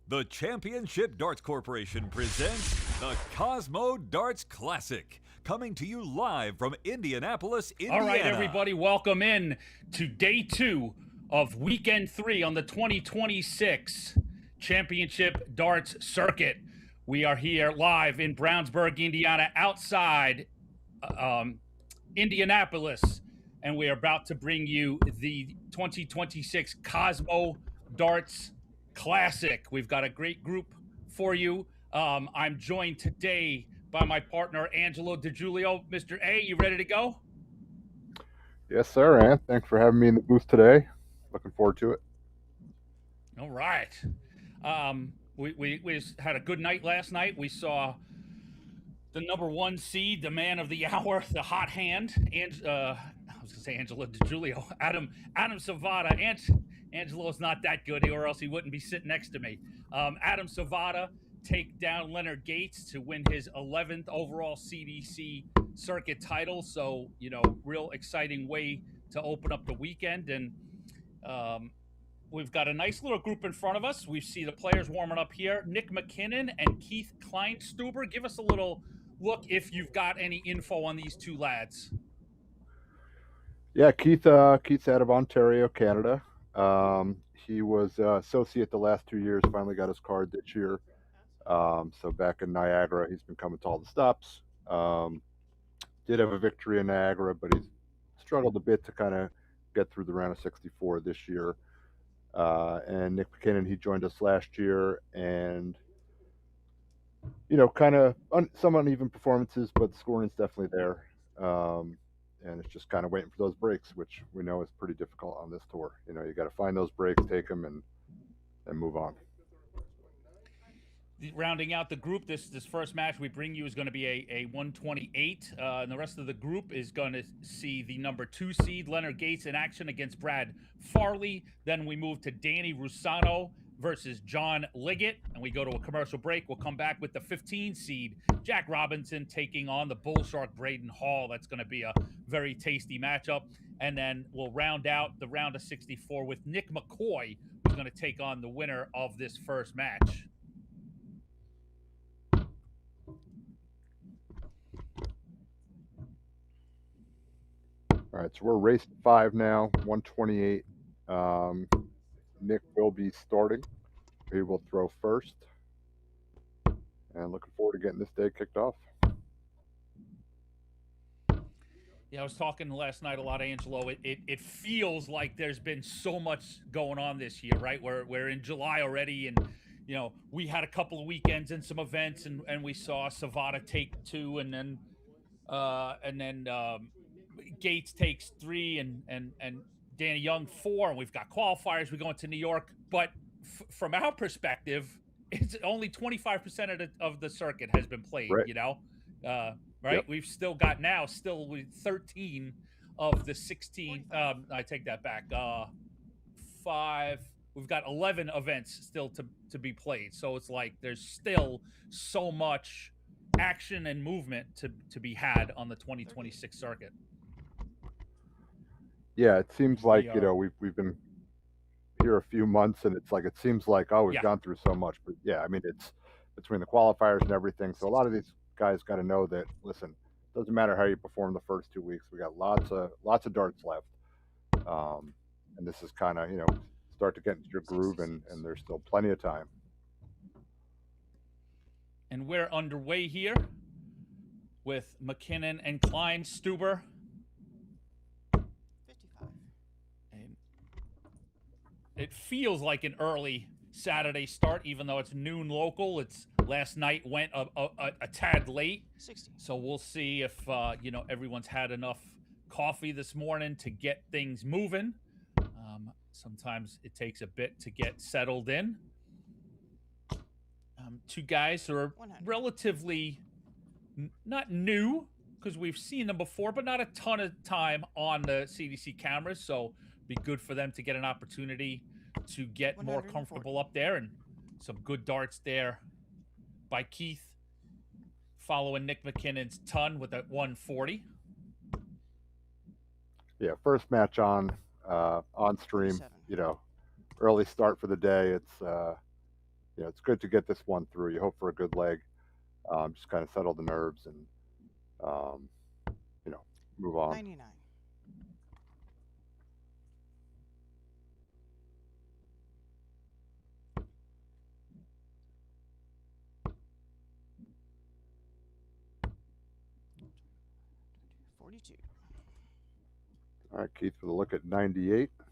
The Championship Darts Corporation presents the COSMO Darts Classic, coming to you live from Indianapolis, Indiana. All right, everybody, welcome in to day 2 of weekend 3 on the 2026 Championship Darts Circuit. We are here live in Brownsburg, Indiana, outside Indianapolis, and we are about to bring you the 2026 COSMO Darts Classic. We've got a great group for you. I'm joined today by my partner, Angelo DiGiulio. Mr. A, you ready to go? Yes, sir, Ant. Thanks for having me in the booth today. Looking forward to it. All right. We had a good night last night. We saw the number 1 seed, the man of the hour, the hot hand, and I was gonna say Angelo DiGiulio, Adam Savada. Angelo's not that good, or else he wouldn't be sitting next to me. Adam Savada take down Leonard Gates to win his 11th overall CDC circuit title. So, real exciting way to open up the weekend. And we've got a nice little group in front of us. We see the players warming up here. Nick McKinnon and Keith Kleinstuber. Give us a little look if you've got any info on these two lads. Yeah, Keith's out of Ontario, Canada. He was associate the last 2 years, finally got his card this year. So back in Niagara, he's been coming to all the stops. Did have a victory in Niagara, but he's struggled a bit to kind of get through the round of 64 this year. And Nick McKinnon, he joined us last year, and kind of some uneven performances, but the scoring's definitely there. And it's just kind of waiting for those breaks, which we know is pretty difficult on this tour. You got to find those breaks, take them, and move on. Rounding out the group, this first match we bring you is going to be a 128, and the rest of the group is going to see the number 2 seed Leonard Gates in action against Brad Farley. Then we move to Danny Rusano versus John Liggett, and we go to a commercial break. We'll come back with the 15 seed Jack Robinson taking on the bull shark Braden Hall. That's going to be a very tasty matchup. And then we'll round out the round of 64 with Nick McCoy, who's going to take on the winner of this first match. All right, so we're race 5 now, 128. Nick will be starting. He will throw first. And looking forward to getting this day kicked off. Yeah, I was talking last night a lot, Angelo. It feels like there's been so much going on this year, right? We're in July already, and we had a couple of weekends and some events, and we saw Savada take 2, and then Gates takes 3, and Danny Young 4, and we've got qualifiers. We're going to New York, but from our perspective, it's only 25% of the circuit has been played. Right. Right? Yep. We've still got still 13 of the 16. I take that back. 5. We've got 11 events still to be played. So it's like there's still so much action and movement to be had on the 2026 circuit. Yeah, it seems like we've been here a few months, and it's like it seems like we've gone through so much. But yeah, I mean, it's between the qualifiers and everything. So a lot of these guys got to know that, listen, doesn't matter how you perform the first 2 weeks. We got lots of darts left, and this is kind of start to get into your groove, and there's still plenty of time. And we're underway here with McKinnon and Kleinstuber. It feels like an early Saturday start, even though it's noon local. It's last night went a tad late, 60. So we'll see if everyone's had enough coffee this morning to get things moving. Sometimes it takes a bit to get settled in. 2 guys who are 100. relatively not new, because we've seen them before, but not a ton of time on the CDC cameras. So be good for them to get an opportunity to get more 140. comfortable up there, and some good darts there by Keith, following Nick McKinnon's ton with a 140. Yeah, first match on stream. 47. Early start for the day. It's it's good to get this one through. You hope for a good leg, just kind of settle the nerves and um, move on. 99. All right, Keith, with a look at 98. So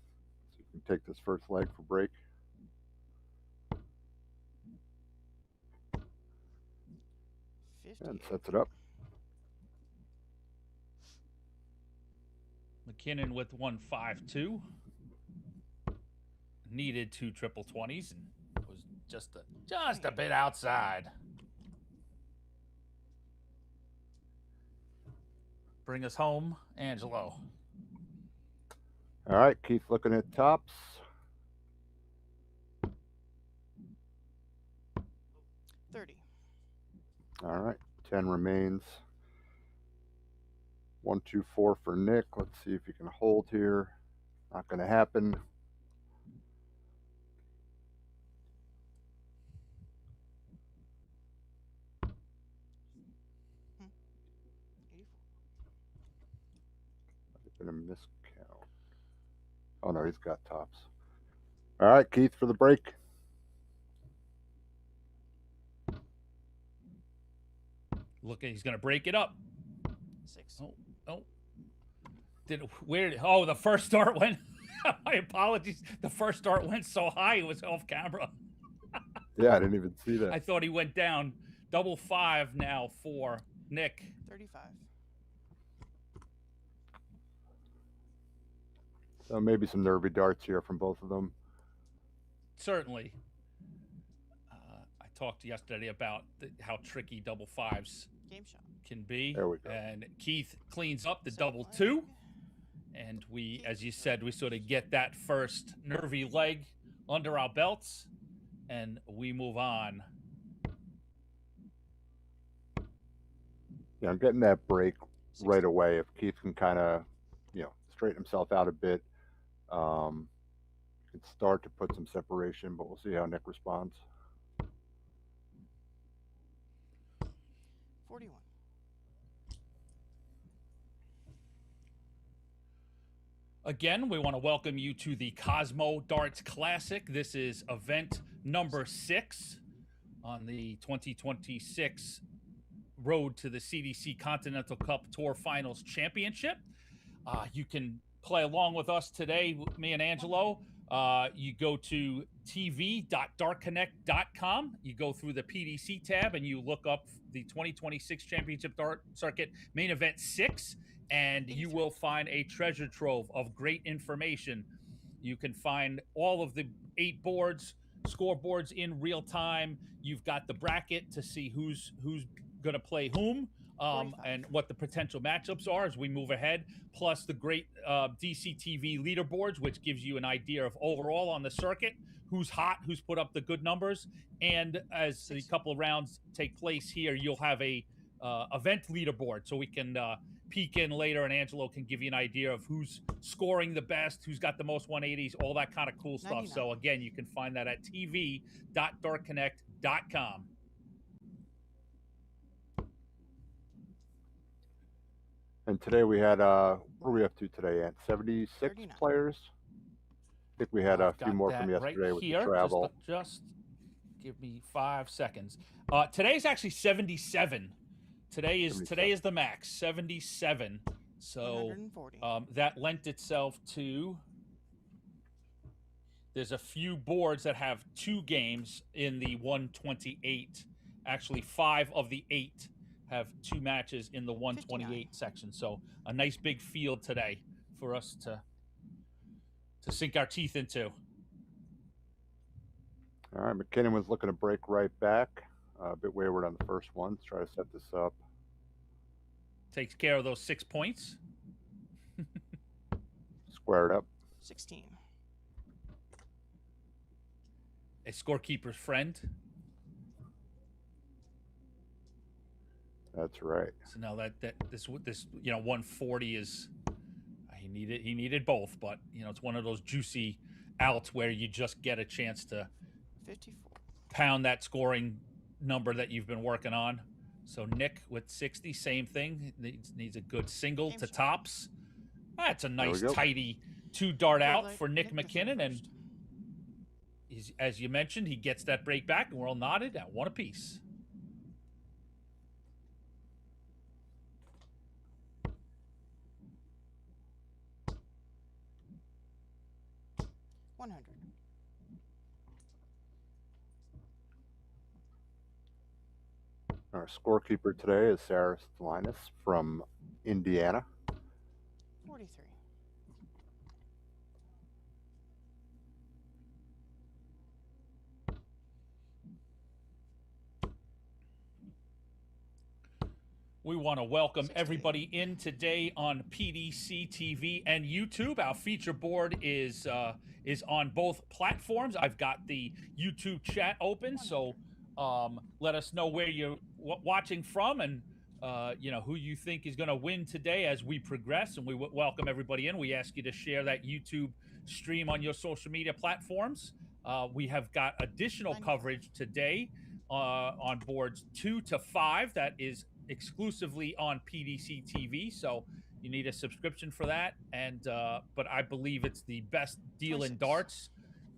you can take this first leg for break. And sets it up. McKinnon with 152. Needed 2 triple 20s and was just a bit outside. Bring us home, Angelo. All right, Keith, looking at tops. 30. All right, 10 remains. 1, 2, 4 for Nick. Let's see if he can hold here. Not going to happen. Been a miscount. Oh no, he's got tops. All right, Keith, for the break. Look, he's going to break it up. 6. Oh. The first start went. My apologies. The first start went so high it was off camera. Yeah, I didn't even see that. I thought he went down. 5 now for Nick. 35. So maybe some nervy darts here from both of them. Certainly. I talked yesterday about how tricky 5s Game shot. can be. There we go. And Keith cleans up the Second 2. leg. And we, as you said, we sort of get that first nervy leg under our belts. And we move on. Yeah, I'm getting that break right away. If Keith can kind of, straighten himself out a bit, can start to put some separation, but we'll see how Nick responds. 41. Again, we want to welcome you to the Cosmo Darts Classic. This is event number 6 on the 2026 road to the CDC Continental Cup Tour Finals Championship. You can play along with us today, me and Angelo. You go to tv.dartconnect.com. You go through the PDC tab and you look up the 2026 Championship Dart Circuit Main Event 6, and you will find a treasure trove of great information. You can find all of the 8 boards, scoreboards in real time. You've got the bracket to see who's going to play whom. And what the potential matchups are as we move ahead, plus the great DCTV leaderboards, which gives you an idea of overall on the circuit, who's hot, who's put up the good numbers. And as a couple of rounds take place here, you'll have a event leaderboard, so we can peek in later and Angelo can give you an idea of who's scoring the best, who's got the most 180s, all that kind of cool stuff. 99. So again, you can find that at tv.dartconnect.com. And today we had, what are we up to today, Ant? 76 39. players? I think we had a I've few got more that from yesterday right with here. the travel. Just give me 5 seconds. Today's actually 77. Today is the max, 77. So 140. that lent itself to. There's a few boards that have 2 games in the 128. Actually, 5 of the 8 have 2 matches in the 128 59. section. So a nice big field today for us to sink our teeth into. All right, McKinnon was looking to break right back. A bit wayward on the first one. Let's try to set this up. Takes care of those 6 points. Square it up. 16. A scorekeeper's friend. That's right. So now this 140 is he needed both, but it's one of those juicy outs where you just get a chance to 54. pound that scoring number that you've been working on. So Nick with 60, same thing. Needs a good single Game to start. tops. That's a we nice, go. tidy 2-dart Red out light, for Nick to serve McKinnon. And first. as you mentioned, he gets that break back, and we're all knotted at 1 apiece. $100. Our scorekeeper today is Sarah Stalinas from Indiana. 43. We want to welcome 68. everybody in today on PDC TV and YouTube. Our feature board is on both platforms. I've got the YouTube chat open, so let us know where you're watching from and who you think is going to win today as we progress. And we welcome everybody in. We ask you to share that YouTube stream on your social media platforms. We have got additional 95. coverage today on boards 2 to 5 that is exclusively on PDC TV, so you need a subscription for that. And but I believe it's the best deal in 26. darts.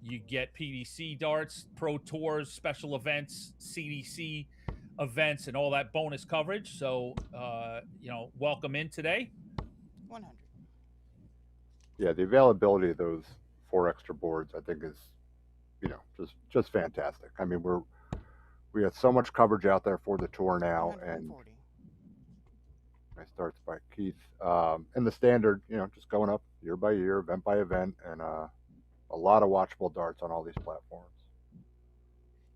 You get PDC darts, Pro Tours, special events, CDC events, and all that bonus coverage. So welcome in today. 100. Yeah, the availability of those 4 extra boards, I think, is just fantastic. I mean, we got so much coverage out there for the tour now, and 140. nice starts by Keith. And the standard, just going up year by year, event by event, and a lot of watchable darts on all these platforms.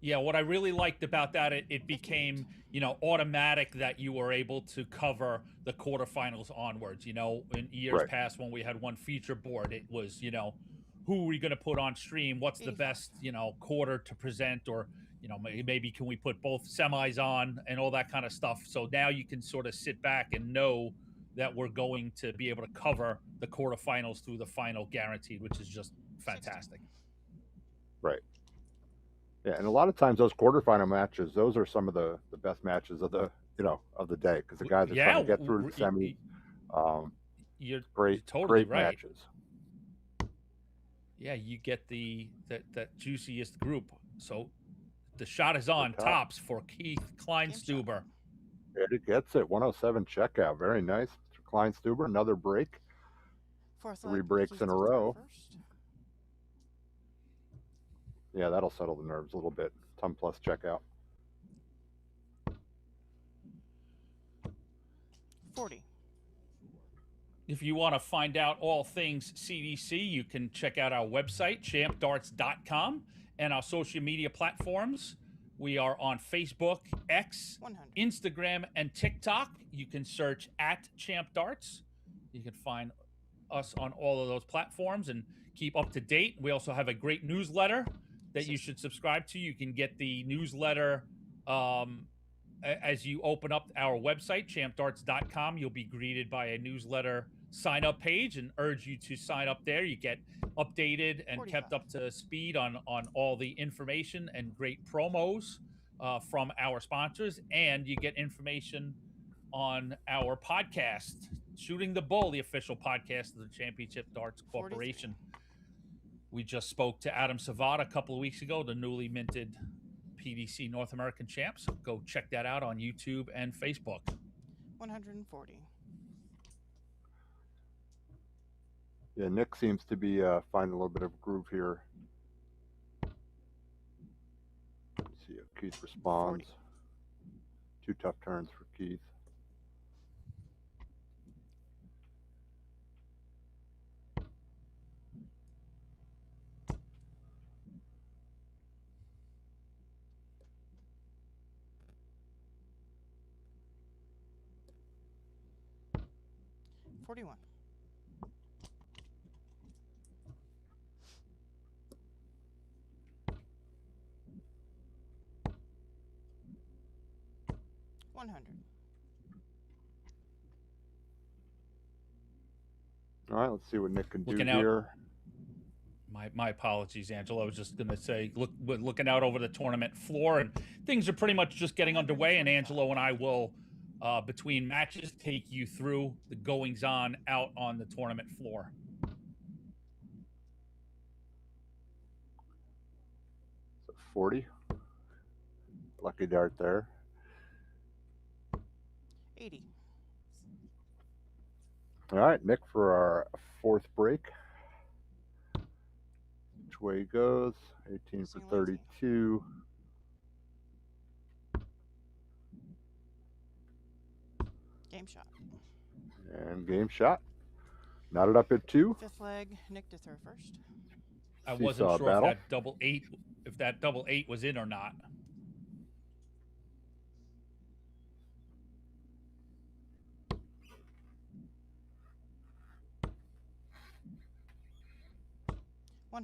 Yeah, what I really liked about that, it became, automatic that you were able to cover the quarterfinals onwards. In years Right. past when we had one feature board, it was, who are we going to put on stream? What's the 85. best, quarter to present? Or, maybe can we put both semis on and all that kind of stuff? So now you can sort of sit back and know that we're going to be able to cover the quarterfinals through the final guaranteed, which is just fantastic. Right. Yeah, and a lot of times those quarterfinal matches, those are some of the best matches of the of the day, because the guys are trying to get through the semis. You're Great, totally great right. matches. Yeah, you get that juiciest group. So the shot is on top. tops for Keith Kleinstuber. And it gets it. 107 checkout. Very nice. Mr. Kleinstuber, another break. Fourth 3 light, breaks Keith in a to throw row. first. Yeah, that'll settle the nerves a little bit. 10 plus checkout. 40. If you want to find out all things CDC, you can check out our website, champdarts.com, and our social media platforms. We are on Facebook, X, 100. Instagram, and TikTok. You can search @ChampDarts. You can find us on all of those platforms and keep up to date. We also have a great newsletter that you should subscribe to. You can get the newsletter as you open up our website, champdarts.com. You'll be greeted by a newsletter sign-up page and urge you to sign up there. You get updated and 45. kept up to speed on all the information and great promos from our sponsors, and you get information on our podcast, Shooting the Bull, the official podcast of the Championship Darts Corporation. 43. We just spoke to Adam Savard a couple of weeks ago, the newly minted PDC North American champ. So go check that out on YouTube and Facebook. 140. Yeah, Nick seems to be finding a little bit of a groove here. Let's see if Keith responds. 40. 2 tough turns for Keith. $41. 100. All right, let's see what Nick can do Looking out. here. My apologies, Angela. I was just gonna say, we're looking out over the tournament floor, and things are pretty much just getting underway. And Angelo and I will, between matches, take you through the goings on out on the tournament floor. So 40. Lucky dart there. 80. All right, Nick, for our fourth break. Which way he goes? 18 for Single 18. 32. Game shot. And game shot. Knotted up at 2. Fifth leg, Nick to throw first. I Seesaw wasn't sure battle. if that double eight was in or not. $100.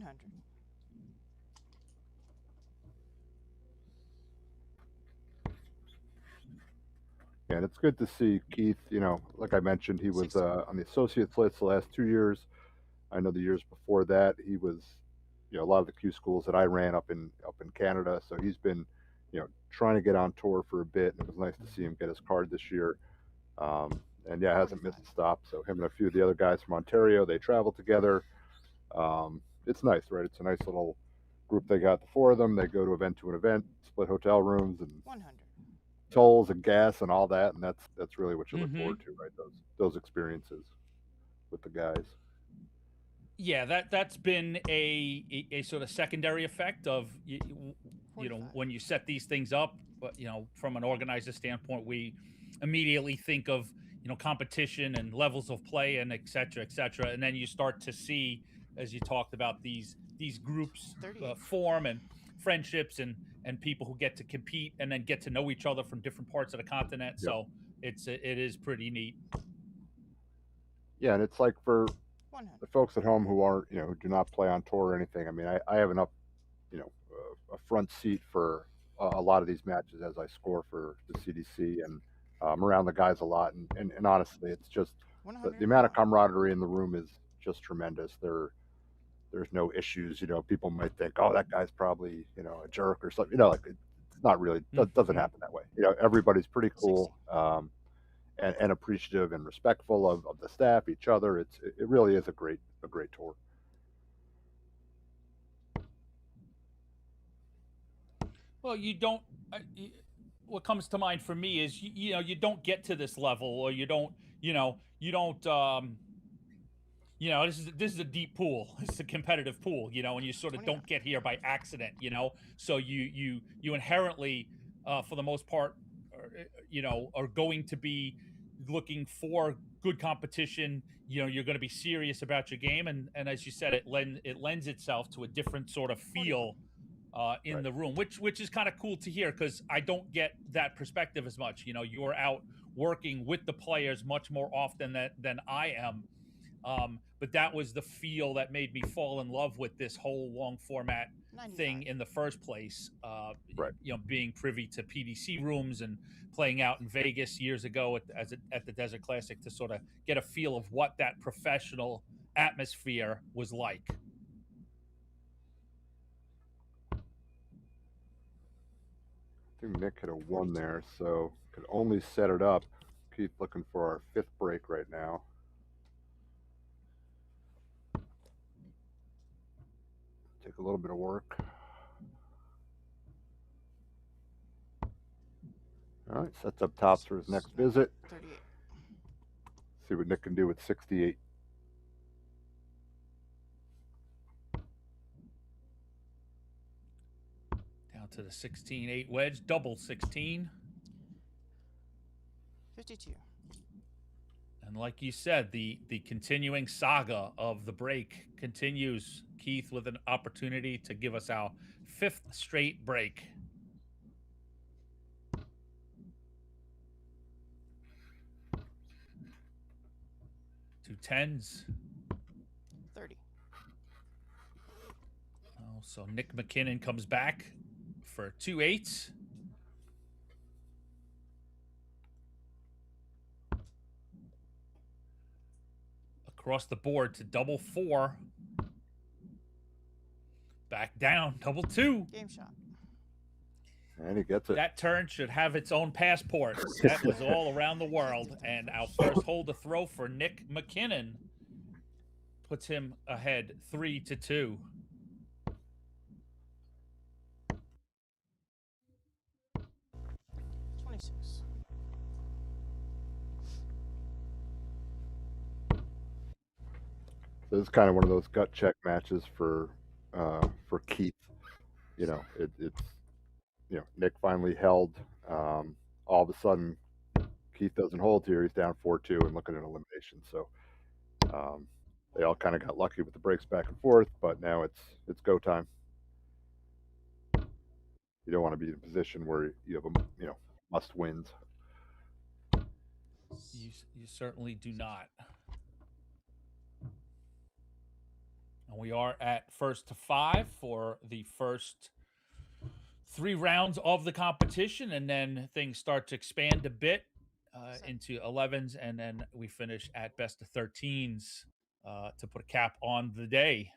And it's good to see Keith. You know, like I mentioned, he was on the associates list the last 2 years. I know the years before that he was, you know, a lot of the Q schools that I ran up in Canada. So he's been, you know, trying to get on tour for a bit. And it was nice to see him get his card this year. And yeah, hasn't missed a stop. So him and a few of the other guys from Ontario, they travel together. It's nice, right? It's a nice little group they got, the 4 of them. They go to event to an event, split hotel rooms and 100. tolls and gas and all that. And that's really what you look forward to, right? Those experiences with the guys. Yeah, that's been a sort of secondary effect of you know, 45. when you set these things up. But you know, from an organizer standpoint, we immediately think of, you know, competition and levels of play and et cetera, and then you start to see, as you talked about, these groups 38. form, and friendships, and people who get to compete and then get to know each other from different parts of the continent. Yep. So it is pretty neat. Yeah, and it's like for 100. the folks at home who aren't, you know, who do not play on tour or anything. I mean, I have you know, a front seat for a lot of these matches as I score for the CDC, and I'm around the guys a lot. And honestly, it's just the amount of camaraderie in the room is just tremendous. There's no issues. You know, people might think, oh, that guy's probably, you know, a jerk or something. You know, like it's not really. It doesn't happen that way. You know, everybody's pretty cool. And appreciative and respectful of the staff, each other. It really is a great tour. Well, you don't. What comes to mind for me is you know, you don't get to this level, or you don't. You know, this is a deep pool. It's a competitive pool. You know, and you sort of don't get here by accident. You know, so you inherently, for the most part, you know, are going to be looking for good competition. You know, you're going to be serious about your game, and as you said, it lends itself to a different sort of feel in the room, which is kind of cool to hear, because I don't get that perspective as much. You know, you're out working with the players much more often than I am. But that was the feel that made me fall in love with this whole long format 95. thing in the first place. Right. You know, being privy to PDC rooms and playing out in Vegas years ago at the Desert Classic, to sort of get a feel of what that professional atmosphere was like. I think Nick hit a 1 there, so could only set it up. Keith looking for our 5th break right now. Take a little bit of work. All right, sets up tops for his next visit. 38. See what Nick can do with 68. Down to the 16-8 wedge, double 16. 52. And like you said, the continuing saga of the break continues. Keith with an opportunity to give us our 5th straight break. Two 10s. 30. Oh, so Nick McKinnon comes back for 2 8s. Across the board to double 4. Back down, double 2. Game shot. And he gets it. That turn should have its own passport. That was all around the world. And our first hole to throw for Nick McKinnon puts him ahead 3-2. So this is kind of one of those gut check matches for Keith. You know, it's Nick finally held. All of a sudden, Keith doesn't hold here. He's down 4-2 and looking at elimination. So they all kind of got lucky with the breaks back and forth, but now it's go time. You don't want to be in a position where you have must wins. You certainly do not. And we are at 1st to 5 for the first 3 rounds of the competition, and then things start to expand a bit into 11s, and then we finish at best of 13s to put a cap on the day.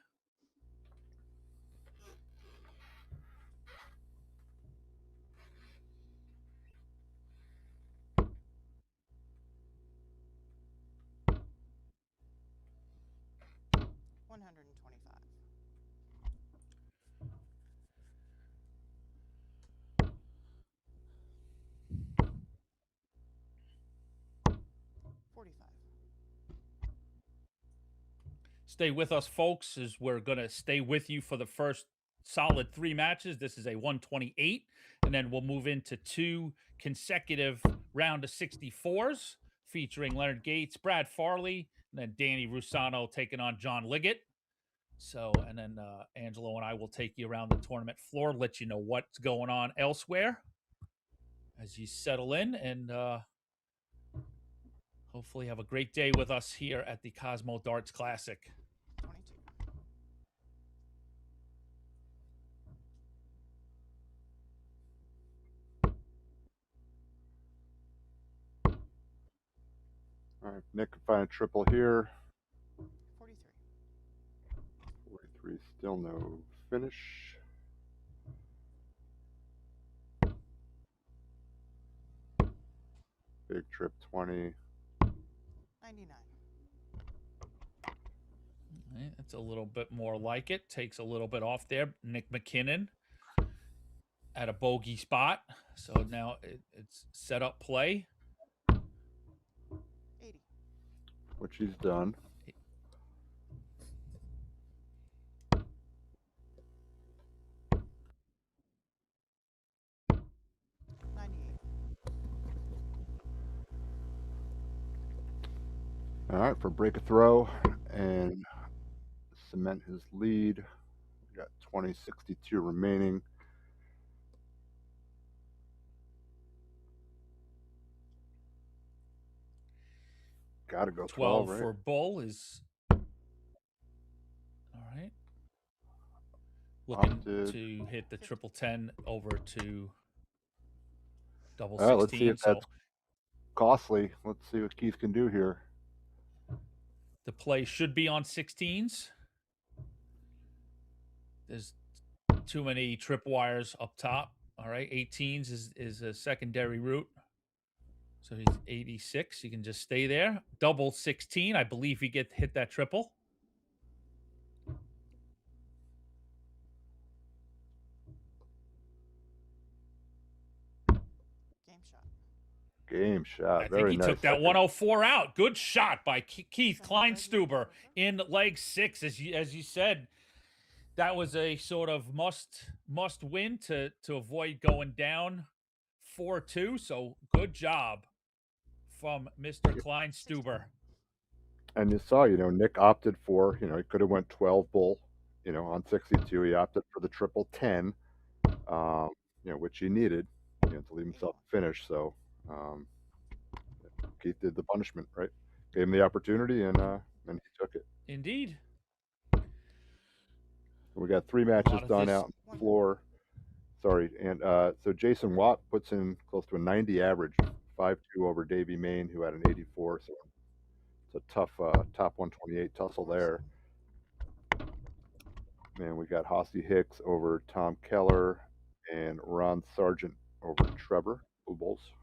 Stay with us, folks, as we're going to stay with you for the first solid 3 matches. This is a 128, and then we'll move into 2 consecutive round of 64s featuring Leonard Gates, Brad Farley, and then Danny Rusano taking on John Liggett. So, and then Angelo and I will take you around the tournament floor, let you know what's going on elsewhere as you settle in, and hopefully have a great day with us here at the Cosmo Darts Classic. 22. All right, Nick can find a triple here. 43. 43, still no finish. Big trip 20. 99. Right, that's a little bit more like it. Takes a little bit off there. Nick McKinnon at a bogey spot. So now it's set up play. 80. Which he's done. All right, for break a throw and cement his lead. We got 20.62 remaining. Got to go 12, right? For Bull is all right. Looking to hit the 10 over to double 16. Let's see if that's costly. Let's see what Keith can do here. The play should be on 16s. There's too many tripwires up top. All right, 18s is a secondary route. So he's 86. You can just stay there. Double 16. I believe he hit that triple. Game shot. I think he took that 104 out. Good shot by Keith Kleinstuber in leg 6. As you said, that was a sort of must win to avoid going down 4-2. So good job from Mr. Kleinstuber. And you saw, Nick opted for, he could have went 12 bull, on 62. He opted for the triple 10, which he needed, to leave himself finish. So Keith did the punishment, right? Gave him the opportunity, and he took it. Indeed. We got 3 matches done out on the floor. Sorry, and so Jason Watt puts in close to a 90 average, 5-2 over Davey Main, who had an 84. So it's a tough top 128 tussle there. And we got Hossie Hicks over Tom Keller and Ron Sargent over Trevor Blue Bulls.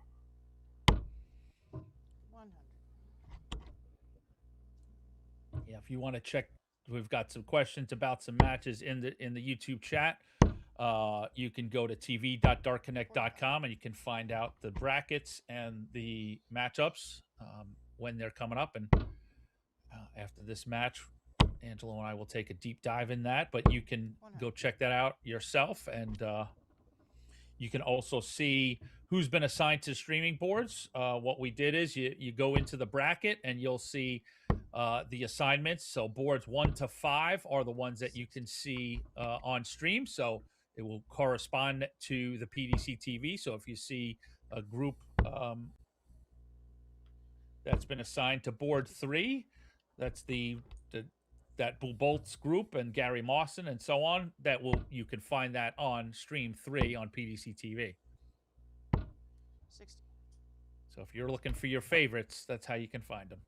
100. Yeah, if you want to check, we've got some questions about some matches in the YouTube chat. You can go to tv.dartconnect.com and you can find out the brackets and the matchups when they're coming up. And after this match, Angelo and I will take a deep dive in that. But you can go check that out yourself, and you can also see who's been assigned to streaming boards. What we did is you go into the bracket and you'll see the assignments. So boards 1 to 5 are the ones that you can see on stream. So it will correspond to the PDC TV. So if you see a group that's been assigned to board 3, that's that Bull Bolts group and Gary Mawson and so on, you can find that on stream 3 on PDC TV. 60. So if you're looking for your favorites, that's how you can find them.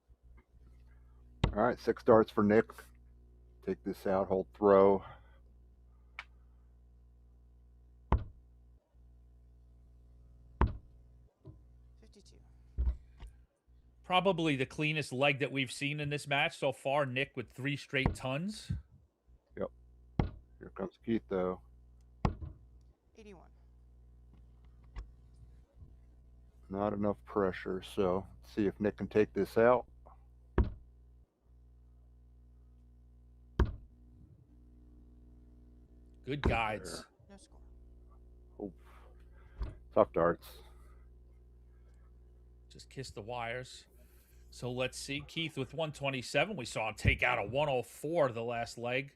All right, 6 darts for Nick. Take this out, hold throw. Probably the cleanest leg that we've seen in this match so far. Nick with 3 straight tons. Yep. Here comes Keith, though. 81. Not enough pressure, so let's see if Nick can take this out. Good guides. No score. Oh. Tough darts. Just kiss the wires. So let's see. Keith with 127. We saw him take out a 104 the last leg.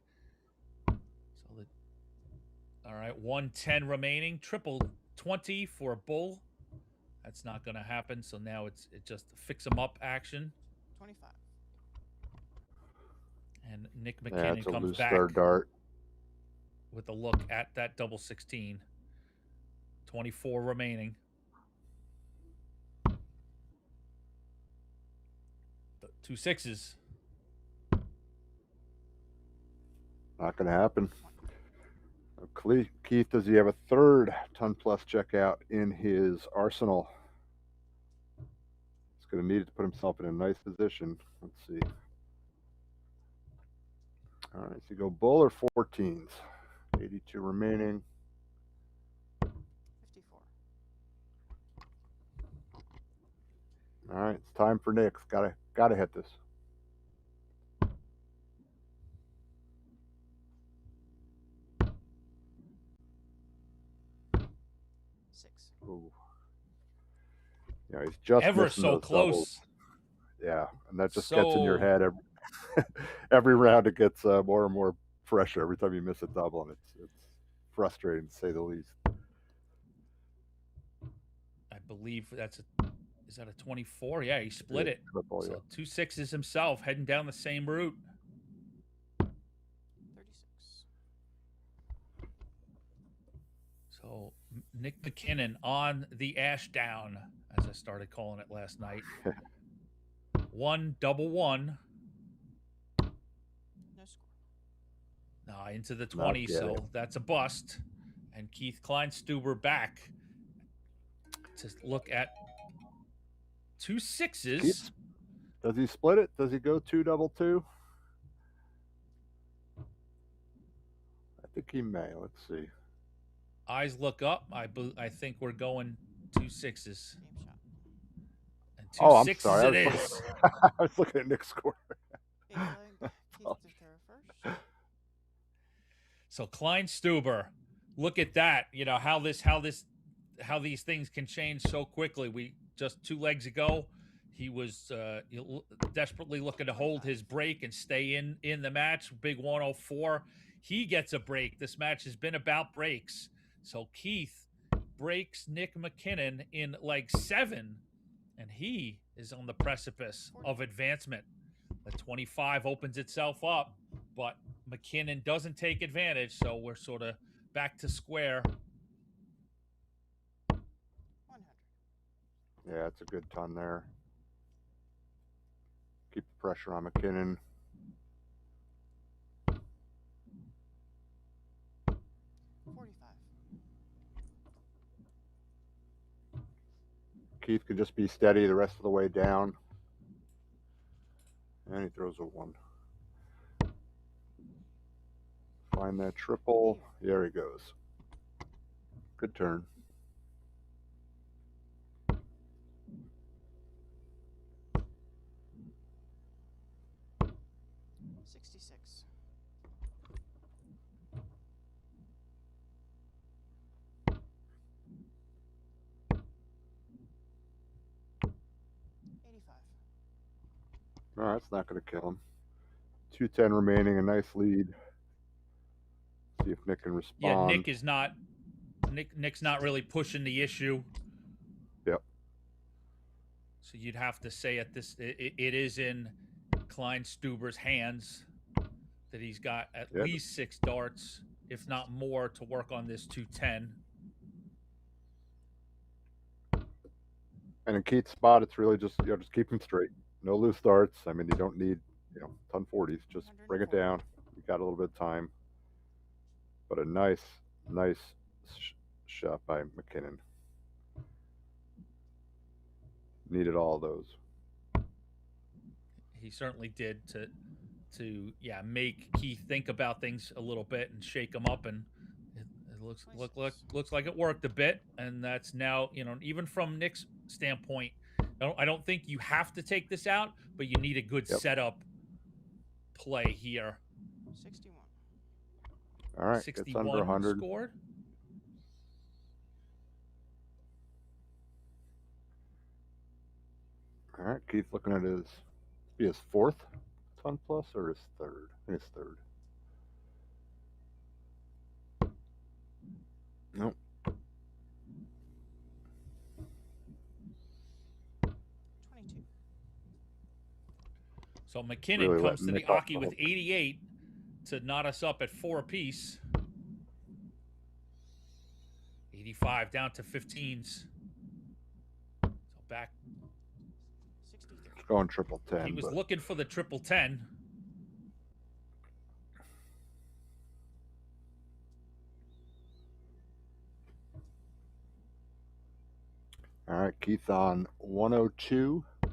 All right, 110 remaining. Triple 20 for a bull. That's not going to happen. So now it just fix them up action. 25. And Nick McKinnon comes back third dart with a look at that double 16. 24 remaining. The 2 6s. Not going to happen. Keith, does he have a third ton plus checkout in his arsenal? He's going to need it to put himself in a nice position. Let's see. All right, so you go bull or 14s? 82 remaining. 54. All right, it's time for Nick's. Gotta hit this. Ooh. Yeah, he's just ever so close. Doubles. Yeah, and that just gets in your head every round. It gets more and more pressure every time you miss a double, and it's frustrating to say the least. I believe is that a 24? Yeah, he split it. Triple, so yeah. 2 6s himself, heading down the same route. 36. So Nick McKinnon on the ash down, as I started calling it last night. 1 double 1. No score. Into the 20, so that's a bust. And Keith Kleinstuber back to look at 2 6s. Does he split it? Does he go 2 double 2? I think he may. Let's see. Eyes look up. I think we're going 2 6s. Game shot. And 2 I'm 6s sorry. it is. I was looking at Nick's score. Big leg. Keith to throw first. So Kleinstuber, look at that. You know how these things can change so quickly. We just 2 legs ago, he was desperately looking to hold his break and stay in the match. Big 104. He gets a break. This match has been about breaks. So Keith breaks Nick McKinnon in leg 7, and he is on the precipice of advancement. The 25 opens itself up, but McKinnon doesn't take advantage, so we're sort of back to square. 100. Yeah, it's a good ton there. Keep the pressure on McKinnon. Keith could just be steady the rest of the way down. And he throws a 1. Find that triple. There he goes. Good turn. $66. $85. No, that's not going to kill him. 210 remaining, a nice lead. See if Nick can respond. Yeah, Nick's not really pushing the issue. Yep. So you'd have to say at this, it is in Klein Stuber's hands that he's got at least 6 darts, if not more, to work on this 210. And in Keith's spot, it's really just just keep him straight. No loose darts. I mean, you don't need ton 40s. Just bring it down. You got a little bit of time. But a nice shot by McKinnon. Needed all those. He certainly did to make Keith think about things a little bit and shake him up, and it looks like it worked a bit. And that's now, even from Nick's standpoint, I don't think you have to take this out, but you need a good setup play here. 61. All right, gets under 100. Scored. All right, Keith looking at his 4th ton plus or his 3rd? I think it's 3rd. Nope. 22. So McKinnon Really comes to the Nick off Aki the with hook. 88 to knot us up at 4 apiece. 85 down to 15s. So back. 63. It's going triple 10. He was but looking for the triple 10. all right, Keith on 102. He's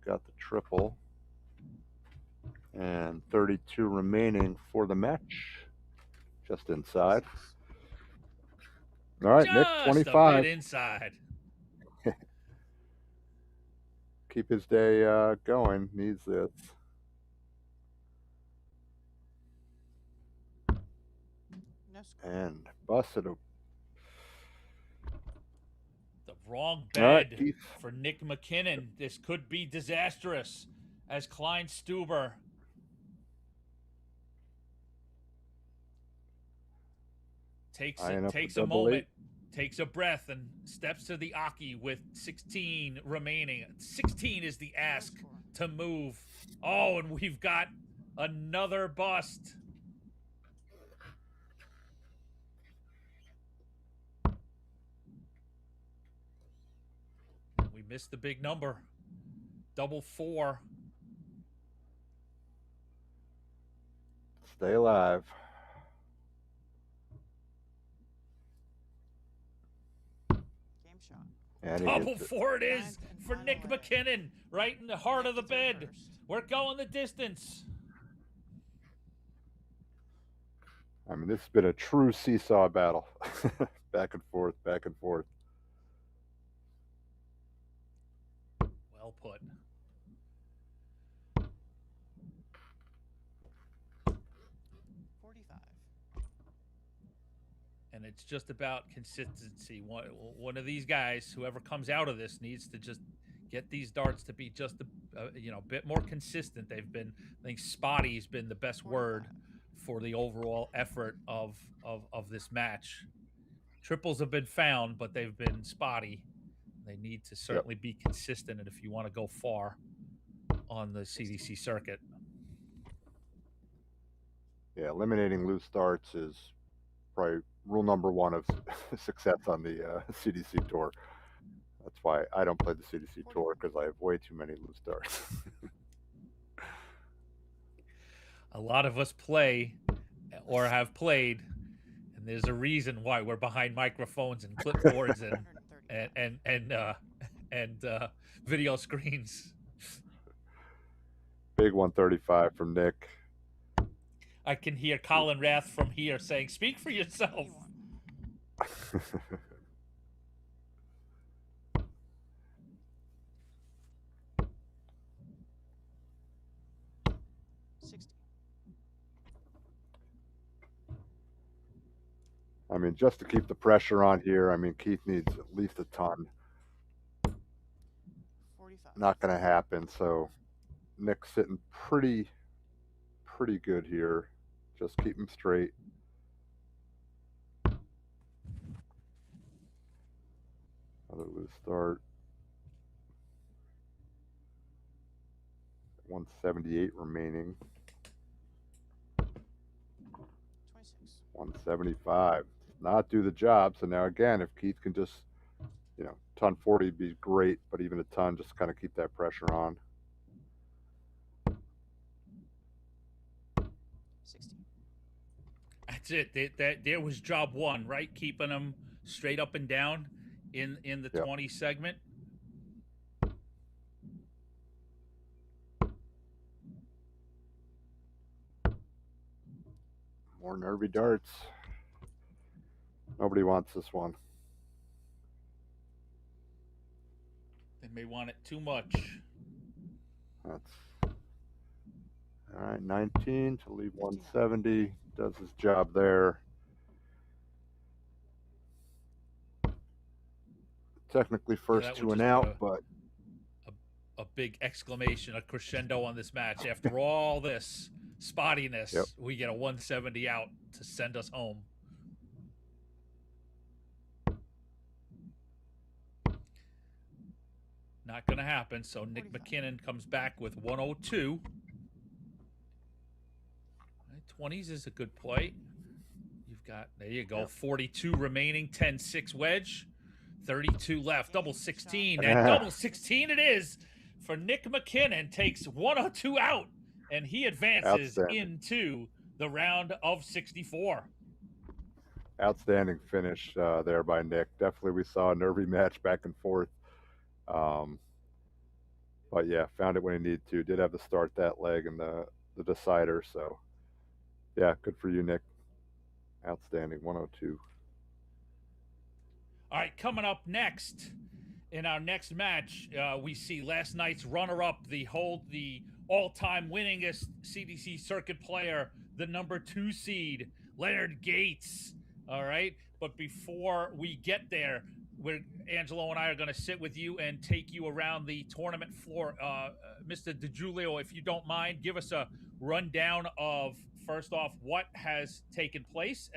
got the triple. And 32 remaining for the match. Just inside. All right, Just Nick, a 25. bit inside. Keep his day going. Needs this. No score. And busted a The wrong All right, bed Keith. for Nick McKinnon. This could be disastrous as Klein Stuber takes Eyeing up the a double moment, eight. takes a breath, and steps to the Aki with 16 remaining. 16 is the ask score. to move. Oh, and we've got another bust. We missed the big number. Double 4. Stay alive. Game shot. And he Double hits it. 4 it is Ninth and for final Nick round. McKinnon, right in the heart of the bed. 53rd. We're going the distance. I mean, this has been a true seesaw battle. Back and forth, back and forth. Well put. And it's just about consistency. One of these guys, whoever comes out of this, needs to just get these darts to be just a bit more consistent. They've been, I think, spotty's been the best word for the overall effort of this match. Triples have been found, but they've been spotty. They need to certainly be consistent, and if you want to go far on the CDC circuit. Yeah, eliminating loose darts is probably rule number 1 of success on the CDC Tour. That's why I don't play the CDC Tour, because I have way too many loose darts. A lot of us play or have played, and there's a reason why we're behind microphones and clipboards and and video screens. Big 135 from Nick. I can hear Colin Rath from here saying, "Speak for yourself." 81. 60. I mean, just to keep the pressure on here, I mean, Keith needs at least a ton. 45. Not going to happen. So Nick's sitting pretty good here. Just keep him straight. Another loose start. 178 remaining. 26. 175. Not do the job. So now again, if Keith can just, ton 40 would be great, but even a ton, just kind of keep that pressure on. 60. That's it. There was job one, right? Keeping them straight up and down in the Yep. 20 segment. More nervy darts. Nobody wants this one. They may want it too much. That's all right. 19 to leave 170. Does his job there. Technically first that two would and just out, be but a big exclamation, a crescendo on this match. After all this spottiness, Yep. we get a 170 out to send us home. Not going to happen. So Nick 45. McKinnon comes back with 102. 20s is a good play. You've got, there you go, Yep. 42 remaining, 10-6 wedge, 32 left, double 16. Yeah. And double 16 it is for Nick McKinnon. Takes 102 out, and he advances Outstanding. into the round of 64. outstanding finish there by Nick. Definitely we saw a nervy match back and forth. But yeah, found it when he needed to. Did have to start that leg and the decider. So yeah, good for you, Nick. Outstanding. 102. All right, coming up next in our next match, we see last night's runner-up, the all-time winningest CDC circuit player, the number 2 seed, Leonard Gates. All right, but before we get there, Angelo and I are going to sit with you and take you around the tournament floor. Mr. DiGiulio, if you don't mind, give us a rundown of, first off, what has taken place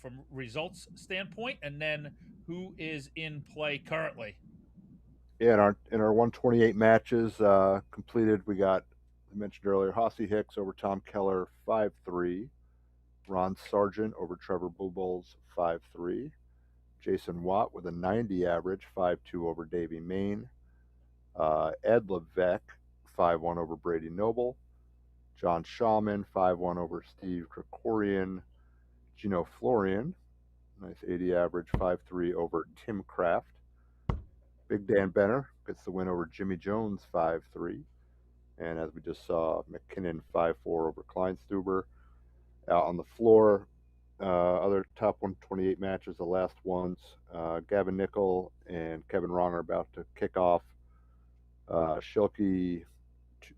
from results standpoint, and then who is in play currently. Yeah, in our 128 matches completed, we got, I mentioned earlier, Hossie Hicks over Tom Keller 5-3, Ron Sargent over Trevor Bubbles 5-3, Jason Watt with a 90 average 5-2 over Davey Main, Ed Levesque 5-1 over Brady Noble, John Shawman 5-1 over Steve Krikorian, Gino Florian, nice 80 average 5-3 over Tim Kraft. Big Dan Benner gets the win over Jimmy Jones 5-3. And as we just saw, McKinnon 5-4 over Kleinstuber. Out on the floor, other top 128 matches, the last ones, Gavin Nickel and Kevin Wrong are about to kick off. Shilke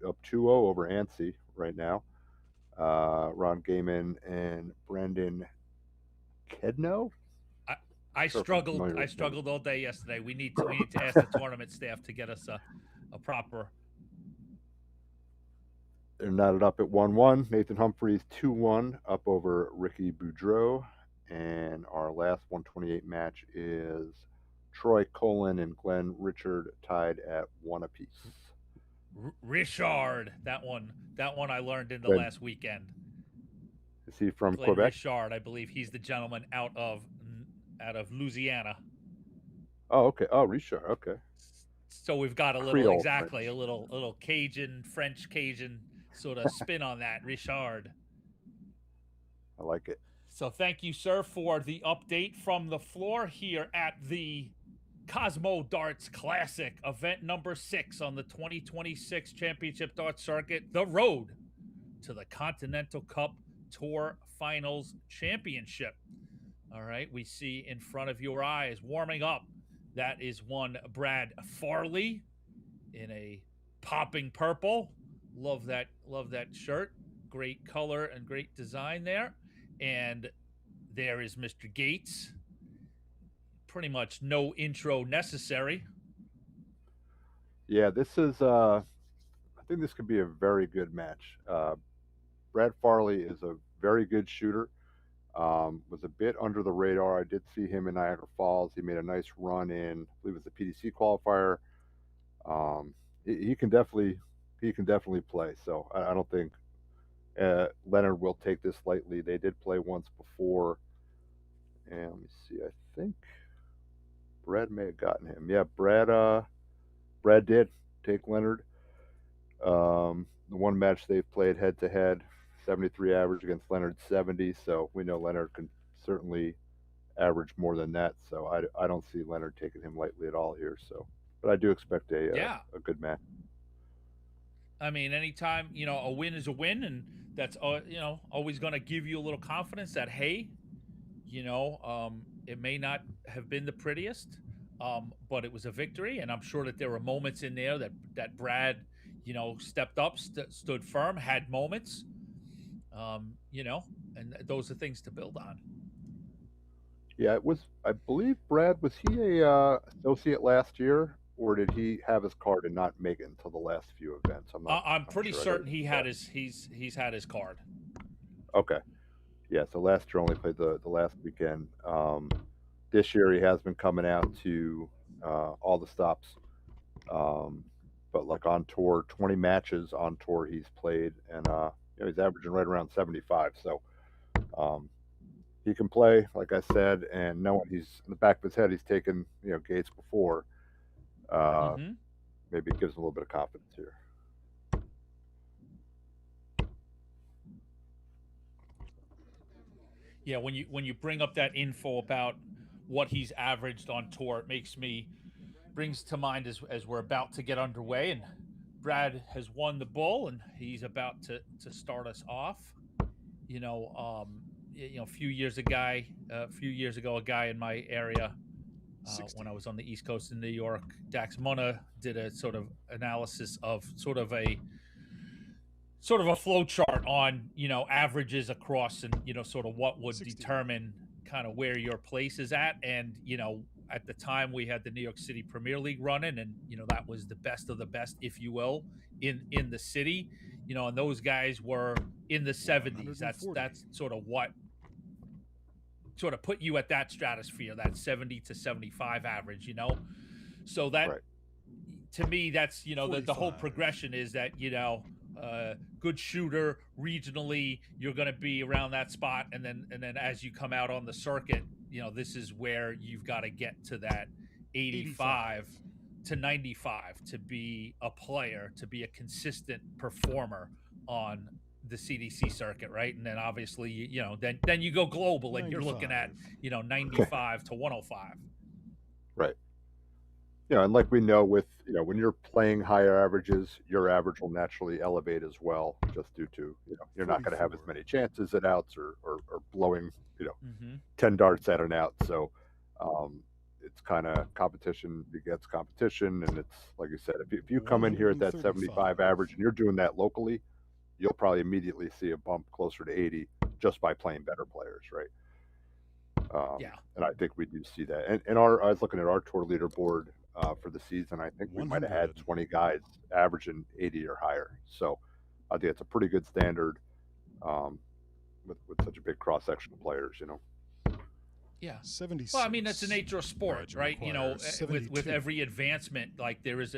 up 2-0 over Ansi right now. Ron Gaiman and Brendan Kedno. I struggled all day yesterday. We need to ask the tournament staff to get us a proper. They're knotted up at 1-1. Nathan Humphreys 2-1 up over Ricky Boudreau. And our last 128 match is Troy Colin and Glenn Richard tied at 1 apiece. Richard, that one I learned in the last weekend. Is he from Glenn Quebec? Richard, I believe he's the gentleman out of Louisiana. Oh, okay. Oh, Richard. Okay. So we've got a little Creole French. A little Cajun, French Cajun sort of spin on that, Richard. I like it. So thank you, sir, for the update from the floor here at the Cosmo Darts Classic, event number 6 on the 2026 Championship Darts Circuit, the road to the Continental Cup Tour Finals Championship. All right, we see in front of your eyes, warming up, that is one Brad Farley in a popping purple. Love that shirt. Great color and great design there. And there is Mr. Gates. Pretty much no intro necessary. Yeah, this is. I think this could be a very good match. Brad Farley is a very good shooter. Was a bit under the radar. I did see him in Niagara Falls. He made a nice run in, I believe it was the PDC qualifier. He can definitely play. So I don't think Leonard will take this lightly. They did play once before, and let me see. I think Brad may have gotten him. Yeah, Brad did take Leonard. The one match they've played head to head, 73 average against Leonard's 70. So we know Leonard can certainly average more than that. So I don't see Leonard taking him lightly at all here. So, but I do expect a good match. I mean, anytime, a win is a win, and that's, always going to give you a little confidence that, hey, it may not have been the prettiest, but it was a victory. And I'm sure that there were moments in there that Brad, stepped up, stood firm, had moments, and those are things to build on. Yeah, I believe Brad, was he a associate last year, or did he have his card and not make it until the last few events? I'm pretty certain he's had his card. Okay. Yeah, so last year only played the last weekend. This year he has been coming out to all the stops. But like on tour, 20 matches on tour he's played, and he's averaging right around 75. So he can play, like I said, and knowing he's in the back of his head, he's taken Gates before. Maybe it gives him a little bit of confidence here. Yeah, when you bring up that info about what he's averaged on tour, it brings to mind as we're about to get underway, and Brad has won the bull, and he's about to start us off. A few years ago, a guy in my area, when I was on the East Coast in New York, Dax Munna, did a sort of analysis of sort of a flow chart on averages across, and sort of what would 60. determine kind of where your place is at. And at the time we had the New York City Premier League running, and that was the best of the best, if you will, in the city, and those guys were in the 70s. That's sort of what sort of put you at that stratosphere, that 70 to 75 average, so that, right, to me, that's the whole progression is that good shooter regionally, you're going to be around that spot, and then as you come out on the circuit, this is where you've got to get to that 85 to 95 to be a player, to be a consistent performer on the CDC circuit, right? And then obviously, then you go global, and 95. You're looking at 95 to 105. Right. And like we know with when you're playing higher averages, your average will naturally elevate as well, just due to you're not going to have as many chances at outs or blowing 10 darts at an out. So it's kind of competition begets competition, and it's like you said, if you come in here at that 75 average and you're doing that locally, you'll probably immediately see a bump closer to 80 just by playing better players, right? And I think we do see that. And I was looking at our tour leaderboard for the season. I think we might have had 20 guys averaging 80 or higher. So I think it's a pretty good standard with such a big cross section of players, Yeah. 76. Well, I mean, that's the nature of sport, right? With every advancement, like there's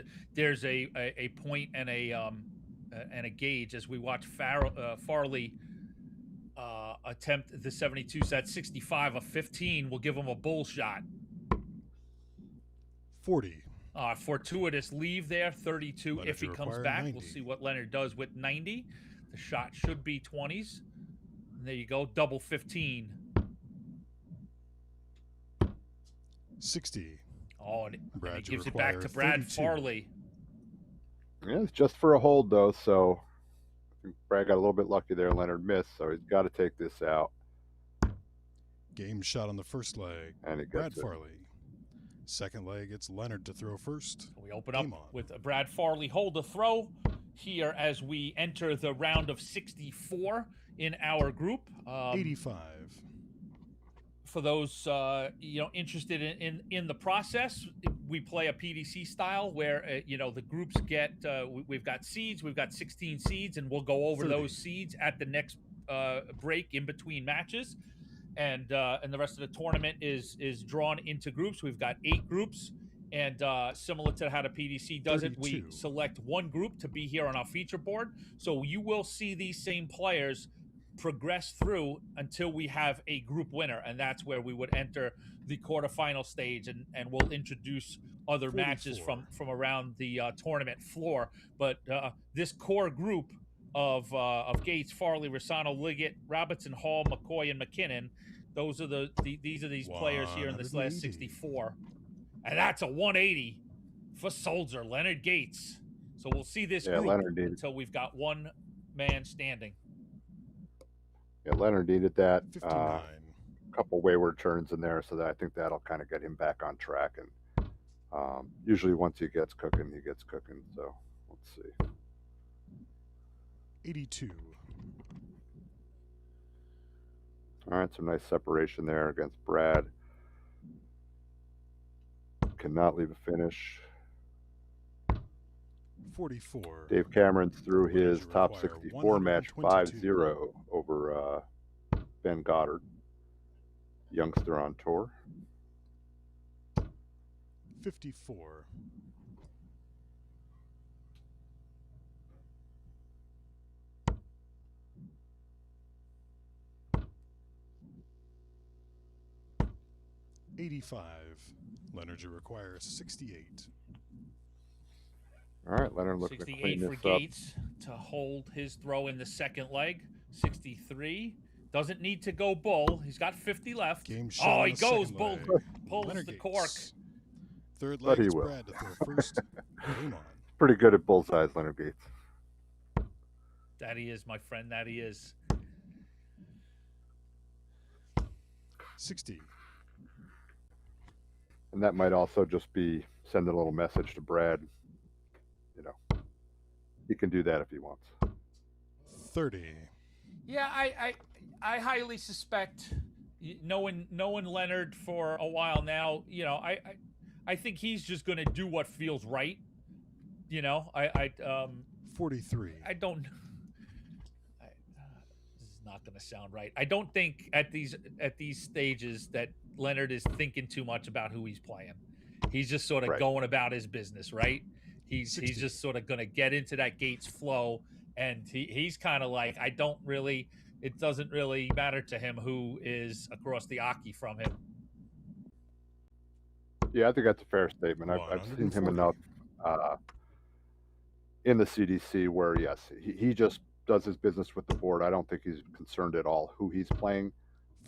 a point and a gauge. As we watch Farley attempt the 72, so that's 65. A 15 will give him a bull shot. 40. Fortuitous leave there, 32. Leonard if he comes require back, 90. we'll see what Leonard does with 90. The shot should be 20s. And there you go, double 15 60. Oh, and Brad, he you gives it back to require Brad 32. Farley. Yeah, it's just for a hold though, so I think Brad got a little bit lucky there. Leonard missed, so he's got to take this out, Game shot on the first leg. and he Brad gets it. Farley. Second leg, it's Leonard to throw first. We open up Game on. with a Brad Farley hold a throw here as we enter the round of 64 in our group. 85. For those interested in the process, we play a PDC style where the groups get we've got seeds, we've got 16 seeds, and we'll go over 30. those seeds at the next break in between matches, and the rest of the tournament is drawn into groups. We've got 8 groups, and similar to how the PDC does it, we 32. select one group to be here on our feature board. So you will see these same players progress through until we have a group winner, and that's where we would enter the quarterfinal stage, and we'll introduce other 44. matches from around the tournament floor. But this core group of Gates, Farley, Rosano, Liggett, Robertson, Hall, McCoy, and McKinnon, these are these players here in this last 180. 64, and that's a 180 for Soldier Leonard Gates. So we'll see this Yeah, group Leonard did. until we've got one man standing. Yeah, Leonard needed that. 59. Couple wayward turns in there, so that I think that'll kind of get him back on track. And usually, once he gets cooking, he gets cooking. So let's see. 82. All right, some nice separation there against Brad. Cannot leave a finish. 44. Dave Cameron's through What did his you top require? 64 match 122. 5-0 over Ben Goddard, youngster on tour. 54. 85. Leonard, you require 68. All right, Leonard looking to 68 clean for this up. Gates to hold his throw in the second leg. 63. Doesn't need to go bull. He's got 50 left. Game shot Oh, on he the goes second bull. leg. Pulls Leonard the Gates. cork. Third But leg, he it's will. Brad to throw first. Game on. Pretty good at bullseyes, Leonard Gates. That he is, my friend. That he is. 60. And that might also just be sending a little message to Brad. You know, he can do that if he wants. 30. Yeah, I highly suspect, knowing Leonard for a while now, I think he's just going to do what feels right. 43. I don't. This is not going to sound right. I don't think at these stages that Leonard is thinking too much about who he's playing. He's just sort of Right. going about his business, right? He's 60. just sort of going to get into that Gates flow, and he's kind of like, it doesn't really matter to him who is across the Aki from him. Yeah, I think that's a fair statement. I've seen him 140. enough in the CDC where, yes, he just does his business with the board. I don't think he's concerned at all who he's playing.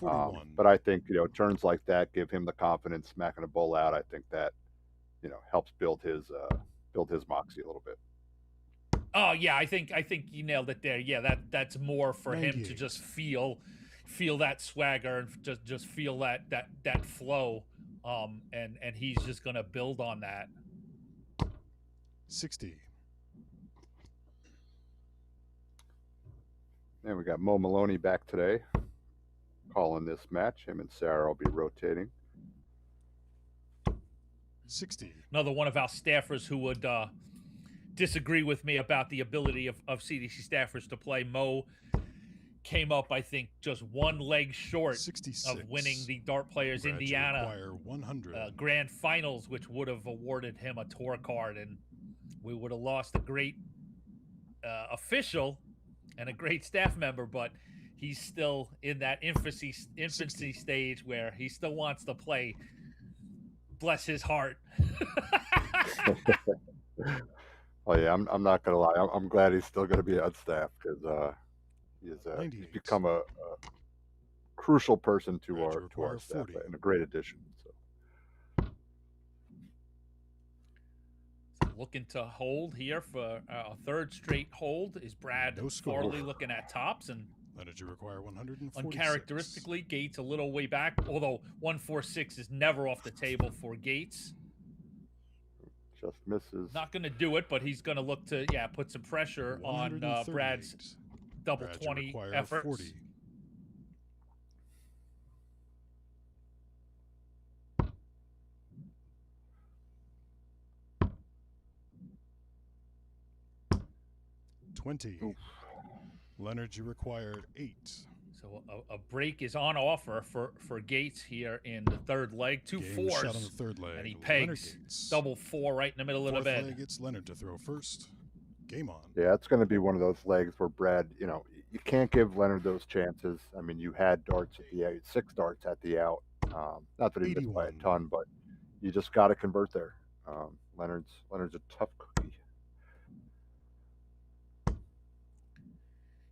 41. But I think, turns like that give him the confidence, smacking a bull out. I think that, helps build his moxie a little bit. Oh yeah, I think you nailed it there. Yeah, that's more for him to 98. just feel that swagger and just feel that flow. And he's just gonna build on that. 60. And we got Mo Maloney back today, calling this match. Him and Sarah will be rotating. 60. Another one of our staffers who would disagree with me about the ability of CDC staffers to play. Mo came up, I think, just one leg short 66. of winning the Dart Players Brad, you Indiana require 100. Grand Finals, which would have awarded him a tour card, and we would have lost a great official and a great staff member, but he's still in that infancy 60. stage where he still wants to play. Bless his heart. Oh yeah, I'm not gonna lie. I'm glad he's still gonna be on staff because he's 98. become a crucial person to Brad, you our require staff 40. and a great addition. So looking to hold here for a third straight hold. Is Brad No score. Farley looking at tops? And Leonard, you require 146. uncharacteristically, Gates a little way back, although 146 is never off the table for Gates. Just misses. Not going to do it, but he's going to look to, put some pressure on Brad's 138. double Brad, you 20 require efforts. 40. $20. Oof. Leonard, you require 8. So a break is on offer for Gates here in the third leg. Two Game fours. shot on the third leg. And he Leonard pegs Gates. double 4 right in the middle of the Fourth bed. leg, it's Leonard to throw first. Game on. Yeah, it's going to be one of those legs where Brad, you can't give Leonard those chances. I mean, you had darts at the out, 6 darts at the out. Not that he missed by a 81. ton, but you just got to convert there. Leonard's a tough cookie.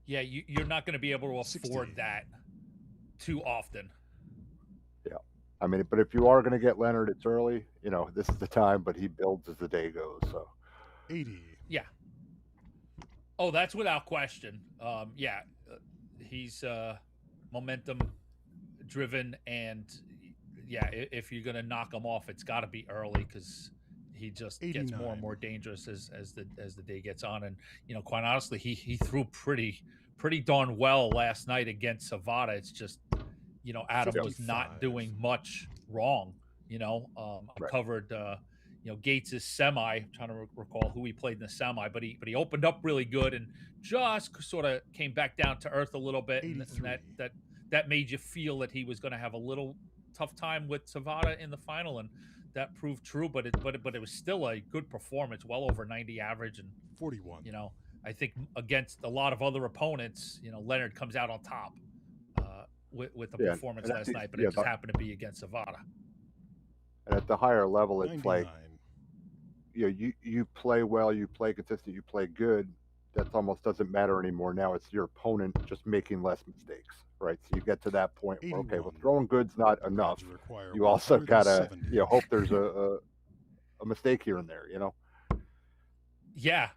Yeah, you're not going to be able to afford 60. that too often. Yeah, I mean, but if you are going to get Leonard, it's early. This is the time, but he builds as the day goes. So 80. Yeah. Oh, that's without question. He's momentum driven, and if you're going to knock him off, it's got to be early because he just gets more 89. and more dangerous as the day gets on. And quite honestly, he threw pretty darn well last night against Savada. It's just Adam was 55. not doing much wrong. I Right. covered Gates's semi. I'm trying to recall who he played in the semi, but he opened up really good and just sort of came back down to earth a little bit, and 83. that made you feel that he was going to have a little tough time with Savada in the final, and that proved true. But it was still a good performance, well over 90 average, and 41. I think against a lot of other opponents, Leonard comes out on top with the performance and I last think- night, but yeah, it just happened to be against Savada. And at the higher level, it's 99. like you play well, you play consistent, you play good. That almost doesn't matter anymore. Now it's your opponent just making less mistakes, right? So you get to that point where, okay, well, 81. throwing good's not enough. Brad, you require You also gotta 170. hope there's a mistake here and there. Yeah,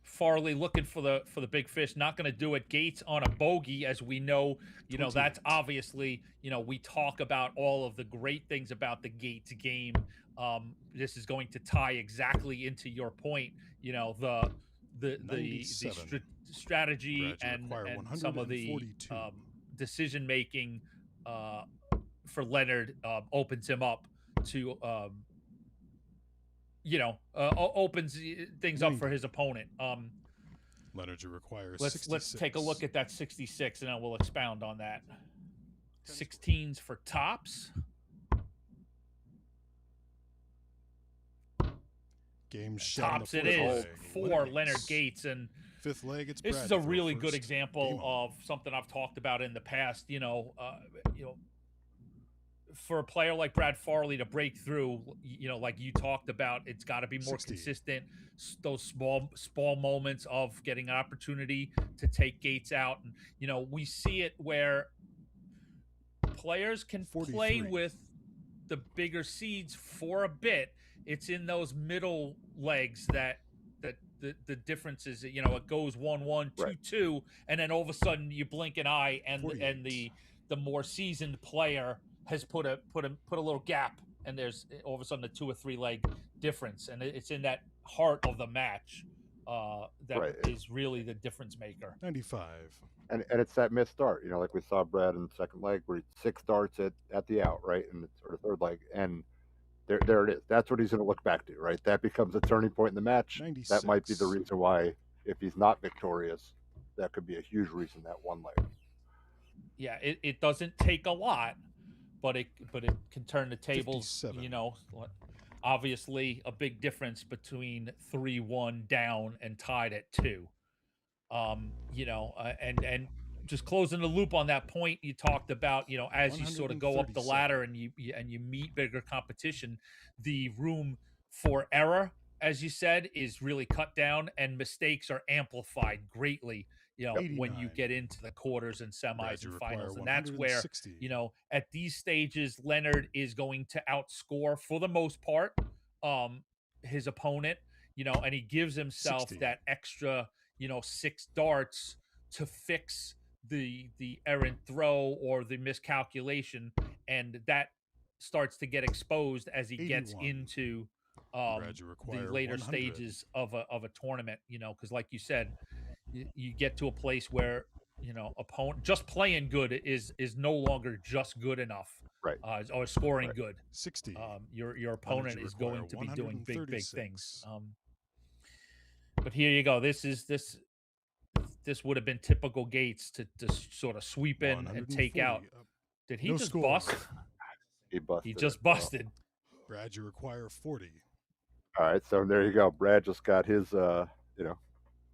Farley looking for the big fish, not going to do it. Gates on a bogey, as we know. That's 28. obviously, we talk about all of the great things about the Gates game. This is going to tie exactly into your point. The 97. strategy Brad, you require and some of the 142. decision making for Leonard opens him up to opens things up for 90. his opponent. Leonard, you require Let's 66. take a look at that 66, and then we'll expound on that. 16s for tops. Game shot on the Tops it fourth is leg. for Leonard Gates, and Fifth leg, it's this Brad is to a throw really first. good example Game on. of something I've talked about in the past. For a player like Brad Farley to break through, like you talked about, it's got to be more 60. consistent. Those small moments of getting an opportunity to take Gates out, and we see it where players can play 43. with the bigger seeds for a bit. It's in those middle legs that the difference is, it goes 1-1, 2-2, and then all of a sudden you blink an eye, and 48. the more seasoned player has put a little gap, and there's all of a sudden a 2 or 3 leg difference, and it's in that heart of the match that is really the difference maker. 95. And it's that missed start, like we saw Brad in the second leg where 6 darts at the out, right, and it's sort of third leg, and there it is. That's what he's going to look back to, right? That becomes a turning point in the match. 96. That might be the reason why, if he's not victorious, that could be a huge reason that one leg. Yeah, it doesn't take a lot, but it can turn the tables. 57. Obviously a big difference between 3-1 down and tied at 2. And just closing the loop on that point you talked about, as you sort of go up the 137. ladder and you meet bigger competition, the room for error, as you said, is really cut down, and mistakes are amplified greatly, when you 89. get into the quarters and Brad, semis you and require finals. And that's where, 160. at these stages, Leonard is going to outscore, for the most part, his opponent. and he gives himself 60. that extra, 6 darts to fix the errant throw or the miscalculation, and that starts to get exposed as he gets 81. into Brad, you the require later 100. stages of a tournament, because like you said, you get to a place where opponent just playing good is no longer just good ugh Right. or scoring Right. good. 60. Your opponent you is going require to be doing big 136. things. But here you go. This would have been typical Gates to sort of sweep in and take 140. out. Did he No just score. bust? He busted. He just it, so. busted. Brad, you require 40. All right, so there you go. Brad just got his,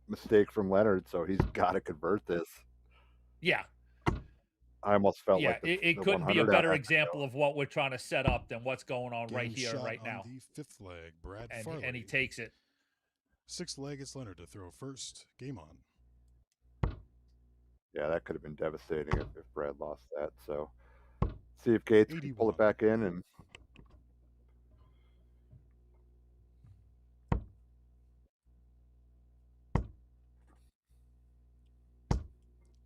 mistake from Leonard, so he's got to convert this. Yeah. I almost felt Yeah, like it the couldn't be a 100 better I- example of what we're trying to set up than what's going on right Game here, shot right on now. the 5th leg, Brad And Farley. he takes it. 6th leg, it's Leonard to throw first. Game on. Yeah, that could have been devastating if Brad lost that. So see if Gates can pull 81. it back in and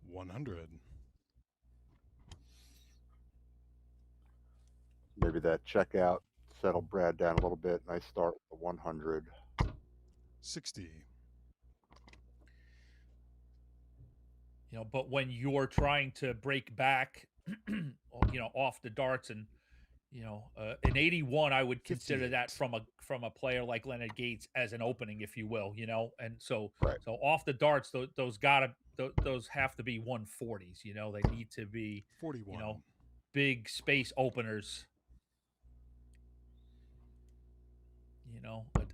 100. maybe that checkout settle Brad down a little bit. Nice start with the 100. 60. But when you're trying to break back, off the darts and, an 81, I would consider that 58. from a player like Leonard Gates as an opening, if you will, and so Right. so off the darts, those have to be 140s. They need to be 41. big space openers.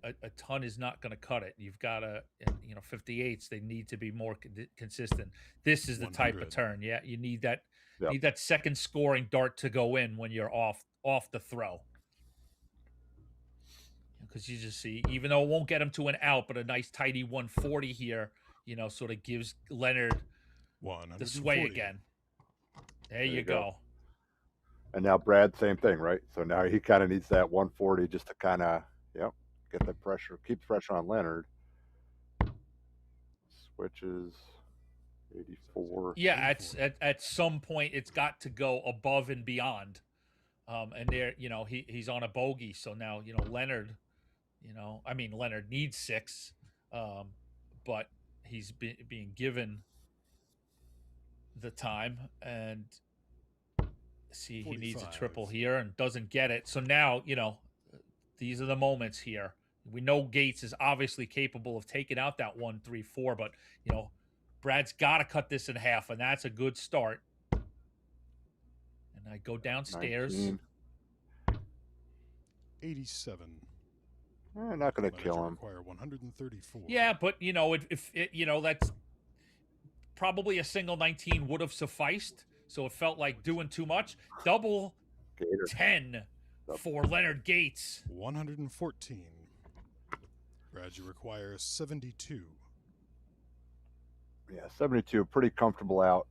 A ton is not going to cut it. You've got to, 58s. They need to be more consistent. This is the type of 100. turn. Yeah, you need that. Yep. Need that second scoring dart to go in when you're off the throw. Because you just see, even though it won't get him to an out, but a nice tidy 140 here, sort of gives Leonard the sway 140. again. There you go. And now Brad, same thing, right? So now he kind of needs that 140 just to kind of, get the pressure, keep the pressure on Leonard. Switches 84. Yeah, at some point it's got to go above and beyond. And there, he's on a bogey, so now Leonard, Leonard needs 6, but he's being given the time, and see 45. he needs a triple here and doesn't get it. So now these are the moments here. We know Gates is obviously capable of taking out that 1, 3, 4, but Brad's got to cut this in half, and that's a good start. And I go downstairs. 19. 87. Not going to kill him. Require 134. Yeah, but if that's probably a single 19 would have sufficed. So it felt like doing too much. Double Gator. 10 for Leonard Gates. 114. Brad, you require 72. Yeah, 72, pretty comfortable out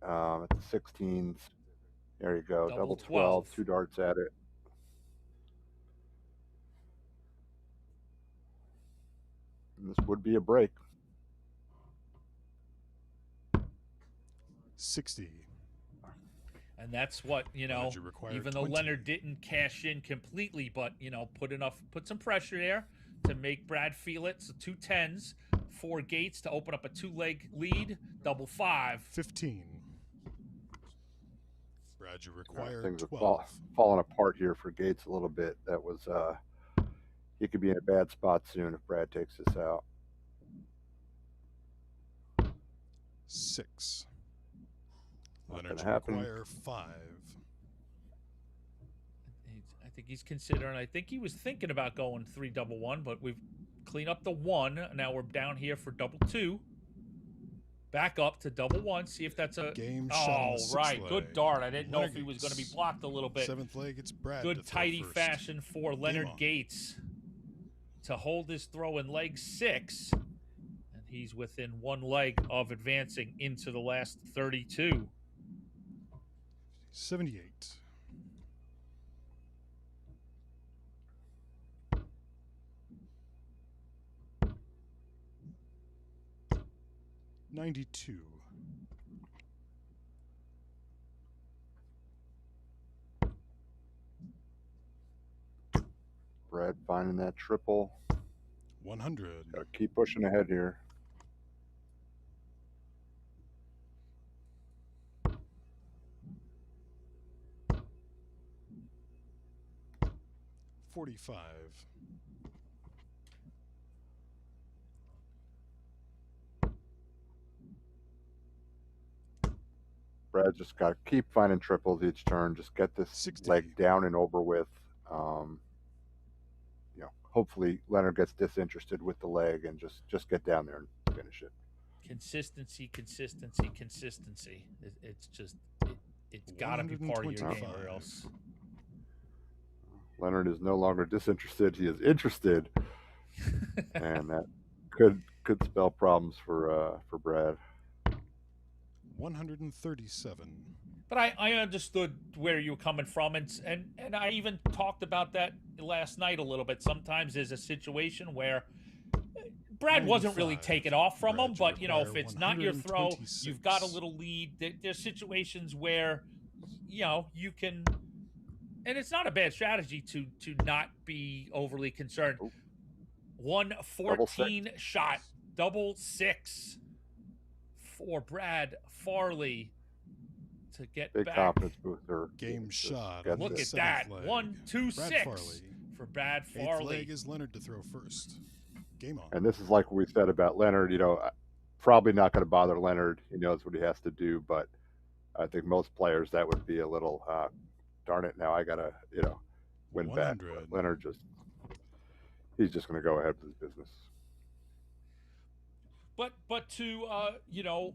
at the 16s. There you go, double 12, 2 darts at it. And this would be a break. 60. And that's what, Leonard, you require even though 20. Leonard didn't cash in completely, but, put some pressure there to make Brad feel it. So 2 10s for Gates to open up a 2-leg lead, double 5. 15. Brad, you require Things 12. are falling apart here for Gates a little bit. That was, he could be in a bad spot soon if Brad takes this out. 6. Leonard, Nothing you happened. require 5. I think he's considering. I think he was thinking about going 3 double 1, but we've cleaned up the 1. Now we're down here for double 2. Back up to double 1. See if that's a Game shot on the 6th right. leg. Good dart. I didn't know if Leonard he was going to be Gates. blocked a little bit. 7th leg, it's Brad. Good to throw tidy first. fashion for Leonard on. Gates to hold his throw in leg 6. And he's within 1 leg of advancing into the last 32. 78. 92. Brad finding that triple. 100. Gotta keep pushing ahead here. $45. Brad just got to keep finding triples each turn. Just get this 60. leg down and over with. You know, hopefully Leonard gets disinterested with the leg and just get down there and finish it. Consistency. It's just it's got to be part of your game, or else. Leonard is no longer disinterested; he is interested, and that could spell problems for Brad. 137. But I understood where you were coming from, and I even talked about that last night a little bit. Sometimes there's a situation where Brad wasn't really 95. taken off from him, Brad, but you you know, if require it's not your throw, 126. you've got a little lead. There's situations where, you know, you can, and it's not a bad strategy to not be overly concerned. 114 shot, double six for Brad Farley to get Big back. confidence booster. Game Just shot. gets on Look the at seventh that. leg. 1, 2, Brad 6 Farley. for Brad Eighth Farley. leg is Leonard to throw first. Game on. And this is like we said about Leonard. You know, probably not going to bother Leonard. He knows what he has to do, but I think most players that would be a little, darn it, now I gotta, you know, win back. 100. But Leonard he's just going to go ahead with his business. But to you know,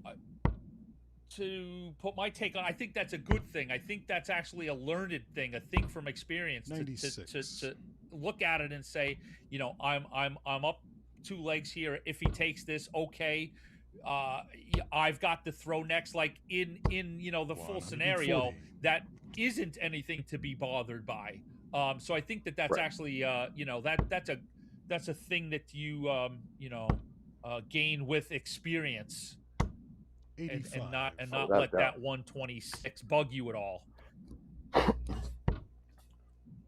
to put my take on, I think that's a good thing. I think that's actually a learned thing, a thing from experience. To look at it and say, you know, I'm up 2 legs here. If he takes this, okay, I've got to throw next. Like in you know the full scenario, 140. that isn't anything to be bothered by. So I think that's Right. actually you know, that's a thing that you you know, gain with experience, 85. and not Without let doubt. that 126 bug you at all.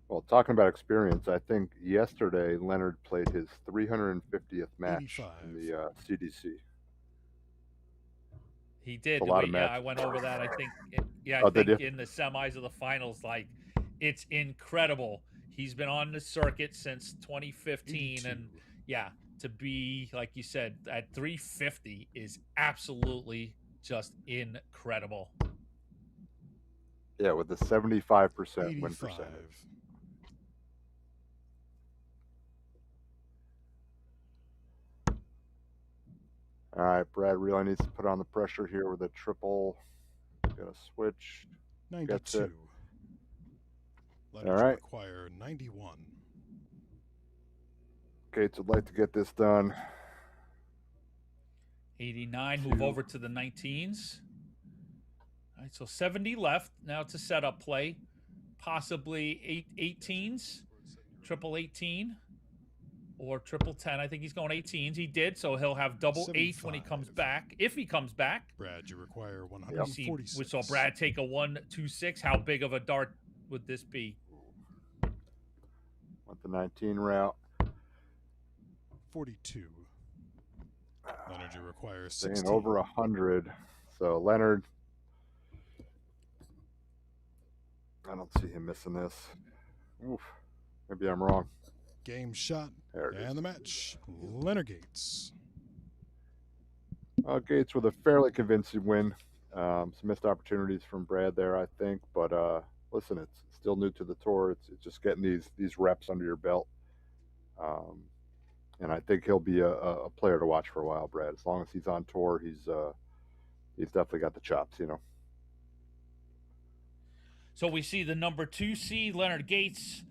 Well, talking about experience, I think yesterday Leonard played his 350th match 85. in the CDC. He did. A lot of Yeah, matches. I went over that. I think. Yeah, I Oh, did think you? in the semis of the finals, like, it's incredible. He's been on the circuit since 2015, 82. and yeah, to be like you said at 350 is absolutely just incredible. Yeah, with the 75% win 85. percentage. All right, Brad really needs to put on the pressure here with a triple. Got to switch. 92. Leonard All right. require 91. Gates would like to get this done. 89. Move Two. over to the 19s. All right, so 70 left. Now it's a setup play. Possibly 18s, triple 18, or triple 10. I think he's going 18s. He did, so he'll have double 8 when he 75. comes back. If he comes back. Brad, you require We see- 146. we saw Brad take a 1-2-6. How big of a dart would this be? Went the 19 route. 42. Leonard, you require Staying 16. over 100. So Leonard, I don't see him missing this. Oof. Maybe I'm wrong. Game shot. There it is. And the match. Leonard Gates. Gates with a fairly convincing win. Some missed opportunities from Brad there, I think. But listen, it's still new to the tour. It's just getting these reps under your belt. And I think he'll be a player to watch for a while, Brad. As long as he's on tour, he's definitely got the chops, you know. So we see the number 2 seed, Leonard Gates,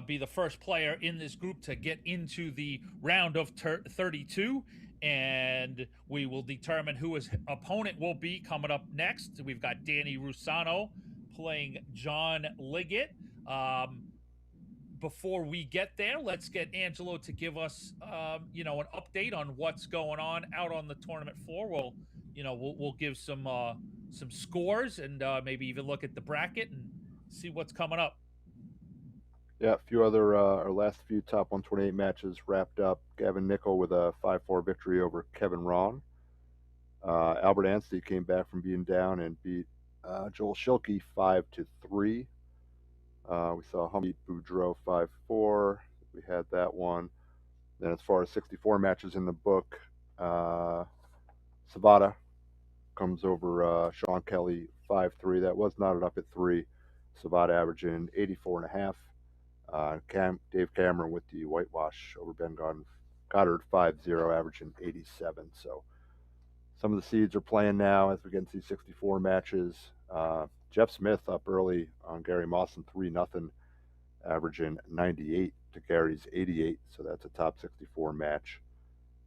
be the first player in this group to get into the round of 32. And we will determine who his opponent will be coming up next. We've got Danny Rusano playing John Liggett. Before we get there, let's get Angelo to give us, you know, an update on what's going on out on the tournament floor. We'll we'll give some scores and maybe even look at the bracket and see what's coming up. Yeah, a few other our last few top 128 matches wrapped up. Gavin Nickel with a 5-4 victory over Kevin Ron. Albert Anstey came back from being down and beat Joel Schilke 5-3. We saw Hum beat Boudreaux 5-4. We had that one. Then, as far as 64 matches in the book, Savada comes over Sean Kelly 5-3. That was knotted up at 3. Savada averaging 84.5. Dave Cameron with the whitewash over Ben Goddard 5-0, averaging 87. So some of the seeds are playing now as we get into these 64 matches. Jeff Smith up early on Gary Mawson 3-0, averaging 98 to Gary's 88. So that's a top 64 match.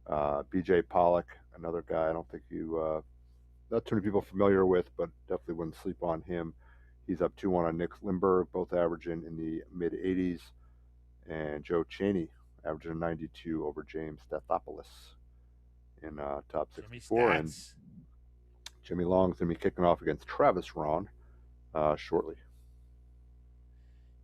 BJ Pollock, another guy I don't think you not too many people familiar with, but definitely wouldn't sleep on him. He's up 2-1 on Nick Lindbergh, both averaging in the mid 80s. And Joe Cheney averaging a 92 over James Stathopoulos in top 64. And Jimmy Long's going to be kicking off against Travis Ron shortly.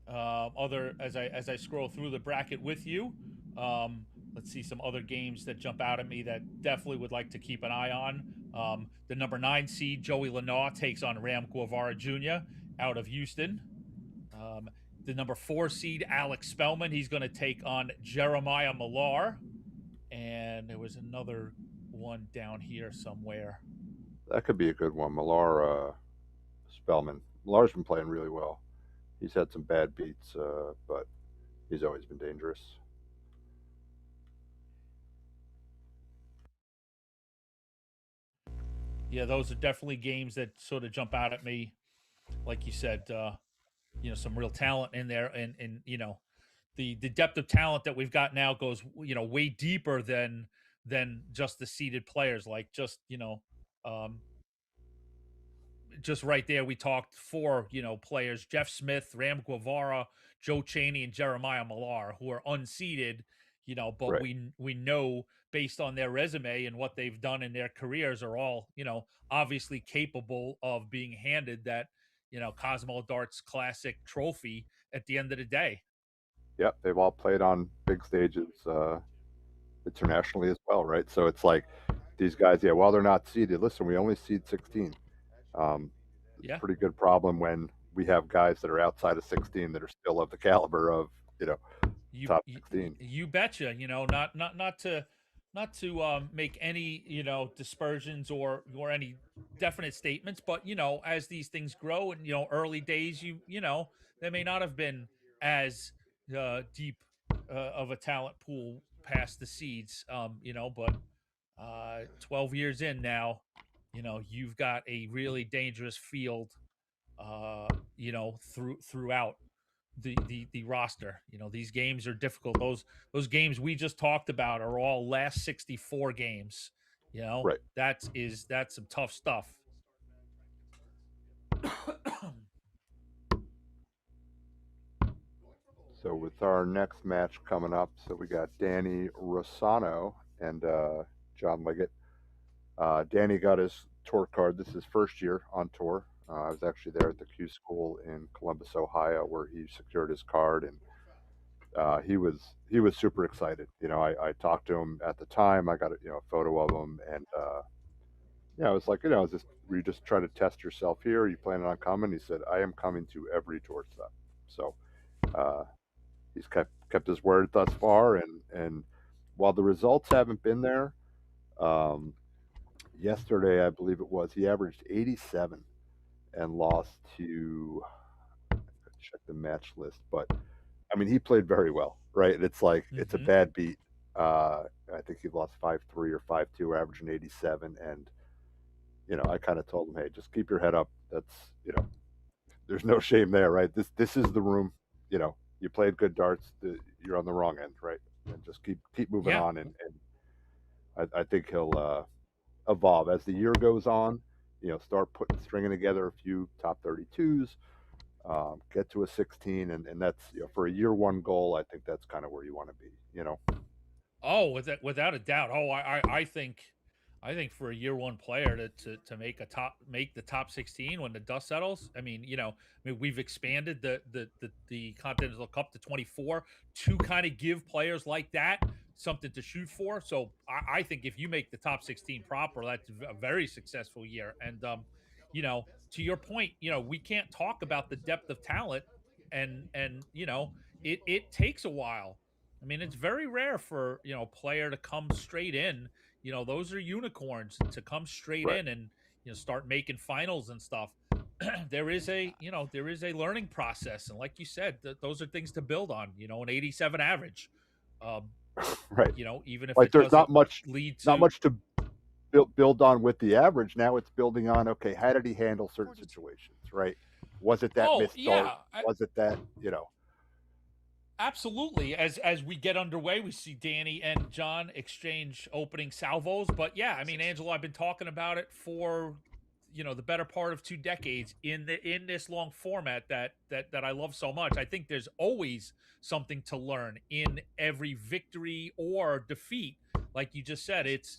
As I scroll through the bracket with you, let's see some other games that jump out at me that definitely would like to keep an eye on. The number 9 seed Joey Lanois takes on Ram Guevara Jr. out of Houston. The number 4 seed Alex Spellman, he's going to take on Jeremiah Millar. And there was another one down here somewhere. That could be a good one. Millar Spellman. Millar's been playing really well. He's had some bad beats, but he's always been dangerous. Yeah, those are definitely games that sort of jump out at me. Like you said, some real talent in there, and the depth of talent that we've got now goes way deeper than just the seeded players. Like just right there, we talked 4 players: Jeff Smith, Ram Guevara, Joe Cheney, and Jeremiah Millar, who are unseeded. But right. we know based on their resume and what they've done in their careers are all obviously capable of being handed that Cosmo Darts Classic trophy at the end of the day. Yep, they've all played on big stages internationally as well, right? So it's like these guys, yeah, while they're not seeded, listen, we only seed 16. It's a pretty good problem when we have guys that are outside of 16 that are still of the caliber of top 16. You betcha. Not to make any dispersions or any definite statements, but as these things grow and early days, they may not have been as deep of a talent pool past the seeds, but 12 years in now, you've got a really dangerous field, throughout the roster. These games are difficult. Those games we just talked about are all last 64 games. Right. That's some tough stuff. So with our next match coming up, so we got Danny Rossano and John Liggett. Danny got his tour card. This is his first year on tour. I was actually there at the Q School in Columbus, Ohio, where he secured his card, and he was super excited. I talked to him at the time. I got a photo of him, and I was like, were you just trying to test yourself here? Are you planning on coming? He said, I am coming to every tour stop. So he's kept his word thus far, and while the results haven't been there, yesterday I believe it was, he averaged 87 and lost to, check the match list, but I mean he played very well, right? It's like it's a bad beat. I think he lost 5-3 or 5-2, averaging 87, and I kind of told him, hey, just keep your head up. That's there's no shame there, right? This is the room. You played good darts. You're on the wrong end, right? And just keep moving on, and I think he'll evolve as the year goes on. Start stringing together a few top 32s, get to a 16, and that's for a year one goal. I think that's kind of where you want to be. Oh, without a doubt. Oh, I think I think for a year one player to make the top 16 when the dust settles, I mean, we've expanded the Continental Cup to 24 to kind of give players like that something to shoot for. So I think if you make the top 16 proper, that's a very successful year. And to your point, we can't talk about the depth of talent, and it takes a while. I mean, it's very rare for a player to come straight in. Those are unicorns to come straight Right. in and start making finals and stuff. There is a learning process, and like you said, those are things to build on. An 87 average. Right. Even if Like it there's doesn't not much lead to to build on with the average. Now it's building on, okay, how did he handle certain situations, right? Was it that missed start? Was it that, Absolutely. As we get underway, we see Danny and John exchange opening salvos. But yeah, I mean, Angelo, I've been talking about it for the better part of 2 decades in this long format that I love so much. I think there's always something to learn in every victory or defeat. Like you just said, it's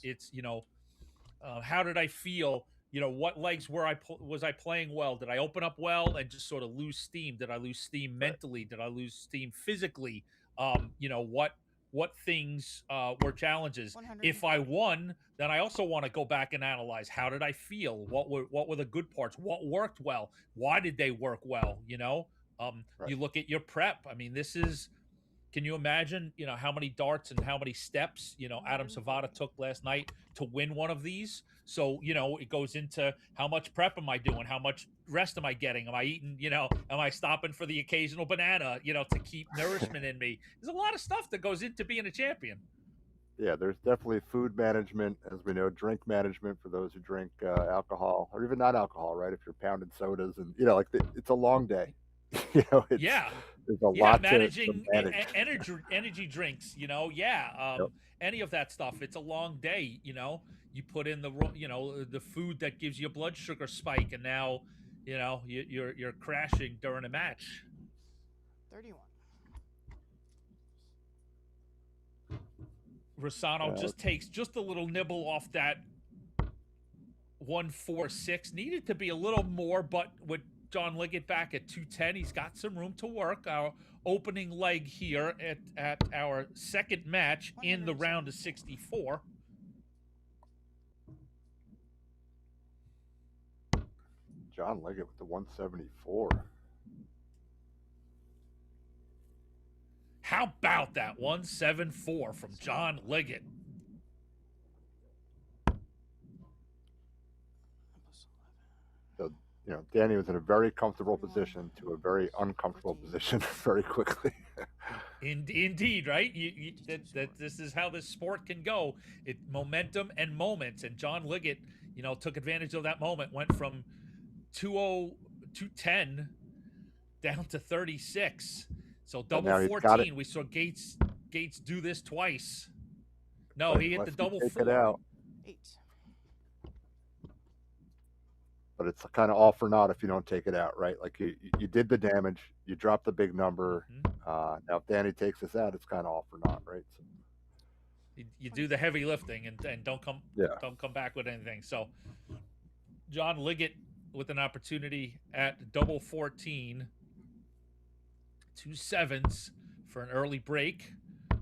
how did I feel? What legs was I playing well? Did I open up well and just sort of lose steam? Did I lose steam mentally? Did I lose steam physically? What things were challenges? If I won, then I also want to go back and analyze how did I feel? What were the good parts? What worked well? Why did they work well? You look at your prep. I mean, can you imagine, how many darts and how many steps, Adam Savada took last night to win one of these? So, it goes into how much prep am I doing? How much rest am I getting? Am I eating, am I stopping for the occasional banana, to keep nourishment in me? There's a lot of stuff that goes into being a champion. Yeah, there's definitely food management, as we know, drink management for those who drink alcohol, or even not alcohol, right? If you're pounding sodas and, it's a long day. There's a lot managing to manage. energy drinks, any of that stuff. It's a long day. You put in the food that gives you a blood sugar spike, and now you're crashing during a match. 31. Rossano just takes just a little nibble off that 146. Needed to be a little more, but with John Liggett back at 210, he's got some room to work. Our opening leg here at our second match in the round of 64. John Liggett with the 174. How about that 174 from John Liggett? So, Danny was in a very comfortable position to a very uncomfortable position very quickly. Indeed, right? This is how this sport can go. Momentum and moments. And John Liggett, took advantage of that moment, went from 210 down to 36. So double 14. We saw Gates do this twice. No, he hit the double 4. It out. 8. But it's kind of all for naught if you don't take it out, right? Like you did the damage, you dropped the big number. Now if Danny takes us out, it's kind of all for naught, right? So, you do the heavy lifting and don't come back with anything. So John Liggett with an opportunity at double 14, 2 7s for an early break.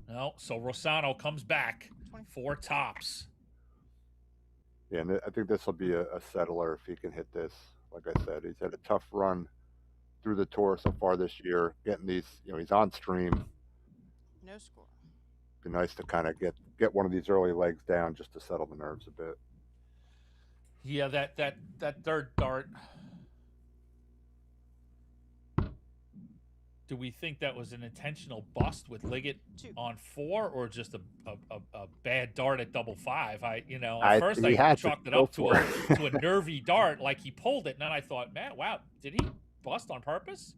No, so Rossano comes back, 4 tops. Yeah, and I think this will be a settler if he can hit this. Like I said, he's had a tough run through the tour so far this year. Getting these, he's on stream. No score. Be nice to kind of get one of these early legs down just to settle the nerves a bit. Yeah, that third dart. Do we think that was an intentional bust with Liggett on 4, or just a bad dart at double 5? I chalked it up to a nervy dart, like he pulled it, and then I thought, man, wow, did he bust on purpose?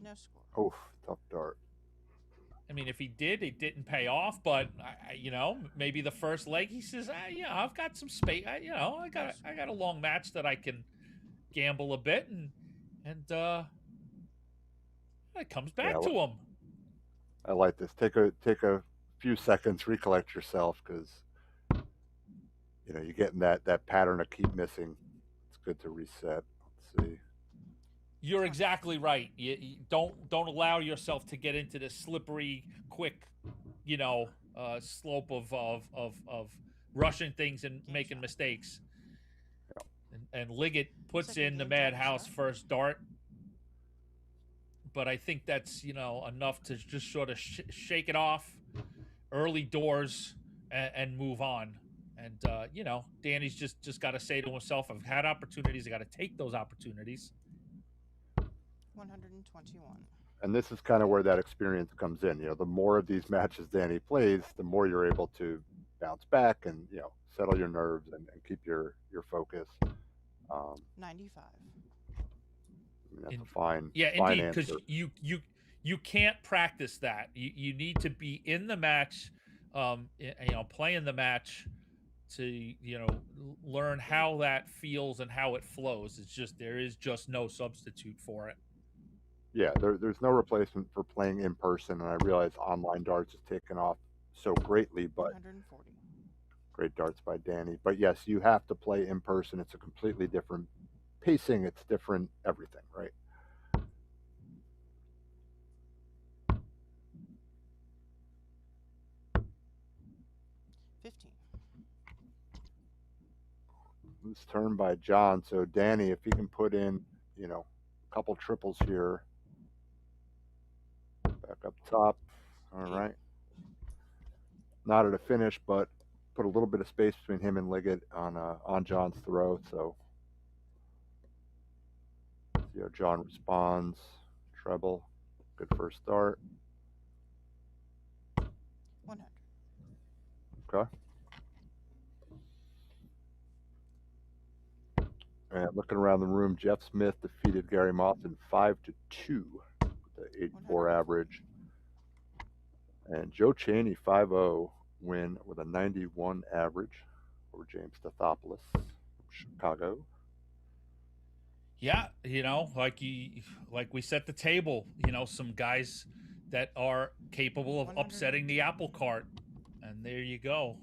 No score. Oh, tough dart. I mean, if he did, it didn't pay off. But maybe the first leg, he says, I've got some space. I got a long match that I can gamble a bit, and it comes back to him. I like this. Take a few seconds, recollect yourself, because you're getting that pattern of keep missing. It's good to reset. Let's see. You're exactly right. You don't allow yourself to get into this slippery, quick, slope of rushing things and making mistakes. And Liggett puts Second in the game, time to Madhouse start. first dart, but I think that's enough to just sort of shake it off, early doors, and move on. And Danny's just got to say to himself, "I've had opportunities. I got to take those opportunities." 121. And this is kind of where that experience comes in. The more of these matches Danny plays, the more you're able to bounce back and settle your nerves and keep your focus. 95. That's a fine, Yeah, fine indeed, because answer. you can't practice that. You need to be in the match, playing the match to learn how that feels and how it flows. There is just no substitute for it. Yeah, there's no replacement for playing in person, and I realize online darts has taken off so greatly, but 140. great darts by Danny. But yes, you have to play in person. It's a completely different pacing. It's different everything, right? Loose turn by John. So Danny, if he can put in, a couple triples here. Back up top. All right. Not at a finish, but put a little bit of space between him and Liggett on John's throw. So John responds. Treble. Good first start. 100. Okay. And looking around the room, Jeff Smith defeated Gary Mawson 5-2 with the 84 average. And Joe Cheney 5-0 win with a 91 average over James Stathopoulos from Chicago. Yeah, like we set the table. Some guys that are capable of upsetting the apple cart, and there you go.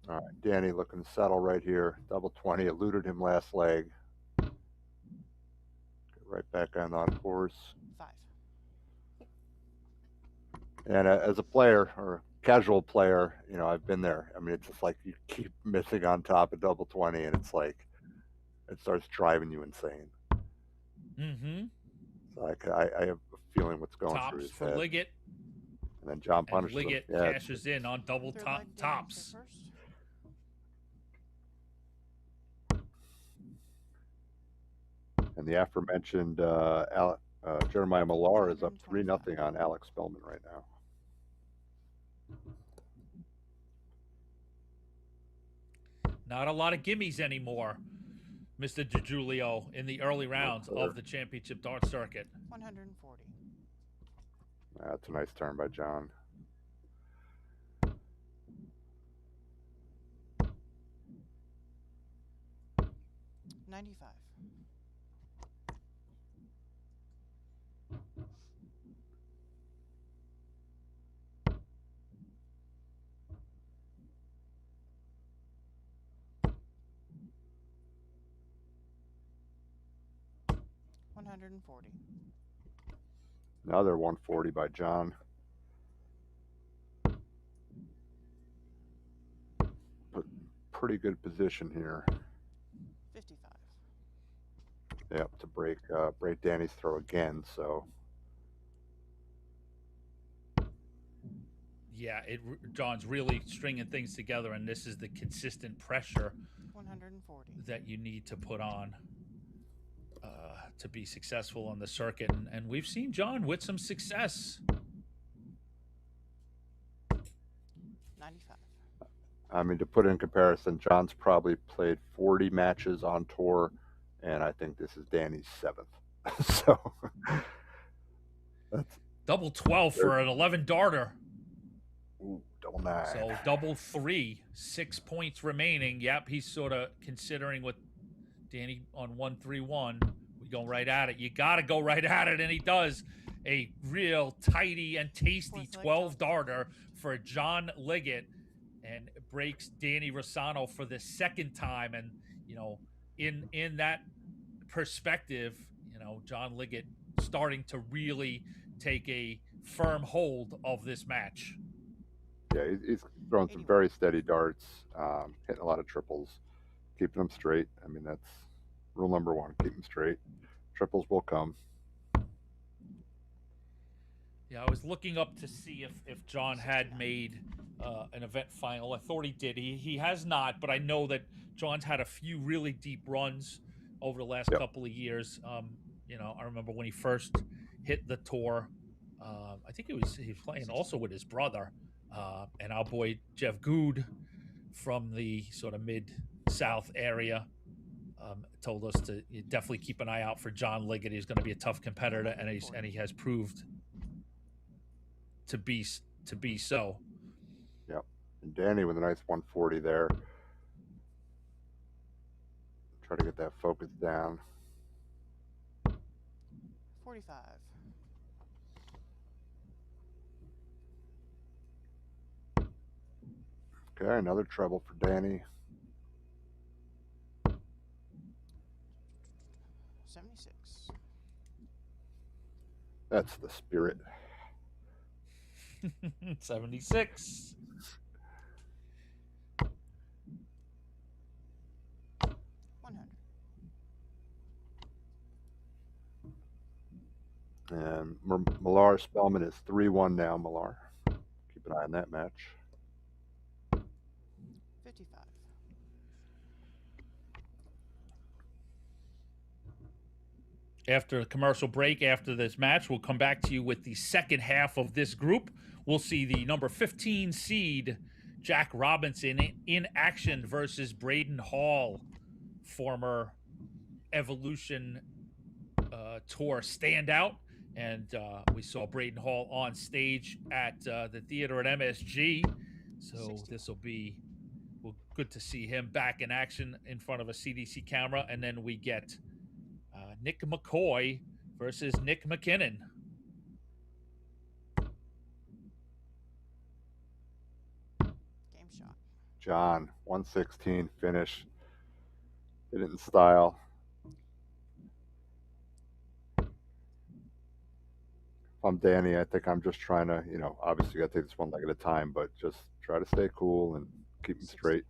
All right, Danny looking to settle right here. Double 20, eluded him last leg. Get right back on course. 5. And as a player or a casual player, I've been there. I mean, it's just like you keep missing on top of double 20, and it's like it starts driving you insane. Mm-hmm. Like I have a feeling what's going through his Tops for head. Liggett. And then John punishes Liggett him. Yeah, cashes in on double Third leg, Danny, tops. say first. and the aforementioned Jeremiah Millar is up 3-0 on Alex Spellman right now. Not a lot of gimmies anymore, Mr. DiGiulio, in the early rounds of the championship dart circuit. 140. That's a nice turn by John. $95. $140. Another 140 by John. But pretty good position here. 55. Yep, to break Danny's throw again. So Yeah, John's really stringing things together, and this is the consistent pressure 140. that you need to put on to be successful on the circuit. And we've seen John with some success. 95. I mean, to put it in comparison, John's probably played 40 matches on tour, and I think this is Danny's 7th. So that's Double 12 for an 11 darter. double 9. So double 3, 6 points remaining. Yep, he's sort of considering what Danny on 131. We go right at it. You got to go right at it, and he does. a real tighty and tasty Fourth leg, 12 John. darter for John Liggett, and breaks Danny Rossano for the second time. And in that perspective, John Liggett starting to really take a firm hold of this match. Yeah, he's throwing some very steady darts, hitting a lot of triples, keeping them straight. I mean, that's rule number one: keep them straight. Triples will come. Yeah, I was looking up to see if John had made an event final. I thought he did. He has not, but I know that John's had a few really deep runs over the last couple of years. I remember when he first hit the tour. I think he was playing also with his brother, and our boy Jeff Good from the sort of mid-south area told us to definitely keep an eye out for John Liggett. He's going to be a tough competitor, and he has proved to be so. Yep. And Danny with a nice 140 there. Try to get that focus down. 45. Okay, another treble for Danny. 76. That's the spirit. 76. 100. And Millar Spellman is 3-1 now, Millar. Keep an eye on that match. 55. After a commercial break, after this match, we'll come back to you with the second half of this group. We'll see the number 15 seed, Jack Robinson, in action versus Braden Hall, former Evolution Tour standout. And we saw Braden Hall on stage at the theater at MSG. So this will be good to see him back in action in front of a CDC camera. And then we get Nick McCoy versus Nick McKinnon. Game shot. John, 116 finish. Hit it in style. If I'm Danny, I think I'm just trying to, obviously you got to take this one leg at a time, but just try to stay cool and keep them straight.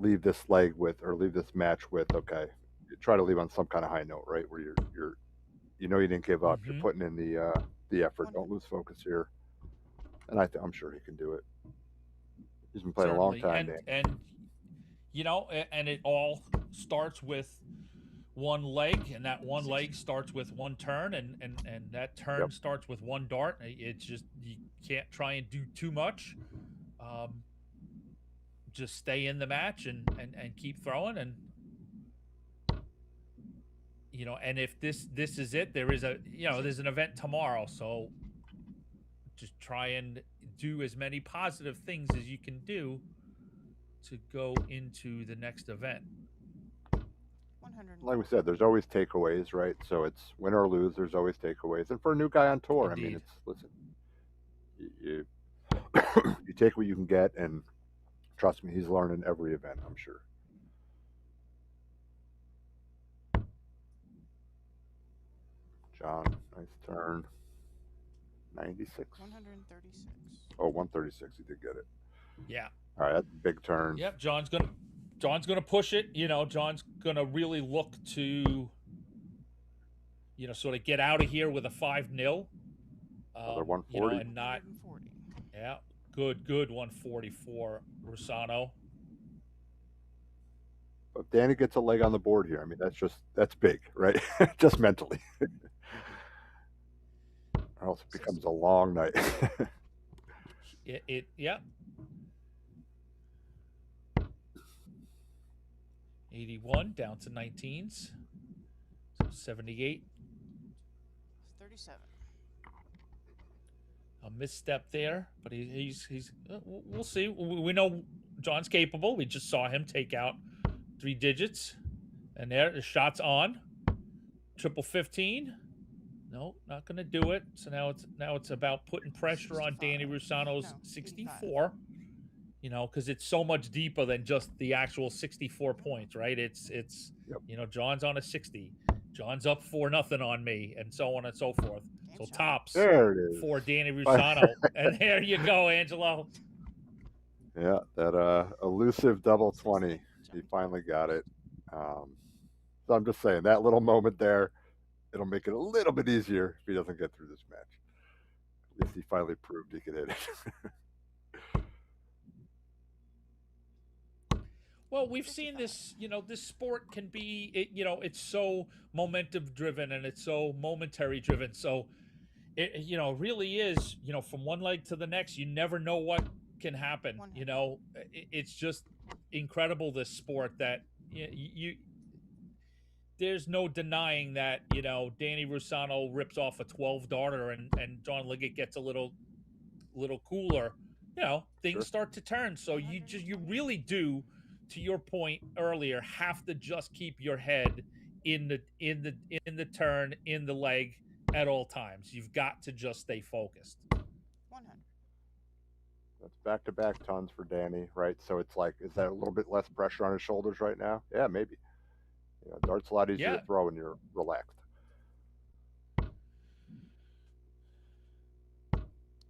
Leave this match with, okay, you try to leave on some kind of high note, right? Where you're you didn't give up. Mm-hmm. You're putting in the effort. Don't lose focus here. And I'm sure he can do it. He's been playing Certainly. a long time, and it all starts with one leg, and that one leg starts with one turn, and that turn starts with one dart. It's just, you can't try and do too much. Just stay in the match and keep throwing, and and if this is it, there's an event tomorrow, so just try and do as many positive things as you can do to go into the next event. 100. like we said, there's always takeaways, right? So it's win or lose. There's always takeaways, and for a new guy on tour, Indeed. I mean, you you take what you can get, and trust me, he's learning every event, I'm sure. John, nice turn. 96. 136. Oh, 136. He did get it. Yeah. All right, that's a big turn. Yep. John's gonna push it. John's gonna really look to, sort of get out of here with a 5-0. Another 140. And not. 140. Yeah. Good 140 for Rossano. But if Danny gets a leg on the board here, I mean, that's big, right? Just mentally. Or else it becomes a long night. Yeah. 81 down to 19s. So 78. 37. A misstep there, but he's we'll see. We know John's capable. We just saw him take out 3 digits, and there the shot's on. triple 15. No, not going to do it. So now it's about putting pressure on 65. Danny Rusano's No, 64. You know, because it's so much deeper than just the actual 64 points, right? It's Yep. you know, John's on a 60. John's up 4-0 on me, and so on and so forth. Game So shot. tops There it is. for Danny Rusano. And there you go, Angelo. Yeah, that elusive double 20. He finally got it. So I'm just saying that little moment there, it'll make it a little bit easier if he doesn't get through this match. At least he finally proved he could hit it. Well, we've seen this, you know, this sport can be, it's so momentum driven and it's so momentary driven. So it, really is, from one leg to the next, you never know what can happen. You know, it's just incredible, this sport, that there's no denying that, Danny Rusano rips off a 12 darter and John Liggett gets a little cooler, things Sure. start to turn. So you really do, to your point earlier, have to just keep your head in the turn, in the leg at all times. You've got to just stay focused. 100. That's back-to-back tons for Danny, right? So it's like, is that a little bit less pressure on his shoulders right now? Yeah, maybe. Dart's a lot easier to throw when you're relaxed.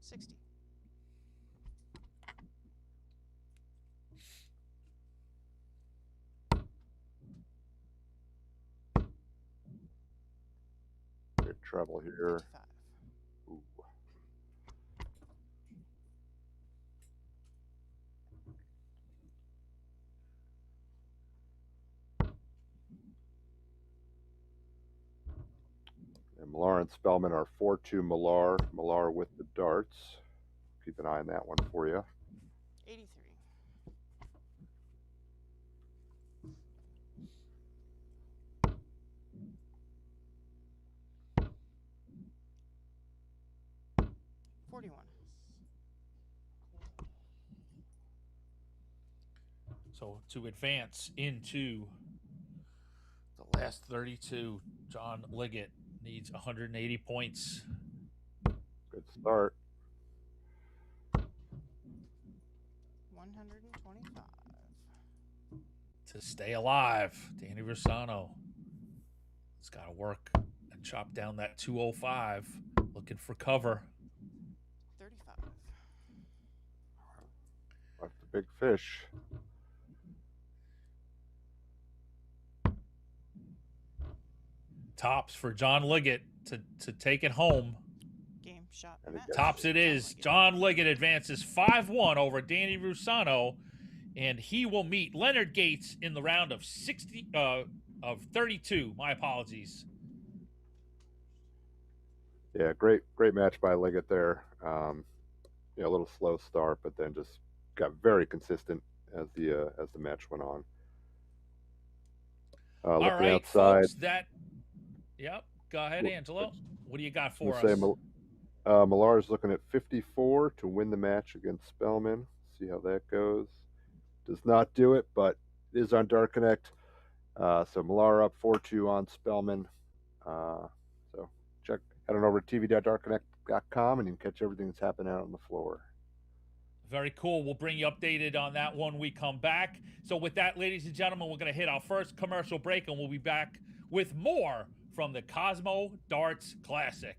60. Good treble here. 55. Ooh. And Millar and Spellman are 4-2 Millar. Millar with the darts. Keep an eye on that one for you. 83. $41. So to advance into the last 32, John Liggett needs 180 points. Good start. 125. To stay alive, Danny Rusano has got to work and chop down that 205, looking for cover. 35. That's the big fish. Tops for John Liggett to take it home. Game shot. And it match. gets Tops it is. John Liggett advances 5-1 over Danny Rusano, and he will meet Leonard Gates in the round of 32. My apologies. Yeah, great match by Liggett there. A little slow start, but then just got very consistent as the match went on. All Looking right, outside, folks. Yep. Go ahead, Angelo. What do you got for say us? Millar is looking at 54 to win the match against Spellman. See how that goes. Does not do it, but it is on Dart Connect. So Millar up 4-2 on Spellman. So head on over to tv.dartconnect.com and you can catch everything that's happening out on the floor. Very cool. We'll bring you updated on that when we come back. So with that, ladies and gentlemen, we're going to hit our first commercial break, and we'll be back with more from the COSMO Darts Classic.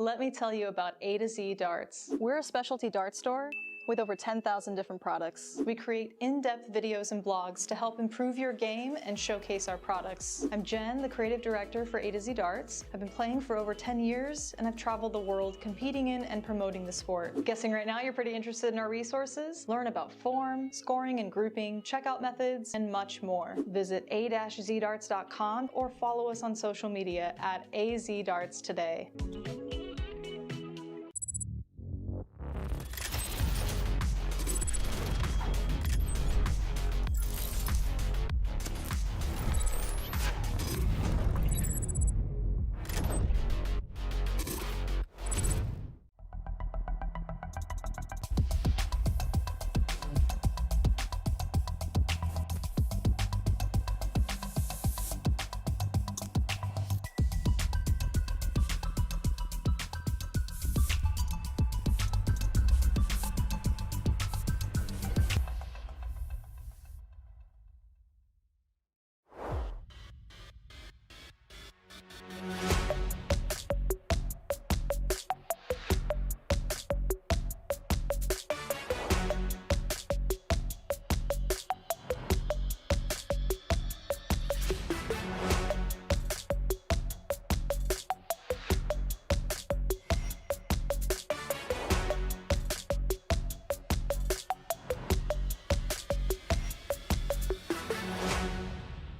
Let me tell you about A to Z Darts. We're a specialty dart store with over 10,000 different products. We create in-depth videos and blogs to help improve your game and showcase our products. I'm Jen, the creative director for A to Z Darts. I've been playing for over 10 years and I've traveled the world competing in and promoting the sport. Guessing right now you're pretty interested in our resources? Learn about form, scoring and grouping, checkout methods, and much more. Visit a-zdarts.com or follow us on social media at azdarts today.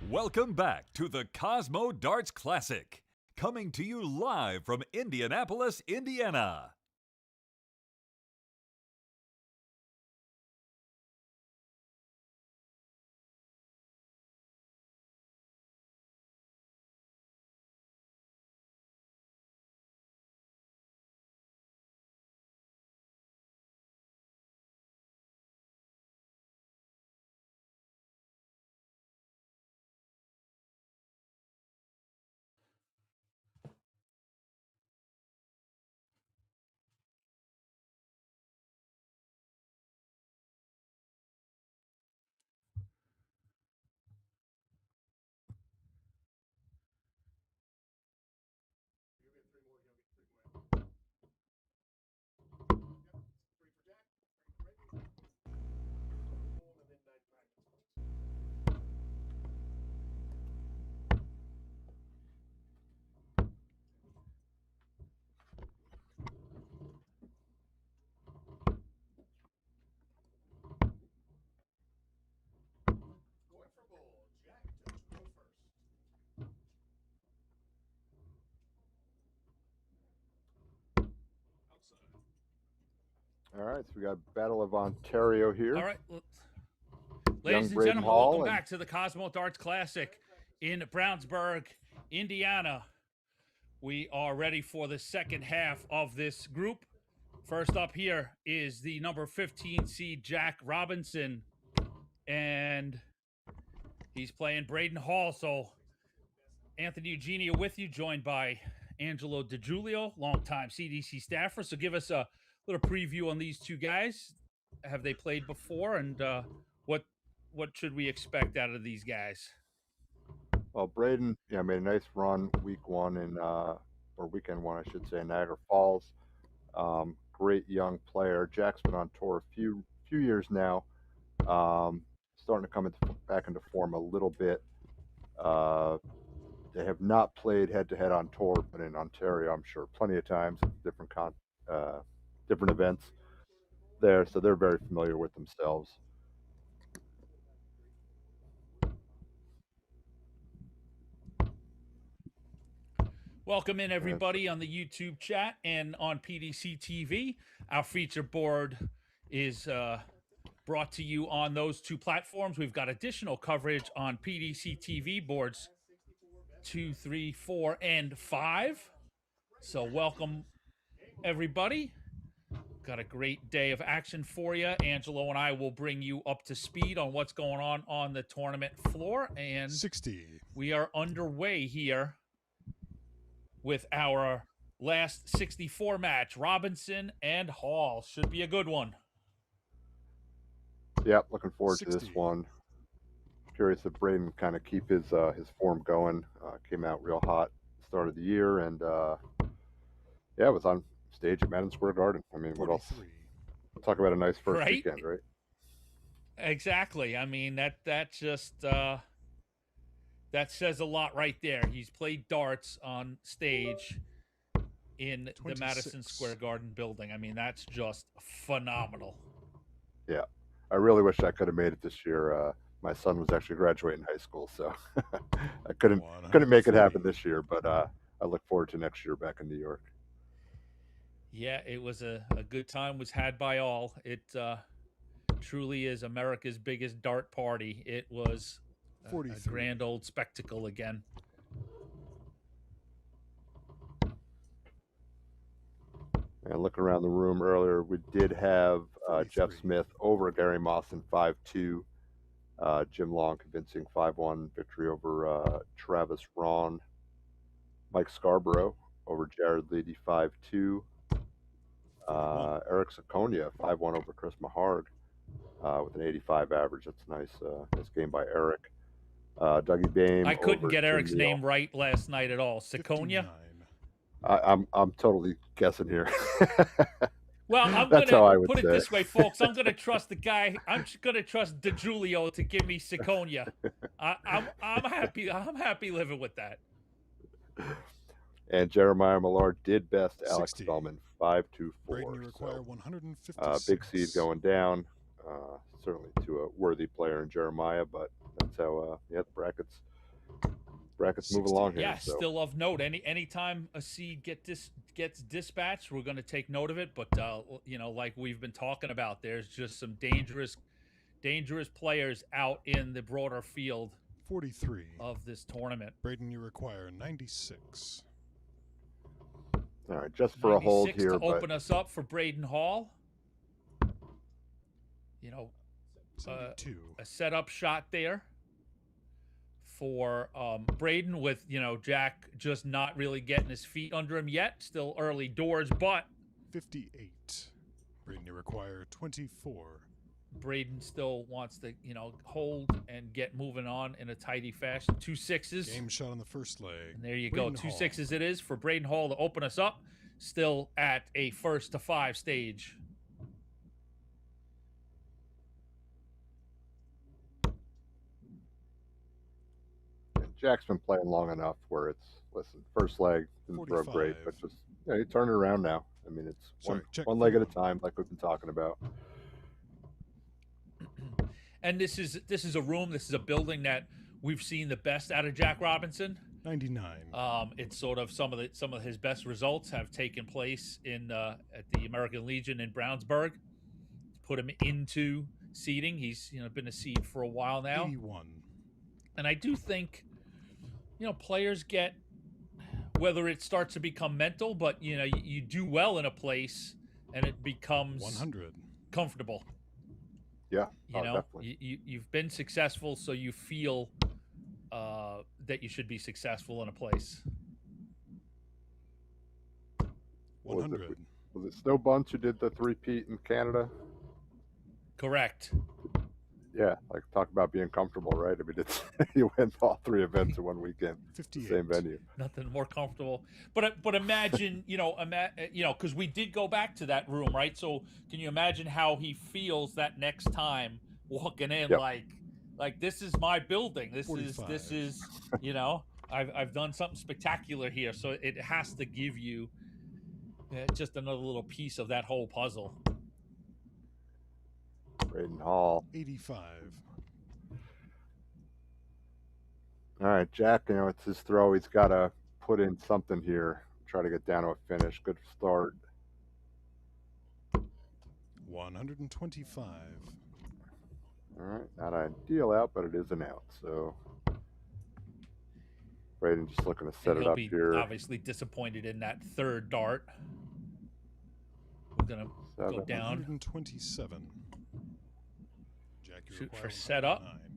Welcome back to the Cosmo Darts Classic, coming to you live from Indianapolis, Indiana. All right, so we got Battle of Ontario here. All right. Young Ladies and Braden gentlemen, Hall welcome and- back to the Cosmo Darts Classic in Brownsburg, Indiana. We are ready for the second half of this group. First up here is the number 15 seed Jack Robinson, and he's playing Braden Hall. So Anthony Eugenio with you, joined by Angelo DiGiulio, longtime CDC staffer. So give us a little preview on these two guys. Have they played before, and what should we expect out of these guys? Well, Braden, made a nice run week one or weekend one, I should say, in Niagara Falls. Great young player. Jack's been on tour a few years now. Starting to come back into form a little bit. They have not played head-to-head on tour, but in Ontario, I'm sure, plenty of times, different events there, so they're very familiar with themselves. Welcome in, everybody, on the YouTube chat and on PDC TV. Our feature board is brought to you on those two platforms. We've got additional coverage on PDC TV boards 2, 3, 4, and 5. So welcome, everybody. Got a great day of action for you. Angelo and I will bring you up to speed on what's going on the tournament floor. And 60. We are underway here with our last 64 match. Robinson and Hall. Should be a good one. Yep, looking forward 60. to this one. Curious if Braden kind of keep his form going. Came out real hot start of the year, and Yeah, it was on stage at Madison Square Garden. I mean, what else? 43. Talk about a nice first Right? weekend, right? Exactly. I mean, that just that says a lot right there. He's played darts on stage in the Madison 26. Square Garden building. I mean, that's just phenomenal. Yeah. I really wish I could have made it this year. My son was actually graduating high school, so I couldn't make it happen 140. this year. But I look forward to next year back in New York. Yeah, it was a good time was had by all. It truly is America's biggest dart party. It was a 43. grand old spectacle again. And looking around the room earlier, we did have Jeff 43. Smith over Gary Mawson 5-2. Jim Long convincing 5-1 victory over Travis Ron. Mike Scarborough over Jared Leedy 5-2. Eric Saconia 5-1 over Chris Maharg with an 85 average. That's nice. Nice game by Eric. Dougie Boehm. I couldn't over get Jim Eric's Neal. name right last night at all. Saconia. 59. I'm totally guessing here. Well, I'm That's how I gonna would put it say. this way, folks. I'm gonna trust the guy. I'm gonna trust DeGiulio to give me Saconia. I'm happy. I'm happy living with that. And Jeremiah Millard did best Alex 60. Spellman 5-4. Braden, you require 156. Big seed going down. Certainly to a worthy player in Jeremiah, but that's how the brackets move along here. Yeah, So. still of note. Anytime a seed gets dispatched, we're going to take note of it. But like we've been talking about, there's just some dangerous players out in the broader field 43. of this tournament. Braden, you require 96. All right, just for a hold 96 here, to but open us up for Braden Hall. 72. A setup shot there for Braden with, Jack just not really getting his feet under him yet. Still early doors, but 58. Braden, you require 24. Braden still wants to, hold and get moving on in a tidy fashion. 2 6s. Game shot on the first leg. And there you Braden go. 2 Hall. 6s it is for Braden Hall to open us up. Still at a 1st to 5 stage. Jack's been playing long enough where it's, first leg didn't throw great, 45. but just you turn it around now. I mean, it's Sorry, check one leg at a form. time, like we've been talking about. And this is a room, this is a building that we've seen the best out of Jack Robinson. 99. It's sort of some of his best results have taken place in at the American Legion in Brownsburg. Put him into seeding. He's been a seed for a while now. 81. And I do think players get, whether it starts to become mental, but you do well in a place and it becomes 100. comfortable. Yeah, Definitely. You've been successful, so you feel that you should be successful in a place. 100. Was it Snow Bunch who did the three-peat in Canada? Correct. Yeah, like talk about being comfortable, right? I mean, it's you win all 3 events in one weekend, 58. same venue. Nothing more comfortable. But imagine, because we did go back to that room, right? So can you imagine how he feels that next time walking in, Yep. like this is my building. This 45. is I've done something spectacular here. So it has to give you just another little piece of that whole puzzle. Braden Hall. 85. All right, Jack, it's his throw. He's got to put in something here. Try to get down to a finish. Good start. 125. All right, not ideal out, but it is an out. So Braden just looking to set And it he'll up be here. obviously disappointed in that third dart. We're gonna go 7. down. 127. Jack, you Shoot require for setup. 109.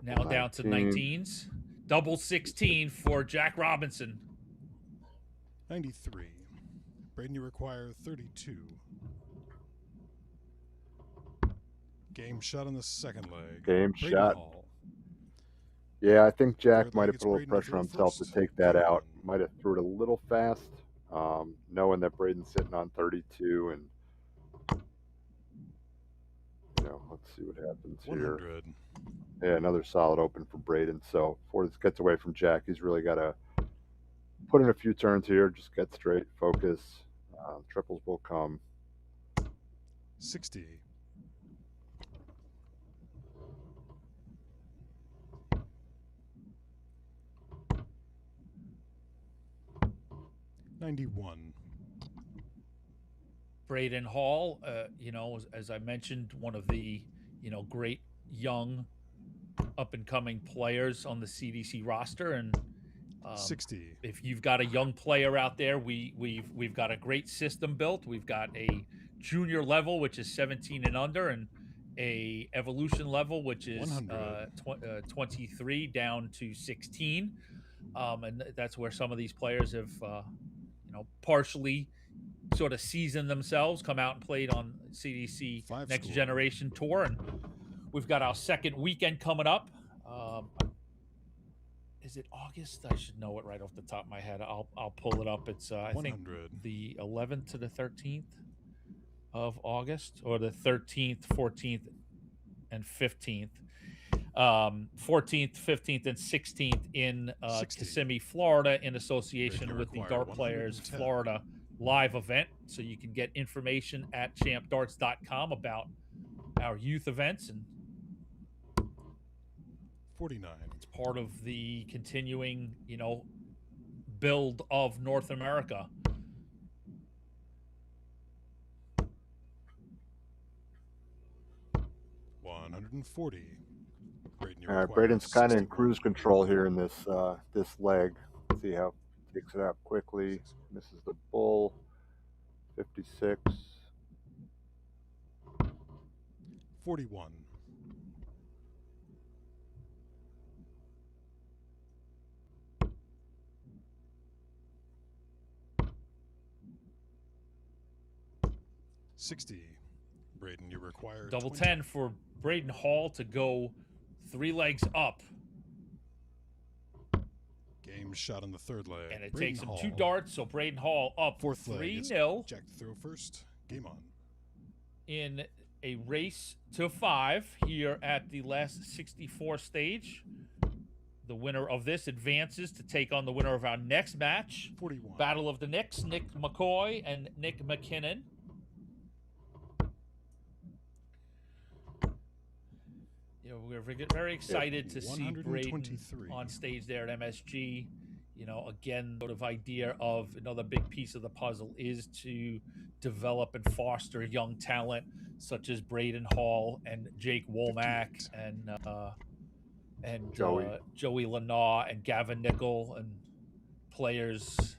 Now down to 19s. Double 16 for Jack Robinson. 93. Braden, you require 32. Game shot on the second leg. Game Braden shot. Hall. Yeah, I think Jack Third might leg, have it's put a little Braden to pressure throw on himself to first. take that Game out. on. Might have threw it a little fast, knowing that Braden's sitting on 32, and let's see what happens here. 100. Yeah, another solid open for Braden. So before this gets away from Jack, he's really got to put in a few turns here. Just get straight, focus. Triples will come. 60. $91. Braden Hall, as I mentioned, one of the, great young up-and-coming players on the CDC roster. And 60. if you've got a young player out there, we've got a great system built. We've got a junior level, which is 17 and under, and a evolution level, which is 23 down to 16. And that's where some of these players have, partially sort of seasoned themselves, come out and played on CDC Next Generation Tour. And we've got our second weekend coming up. Is it August? I should know it right off the top of my head. I'll pull it up. It's I think the 11th to the 13th of August, or the 13th, 14th, and 15th. 14th, 15th, and 16th in Kissimmee, Florida, in association with the Dart Players Florida live event. So you can get information at champdarts.com about our youth events, and 49. it's part of the continuing, build of North America. $140. All right, Braden's kind of in cruise control here in this leg. See how he takes it out quickly. Misses the bull. 56. 41. $60. Braden, you require double 20. 10 for Braden Hall to go 3 legs up. Game shot on the third leg. And it Braden takes him Hall. 2 darts, so Braden Hall up Fourth leg. 3-0 Jack to throw first. Game on. in a race to 5 here at the last 64 stage. The winner of this advances to take on the winner of our next match. 41. Battle of the Knicks, Nick McCoy and Nick McKinnon. We're very excited to see Braden on stage there at MSG. Again, sort of idea of another big piece of the puzzle is to develop and foster young talent such as Braden Hall and Jake Womack and Joey Lanaw and Gavin Nickel and players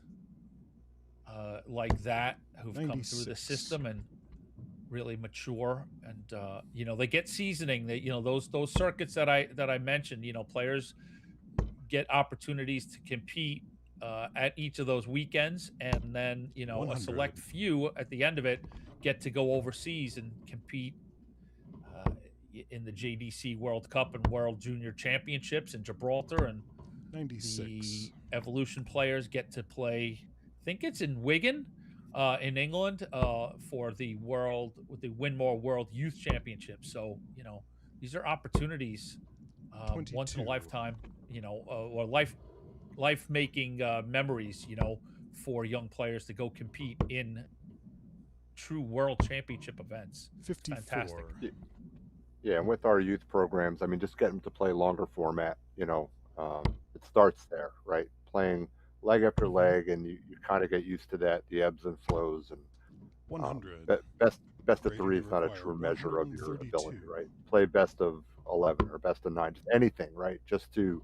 like that who've come through the system and really mature, and they get seasoning. Those circuits that I mentioned. Players get opportunities to compete at each of those weekends, and then a select few at the end of it get to go overseas and compete in the JDC World Cup and World Junior Championships in Gibraltar, and 96. the Evolution players get to play. I think it's in Wigan. In England for the Winmore World Youth Championship. So, these are opportunities once in a lifetime, or life-making memories, for young players to go compete in true world championship events. 54. Fantastic. Yeah, and with our youth programs, I mean, just get them to play longer format, it starts there, right? Playing leg after leg, and you kind of get used to that, the ebbs and flows, and 100. best of 3 is not a true measure of your ability, right? Play best of 11 or best of 9, just anything, right? You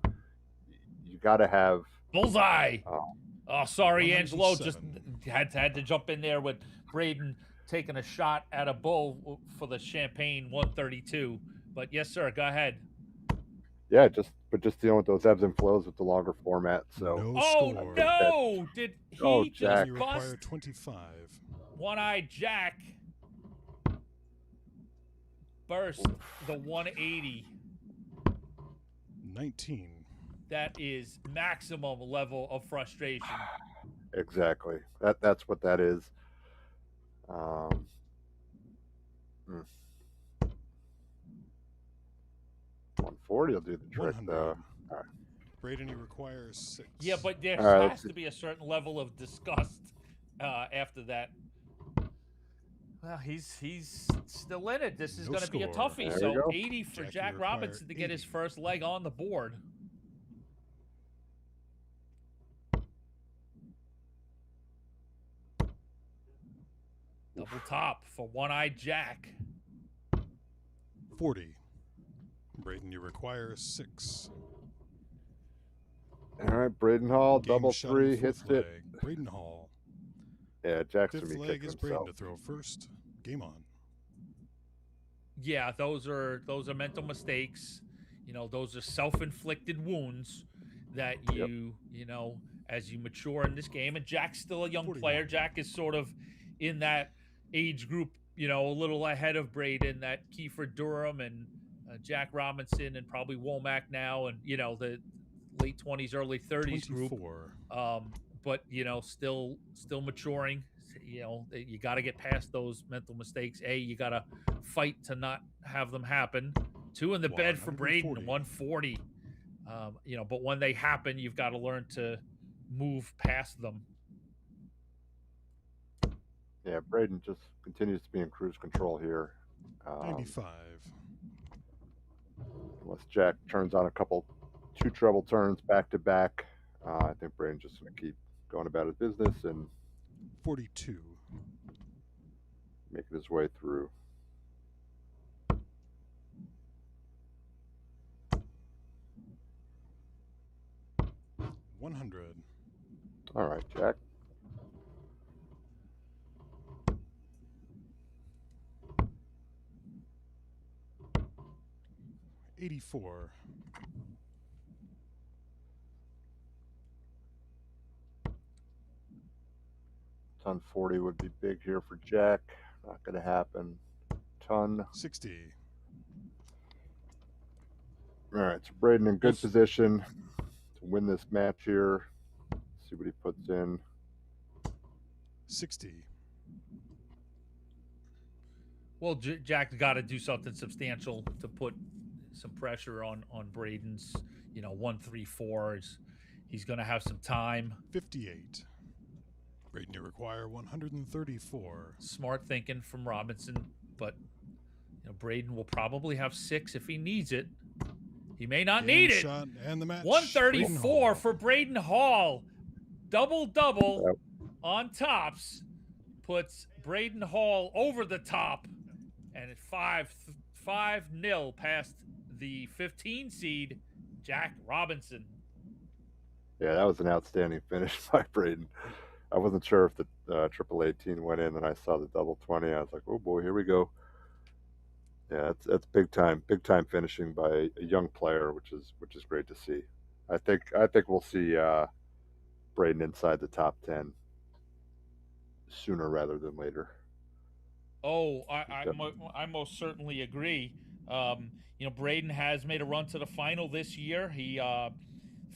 got to have bullseye. Oh, sorry, Angelo, 107. just had to jump in there with Braden taking a shot at a bull for the Champagne 132. But yes, sir, go ahead. Yeah, just dealing with those ebbs and flows with the longer format. So no! Did he just you bust? require 25. One-eyed Jack burst the 180. 19. That is maximum level of frustration. Exactly. That's what that is. Um, mm. 140 will do the trick, 100. though. All right. Braden, you require 6. Yeah, but there All right, has let's to be a certain level of disgust after that. Well, he's still in it. This is No going to be a score. toughie. There So you go. 80 for Jack, you Jack require Robinson to get his 80. first leg on the board. Double top for one-eyed Jack. 40. Braden, you require 6. All right, Braden Hall, Game double shot on 3, fourth hits it. leg. Braden Hall. Yeah, Jackson Fifth be leg kicking is Braden himself. to throw first. Game on. Yeah, those are mental mistakes. You know, those are self-inflicted wounds that you know, as you mature in this game. And Jack's still a young 41. player. Jack is sort of in that age group, you know, a little ahead of Braden, that Kiefer Durham and Jack Robinson and probably Womack now, and you know, the late 20s, early 30s 24. group. But you know, still maturing. You know, you got to get past those mental mistakes. You got to fight to not have them happen. 2 in the bed for Braden, 140. You know, but when they happen, you've got to learn to move past them. Yeah, Braden just continues to be in cruise control here. 95. Unless Jack turns on a couple 2 treble turns back to back, I think Braden's just going to keep going about his business and 42. making his way through. $100. All right, Jack. $84. Ton 40 would be big here for Jack. Not going to happen. Ton. 60. All right, so Braden in good position to win this match here. See what he puts in. 60. Well, Jack's got to do something substantial to put some pressure on Braden's, you know, 1-3-4s. He's going to have some time. 58. Braden, you require 134. Smart thinking from Robinson, but you know, Braden will probably have 6 if he needs it. He may not Game need it. shot and the match. 134 for Braden Hall. Double Yep. on tops puts Braden Hall over the top, and it's 5-0 past the 15 seed Jack Robinson. Yeah, that was an outstanding finish by Braden. I wasn't sure if the triple 18 went in, and I saw the double 20. I was like, oh boy, here we go. Yeah, that's big time finishing by a young player, which is great to see. I think we'll see Braden inside the top 10 sooner rather than later. Oh, I most certainly agree. You know, Braden has made a run to the final this year. He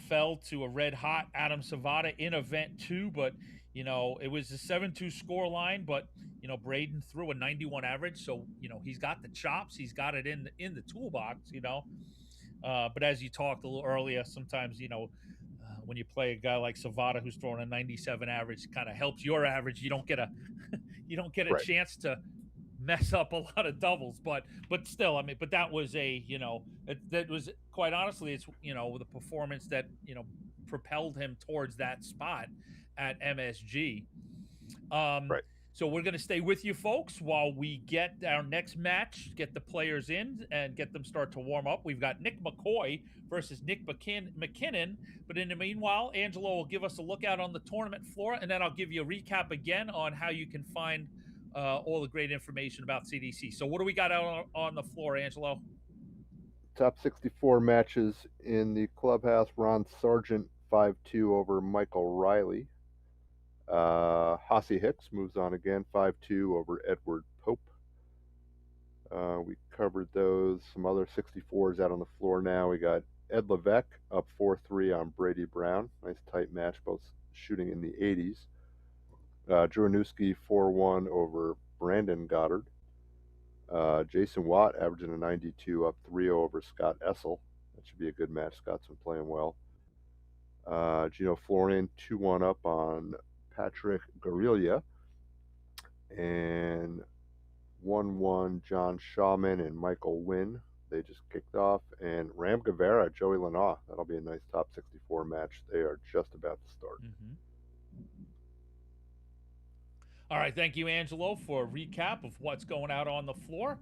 fell to a red hot Adam Savada in event 2, but you know, it was a 7-2 score line, but you know, Braden threw a 91 average, so you know, he's got the chops, he's got it in the toolbox, you know. But as you talked a little earlier, sometimes, you know, when you play a guy like Savada who's throwing a 97 average, it kind of helps your average. You don't get a Right. chance to mess up a lot of doubles, but still, I mean, but that was that was quite honestly, it's, you know, the performance that, you know, propelled him towards that spot at MSG. Right. So we're going to stay with you folks while we get our next match, get the players in and get them start to warm up. We've got Nick McCoy versus Nick McKinnon. But in the meanwhile, Angelo will give us a lookout on the tournament floor, and then I'll give you a recap again on how you can find all the great information about CDC. So what do we got out on the floor, Angelo? Top 64 matches in the clubhouse. Ron Sargent 5-2 over Michael Riley. Hossie Hicks moves on again, 5-2 over Edward Pope. We covered those. Some other 64s out on the floor now. We got Ed Levesque up 4-3 on Brady Brown. Nice tight match, both shooting in the 80s. Drew Anusky 4-1 over Brandon Goddard. Jason Watt averaging a 92 up 3-0 over Scott Essel. That should be a good match. Scott's been playing well. Gino Florian 2-1 up on Patrick Guerrilla. And 1-1 John Shawman and Michael Wynn. They just kicked off. And Ram Guevara, Joey Lanaugh. That'll be a nice top 64 match. They are just about to start. All right, thank you, Angelo, for a recap of what's going out on the floor.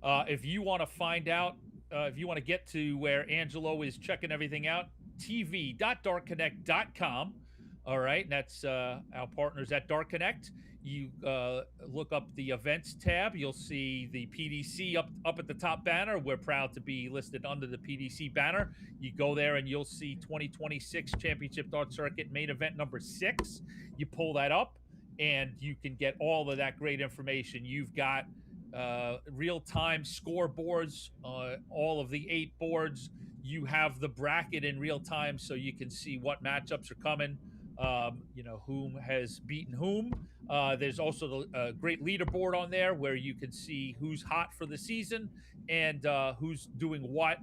If you want to find out, if you want to get to where Angelo is checking everything out, tv.dartconnect.com. All right, and that's our partners at Dart Connect. You look up the events tab. You'll see the PDC up at the top banner. We're proud to be listed under the PDC banner. You go there and you'll see 2026 Championship Dart Circuit main event number 6. You pull that up, and you can get all of that great information. You've got real-time scoreboards, all of the 8 boards. You have the bracket in real time, so you can see what matchups are coming, whom has beaten whom. There's also the great leaderboard on there where you can see who's hot for the season and who's doing what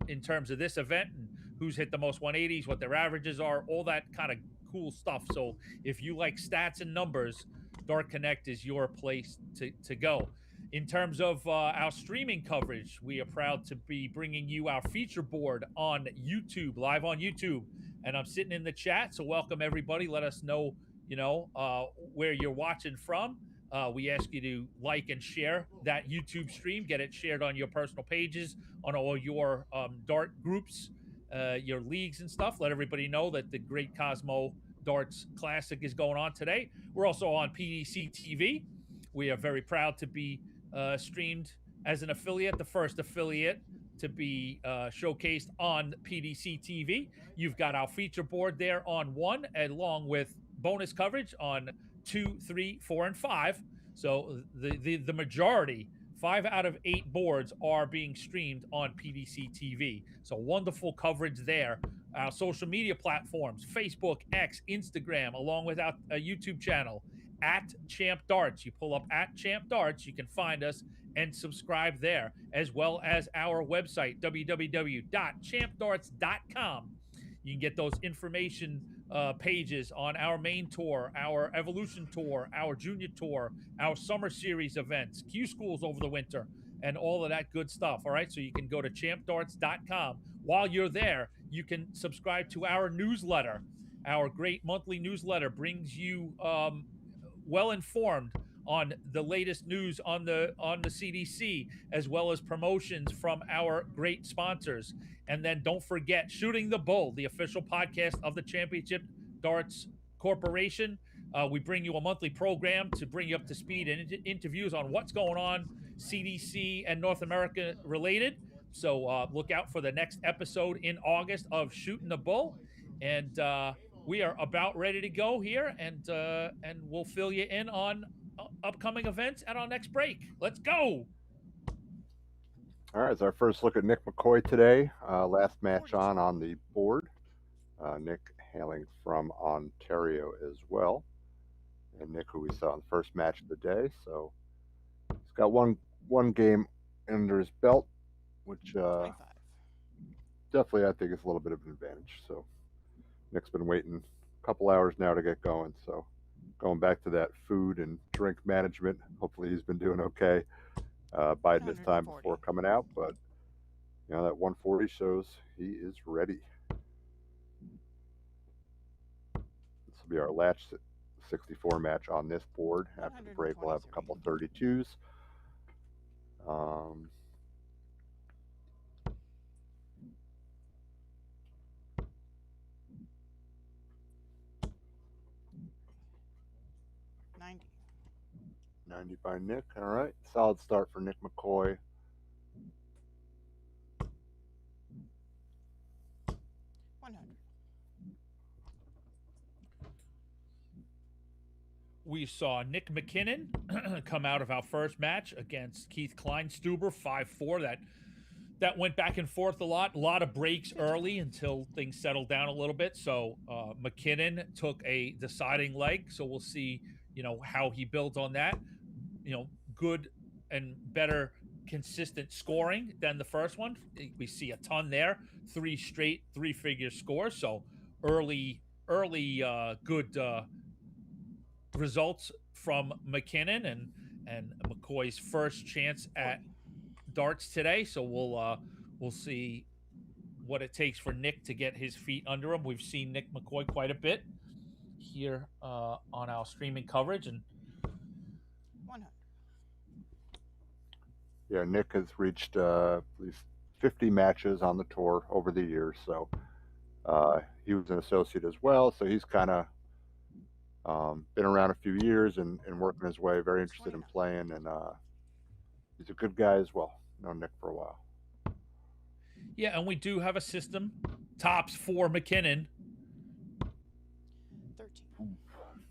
in terms of this event, and who's hit the most 180s, what their averages are, all that kind of cool stuff. So if you like stats and numbers, Dart Connect is your place to go. In terms of our streaming coverage, we are proud to be bringing you our feature board on YouTube, live on YouTube. And I'm sitting in the chat, so welcome everybody. Let us know, where you're watching from. We ask you to like and share that YouTube stream. Get it shared on your personal pages, on all your Dart groups, your leagues and stuff. Let everybody know that the great Cosmo Darts Classic is going on today. We're also on PDC TV. We are very proud to be streamed as an affiliate, the first affiliate to be showcased on PDC TV. You've got our feature board there on 1, along with bonus coverage on 2, 3, 4, and 5. So the majority, 5 out of 8 boards are being streamed on PDC TV. So wonderful coverage there. Our social media platforms, Facebook, X, Instagram, along with our YouTube channel, at Champ Darts. You pull up at Champ Darts, you can find us and subscribe there, as well as our website, www.champdarts.com. You can get those information pages on our main tour, our Evolution Tour, our Junior Tour, our Summer Series events, Q Schools over the winter, and all of that good stuff. All right, so you can go to champdarts.com. While you're there, you can subscribe to our newsletter. Our great monthly newsletter brings you well informed on the latest news on the CDC, as well as promotions from our great sponsors. And then don't forget Shooting the Bull, the official podcast of the Championship Darts Corporation. We bring you a monthly program to bring you up to speed and interviews on what's going on CDC and North America related. So look out for the next episode in August of Shooting the Bull. And we are about ready to go here, and we'll fill you in on upcoming events at our next break. Let's go. All right, it's our first look at Nick McCoy today. Last match on the board. Nick hailing from Ontario as well. And Nick, who we saw in the first match of the day. So he's got one game under his belt, which definitely I think is a little bit of an advantage. So Nick's been waiting a couple hours now to get going. So going back to that food and drink management, hopefully he's been doing okay. Biding his time before coming out, but that 140 shows he is ready. This will be our last 64 match on this board. After the break, we'll have a couple 32s. $90. 90 by Nick. All right. Solid start for Nick McCoy. $100. We saw Nick McKinnon come out of our first match against Keith Kleinstuber, 5-4. that went back and forth a lot of breaks early until things settled down a little bit. So McKinnon took a deciding leg. So we'll see, how he builds on that. Good and better consistent scoring than the first one. We see a ton there, 3 straight 3-figure scores. So early good results from McKinnon and McCoy's first chance at darts today. So we'll see what it takes for Nick to get his feet under him. We've seen Nick McCoy quite a bit here on our streaming coverage. And 100. Yeah, Nick has reached at least 50 matches on the tour over the years. So he was an associate as well. So he's kind of been around a few years and working his way, very interested in playing. And he's a good guy as well. Known Nick for a while. Yeah, and we do have a system, tops for McKinnon. 13.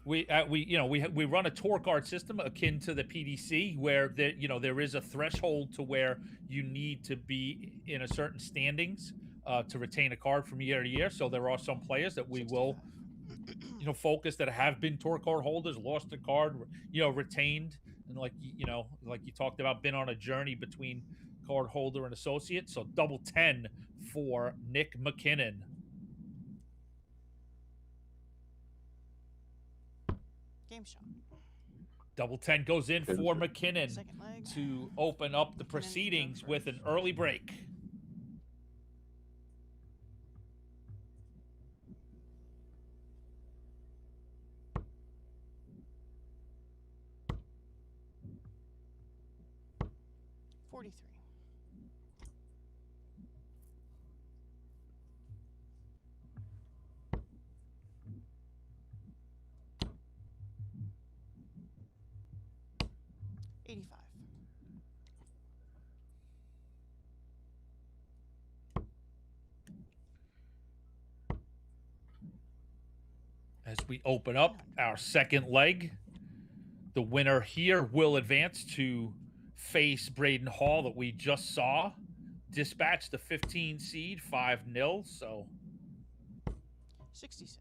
We run a tour card system akin to the PDC, where there is a threshold to where you need to be in a certain standings to retain a card from year to year. So there are some players that we will, focus that have been tour card holders, lost a card, retained, and like you talked about, been on a journey between card holder and associate. So double 10 for Nick McKinnon. Game shot. Double 10 goes in for McKinnon Second leg. to open up the proceedings with an early break. As we open up our second leg, the winner here will advance to face Braden Hall that we just saw dispatch the 15 seed 5-0. So 66.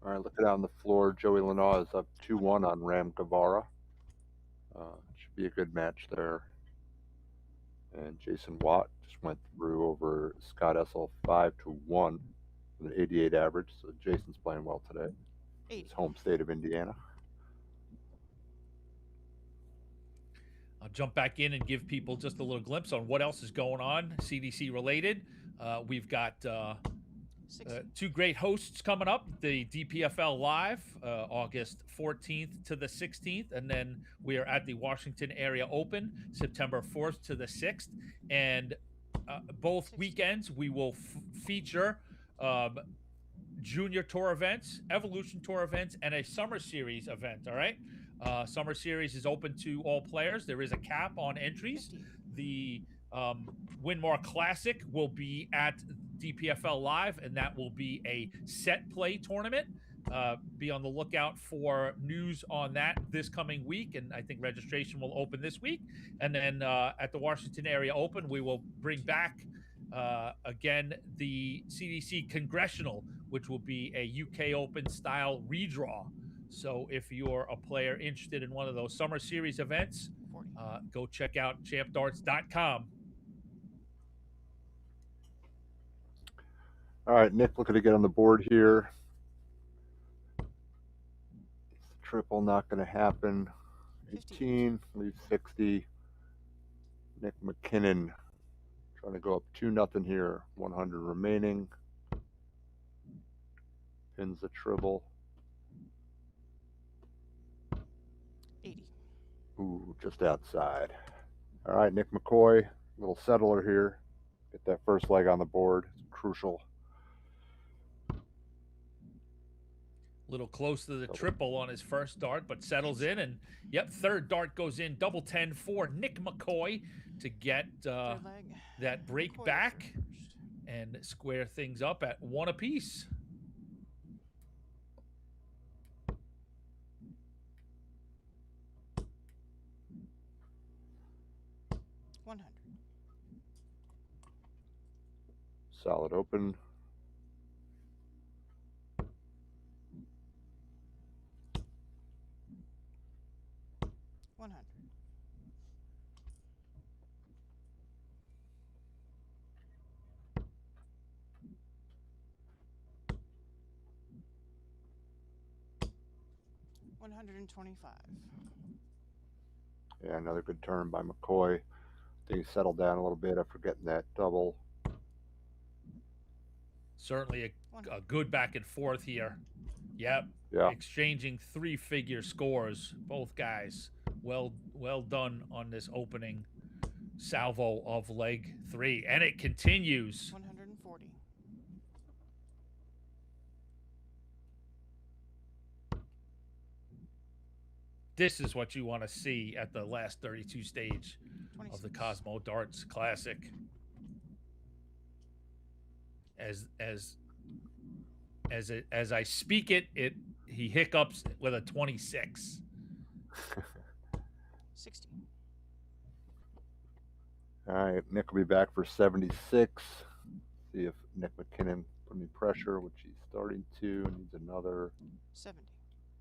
All right, looking down the floor, Joey Lanaw is up 2-1 on Ram Guevara. Should be a good match there. And Jason Watt just went through over Scott Essel 5-1 with an 88 average. So Jason's playing well today. His home state of Indiana. I'll jump back in and give people just a little glimpse on what else is going on CDC related. We've got 2 great hosts coming up, the DPFL Live, August 14th to the 16th, and then we are at the Washington Area Open, September 4th to the 6th, and both weekends we will feature Junior Tour events, Evolution Tour events, and a Summer Series event, all right? Summer Series is open to all players. There is a cap on entries. 50. The Winmar Classic will be at DPFL Live, and that will be a set play tournament. Be on the lookout for news on that this coming week, and I think registration will open this week. And then at the Washington Area Open, we will bring back again the CDC Congressional, which will be a UK Open style redraw. So if you're a player interested in one of those Summer Series events, go check out champdarts.com. All right, Nick looking to get on the board here. Triple not going to happen. 18, leaves 60. Nick McKinnon trying to go up 2-0 here. 100 remaining. Pins the triple. 80. Ooh, just outside. All right, Nick McCoy, little settler here. Get that first leg on the board. It's crucial. Little close to the triple on his first dart, but settles in. And, yep, third dart goes in. Double 10 for Nick McCoy to get that break McCoy back first. and square things up at 1 apiece. 100. Solid open. 100. 125. Yeah, another good turn by McCoy. I think he settled down a little bit after getting that double. Certainly a good back and forth here. Yep. Yeah. Exchanging 3-figure scores. Both guys. Well done on this opening salvo of leg 3. And it continues. 140. This is what you want to see at the last 32 stage 26. of the Cosmo Darts Classic. As I speak it, he hiccups with a 26. 60. All right, Nick will be back for 76. See if Nick McKinnon put any pressure, which he's starting to. Needs another. 70.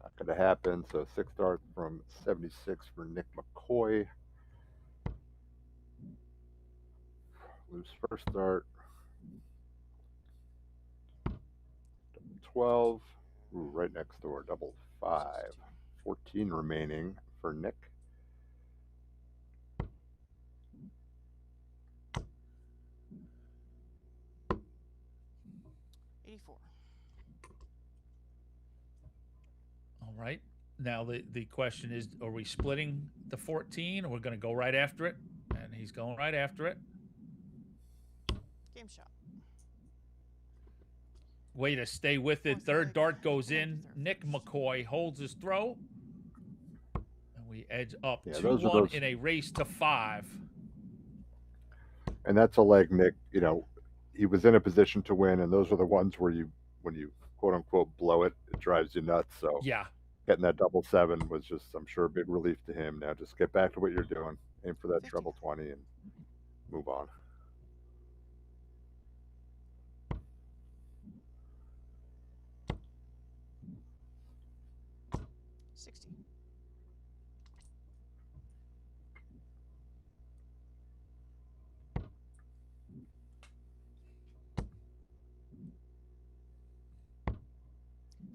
Not going to happen. So 6 darts from 76 for Nick McCoy. Lose first dart. 12. Ooh, right next door. Double 5. 14 remaining for Nick. All right. Now the question is, are we splitting the 14 or we're going to go right after it? And he's going right after it. Game shot. Way to stay with it. Fourth Third leg, dart goes in. third Nick first. McCoy holds his throw. And we edge up Yeah, those are 2-1 those- in a race to 5. And that's a leg Nick, you know, he was in a position to win, and those are the ones where when you quote unquote blow it, it drives you nuts. So Yeah. getting that double 7 was just, I'm sure, a big relief to him. Now just get back to what you're doing, aim for that 50. treble 20 and move on.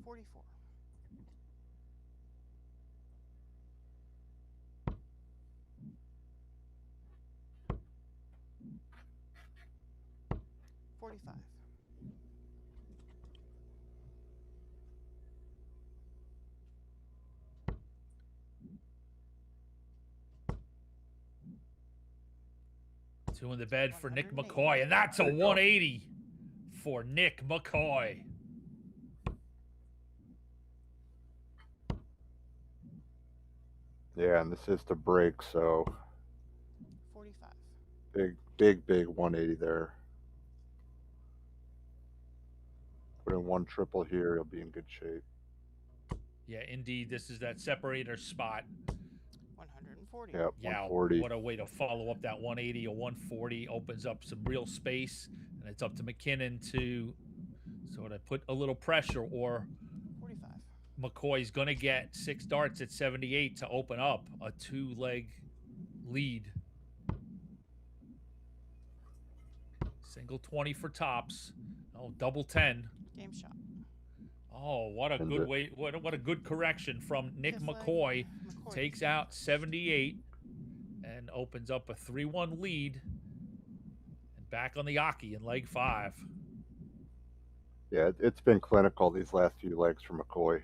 $44. 45. 2 in the bed for Nick 180. McCoy. And that's a There you go. 180 for Nick McCoy. Yeah, and this is to break, so 45. big 180 there. Put in one triple here, he'll be in good shape. Yeah, indeed. This is that separator spot. 140. Yep, Yeah, 140. what a way to follow up that 180. A 140 opens up some real space, and it's up to McKinnon to sort of put a little pressure, or 45. McCoy's going to get 6 darts at 78 to open up a 2-leg lead. Single 20 for tops. Oh, double 10. Game shot. Oh, what a And good the- way. What a good correction from Nick Fifth leg, McCoy. McCoy. Takes out 78 and opens up a 3-1 lead. And back on the Aki in leg 5. Yeah, it's been clinical these last few legs for McCoy.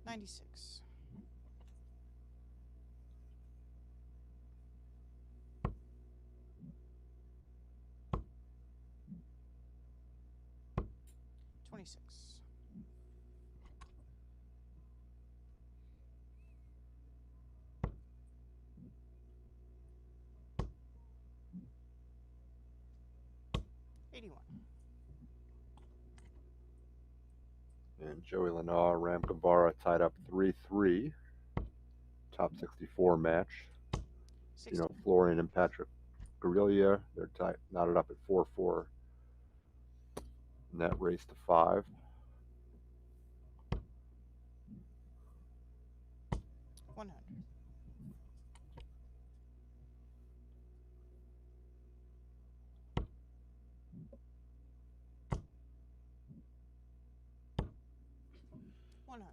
96. 26. 81. And Joey Lanaw, Ram Guevara tied up 3-3. Top 64 match. Gino Florian and Patrick Guerrilla. They're knotted up at 4-4. And that race to 5. 100. 100.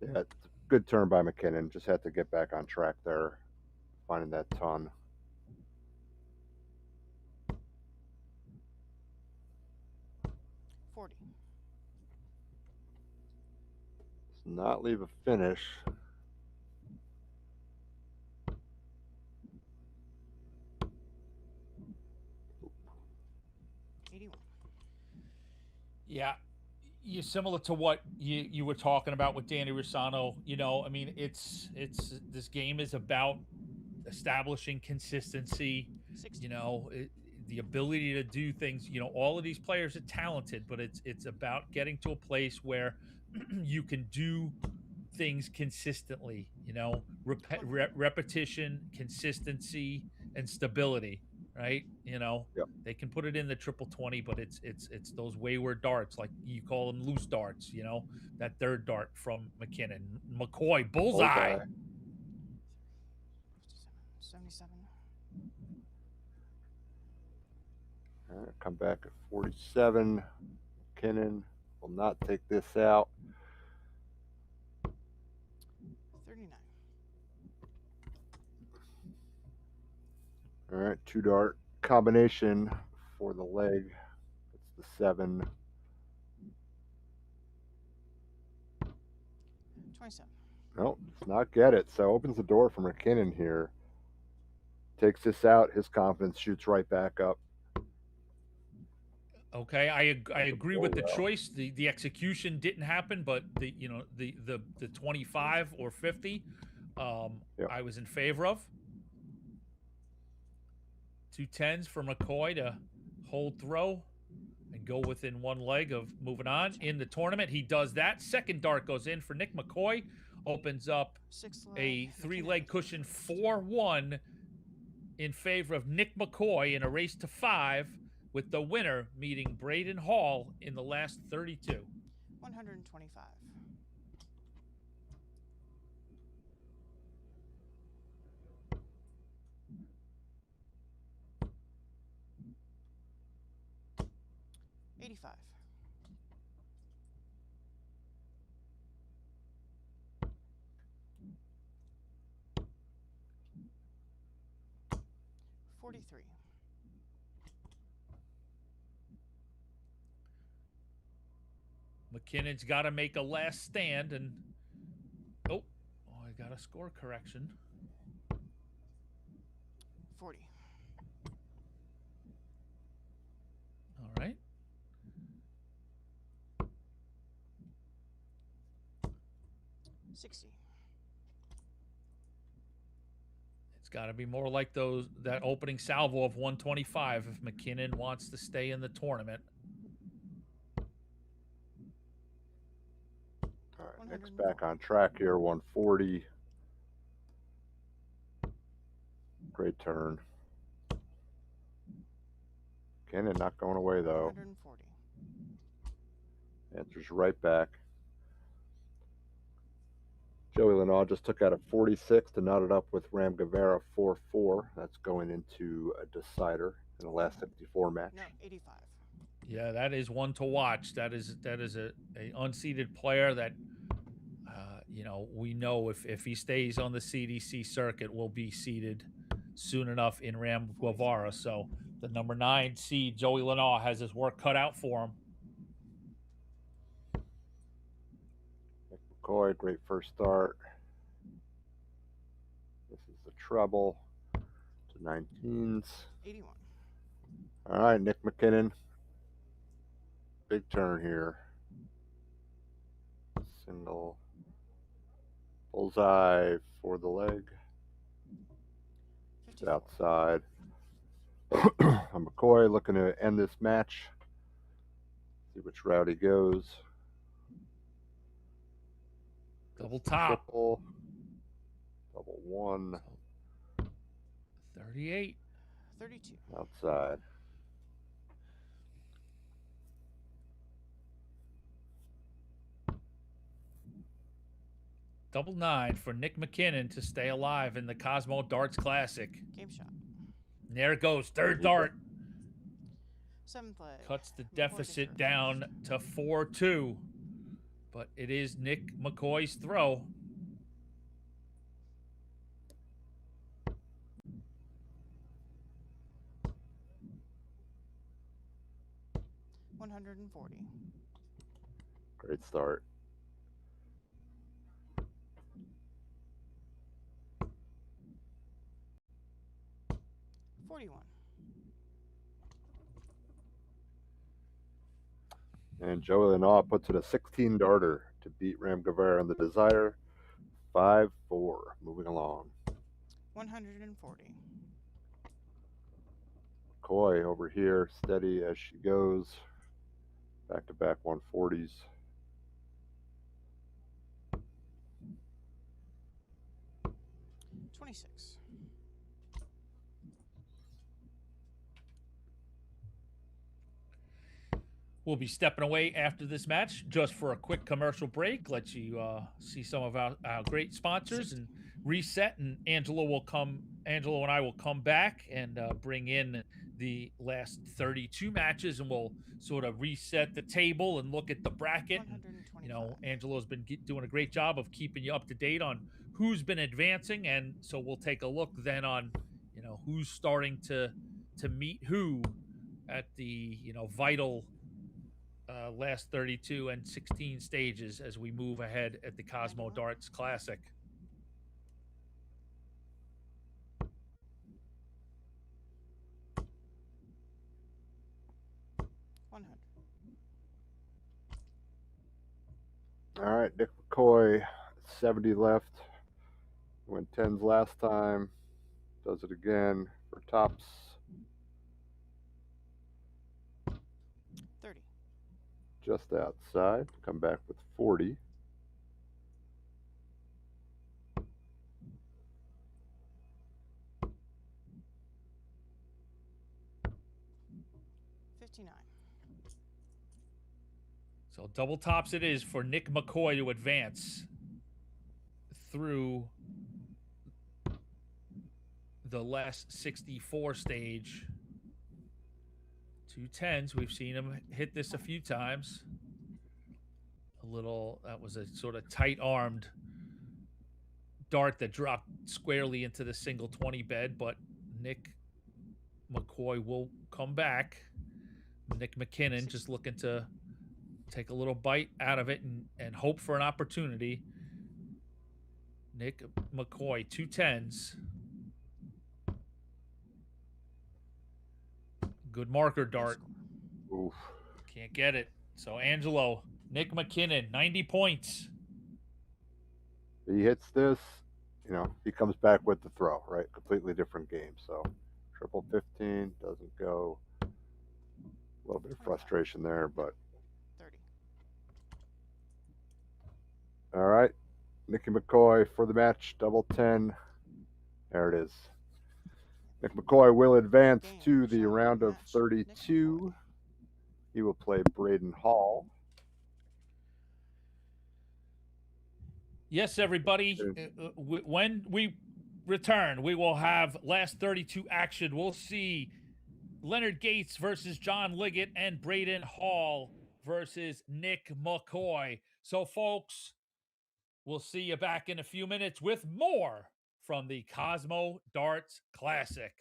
Yeah, it's a good turn by McKinnon. Just had to get back on track there, finding that ton. $40. Does not leave a finish. $81. Yeah, you similar to what you were talking about with Danny Rossano. You know, I mean, it's this game is about establishing consistency. 60. You know, the ability to do things. You know, all of these players are talented, but it's about getting to a place where you can do things consistently. You know, repetition, consistency, and stability. Right? You know, Yep. they can put it in the triple 20, but it's those wayward darts, like you call them, loose darts. You know, that third dart from McKinnon, McCoy, bullseye. 77. All right, come back at 47. McKinnon will not take this out. 39. All right, 2-dart combination for the leg. It's the 7. 27. No, does not get it. So opens the door for McKinnon here. Takes this out. His confidence shoots right back up. Okay, I agree with the choice. The execution didn't happen, but the 25 or 50, Yep. I was in favor of. 2 10s for McCoy to hold throw and go within one leg of moving on in the tournament. He does that. Second dart goes in for Nick McCoy, opens up 6 leg. a 3-leg McKinnon. cushion 4-1 in favor of Nick McCoy in a race to 5, with the winner meeting Braden Hall in the last 32. 125. 85. 43. McKinnon's got to make a last stand, and I got a score correction. 40. All right. $60. It's got to be more like that opening salvo of 125 if McKinnon wants to stay in the tournament. All right, Nick's back on track here. 140. Great turn. McKinnon not going away though. 140. Answers right back. Joey Lenoir just took out a 46 to knot it up with Ram Guevara 4-4. That's going into a decider in the last 54 match. No, 85. Yeah, that is one to watch. That is a unseeded player that we know if he stays on the CDC circuit will be seeded soon enough in Ram Guevara. So the number 9 seed Joey Lenoir has his work cut out for him. McCoy, great first start. This is the treble to 19s. 81. All right, Nick McKinnon. Big turn here. Single bullseye for the leg. It's 54. outside. McCoy looking to end this match. See which route he goes. Double top. Triple. Double 1. 38. 32. Outside. Double 9 for Nick McKinnon to stay alive in the Cosmo Darts Classic. Game shot. And there it goes. Third dart. 7th leg. Cuts the McCoy deficit gets down to 4-2. But it is Nick McCoy's throw. $140. Great start. $41. And Joey Lanaugh puts it a 16 darter to beat Ram Guevara in the Desire. 5-4. Moving along. 140. McCoy over here, steady as she goes. Back to back 140s. $26. We'll be stepping away after this match just for a quick commercial break. Let you see some of our great sponsors and reset. And Angelo and I will come back and bring in the last 32 matches, and we'll sort of reset the table and look at the bracket. And, you know, Angelo's been doing a great job of keeping you up to date on who's been advancing, and so we'll take a look then on, you know, who's starting to meet who at the, you know, vital last 32 and 16 stages as we move ahead at the Cosmo Darts Classic. All right, Nick McCoy, 70 left. Went 10s last time. Does it again for tops. 30. Just outside. Come back with 40. $59. So double tops it is for Nick McCoy to advance through the last 64 stage. 2 10s. We've seen him hit this a few times. That was a sort of tight-armed dart that dropped squarely into the single 20 bed, but Nick McCoy will come back. Nick McKinnon just looking to take a little bite out of it and hope for an opportunity. Nick McCoy, 2 10s. Good marker dart. Oof. Can't get it. So Angelo, Nick McKinnon, 90 points. He hits this, you know, he comes back with the throw, right? Completely different game. So triple 15 doesn't go. A little bit of frustration there, but 30. all right. Nicky McCoy for the match, double 10. There it is. Nick McCoy will advance to the round of 32. He will play Braden Hall. Yes, everybody. When we return, we will have last 32 action. We'll see Leonard Gates versus John Liggett and Braden Hall versus Nick McCoy. So, folks, we'll see you back in a few minutes with more from the Cosmo Darts Classic.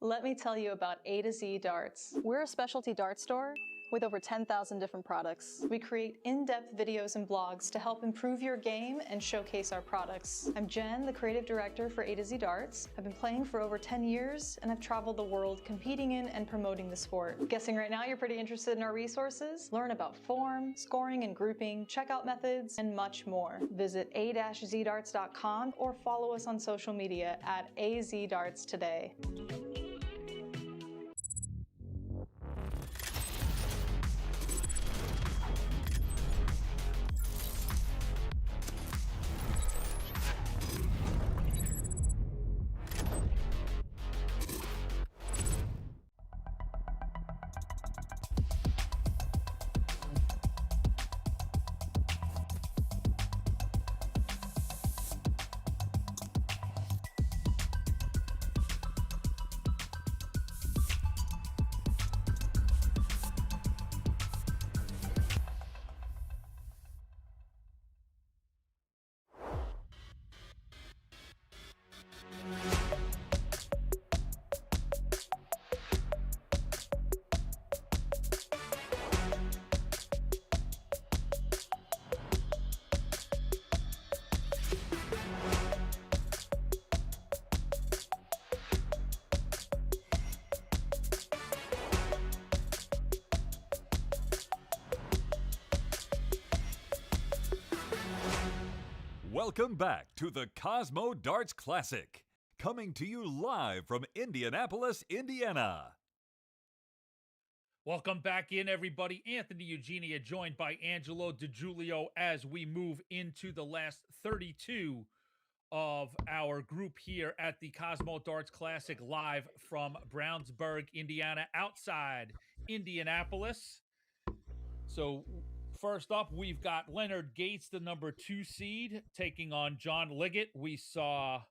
Let me tell you about A to Z Darts. We're a specialty dart store with over 10,000 different products. We create in-depth videos and blogs to help improve your game and showcase our products. I'm Jen, the creative director for A to Z Darts. I've been playing for over 10 years and I've traveled the world competing in and promoting the sport. Guessing right now you're pretty interested in our resources? Learn about form, scoring and grouping, checkout methods, and much more. Visit a-zdarts.com or follow us on social media at azdarts today. Welcome back to the Cosmo Darts Classic, coming to you live from Indianapolis, Indiana. Welcome back in, everybody. Anthony Eugenia, joined by Angelo DiGiulio, as we move into the last 32 of our group here at the Cosmo Darts Classic, live from Brownsburg, Indiana, outside Indianapolis. So first up, we've got Leonard Gates, the number 2 seed, taking on John Liggett. We saw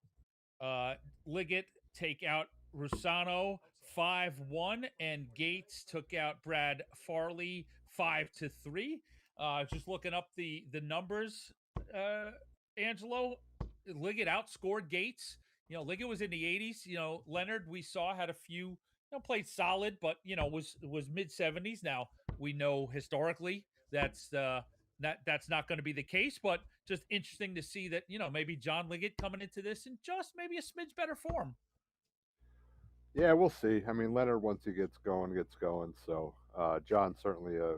Liggett take out Rusano 5-1, and Gates took out Brad Farley 5-3. Just looking up the numbers, Angelo, Liggett outscored Gates. You know, Liggett was in the 80s. You know, Leonard, we saw, had a few, you know, played solid, but, you know, was mid 70s. Now we know historically that's not going to be the case, but just interesting to see that, you know, maybe John Liggett coming into this in just maybe a smidge better form. Yeah, we'll see. I mean, Leonard, once he gets going. So John's certainly a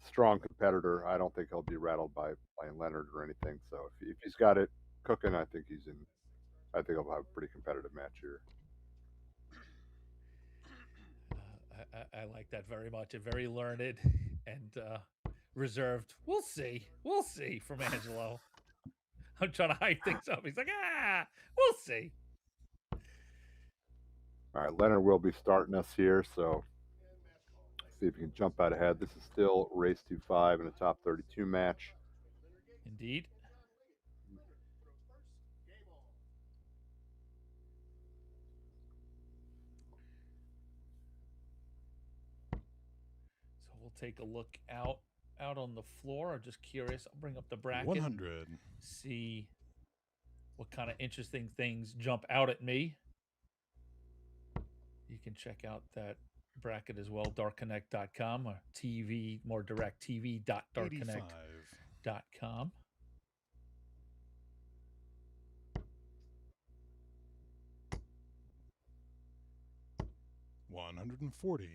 strong competitor. I don't think he'll be rattled by playing Leonard or anything. So if he's got it cooking, I think he'll have a pretty competitive match here. I like that very much. A very learned and reserved. We'll see from Angelo. I'm trying to hype things up. He's like, we'll see. All right, Leonard will be starting us here, so see if he can jump out ahead. This is still race to 5 in a top 32 match. Indeed. So we'll take a look out on the floor. I'm just curious. I'll bring up the bracket. 100. See what kind of interesting things jump out at me. You can check out that bracket as well, dartconnect.com, or TV, more direct, tv.dartconnect.com. 140.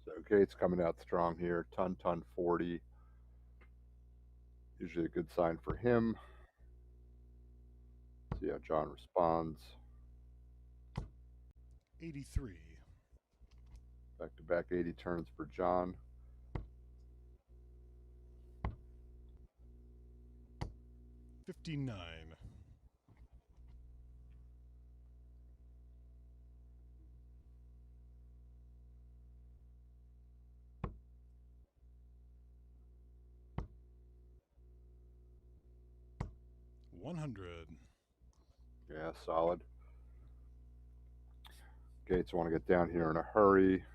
So Gates coming out strong here. Ton 40. Usually a good sign for him. See how John responds. 83. Back-to-back 80 turns for John. 59. 100. Yeah, solid. Gates want to get down here in a hurry.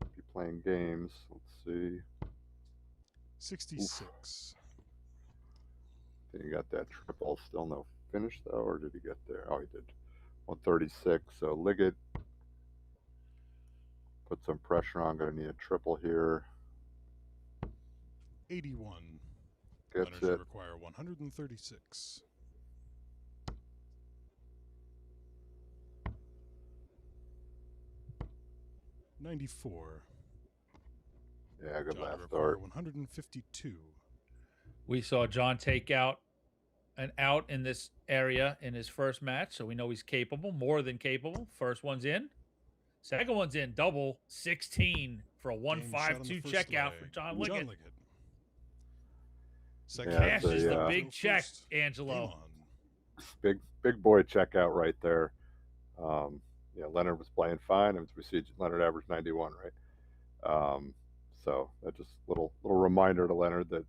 Be playing games. Let's see. 66. Oof. Then you got that triple. Still no finish though, or did he get there? Oh, he did. 136. So Liggett put some pressure on. Going to need a triple here. 81. Gets Leonard should it. require 136. $94. Yeah, good Johnny last require start. 152. We saw John take out an out in this area in his first match, so we know he's capable, more than capable. First one's in. Second one's in. Double 16 for a Game shot on the 152 first checkout leg. for John John Liggett. Liggett. Second Yeah, leg it's a, Cashes the uh, big go check, first. Angelo. Game on. Big boy checkout right there. Leonard was playing fine, and we see Leonard averaged 91, right? So that just little reminder to Leonard that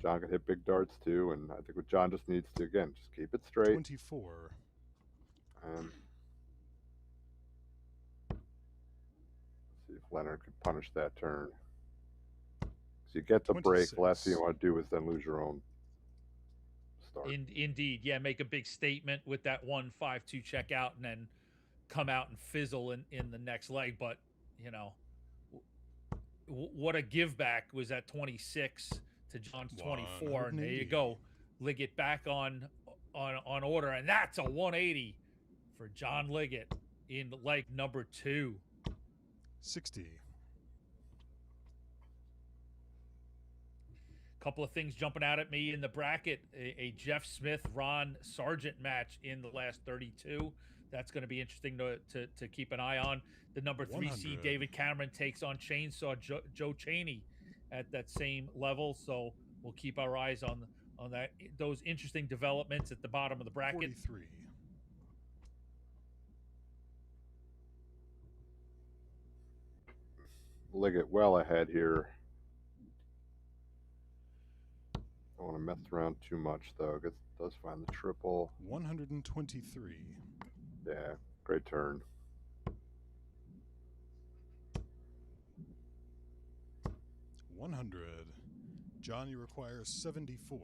John can hit big darts too, and I think what John just needs to again just keep it straight. 24. And see if Leonard can punish that turn. So you get the break. The last thing you want to do is then lose your own start. Indeed, yeah, make a big statement with that 152 checkout and then come out and fizzle in the next leg. But what a give back was that 26 to John's 24, and there you go, Liggett back on order, and that's a 180 for John Liggett in leg number 2. 60. Couple of things jumping out at me in the bracket: a Jeff Smith Ron Sargent match in the last 32. That's going to be interesting to keep an eye on. The number 3 seed David Cameron takes on Chainsaw Joe Chaney at that same level. So we'll keep our eyes on those interesting developments at the bottom of the bracket. 43. Liggett well ahead here. I don't want to mess around too much though. Does find the triple. 123. Yeah, great turn. $100. Johnny requires 74.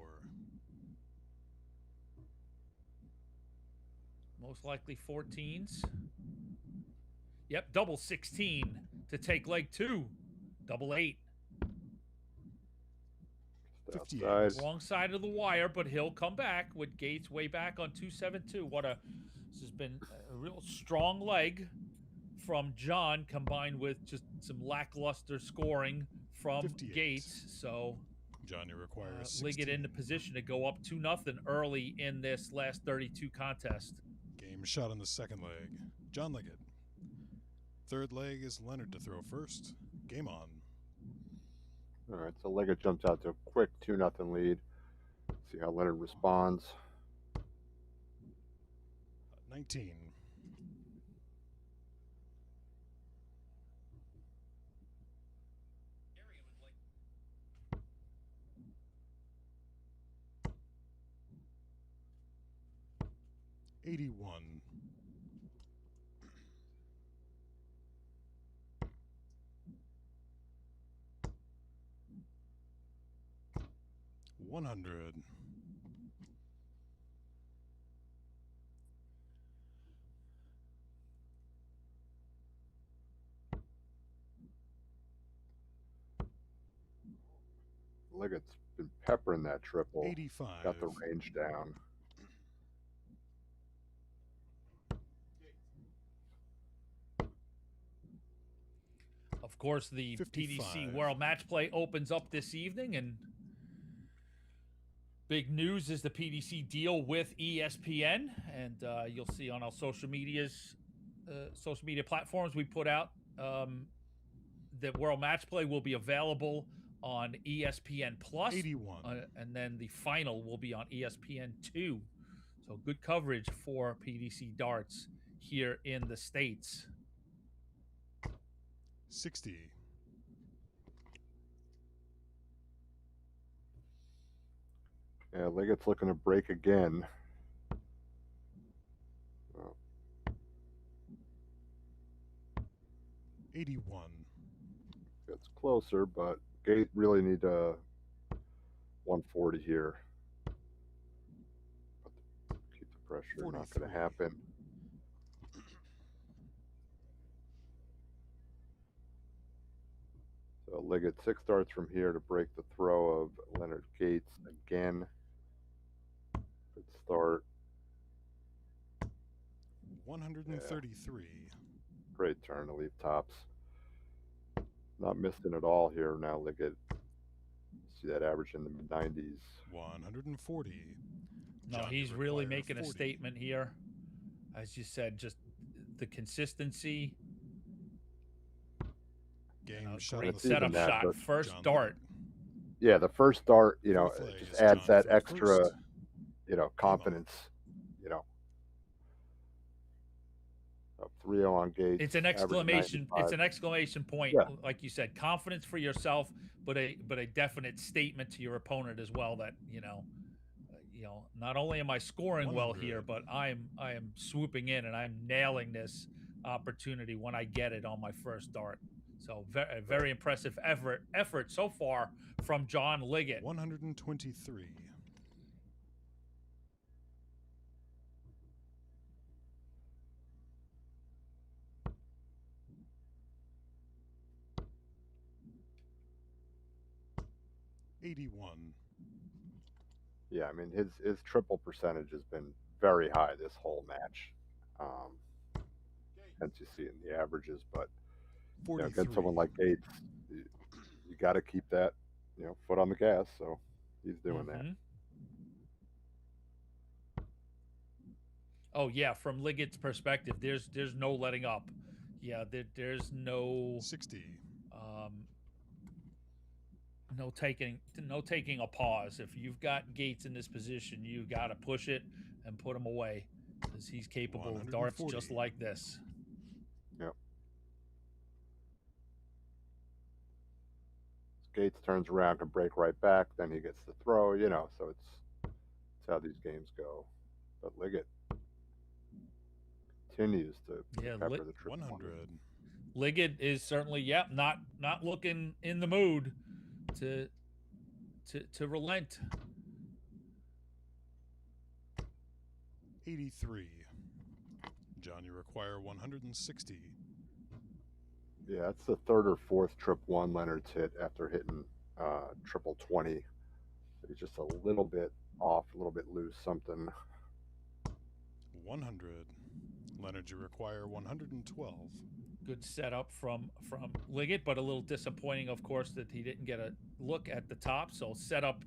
Most likely 14s. Yep, double 16 to take leg 2. Double 8. 58. Wrong side of the wire, but he'll come back with Gates way back on 272. This has been a real strong leg from John, combined with just some lackluster scoring from 58. Gates. So Johnny requires Liggett in the position to go up 2-0 early in this last 32 contest. Game shot on the second leg. John Liggett. Third leg is Leonard to throw first. Game on. All right, so Liggett jumps out to a quick 2-0 lead. See how Leonard responds. 19. $81. $100. Liggett's been peppering that triple. 85. Got the range down. Of course, the 55. PDC World Match Play opens up this evening, and big news is the PDC deal with ESPN, and you'll see on our social media platforms we put out that World Match Play will be available on ESPN Plus, 81. and then the final will be on ESPN 2. So good coverage for PDC darts here in the States. 60. Yeah, Liggett's looking to break again. Oh. 81. It's closer, but Gate really need 140 here. Keep the pressure, not 43. going to happen. So Liggett 6 darts from here to break the throw of Leonard Gates again. Good start. 133. Great turn to leave tops. Not missing at all here now. Liggett. See that average in the mid-90s. 140. No, John, he's you really require making 40. a statement here. As you said, just the consistency. Game shot. Great it's even setup that, shot. but First John dart. Yeah, the first dart, you know, Fourth leg just is adds John that to throw extra, first. you know, confidence. You know. Up 3-0 on Gates. It's an average exclamation. It's 95. an exclamation point, Yeah. like you said, confidence for yourself, but a definite statement to your opponent as well. That you know, not only am I scoring well here, 100. but I am swooping in and I'm nailing this opportunity when I get it on my first dart. So very very impressive effort so far from John Liggett. 123. $81. Yeah, I mean his triple percentage has been very high this whole match. Hence you see it in the averages, but you know, 43. against someone like Gates, you got to keep that, you know, foot on the gas. So he's doing that. Mhm. Oh yeah, from Liggett's perspective, there's no letting up. Yeah, there's no 60. no taking a pause. If you've got Gates in this position, you got to push it and put him away because he's capable of darts 140. just like this. Yep. Gates turns around, can break right back, then he gets the throw, you know, so it's how these games go. But Liggett continues to pepper the triple 100. Liggett is certainly not looking in the mood to relent. 83. John, you require 160. Yeah, that's the third or fourth trip one Leonard's hit after hitting triple 20. He's just a little bit off, a little bit loose, something. 100. Leonard, you require 112. Good setup from Liggett, but a little disappointing, of course, that he didn't get a look at the top. So set up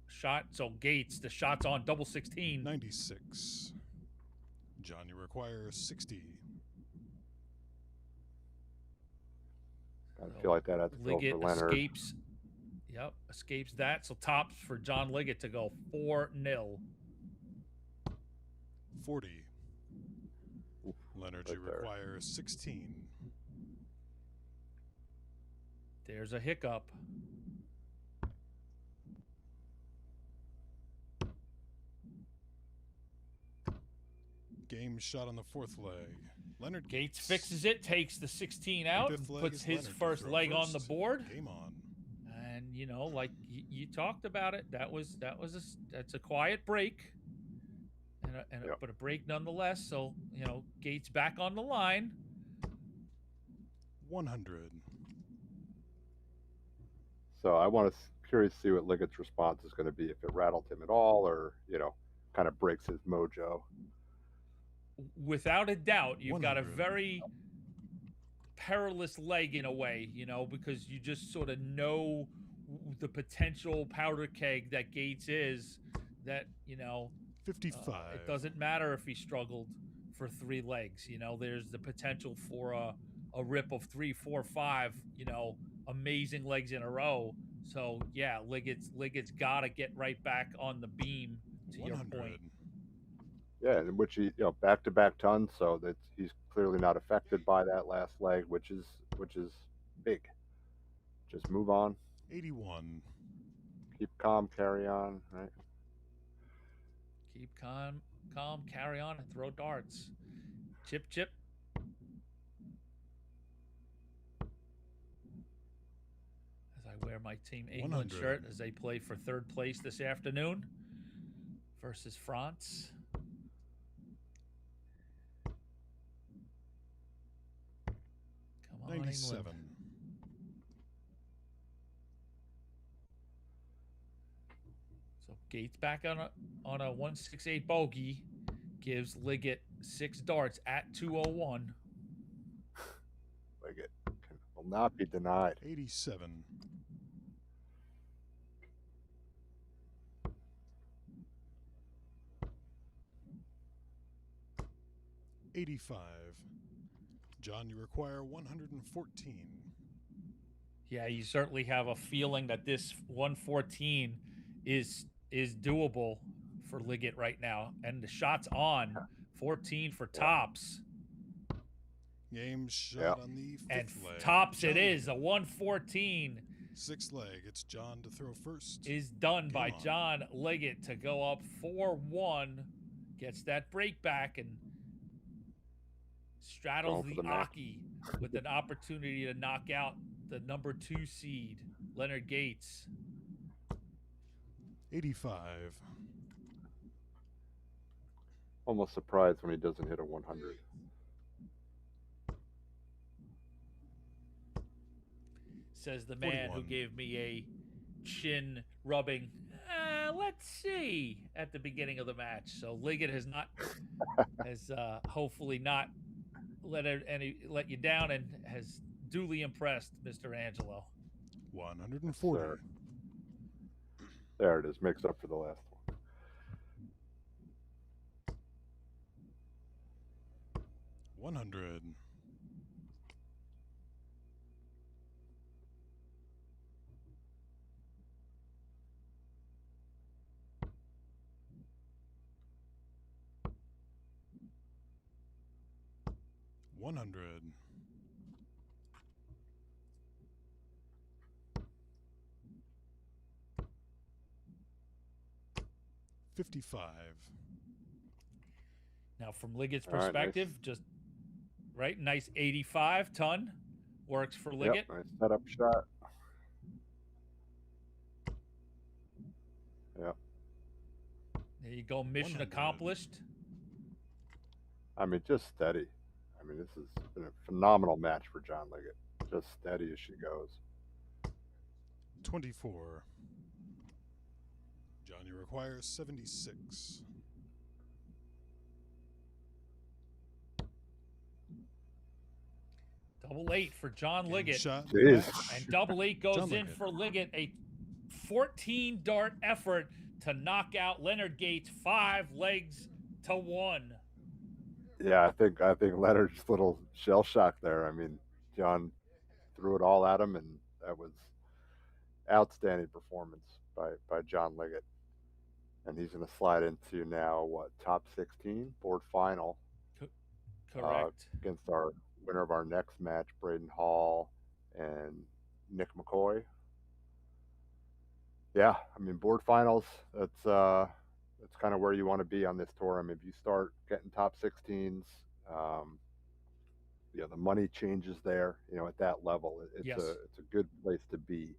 shot. So Gates, the shot's on double 16. 96. John, you require 60. I feel like that had to go Liggett for Leonard. escapes that. So tops for John Liggett to go 4-0. 40. Leonard, right you there. require 16. There's a hiccup. Game shot on the fourth leg. Leonard Gates fixes it, takes the 16 out, and Fifth leg puts is his Leonard to first throw leg on the first. board. Game on. And you know, like you talked about it, that's a quiet break, but a break nonetheless. So you know, Gates back on the line. 100. So I want to curious to see what Liggett's response is going to be, if it rattled him at all, or you know, kind of breaks his mojo. Without a doubt, you've got a 100. very perilous leg in a way, you know, because you just sort of know the potential powder keg that Gates is. That you know, 55. it doesn't matter if he struggled for 3 legs. You know, there's the potential for a rip of 3, 4, 5. You know, amazing legs in a row. So yeah, Liggett's got to get right back on the beam. To 100. your point. Yeah, in which he, you know, back-to-back tons, so that he's clearly not affected by that last leg, which is big. Just move on, 81. keep calm, carry on, right? Keep calm, carry on, and throw darts. Chip, chip. As I wear my Team England 100. shirt as they play for 3rd place this afternoon versus France. Come on, England. 97. So Gates back on a 168 bogey gives Liggett 6 darts at 201. Liggett will not be denied. 87. 85. John, you require 114. Yeah, you certainly have a feeling that this 114 is doable for Liggett right now, and the shot's on 14 for tops. Game shot Yeah. on the fifth And leg. tops John it is a Liggett. 114 Sixth leg. It's John to throw first. is done by Game on. John Liggett to go up 4-1, gets that break back and straddles Going the for the match. Aki with an opportunity to knock out the number 2 seed, Leonard Gates. 85. Almost surprised when he doesn't hit a 100. Says the man who 41. gave me a chin rubbing. Let's see at the beginning of the match. So Liggett has not, has hopefully not let you down and has duly impressed Mr. Angelo. 140. Sir. There it is. Makes up for the last one. 100. 100. 55. Now, from Liggett's All right, nice. perspective, just right, nice 85 ton works for Liggett. Yep, nice setup shot. Yep. There you go, mission 100. accomplished. I mean, just steady. I mean, this has been a phenomenal match for John Liggett. Just steady as she goes. 24. John, you require 76. Double 8 for John Game Liggett. shot. Jeez. match. And double 8 goes John in Liggett. for Liggett. A 14 dart effort to knock out Leonard Gates 5 legs to 1. Yeah, I think Leonard's a little shell shock there. I mean, John threw it all at him, and that was outstanding performance by John Liggett. And he's going to slide into now top 16 board final Correct. against our winner of our next match, Braden Hall and Nick McCoy. Yeah, I mean, board finals. That's kind of where you want to be on this tour. I mean, if you start getting top 16s, the money changes there. At that level, it's Yes. it's a good place to be.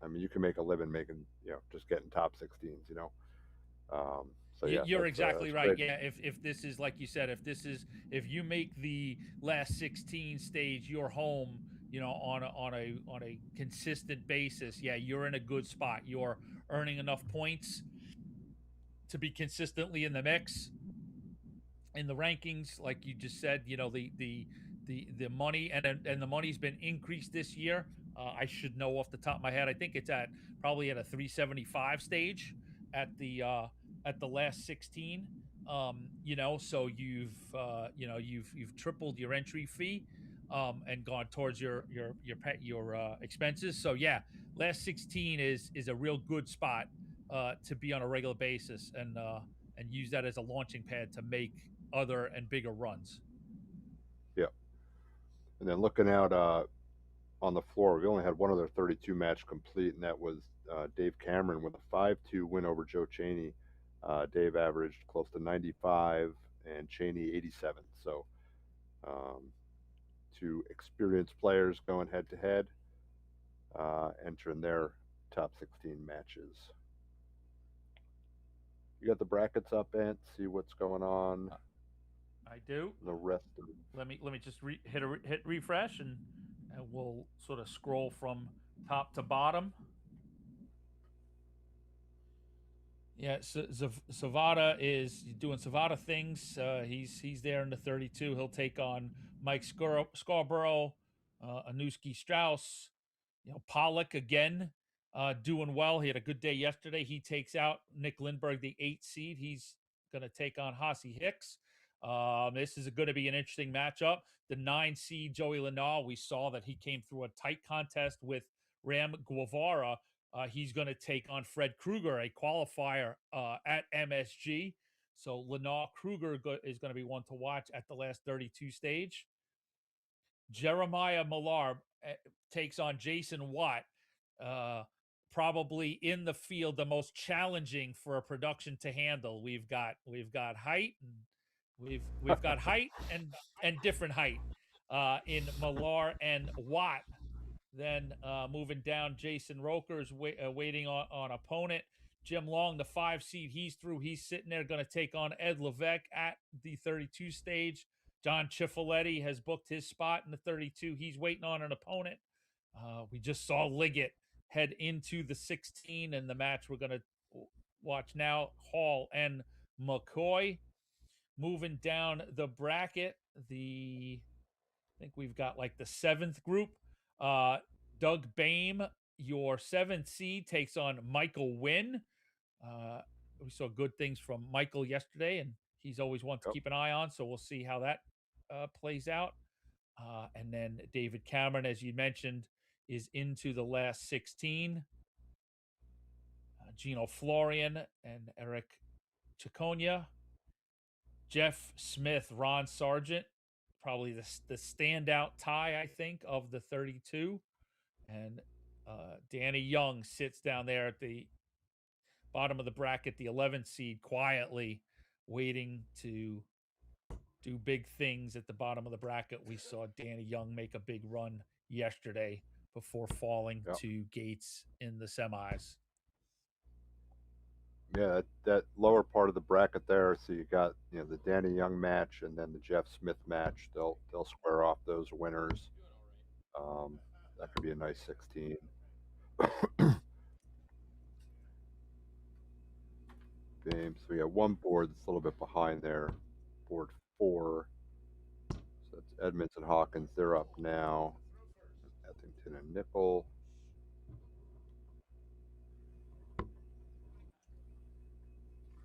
I mean, you can make a living making just getting top 16s. So yeah, You're that's, exactly that's right. great. Yeah, if this is like you said, if you make the last 16 stage your home, on a consistent basis, yeah, you're in a good spot. You're earning enough points to be consistently in the mix, in the rankings, like you just said. The money and the money's been increased this year. I should know off the top of my head. I think it's probably at a 375 stage at the last 16. So you've tripled your entry fee and gone towards your expenses. So yeah, last 16 is a real good spot to be on a regular basis and use that as a launching pad to make other and bigger runs. Yeah. And then looking out on the floor, we only had one other 32 match complete, and that was Dave Cameron with a 5-2 win over Joe Cheney. Dave averaged close to 95 and Cheney 87. So two experienced players going head to head, entering their top 16 matches. You got the brackets up, Ant? See what's going on. I do. The rest of Let me just hit refresh, and we'll sort of scroll from top to bottom. Yeah, Savada is doing Savada things. He's there in the 32. He'll take on Mike Scarborough, Anuski Strauss, Pollock again, doing well. He had a good day yesterday. He takes out Nick Lindberg, the 8 seed. He's going to take on Hossie Hicks. This is going to be an interesting matchup. The 9 seed Joey Lanal, we saw that he came through a tight contest with Ram Guevara. He's going to take on Fred Kruger, a qualifier at MSG. So Lanal Kruger is going to be one to watch at the last 32 stage. Jeremiah Millar takes on Jason Watt. Probably in the field the most challenging for a production to handle. We've got height, and we've got height and different height in Millar and Watt. Then moving down, Jason Roker's waiting on opponent. Jim Long, the 5 seed, he's through. He's sitting there going to take on Ed Levesque at the 32 stage. John Cifolletti has booked his spot in the 32. He's waiting on an opponent. We just saw Liggett head into the 16, and the match we're going to watch now, Hall and McCoy. Moving down the bracket, I think we've got like the 7th group. Doug Bame, your 7th seed, takes on Michael Wynn. We saw good things from Michael yesterday, and he's always one to keep an eye on, so we'll see how that plays out. And then David Cameron, as you mentioned, is into the last 16. Gino Florian and Eric Ciconia. Jeff Smith, Ron Sargent, probably the standout tie, I think, of the 32. And Danny Young sits down there at the bottom of the bracket, the 11th seed, quietly waiting to do big things at the bottom of the bracket. We saw Danny Young make a big run yesterday before falling to Gates in the semis. Yeah, that lower part of the bracket there. So you got the Danny Young match and then the Jeff Smith match. They'll square off those winners. That could be a nice 16. Games. So we got one board that's a little bit behind there. Board 4. So that's Edmonds and Hawkins. They're up now. Ethington and Nickel.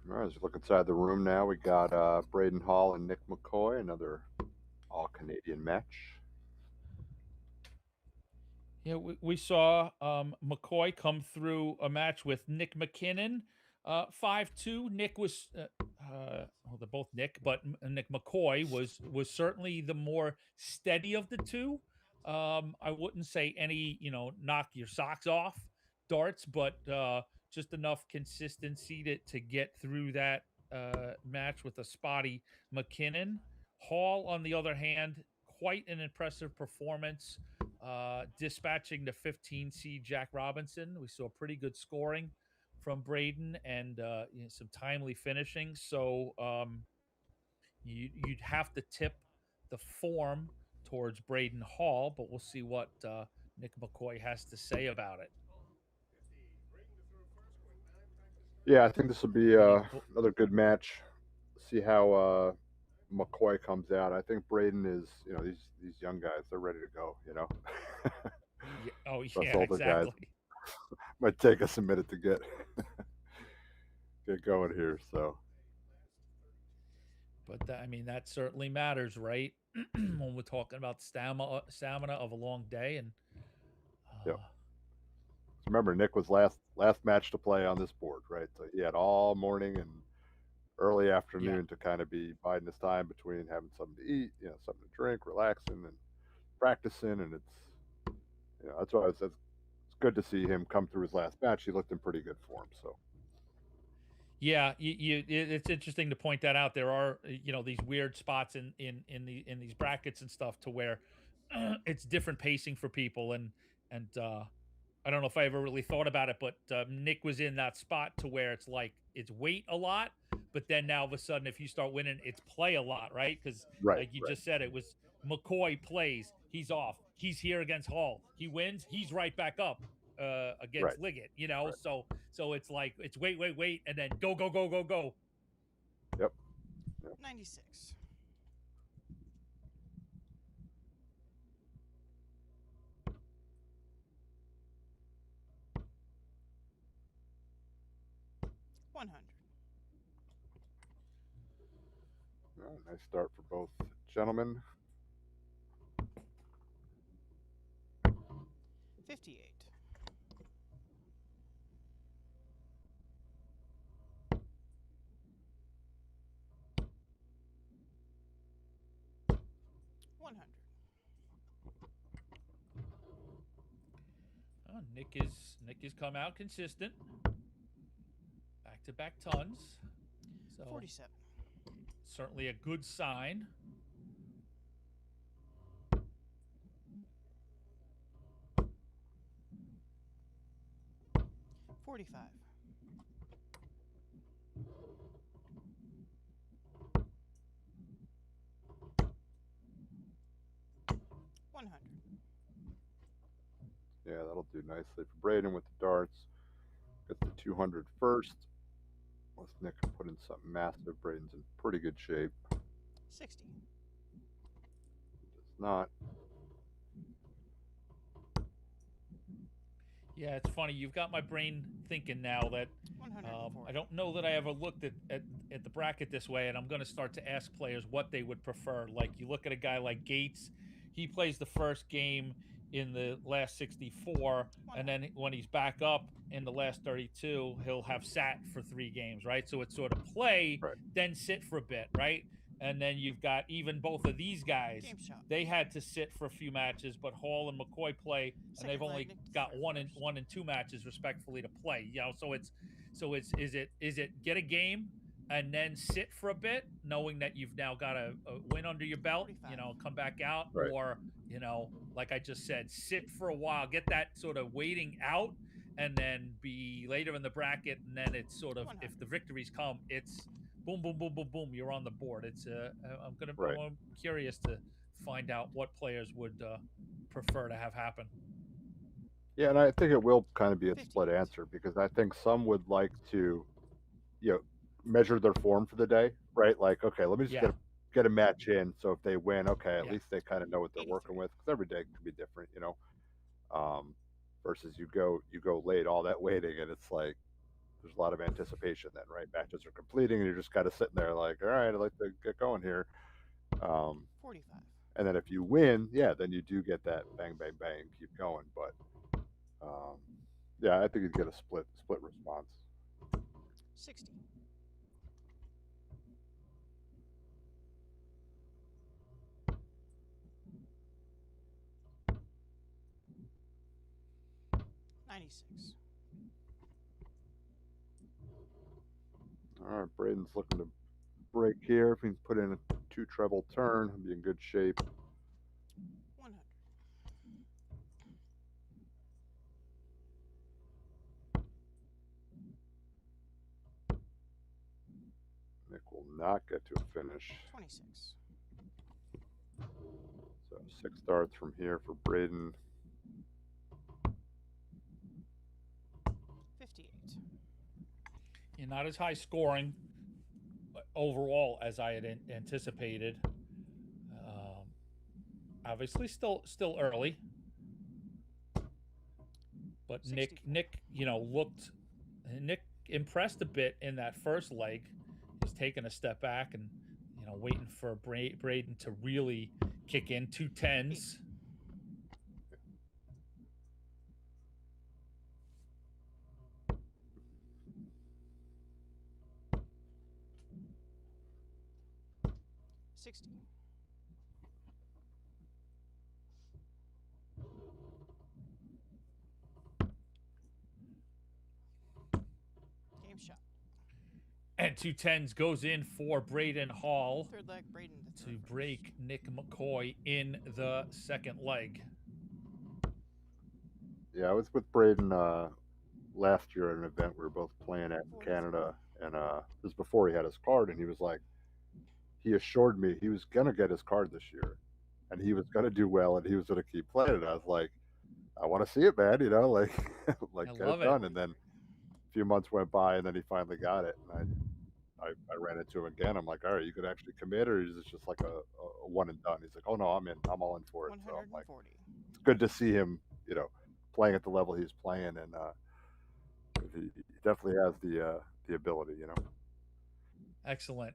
All right, let's look inside the room now. We got Braden Hall and Nick McCoy, another all-Canadian match. Yeah, we saw McCoy come through a match with Nick McKinnon, 5-2. Nick was, well, they're both Nick, but Nick McCoy was certainly the more steady of the two. I wouldn't say any, knock your socks off darts, but just enough consistency to get through that match with a spotty McKinnon. Hall, on the other hand, quite an impressive performance. Dispatching the 15 seed Jack Robinson. We saw pretty good scoring from Braden and some timely finishing. So you'd have to tip the form towards Braden Hall, but we'll see what Nick McCoy has to say about it. Yeah, I think this will be another good match. See how McCoy comes out. I think Braden is, these young guys, they're ready to go, Yeah, oh, Us yeah, older exactly. guys might take us a minute to get going here. So, but that certainly matters, right? When we're talking about stamina of a long day, and remember, Nick was last match to play on this board, right? So he had all morning and early afternoon to kind of be biding his time between having something to eat, something to drink, relaxing, and practicing. And it's, that's why it's good to see him come through his last match. He looked in pretty good form. So. Yeah, it's interesting to point that out. There are, these weird spots in these brackets and stuff to where it's different pacing for people, and I don't know if I ever really thought about it, but Nick was in that spot to where it's like it's weight a lot, But then now all of a sudden, if you start winning, it's play a lot, right? Because Right. like you right. just said, it was McCoy plays, he's off, he's here against Hall, he wins, he's right back up against Liggett, you know. Right. So it's like it's wait, and then go. Yep. 96. $100. Well, nice start for both gentlemen. 58. $100. Oh, Nick is come out consistent. Back-to-back tons. So 47. certainly a good sign. $45. $100. Yeah, that'll do nicely for Braden with the darts. Gets the 200 first. Unless Nick can put in something massive. Braden's in pretty good shape. 60. Does not. Yeah, it's funny. You've got my brain thinking now that 140. I don't know that I ever looked at the bracket this way, and I'm going to start to ask players what they would prefer. Like you look at a guy like Gates, he plays the first game in the last 64, and then when he's back up in the last 32, he'll have sat for 3 games, right? So it's sort of play, Right. then sit for a bit, right? And then you've got even both of these guys. Game shot. They had to sit for a few matches, but Hall and McCoy play, and Second they've only leg, Nick got throw one first. and 2 matches respectfully to play. You know, so is it get a game and then sit for a bit, knowing that you've now got a win under your belt, 45. you know, come back out, Right. or you know, like I just said, sit for a while, get that sort of waiting out, and then be later in the bracket, and then it's sort of 100. if the victories come, it's boom, boom, boom, boom, boom, you're on the board. It's Right. I'm curious to find out what players would prefer to have happen. Yeah, and I think it will kind of be a 50. split answer because I think some would like to, measure their form for the day, right? Like, okay, let me just Yeah. get a match in. So if they win, okay, at Yeah. least they kind of know what they're 83. working with because every day can be different, versus you go late, all that waiting, and it's like there's a lot of anticipation then, right? Matches are completing, and you're just kind of sitting there like, all right, I'd like to get going here. 45. And then if you win, yeah, then you do get that bang, bang, bang, keep going. But yeah, I think you'd get a split response. 60. $96. All right, Braden's looking to break here. If he can put in a 2 treble turn, he'll be in good shape. 100. Nick will not get to a finish. 26. So 6 darts from here for Braden. 58. You're not as high scoring overall as I had anticipated. Obviously, still early, but Nick, 64. Nick impressed a bit in that first leg. He's taken a step back and waiting for Braden to really kick in. 2 10s. $60. Game shot. And 2 10s goes in for Braden Hall Third leg, Braden to throw to first. break Nick McCoy in the second leg. Yeah, I was with Braden last year at an event we were both playing at in 44. Canada. And this is before he had his card, and he was like, he assured me he was gonna get his card this year, and he was gonna do well, and he was gonna keep playing. And I was like, I want to see it, man. You know, like like I get love it it. done. And then a few months went by, and then he finally got it. And I ran into him again. I'm like, all right, you could actually commit, or is it just like a one and done? He's like, oh no, I'm in. I'm all in for it. So I'm like, 140. it's good to see him, you know, playing at the level he's playing, and he definitely has the ability, you know. Excellent.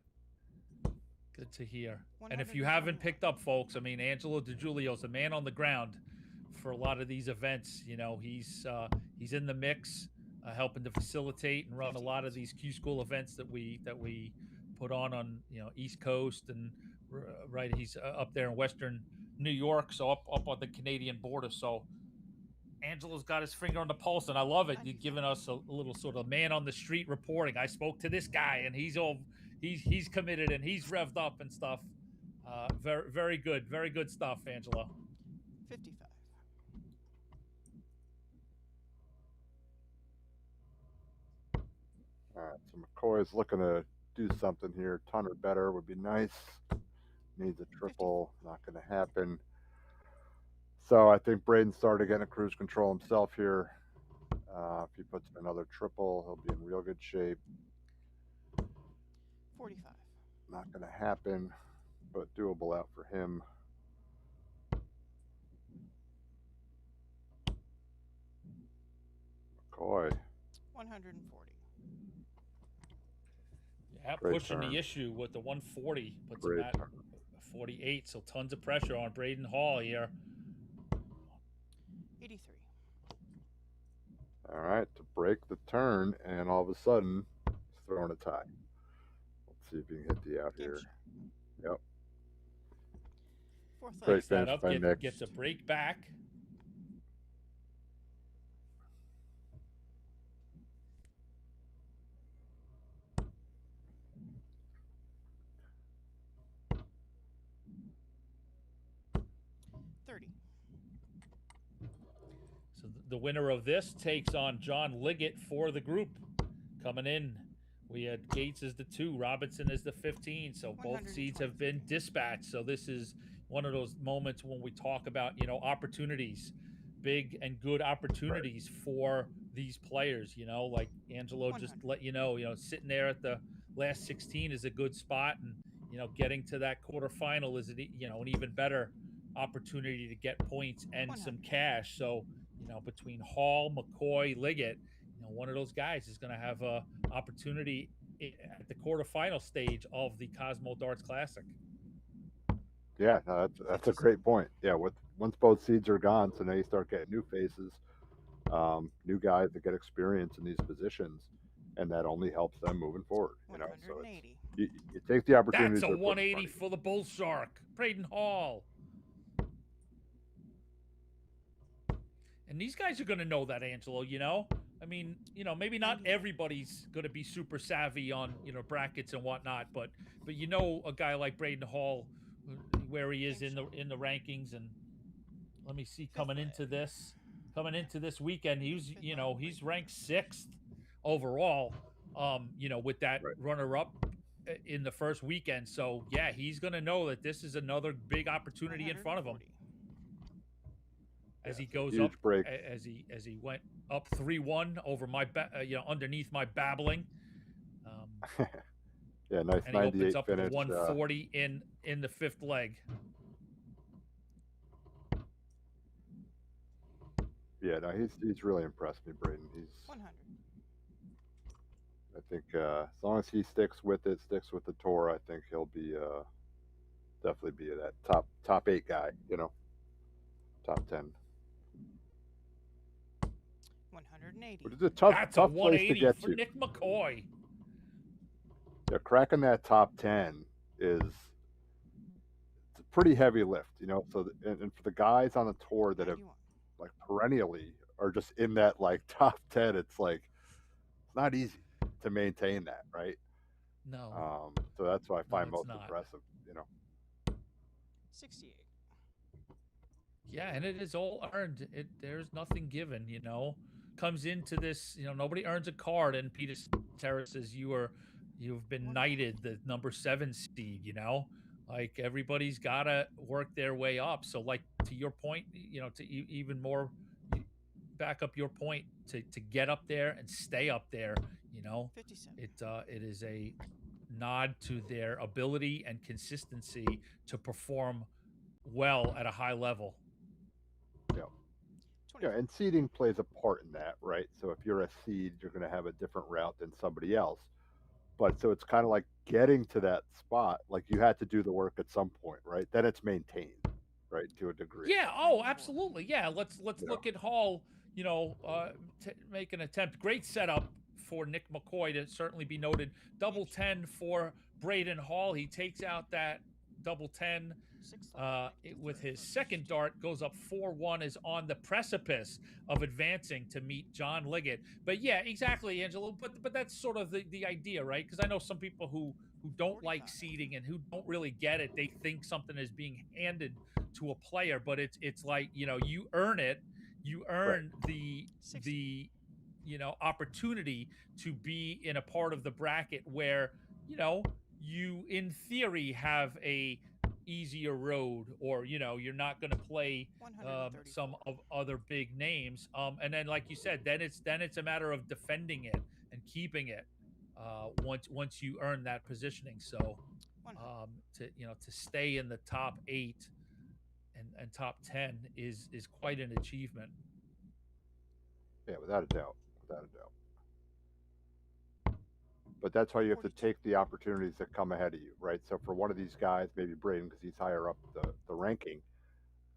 Good to hear. And if you haven't picked up, folks, I mean, Angelo DiGiulio's a man on the ground for a lot of these events. You know, he's in the mix, helping to facilitate and run a lot of these Q School events that we put on East Coast and right. He's up there in Western New York, so up on the Canadian border. So Angelo's got his finger on the pulse, and I love it. You're giving us a little sort of man on the street reporting. I spoke to this guy, and he's committed and he's revved up and stuff. Very good stuff, Angelo. 55. All right, so McCoy's looking to do something here. Ton or better would be nice. Needs a triple. Not going to happen. So I think Braden started getting a cruise control himself here. If he puts in another triple, he'll be in real good shape. 45. Not going to happen, but doable out for him. McCoy. 140. Yeah, Great pushing turn. the issue with the 140. Puts Great him at turn. 48, so tons of pressure on Braden Hall here. 83. All right, to break the turn, and all of a sudden, he's throwing a tie. Let's see if you can hit the out Game here. shot. Yep. Fourth Great leg. That finish up, by Nick. gets a break back. So the winner of this takes on John Liggett for the group. Coming in, we had Gates as the 2, Robinson as the 15. So both seeds have been dispatched. So this is one of those moments when we talk about, opportunities, big and good opportunities for these players, like Angelo just let you know, sitting there at the last 16 is a good spot. And, getting to that quarterfinal is, an even better opportunity to get points and some cash. So, between Hall, McCoy, Liggett, one of those guys is going to have a opportunity at the quarterfinal stage of the Cosmo Darts Classic. Yeah, no, that's a great point. Yeah, once both seeds are gone, so now you start getting new faces, new guys that get experience in these positions, and that only helps them moving forward. So you take the opportunities. That's a 180 for the Bull Shark, Braden Hall. And these guys are going to know that, Angelo, I mean, maybe not everybody's going to be super savvy on, brackets and whatnot, but a guy like Braden Hall, where he is in the rankings. And let me see, coming into this weekend, he's ranked 6th overall, with that runner-up in the first weekend. So yeah, he's going to know that this is another big opportunity in front of him. As he goes up, break. as he went up 3-1 over my, underneath my babbling. Yeah, nice. And he opens up finish, with 140 in the 5th leg. Yeah, no, he's really impressed me, Braden. He's 100. I think as long as he sticks with the tour, I think he'll be definitely be that top 8 guy. Top 10. 180. But it's a tough That's tough a place to 180 get for to. Nick McCoy. Yeah, cracking that top 10 is it's a pretty heavy lift, So and for the guys on the tour that have 91. like perennially are just in that like top 10, it's like it's not easy to maintain that, right? No. So that's what I find it's most not. impressive, 68. Yeah, and it is all earned. There's nothing given, Comes into this, nobody earns a card in Peter's terraces, you've been knighted the number 7 seed. Like everybody's got to work their way up. So, like to your point, to even more back up your point, to get up there and stay up there. 57. It is a nod to their ability and consistency to perform well at a high level. Yeah. 20. Yeah, and seeding plays a part in that, right? So if you're a seed, you're going to have a different route than somebody else. But so it's kind of like getting to that spot, like you had to do the work at some point, right? Then it's maintained, right, to a degree. Yeah. Oh, absolutely. Yeah. Let's Yeah. look at Hall. Make an attempt. Great setup for Nick McCoy to certainly be noted. Double 10 for Braden Hall. He takes out that double 10 with his second dart, goes up 4-1, is on the precipice of advancing to meet John Liggett. But yeah, exactly, Angelo. But that's sort of the idea, right? Because I know some people who don't like seeding and who don't really get it. They think something is being handed to a player, but it's like, you earn it. You earn the opportunity to be in a part of the bracket where you in theory have a easier road, or you're not going to play some of other big names, and then like you said, then it's a matter of defending it and keeping it once you earn that positioning. So to stay in the top 8 and top 10 is quite an achievement. Yeah, without a doubt. But that's why you have to take the opportunities that come ahead of you, right? So for one of these guys, maybe Braden, because he's higher up the ranking,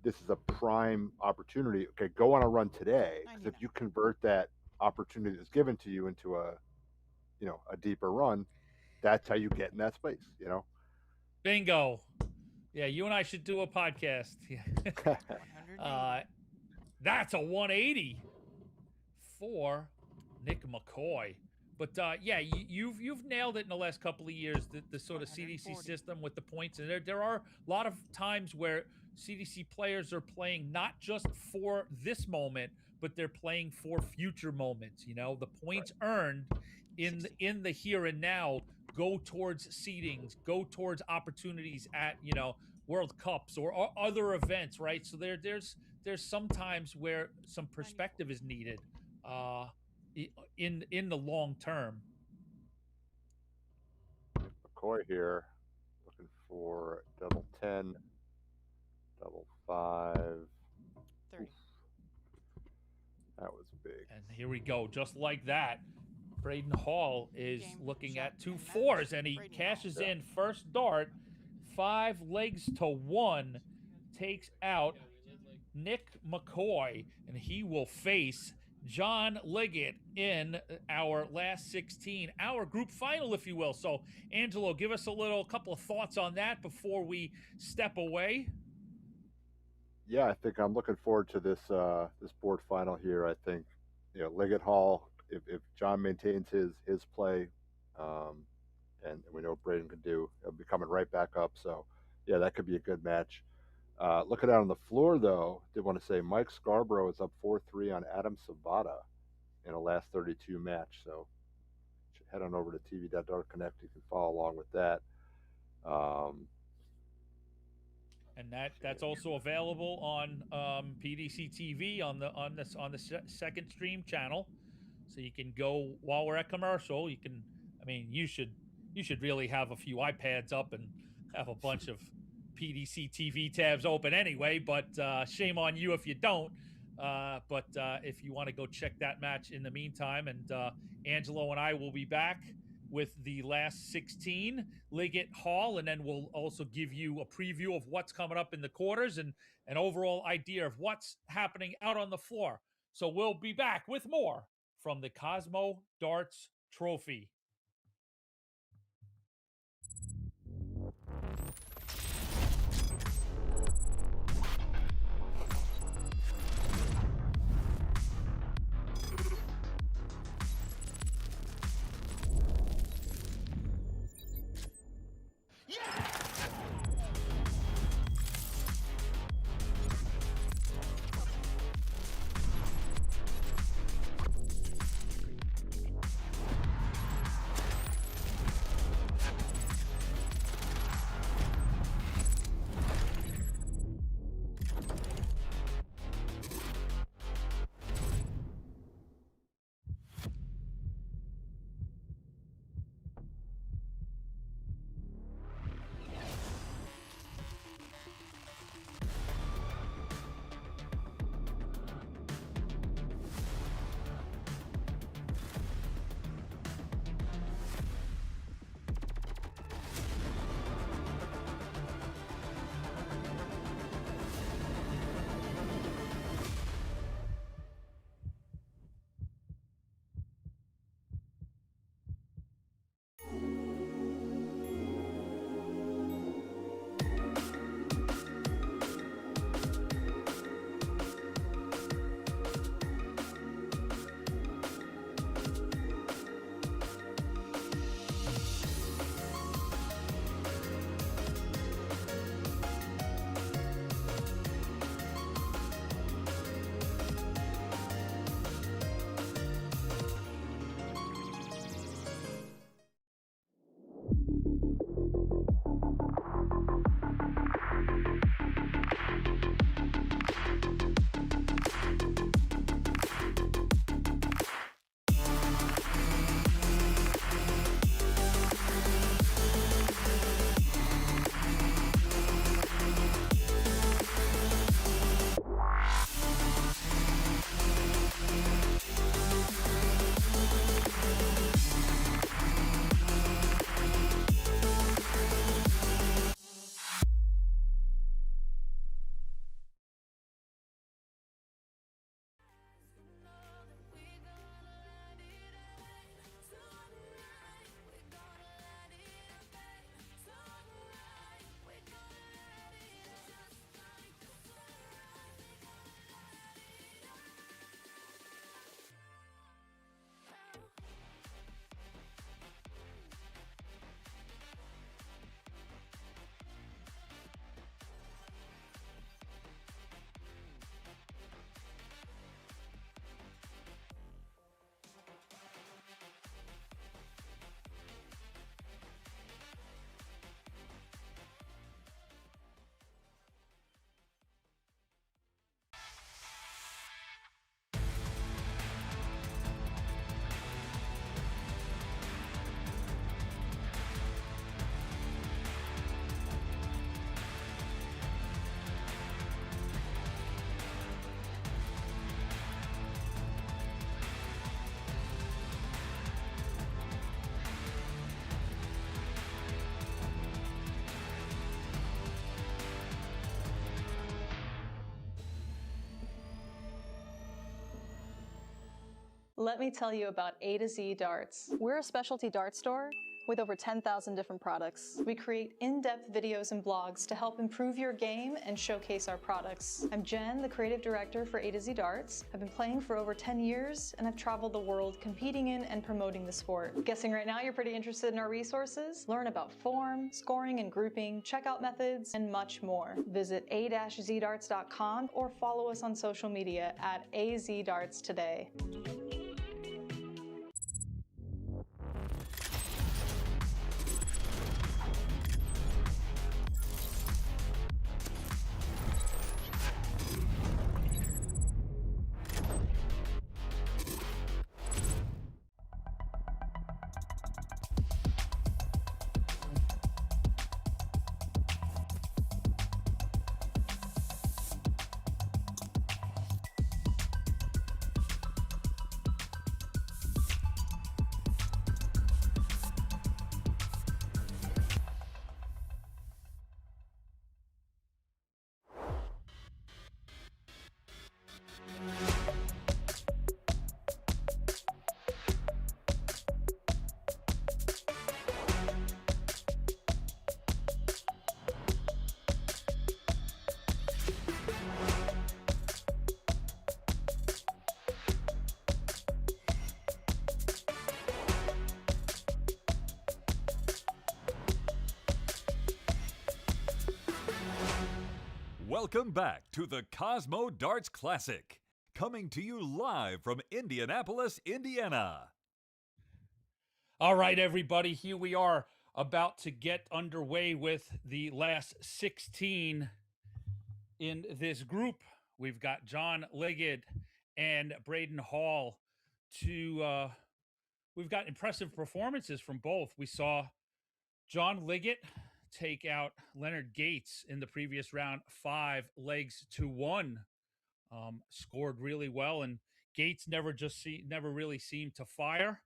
this is a prime opportunity. Okay, go on a run today, because if you convert that opportunity that's given to you into a deeper run, that's how you get in that space. Bingo. Yeah, you and I should do a podcast. That's a 180 for Nick McCoy. But yeah, you've nailed it in the last couple of years. The sort of CDC system with the points, and there are a lot of times where CDC players are playing not just for this moment, but they're playing for future moments. The points earned in the here and now go towards seedings, go towards opportunities at World Cups or other events, right? So there's some times where some perspective is needed in the long term. McCoy here, looking for double 10, double 5. 30. That was big. And here we go, just like that. Braden Hall is Game, looking shot, at 2 and 4s, match. and he Braden cashes Hall. in first dart, 5 legs to 1, takes out Nick McCoy, and he will face John Liggett in our last 16, our group final, if you will. So, Angelo, give us a couple of thoughts on that before we step away. Yeah, I think I'm looking forward to this board final here. I think Liggett Hall, if John maintains his play, and we know what Braden can do, he'll be coming right back up. So yeah, that could be a good match. Looking out on the floor, though, did want to say Mike Scarborough is up 4-3 on Adam Sabata in a last 32 match. So head on over to TV.Dart Connect. You can follow along with that. And that's also available on PDC TV on the second stream channel. So you can go while we're at commercial. You should really have a few iPads up and have a bunch of PDC TV tabs open anyway, but shame on you if you don't. But if you want to go check that match in the meantime, and Angelo and I will be back with the last 16, Liggett Hall, and then we'll also give you a preview of what's coming up in the quarters and an overall idea of what's happening out on the floor. So we'll be back with more from the COSMO Darts Trophy. Let me tell you about A to Z Darts. We're a specialty dart store with over 10,000 different products. We create in-depth videos and blogs to help improve your game and showcase our products. I'm Jen, the creative director for A to Z Darts. I've been playing for over 10 years and I've traveled the world competing in and promoting the sport. Guessing right now you're pretty interested in our resources? Learn about form, scoring and grouping, checkout methods, and much more. Visit a-zdarts.com or follow us on social media at azdarts today. Welcome back to the Cosmo Darts Classic, coming to you live from Indianapolis, Indiana. All right, everybody, here we are about to get underway with the last 16 in this group. We've got John Liggett and Braden Hall. We've got impressive performances from both. We saw John Liggett take out Leonard Gates in the previous round, 5-1. Scored really well, and Gates never really seemed to fire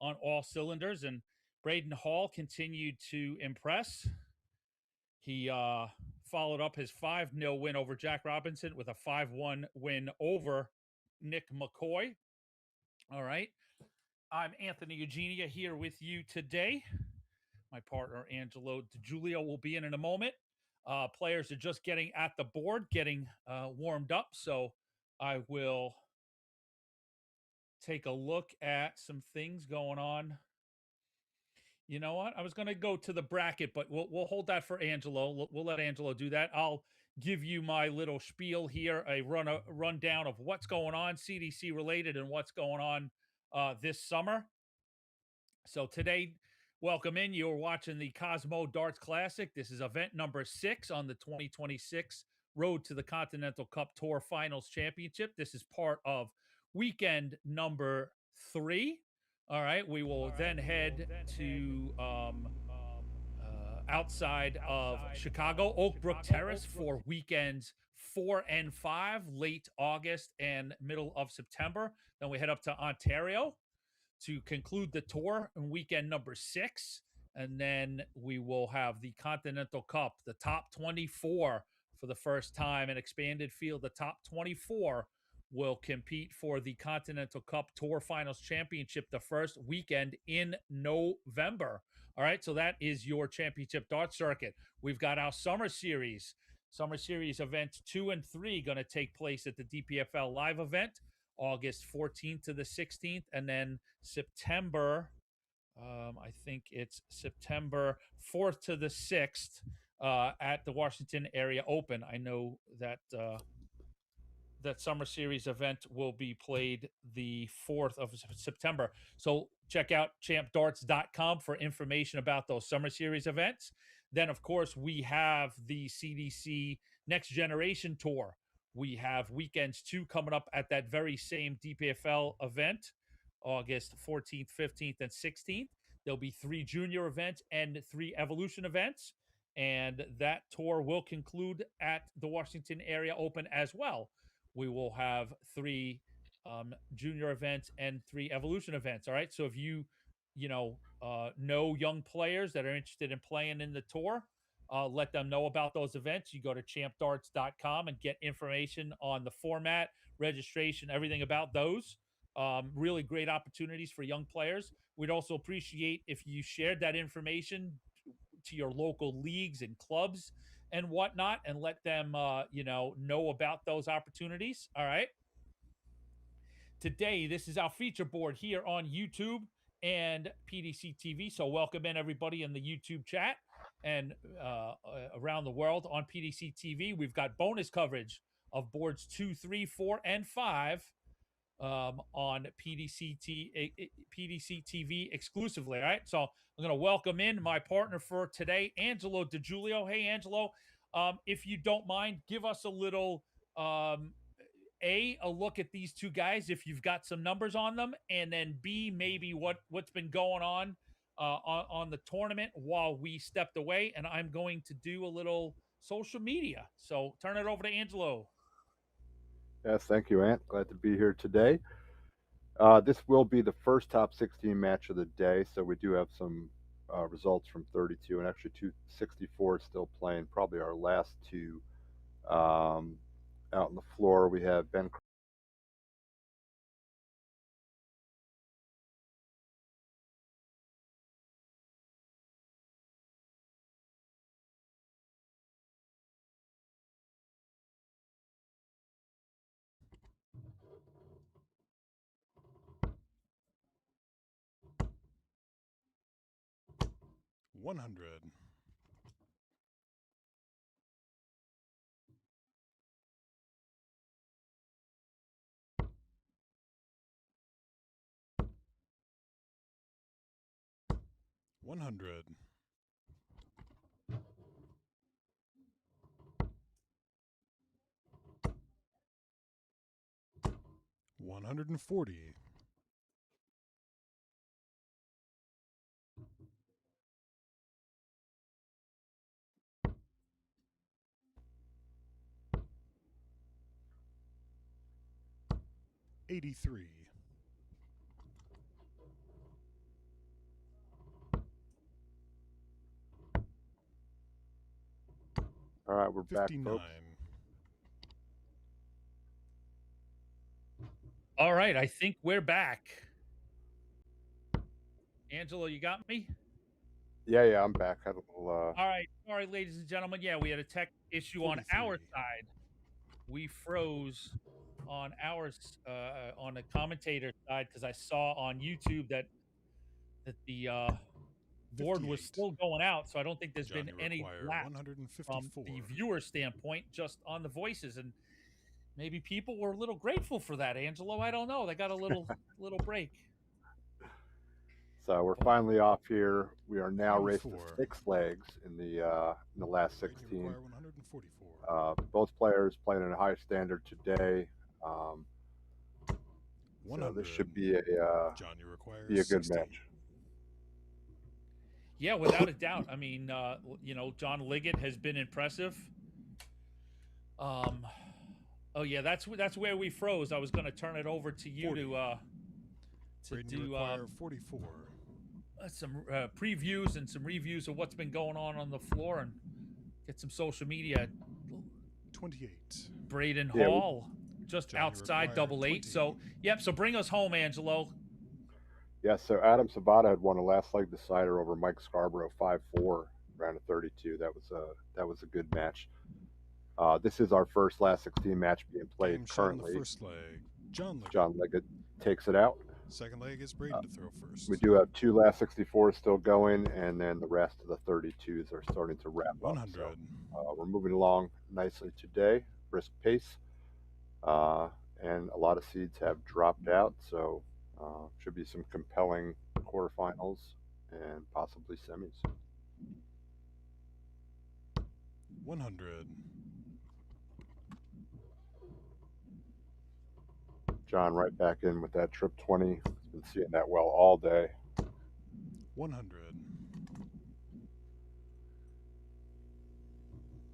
on all cylinders. And Braden Hall continued to impress. He followed up his 5-0 win over Jack Robinson with a 5-1 win over Nick McCoy. All right, I'm Anthony Eugenia here with you today. My partner, Angelo DiGiulio, will be in a moment. Players are just getting at the board, getting warmed up. So I will take a look at some things going on. You know what? I was going to go to the bracket, but we'll hold that for Angelo. We'll let Angelo do that. I'll give you my little spiel here, a rundown of what's going on, CDC related, and what's going on this summer. So today, welcome in. You're watching the Cosmo Darts Classic. This is event number 6 on the 2026 Road to the Continental Cup Tour Finals Championship. This is part of weekend number 3. All right, we will then head to outside of Chicago, Oak Brook Terrace for weekends 4 and 5, late August and middle of September. Then we head up to Ontario to conclude the tour in weekend number 6. And then we will have the Continental Cup, the top 24 for the first time, an expanded field. The top 24 will compete for the Continental Cup Tour Finals Championship the first weekend in November. All right, so that is your championship dart circuit. We've got our Summer Series event 2 and 3 going to take place at the DPFL Live event, August 14th to the 16th, and then September, I think it's September 4th to the 6th at the Washington Area Open. I know that that Summer Series event will be played the 4th of September. So check out champdarts.com for information about those Summer Series events. Then, of course, we have the CDC Next Generation Tour. We have weekends 2 coming up at that very same DPFL event, August 14th, 15th, and 16th. There'll be 3 junior events and 3 evolution events. And that tour will conclude at the Washington Area Open as well. We will have 3 junior events and 3 evolution events. All right. So if you know young players that are interested in playing in the tour, let them know about those events. You go to champdarts.com and get information on the format, registration, everything about those. Really great opportunities for young players. We'd also appreciate if you shared that information to your local leagues and clubs and whatnot, and let them, know about those opportunities. All right. Today, this is our feature board here on YouTube and PDC TV. So welcome in everybody in the YouTube chat and around the world on PDC TV. We've got bonus coverage of boards 2, 3, 4, and 5 on PDC TV exclusively. All right. So I'm going to welcome in my partner for today, Angelo DiGiulio. Hey, Angelo, if you don't mind, give us a little a look at these two guys if you've got some numbers on them, and then B, maybe what's been going on the tournament while we stepped away. And I'm going to do a little social media. So turn it over to Angelo. Yes, thank you, Ant. Glad to be here today. This will be the first top 16 match of the day, so we do have some results from 32, and actually 264 is still playing. Probably our last two out on the floor. We have Ben. 100. 100. 140. 83. All right, we're back, 59. folks. All right, I think we're back. Angelo, you got me? Yeah, I'm back. Had a little. All right, sorry, ladies and gentlemen. Yeah, we had a tech issue on our 43. side. We froze on on the commentator side because I saw on YouTube that the board was 58. still going out. So I don't think there's John, been you any require lapse from 154. the viewer standpoint, just on the voices. And maybe people were a little grateful for that, Angelo. I don't know. They got a little break. So we're finally off here. We are now raced to 84. 6 legs in the last Greg, you 16. require 144. Both players playing at a high standard today. So 100. this should be a John, you require good 60. match. Yeah, without a doubt. I mean, John Liggett has been impressive. Oh yeah, that's where we froze. I was going to turn it over to you 40. to Braden, you do require 44. some previews and some reviews of what's been going on the floor, and get some social media. 28. Braden Yeah, Hall, just John, you outside require double 8. 20. So, yep. So bring us home, Angelo. Yeah, so Adam Sabata had won a last leg decider over Mike Scarborough 5-4, round of 32. That was a good match. This is our first last 16 match being played Game shot in the currently. first leg. John Liggett. John Liggett takes it out. Second leg is Braden to throw first. We do have 2 last 64s still going, and then the rest of the 32s are starting to wrap 100. up. So we're moving along nicely today, brisk pace, and a lot of seeds have dropped out. So should be some compelling quarterfinals and possibly semis. 100. John right back in with that trip 20. He's been seeing that well all day. 100.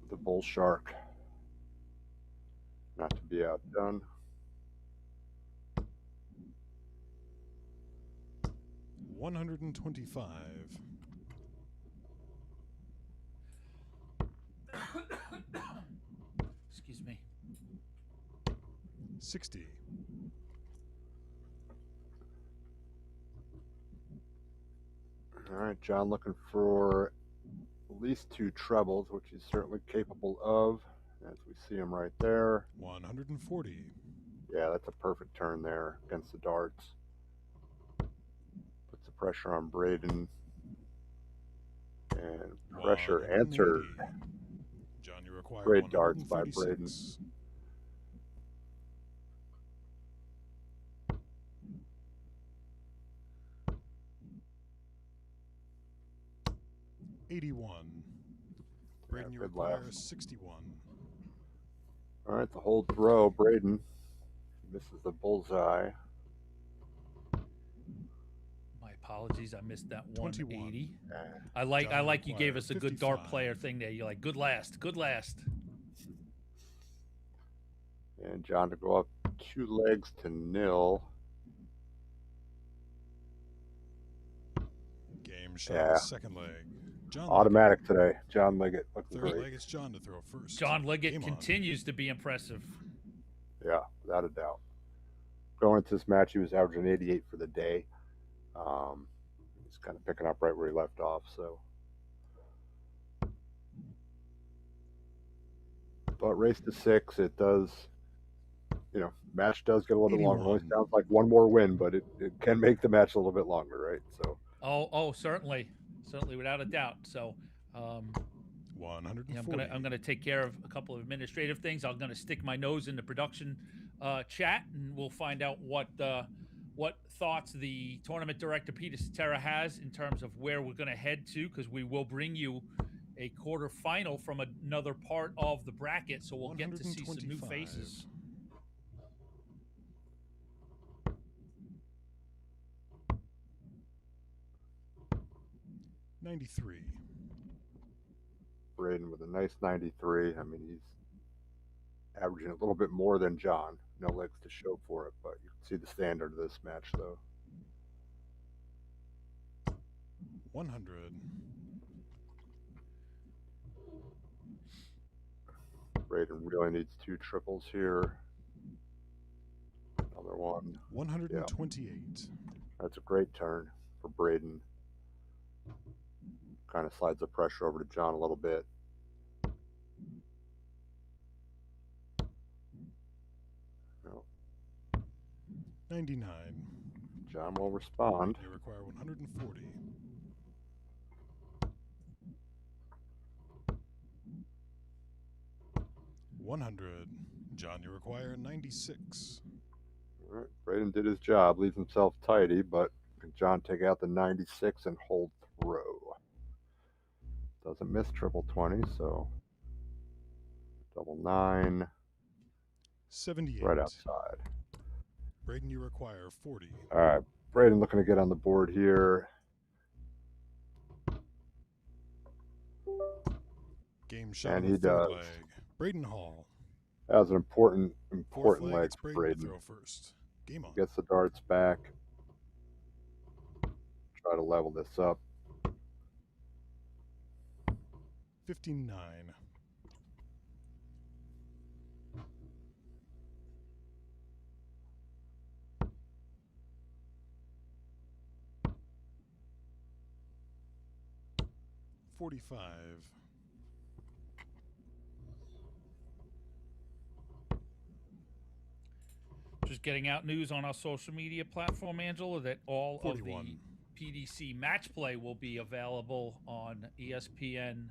The bull shark. Not to be outdone. 125. Excuse me. 60. All right, John looking for at least 2 trebles, which he's certainly capable of, as we see him right there. 140. Yeah, that's a perfect turn there against the darts. Puts the pressure on Braden. And pressure 180. answered. John, you require Great darts by Braden. 136. 81. Braden, you good require laugh. 61. All right, the whole throw, Braden misses the bullseye. My apologies, I missed that 21. 180. Yeah. I like you gave requires us a good dart 55. player thing there. You're like, good last, good last. And John to go up 2 legs to nil. Game shot, Yeah. second leg. John Automatic today. John Liggett looking Leggett. Third great. leg, it's John to throw first. John Liggett Game on. continues to be impressive. Yeah, without a doubt. Going into this match, he was averaging 88 for the day. He's kind of picking up right where he left off. So, but race to 6, it does. You know, match does get a little bit longer. It only 81. sounds like one more win, but it can make the match a little bit longer, right? So. Oh, certainly, without a doubt. So, 140. yeah, I'm gonna take care of a couple of administrative things. I'm gonna stick my nose in the production chat, and we'll find out what thoughts the tournament director Peter Cetera has in terms of where we're gonna head to, because we will bring you a quarterfinal from another part of the bracket, so we'll get to see some new 125. faces. $93. Braden with a nice 93. I mean, he's averaging a little bit more than John. No legs to show for it, but you can see the standard of this match, though. 100. Braden really needs 2 triples here. Another one. 128. That's a great turn for Braden. Kind of slides the pressure over to John a little bit. No, 99. John will respond. You require 140. 100. John, you require 96. All right, Braden did his job, leaves himself tidy, but can John take out the 96 and hold throw? Doesn't miss triple 20, so double 9, 78. right outside. Braden, you require 40. All right, Braden looking to get on the board here. Game shot And on he the third does. leg. Braden Hall. That was an important Fourth leg it's for Braden to Braden. throw first. Game on. Gets the darts back. Try to level this up. 59. $45. Just getting out news on our social media platform, Angela, that all 41. of the PDC match play will be available on ESPN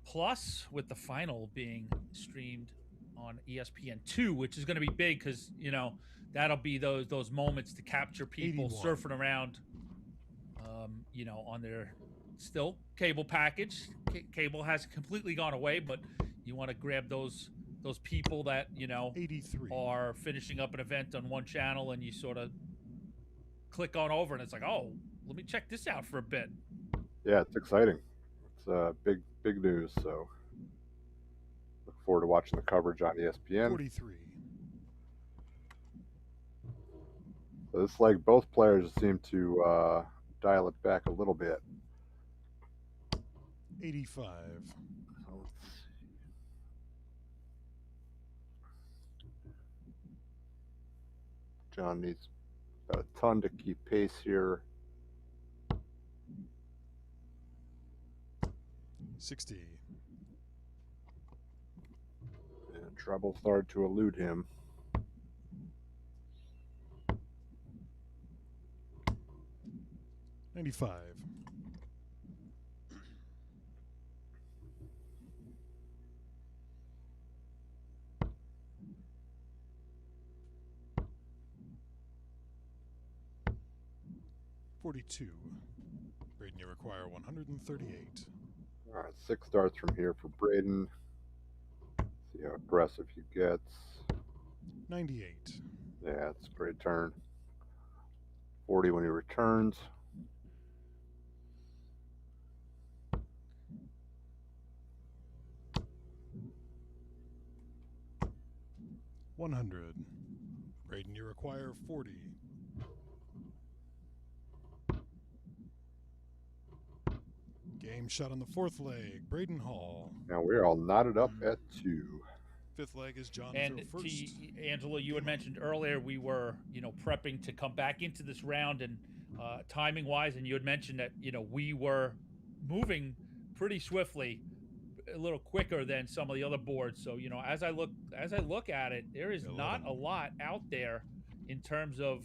Plus, with the final being streamed on ESPN2, which is going to be big because, you know, that'll be those moments to capture people 81. surfing around, you know, on their still cable package. Cable has completely gone away, but you want to grab those people that, you know, 83. are finishing up an event on one channel, and you sort of click on over and it's like, oh, let me check this out for a bit. Yeah, it's exciting. It's big news. So look forward to watching the coverage on ESPN. 43. So this leg, both players seem to dial it back a little bit. 85. So let's see. John needs about a ton to keep pace here. 60. And trouble started to elude him. $95. $42. Braden, you require 138. All right, 6 darts from here for Braden. See how aggressive he gets. 98. Yeah, it's a great turn. 40 when he returns. $100. Braden, you require 40. Game shot on the 4th leg. Braden Hall. Now we're all knotted up at 2. 5th leg is John And throw first. Angela, you had mentioned earlier we were, prepping to come back into this round, and timing wise, and you had mentioned that we were moving pretty swiftly, a little quicker than some of the other boards. So as I look at it, there is not a lot out there in terms of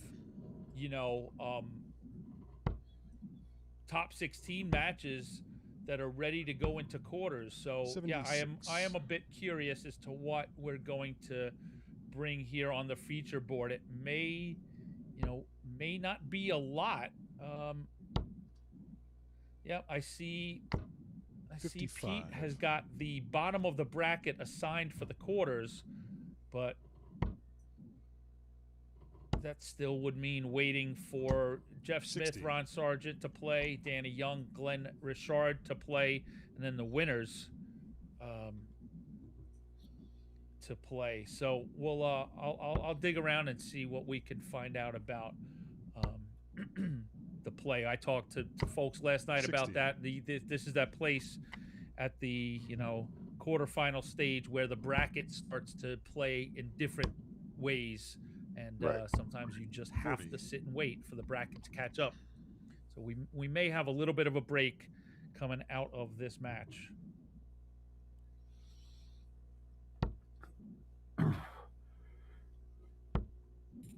top 16 matches that are ready to go into quarters. So yeah, I am a bit curious as to what we're going to bring here on the feature board. It may not be a lot. Yeah, I see Pete has got the bottom of the bracket assigned for the quarters, but that still would mean waiting for Jeff Smith, 60. Ron Sargent to play, Danny Young, Glenn Richard to play, and then the winners to play. So we'll I'll dig around and see what we can find out about the play. I talked to folks last night 60. about that. This is that place at the quarterfinal stage where the bracket starts to play in different ways. And Right. Sometimes you just have 40. to sit and wait for the bracket to catch up. So we may have a little bit of a break coming out of this match. All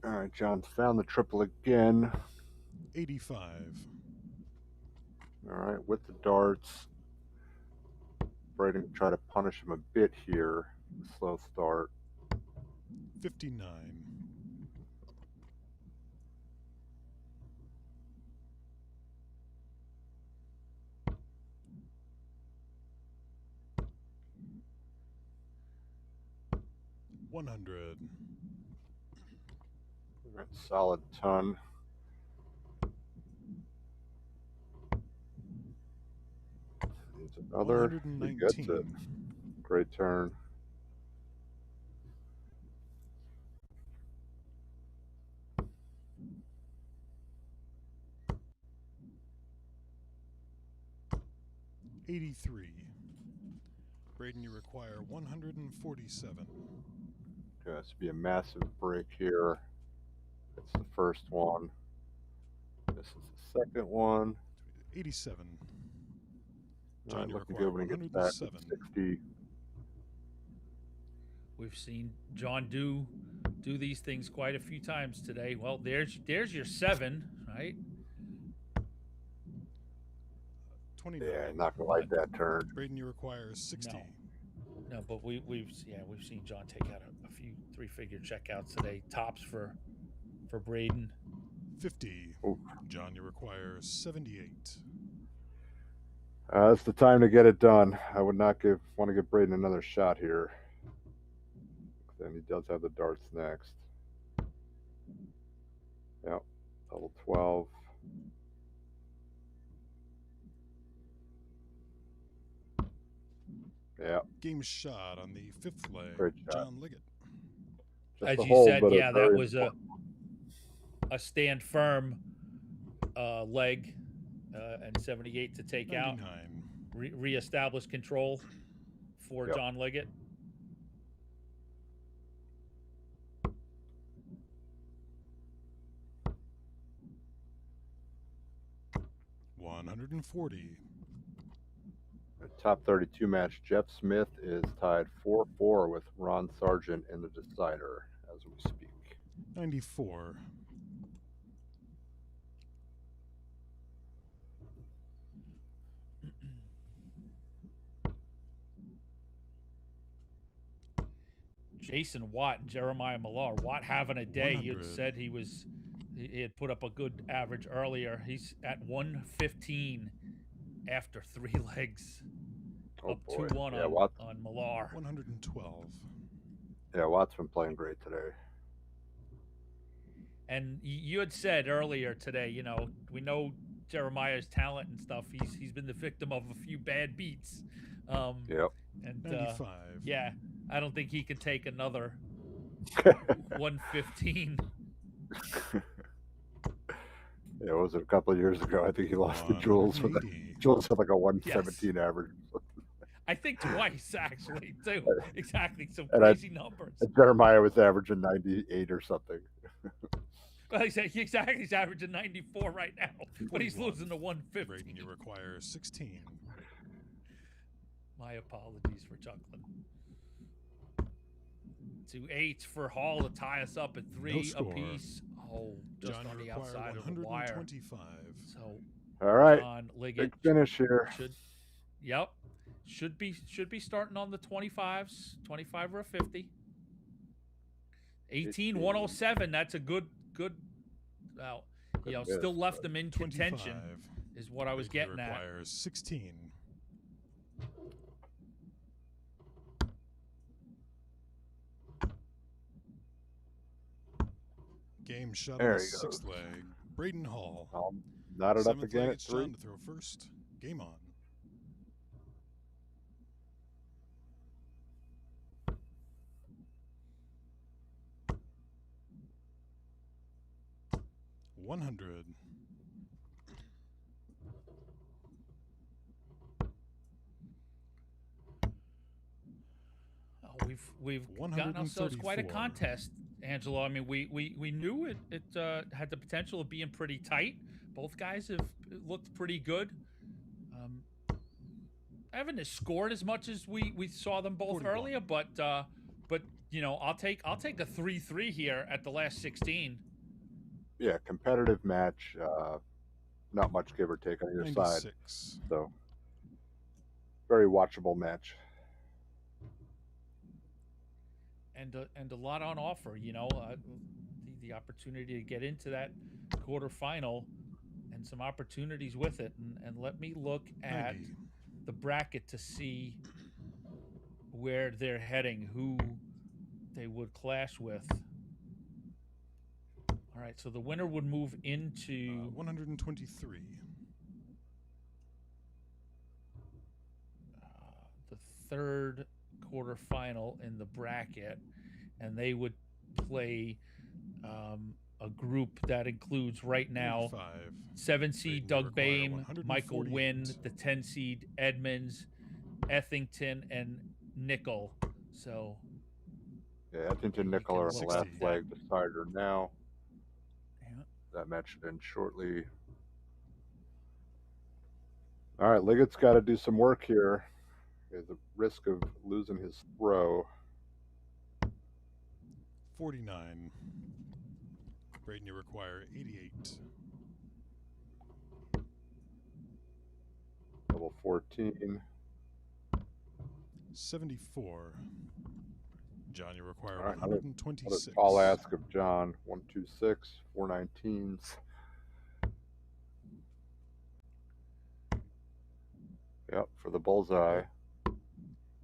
right, John's found the triple again. 85. All right, with the darts. Braden try to punish him a bit here. Slow start. 59. $100. All right, solid ton. Needs another. He gets it. 119. Great turn. $83. Braden, you require 147. Okay, this would be a massive break here. It's the first one. This is the second one. 87. All John, right, you looking require good when he gets back to 107. 60. We've seen John do these things quite a few times today. Well, there's your 7, right? 29. Yeah, not gonna like that turn. Braden, you require 60. No, but we've seen John take out a few 3-figure checkouts today. Tops for Braden. 50. Oof. John, you require 78. It's the time to get it done. I would not want to give Braden another shot here. Then he does have the darts next. Yep, double 12. Yeah, Game shot on the 5th leg. Great shot. John Liggett. just As a you hold, said, but yeah, that very was a stand firm leg and 78 to take 99. out. Reestablish control for Yep. John Liggett. a top 32 match. Jeff Smith is tied 4-4 with Ron Sargent in the decider as we speak. 94. Jason Watt and Jeremiah Millar. Watt having a day. You 100. said he had put up a good average earlier. He's at 115 after 3 legs. Oh, up boy. 2-1 Yeah, on Millar. 112. Yeah, Watt's been playing great today. And you had said earlier today, you know, we know Jeremiah's talent and stuff. He's been the victim of a few bad beats. Yep. And 95. yeah, I don't think he can take another 115. Yeah, was it a couple of years ago? I think he lost to Jules. Jules had like a 117 average. I think twice, actually, too. Exactly. Some And crazy numbers. And Jeremiah was averaging 98 or something. Well, he's averaging 94 right now, but he's 41. losing to 150. Braden, you require 16. My apologies for chuckling. 2 8s for Hall to tie us up at 3 score. apiece. Oh, just John, on you the require outside of the wire. 125. So, All right, John Liggett big finish here. Should be starting on the 25s, 25 or a 50. 18 107. That's a good. Well, you know, still left them in contention. 25. Is what I was Braden, getting you at. require 16. Game shot There on the he goes. 6th leg. Braden Hall. Knotted up 7th again leg, at it's 3. John to throw first. Game on. $100. We've gotten ourselves quite a 134. contest, Angelo. I mean, we knew it had the potential of being pretty tight. Both guys have looked pretty good. Evan has scored as much as we saw them both 41. earlier, but you know, I'll take a 3-3 here at the last 16. Yeah, competitive match. Not much give or take on either side. 96. So, very watchable match. And a lot on offer, you know, the opportunity to get into that quarterfinal and some opportunities with it. And let me look at 90. the bracket to see where they're heading, who they would clash with. All right, so the winner would move into 123. the third quarterfinal in the bracket, and they would play a group that includes right now 5. 7 seed Braden, Doug you Boehm, require Michael Wynn, 148. the 10 seed Edmonds, Ethington, and Nickel. So Yeah, Ettington Nickel are on the last 60. leg. Decider now. yeah. That match should end shortly. All right, Liggett's got to do some work here. There's a risk of losing his throw. 49. Braden, you require 88. Level 14. 74. John, you require All right, another 126. tall ask of John. 126, 419s. Yep, for the bullseye.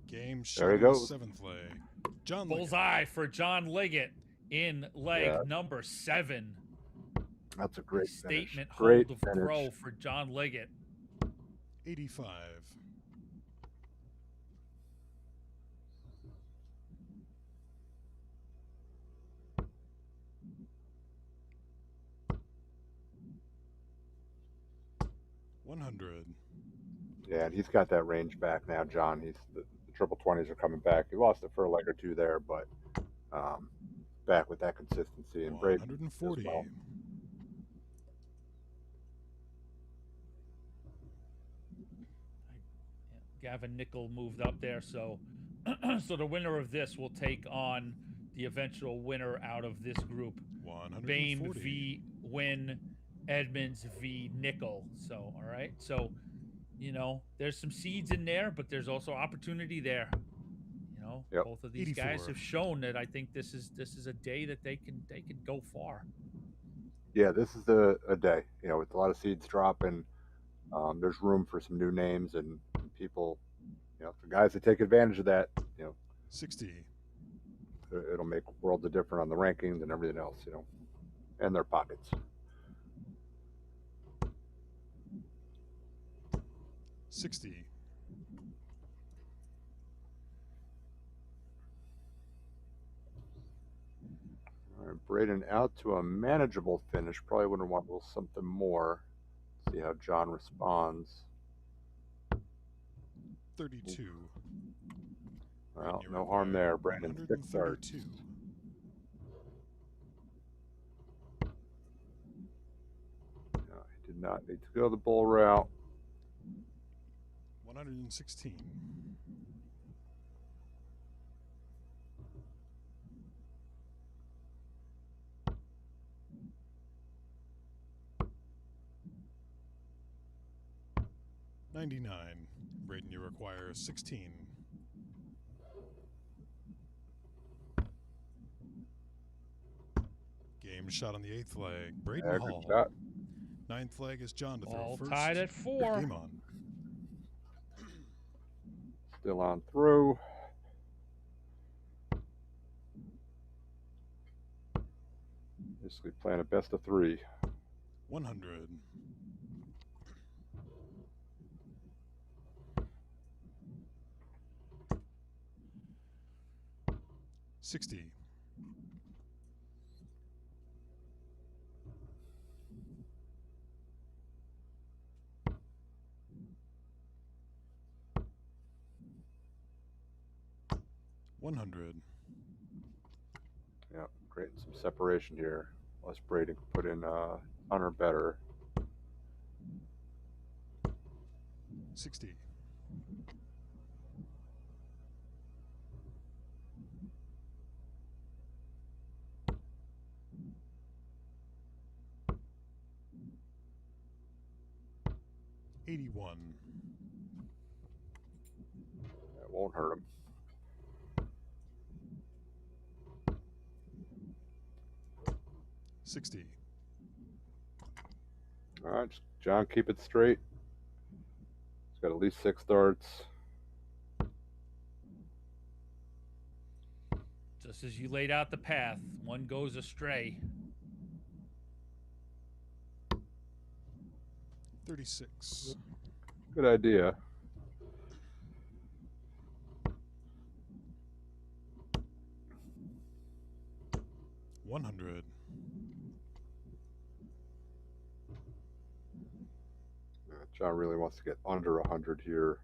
Game There shot he in the goes. 7th leg. John Liggett. Bullseye for John Liggett in leg Yeah. number 7. That's a great finish. Statement Great hold of finish. throw for John Liggett. 85. $100. Yeah, and he's got that range back now, John. The triple 20s are coming back. He lost it for a leg or two there, but back with that consistency and Braden as 140. well. Gavin Nickel moved up there, so so the winner of this will take on the eventual winner out of this group. 140. Bame v. Win, Edmonds v. Nickel. So, all right. So, you know, there's some seeds in there, but there's also opportunity there. You know, Yep. both of these 84. guys have shown that I think this is a day that they can go far. Yeah, this is a day. You know, with a lot of seeds dropping, there's room for some new names and people. You know, the guys that take advantage of that, you know, 60. it'll make worlds of difference on the rankings and everything else. You know, and their pockets. 60. All right, Braden out to a manageable finish. Probably wouldn't want a little something more. See how John responds. 32. Well, You no harm require there. Brandon 6 darts. 132. No, he did not need to go the bull route. 116. $99. Braden, you require 16. Game shot on the 8th leg. Braden Yeah, Hall. good shot. 9th leg is John to throw All first. tied at 4. Game on. Still on through. Basically playing a best of 3. 100. $60. $100. Yeah, creating some separation here. Unless Braden could put in on or better. 60. $81. That won't hurt him. $60. All right, John, keep it straight. He's got at least 6 darts. Just as you laid out the path, one goes astray. 36. Good idea. $100. John really wants to get under 100 here.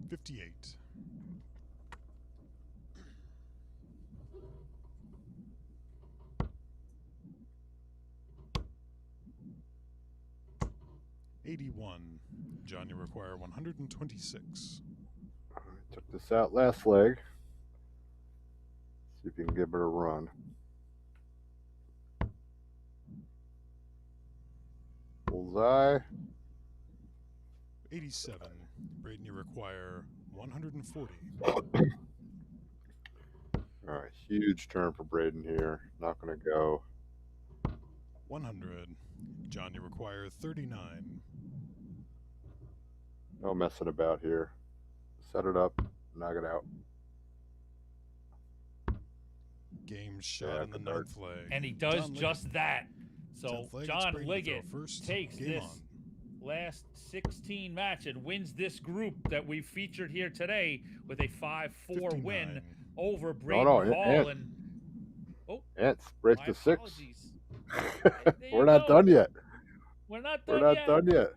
$58. $81. John, you require 126. Took this out last leg. See if you can give it a run. Bullseye. 87. Braden, you require 140. All right, huge turn for Braden here. Not going to go. 100. John, you require 39. No messing about here. Set it up, knock it out. Game shot Yeah, in the good dart. 9th leg. And he does John just that. So 10th leg, it's John Braden to throw Liggett first. takes Game this on. last 16 match and wins this group that we featured here today with a 5-4 win 59. over Braden no, Hall. and- And It's race my to 6. apologies. There We're you not go. done yet. We're not We're done not yet. done yet.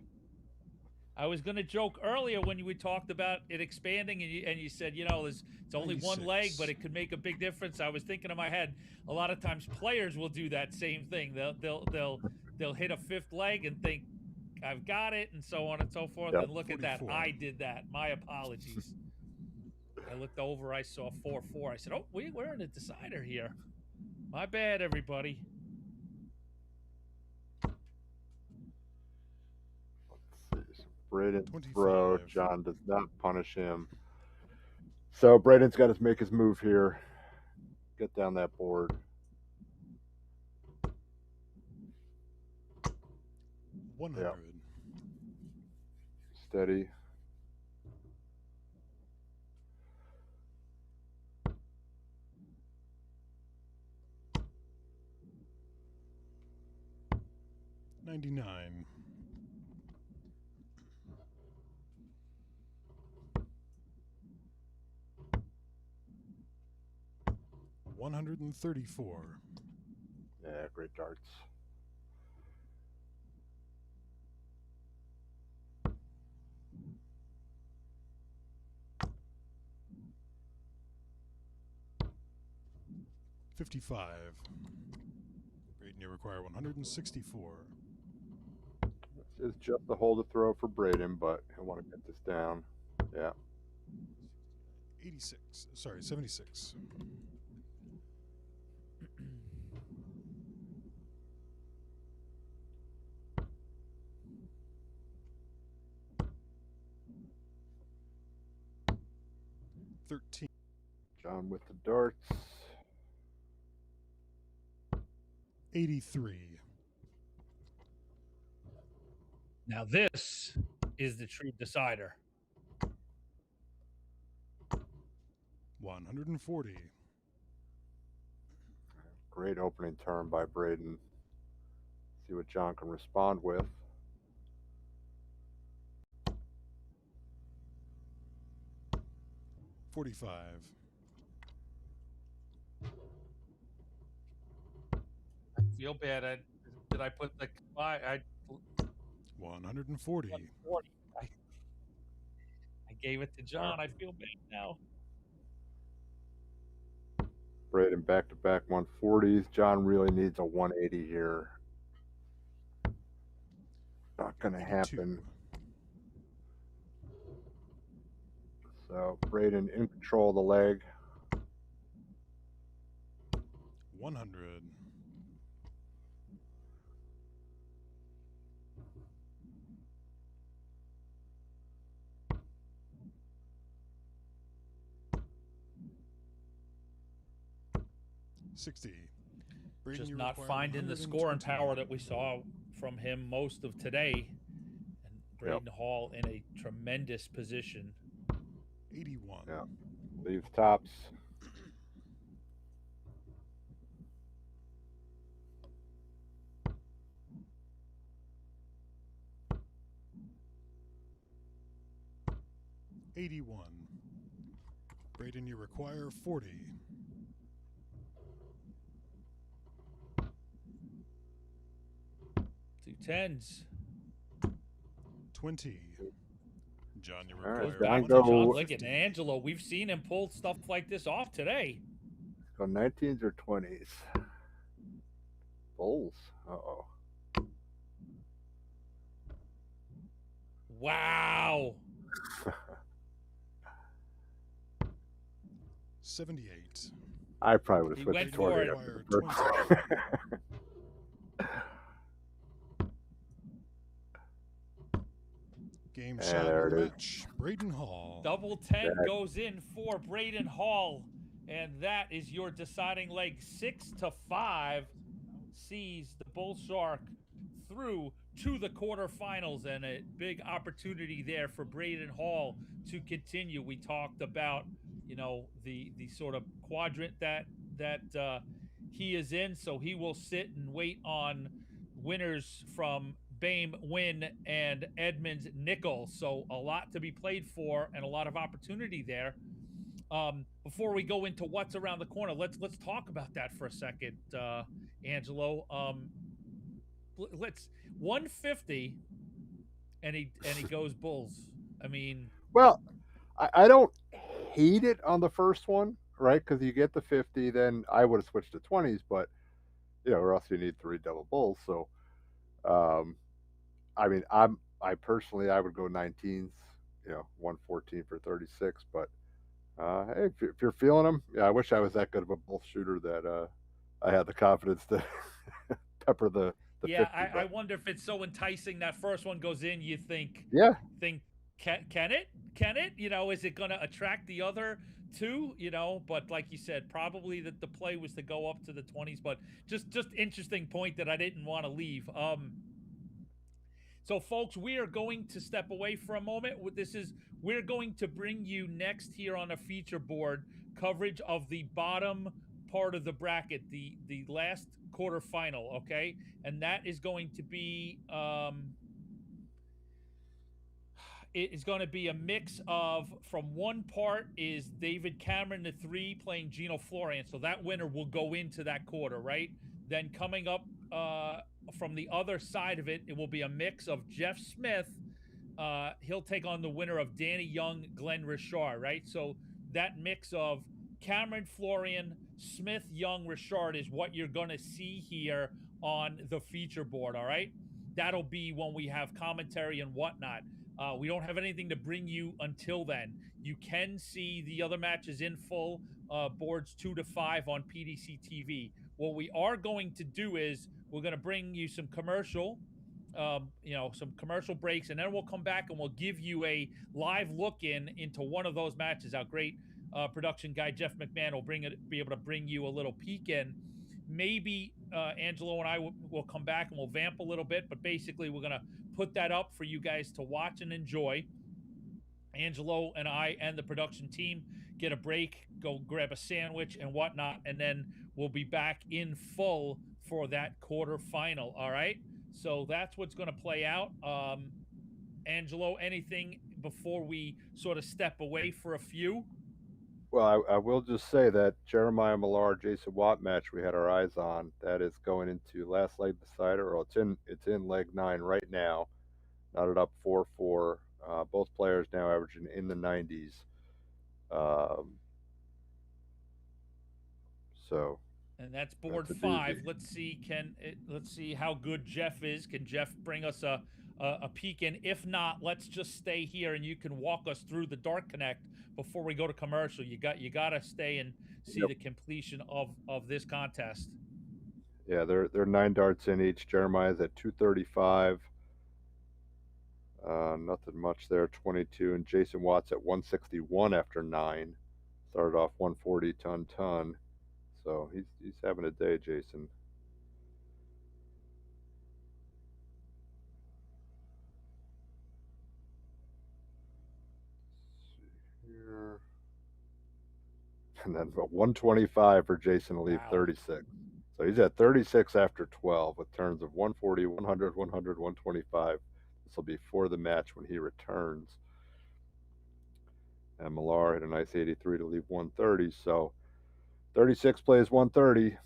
I was going to joke earlier when we talked about it expanding, and you said, you know, it's only one 96. leg, but it could make a big difference. I was thinking in my head, a lot of times players will do that same thing. They'll they'll hit a fifth leg and think I've got it, and so on and so forth. Yep. And look at that, 44. I did that. My apologies. I looked over, I saw 4-4. I said, oh, we're in a decider here. My bad, everybody. Let's see. So Braden 25. throw. John does not punish him. So Braden's got to make his move here. Get down that board. 100. Yep. Steady. $99. $134. Yeah, great darts. $55. Braden, you require 164. This is just the hole to throw for Braden, but I want to get this down. Yeah. 76. $13. John with the darts. 83. Now this is the true decider. 140. Great opening turn by Braden. See what John can respond with. $45. I feel bad. Did I put the 140. 140? I gave it to John. I feel bad now. Braden back-to-back 140s. John really needs a 180 here. Not going to 82. happen. So Braden in control of the leg. 100. $60. Braden, Just you not require finding the scoring 120. power that we saw from him most of today. And Braden Hall in a tremendous position. 81. Yeah. Leaves tops. $81. Braden, you require 40. 2 10s. 20. John, you All right, require John, Back to John go- Liggett and Angelo. We've seen him pull stuff like this off today. Go 19s or 20s. Bulls. Uh-oh. Wow. 78. I probably would He have went switched to for 20 it. after the first. Game Yeah, shot there of the it is. match. Braden Hall. Double 10 Jack. goes in for Braden Hall. And that is your deciding leg. 6-5 sees the Bull Shark through to the quarterfinals, and a big opportunity there for Braden Hall to continue. We talked about, you know, the sort of quadrant that he is in, so he will sit and wait on winners from Bame Win and Edmonds Nickel. So a lot to be played for and a lot of opportunity there. Before we go into what's around the corner, let's talk about that for a second, Angelo. Let's 150, and he goes Bulls. I mean, Well, I don't hate it on the first one, right? Because you get the 50, then I would have switched to 20s, but, you know, or else you need 3 double bulls. So Um, I mean, I personally I would go 19s, 114 for 36. But hey, if you're feeling them, yeah, I wish I was that good of a bull shooter that I had the confidence to pepper the Yeah, 50. I But wonder if it's so enticing that first one goes in, you yeah, think can it? Can it? Is it going to attract the other two? But like you said, probably that the play was to go up to the 20s. But just interesting point that I didn't want to leave. So, folks, we are going to step away for a moment. We're going to bring you next here on a feature board coverage of the bottom part of the bracket, the last quarterfinal. Okay, and that is going to be it is going to be a mix of, from one part is David Cameron, the 3, playing Gino Florian. So that winner will go into that quarter, right? Then coming up from the other side of it, it will be a mix of Jeff Smith. He'll take on the winner of Danny Young, Glenn Richard, right? So that mix of Cameron, Florian, Smith, Young, Richard is what you're going to see here on the feature board, all right? That'll be when we have commentary and whatnot. We don't have anything to bring you until then. You can see the other matches in full, boards 2 to 5 on PDC TV. What we are going to do is we're going to bring you some some commercial breaks, and then we'll come back and we'll give you a live look into one of those matches. Our great production guy Jeff McMahon will be able to bring you a little peek in. Maybe Angelo and I will come back and we'll vamp a little bit, but basically we're going to put that up for you guys to watch and enjoy. Angelo and I and the production team get a break, go grab a sandwich and whatnot, and then we'll be back in full for that quarterfinal. All right, so that's what's going to play out. Angelo, anything before we sort of step away for a few? well, I will just say that Jeremiah Millar Jason Watt match we had our eyes on, that is going into last leg decider, or it's in leg 9 right now. Knotted up 4-4. Both players now averaging in the 90s. So. And that's board 5. Let's see how good Jeff is. Can Jeff bring us a peek in? If not, let's just stay here and you can walk us through the Dart Connect before we go to commercial. You got to stay and see the completion of this contest. Yeah, they're 9 darts in each. Jeremiah's at 235. Nothing much there, 22, and Jason Watt's at 161 after 9. Started off 140 ton. So he's having a day, Jason. Let's see here. And then 125 for Jason to leave 36. So he's at 36 after 12 with turns of 140, 100, 100, 125. This will be for the match when he returns. And Millar hit a nice 83 to leave 130. So 36 plays 130.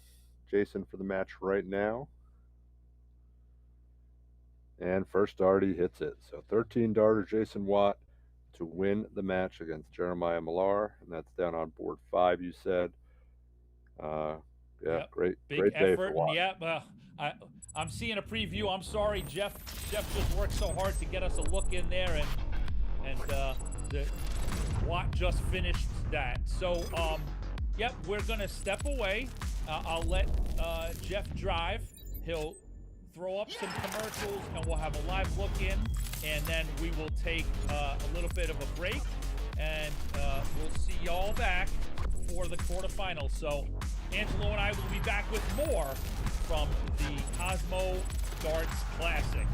Jason for the match right now. And first dart, he hits it. So 13 darter Jason Watt to win the match against Jeremiah Millar. And that's down on board 5, you said. Yeah, yep. Great effort. Day for Watt. Yeah, I'm seeing a preview. I'm sorry, Jeff. Jeff just worked so hard to get us a look in there, and the Watt just finished that. So, yep, we're gonna step away. I'll let Jeff drive. He'll throw up some commercials, and we'll have a live look in, and then we will take a little bit of a break, and we'll see y'all back for the quarterfinals. So Angelo and I will be back with more from the Cosmo Darts Classic.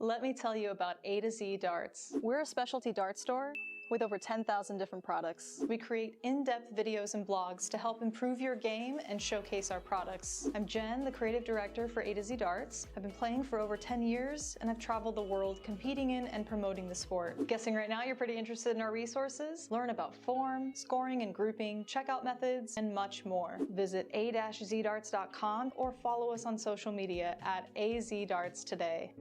Let me tell you about A to Z Darts. We're a specialty dart store with over 10,000 different products. We create in-depth videos and blogs to help improve your game and showcase our products. I'm Jen, the creative director for A to Z Darts. I've been playing for over 10 years and I've traveled the world competing in and promoting the sport. Guessing right now you're pretty interested in our resources? Learn about form, scoring and grouping, checkout methods, and much more. Visit a-zdarts.com or follow us on social media at azdarts today.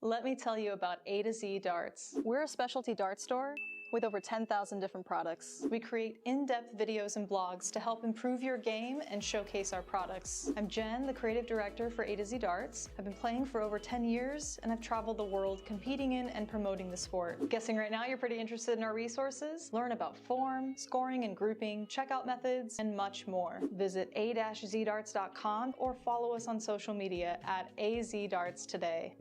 Let me tell you about A to Z Darts. We're a specialty dart store with over 10,000 different products. We create in-depth videos and blogs to help improve your game and showcase our products. I'm Jen, the creative director for A to Z Darts. I've been playing for over 10 years, and I've traveled the world competing in and promoting the sport. Guessing right now you're pretty interested in our resources? Learn about form, scoring and grouping, checkout methods, and much more. Visit a-zdarts.com or follow us on social media at AZDarts today.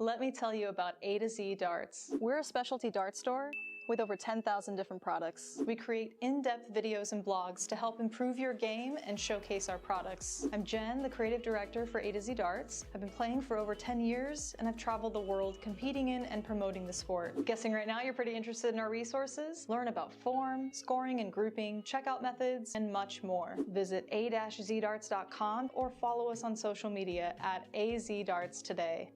Let me tell you about A to Z Darts. We're a specialty dart store with over 10,000 different products. We create in-depth videos and blogs to help improve your game and showcase our products. I'm Jen, the creative director for A to Z Darts. I've been playing for over 10 years and I've traveled the world competing in and promoting the sport. Guessing right now you're pretty interested in our resources? Learn about form, scoring and grouping, checkout methods, and much more. Visit a-zdarts.com or follow us on social media at azdarts today.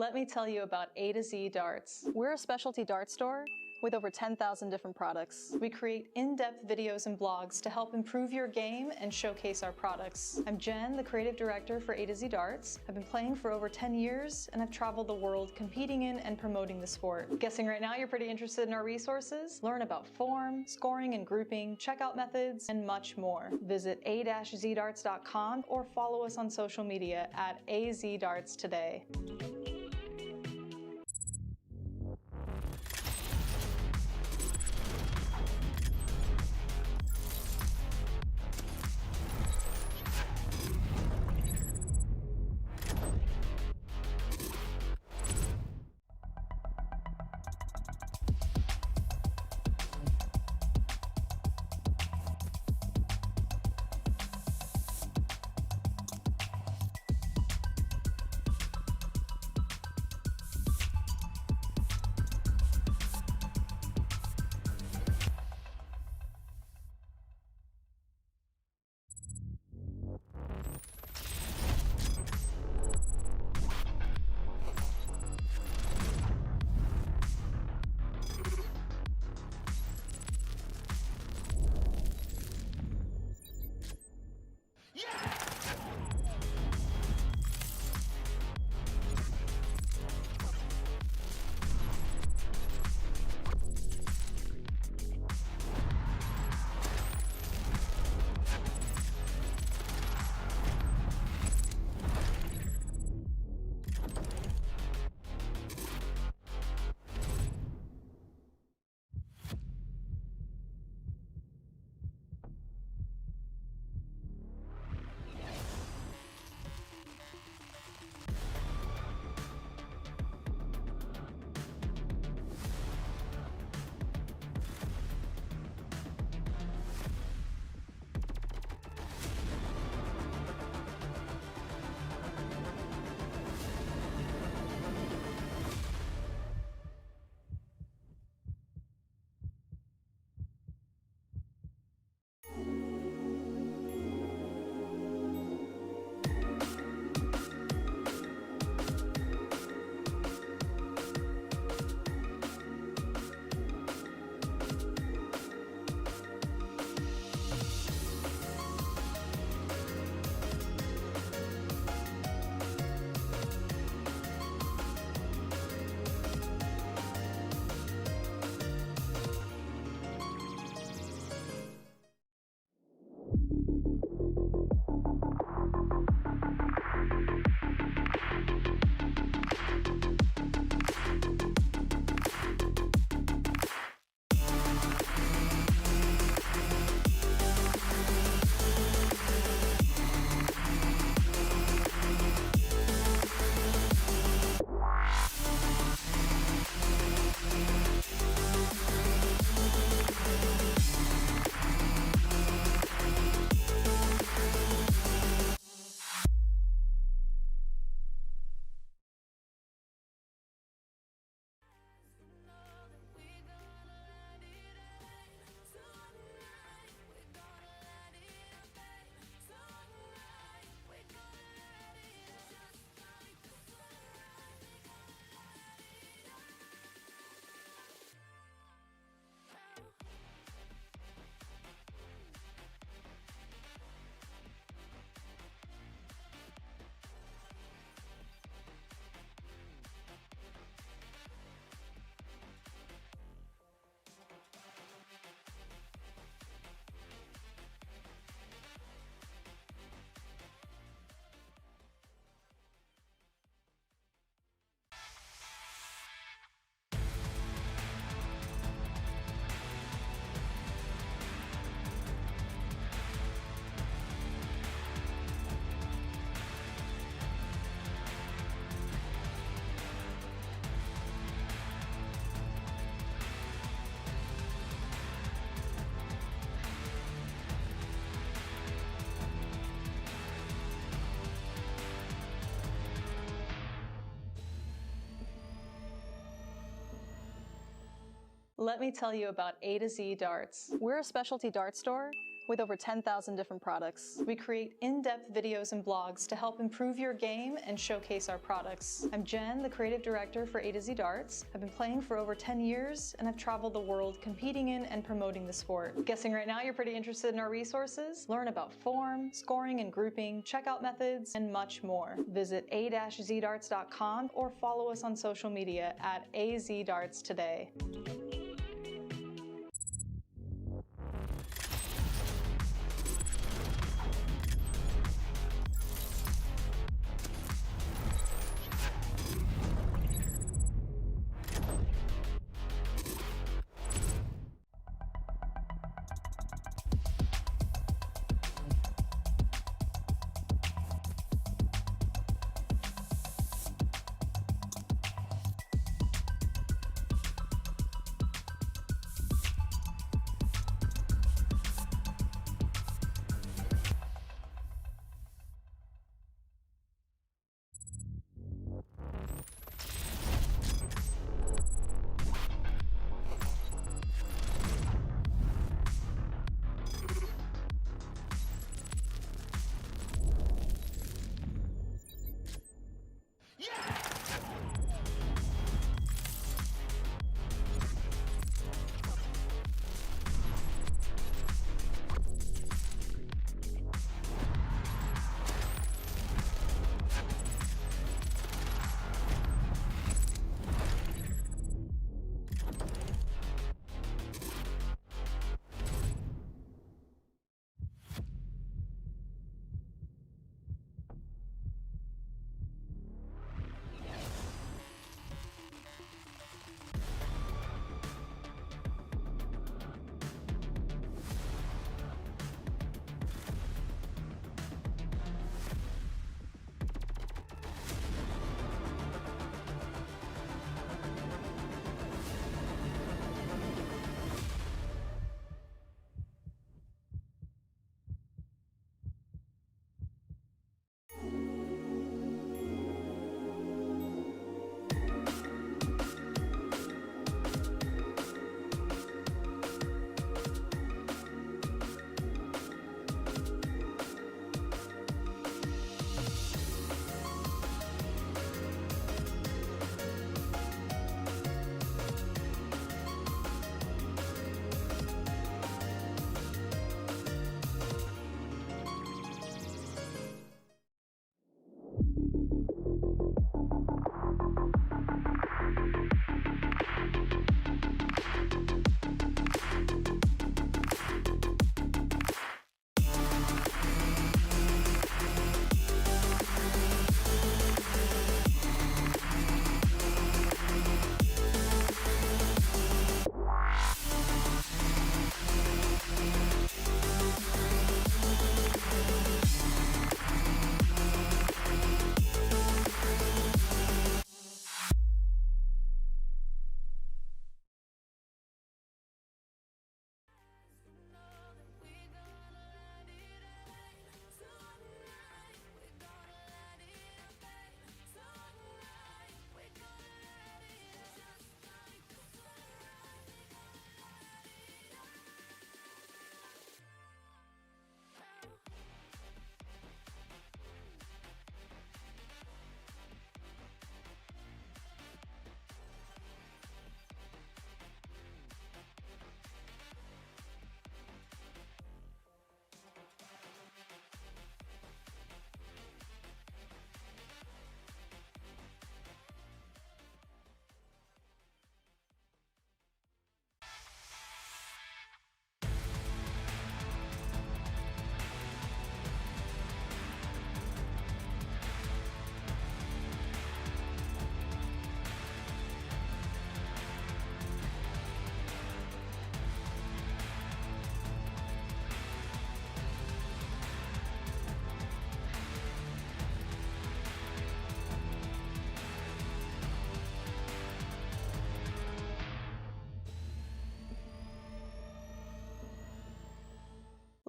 Let me tell you about A to Z Darts. We're a specialty dart store with over 10,000 different products. We create in-depth videos and blogs to help improve your game and showcase our products. I'm Jen, the creative director for A to Z Darts. I've been playing for over 10 years and I've traveled the world competing in and promoting the sport. Guessing right now you're pretty interested in our resources? Learn about form, scoring and grouping, checkout methods, and much more. Visit a-zdarts.com or follow us on social media at azdarts today. Let me tell you about A to Z Darts. We're a specialty dart store with over 10,000 different products. We create in-depth videos and blogs to help improve your game and showcase our products. I'm Jen, the creative director for A to Z Darts. I've been playing for over 10 years, and I've traveled the world competing in and promoting the sport. Guessing right now you're pretty interested in our resources? Learn about form, scoring and grouping, checkout methods, and much more. Visit a-zdarts.com or follow us on social media at AZDarts today.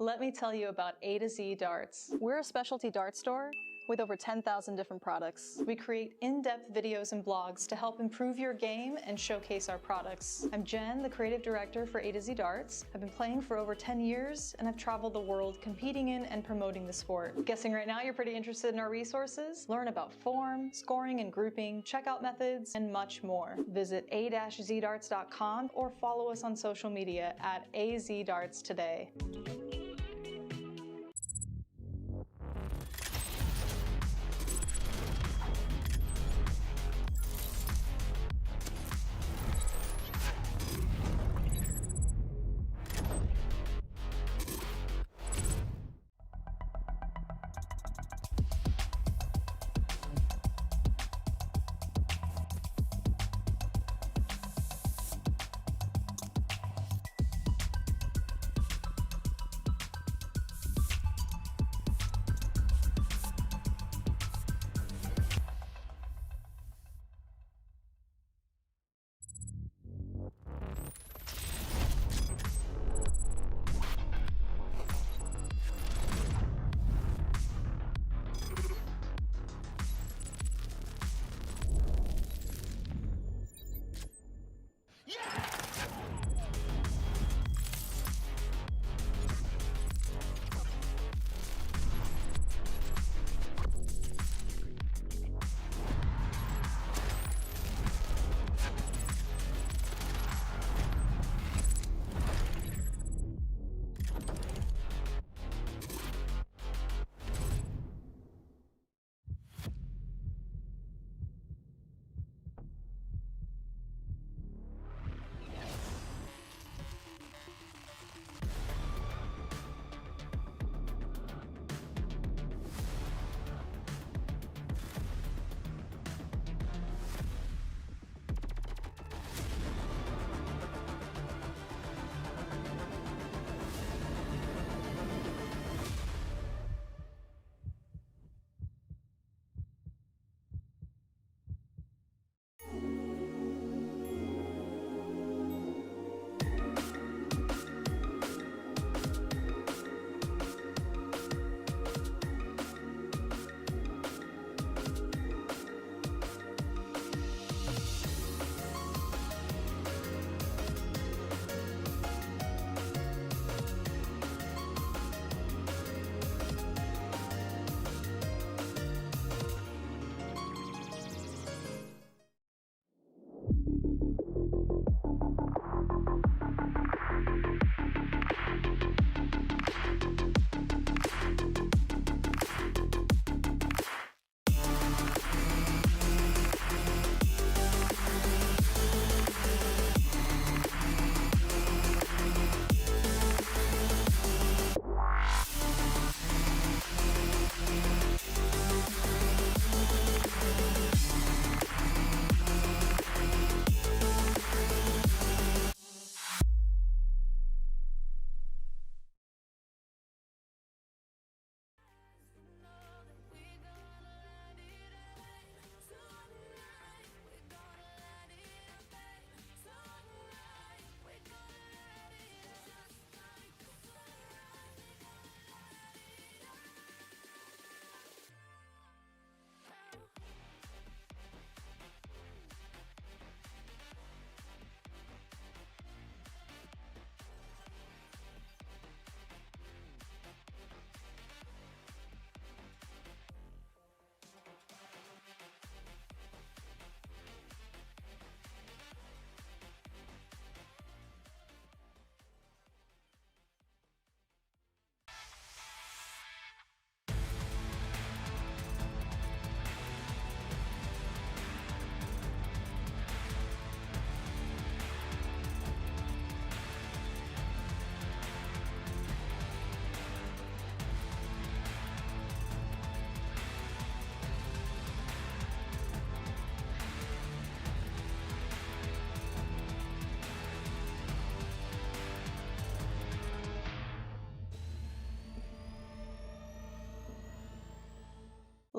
Let me tell you about A to Z Darts. We're a specialty dart store with over 10,000 different products. We create in-depth videos and blogs to help improve your game and showcase our products. I'm Jen, the creative director for A to Z Darts. I've been playing for over 10 years and I've traveled the world competing in and promoting the sport. Guessing right now you're pretty interested in our resources? Learn about form, scoring and grouping, checkout methods, and much more. Visit a-zdarts.com or follow us on social media at azdarts today.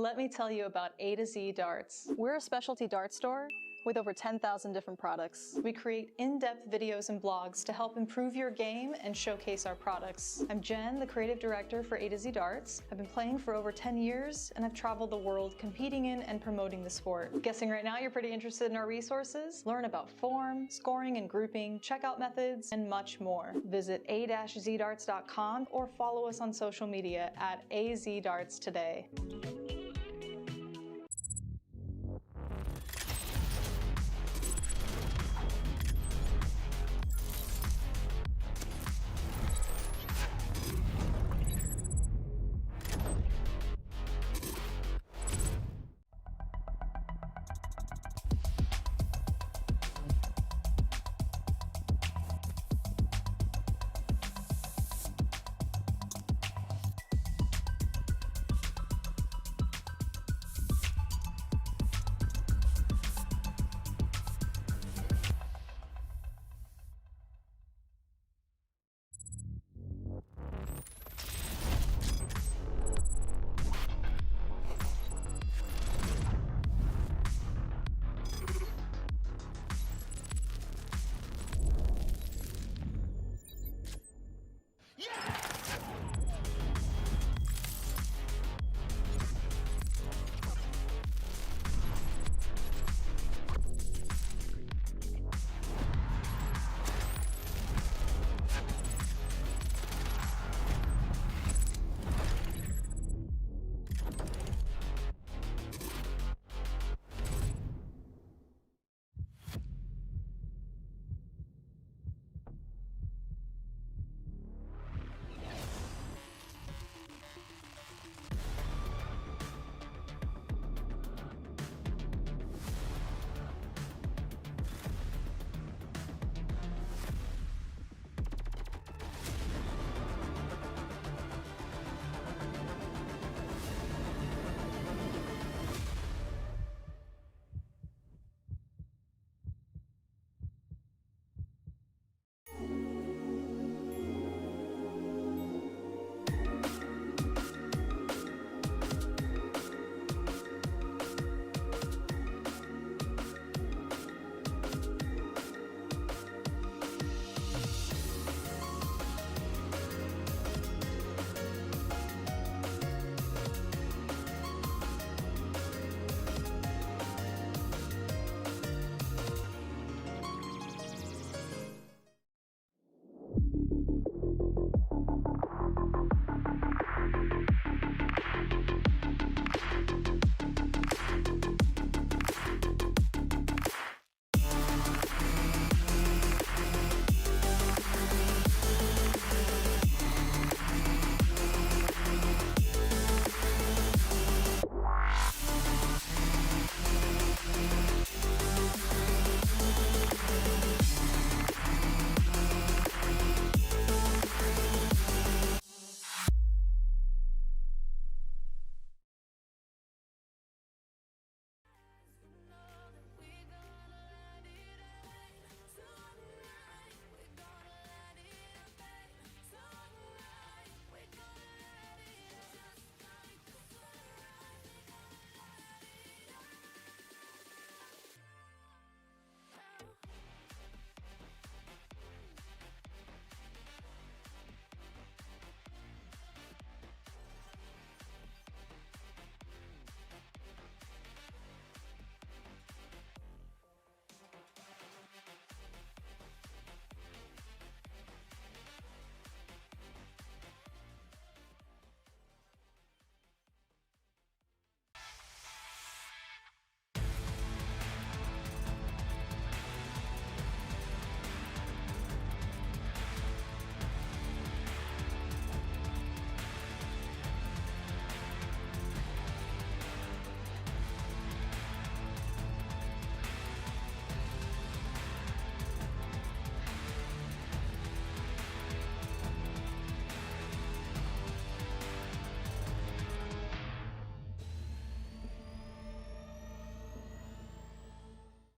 Let me tell you about A to Z Darts. We're a specialty dart store with over 10,000 different products. We create in-depth videos and blogs to help improve your game and showcase our products. I'm Jen, the creative director for A to Z Darts. I've been playing for over 10 years and I've traveled the world competing in and promoting the sport. Guessing right now you're pretty interested in our resources? Learn about form, scoring and grouping, checkout methods, and much more. Visit a-zdarts.com or follow us on social media at azdarts today.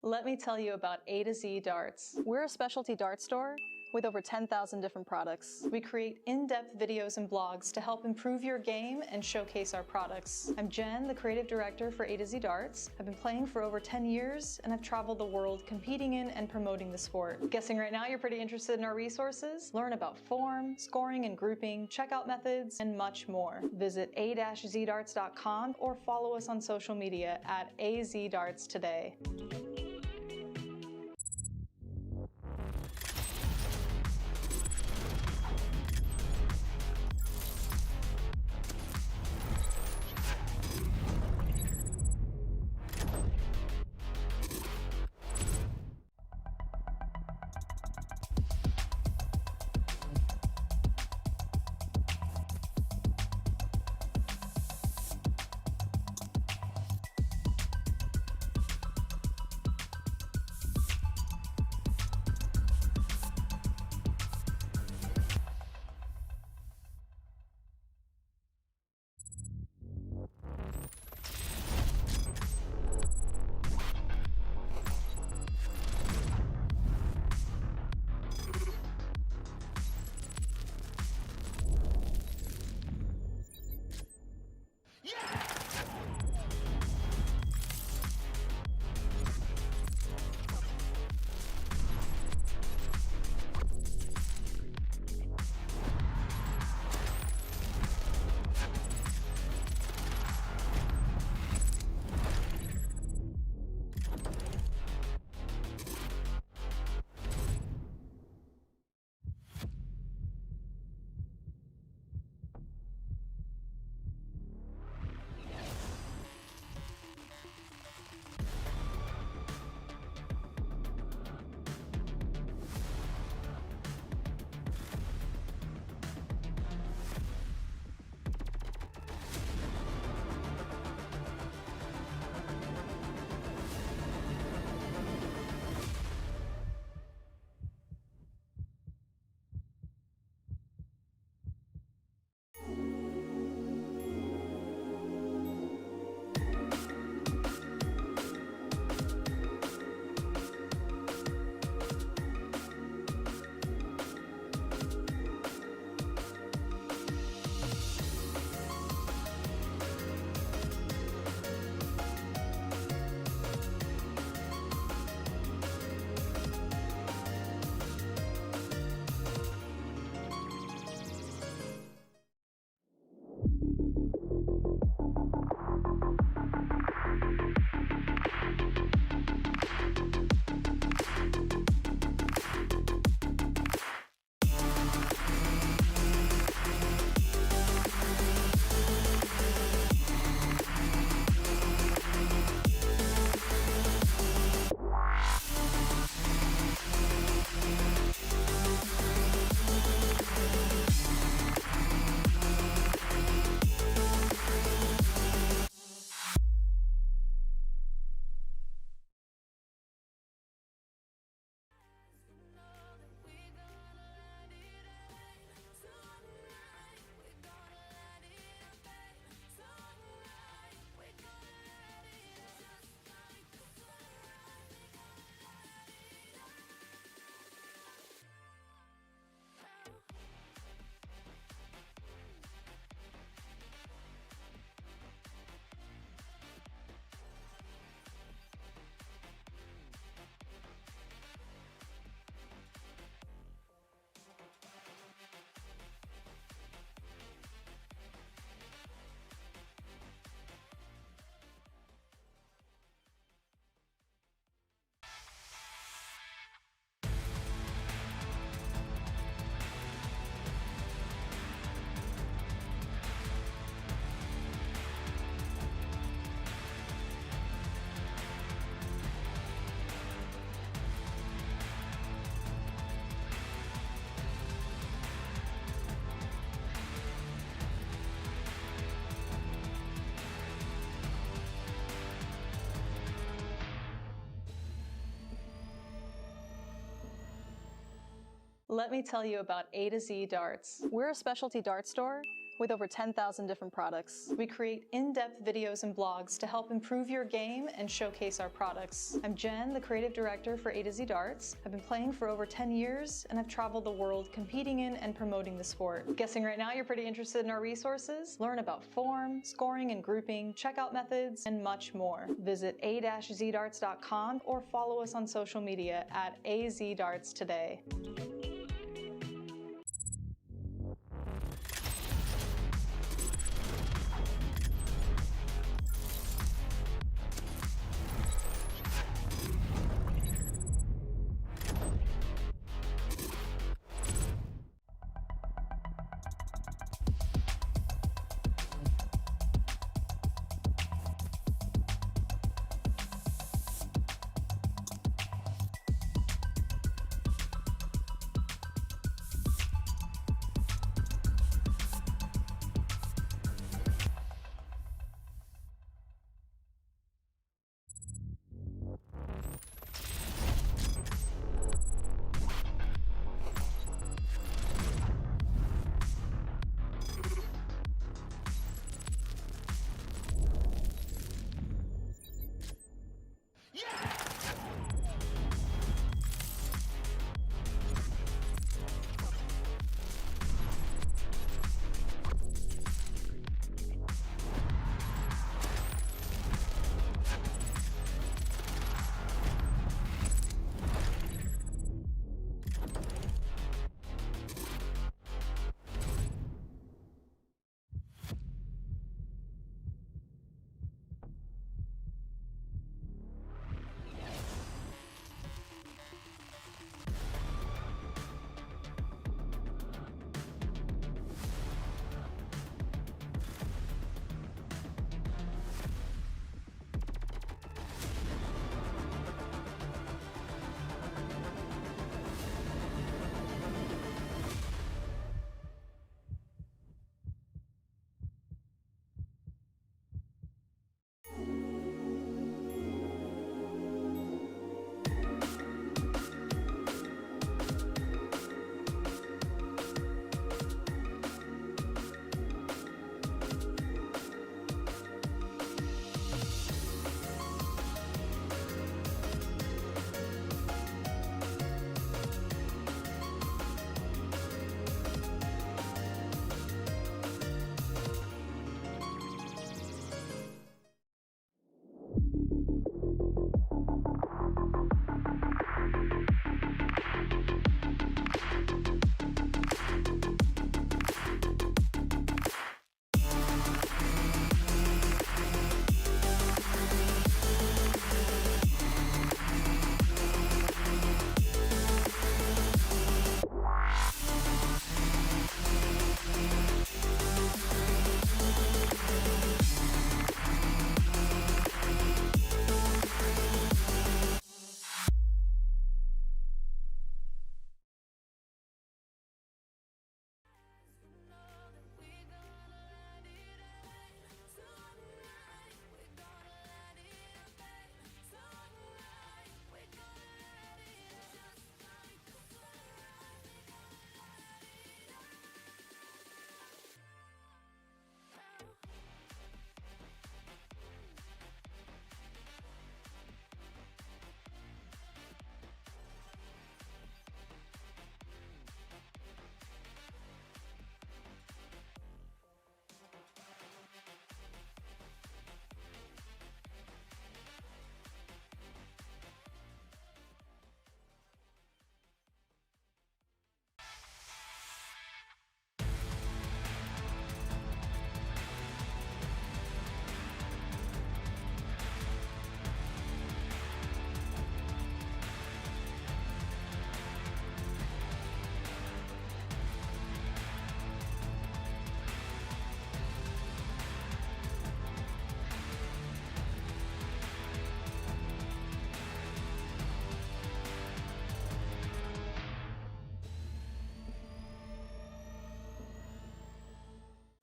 Let me tell you about A to Z Darts. We're a specialty dart store with over 10,000 different products. We create in-depth videos and blogs to help improve your game and showcase our products. I'm Jen, the creative director for A to Z Darts. I've been playing for over 10 years, and I've traveled the world competing in and promoting the sport. Guessing right now you're pretty interested in our resources? Learn about form, scoring and grouping, checkout methods, and much more. Visit a-zdarts.com or follow us on social media at AZDarts today. Let me tell you about A to Z Darts. We're a specialty dart store with over 10,000 different products. We create in-depth videos and blogs to help improve your game and showcase our products. I'm Jen, the creative director for A to Z Darts. I've been playing for over 10 years, and I've traveled the world competing in and promoting the sport. Guessing right now you're pretty interested in our resources? Learn about form, scoring and grouping, checkout methods, and much more. Visit a-zdarts.com or follow us on social media at azdarts today.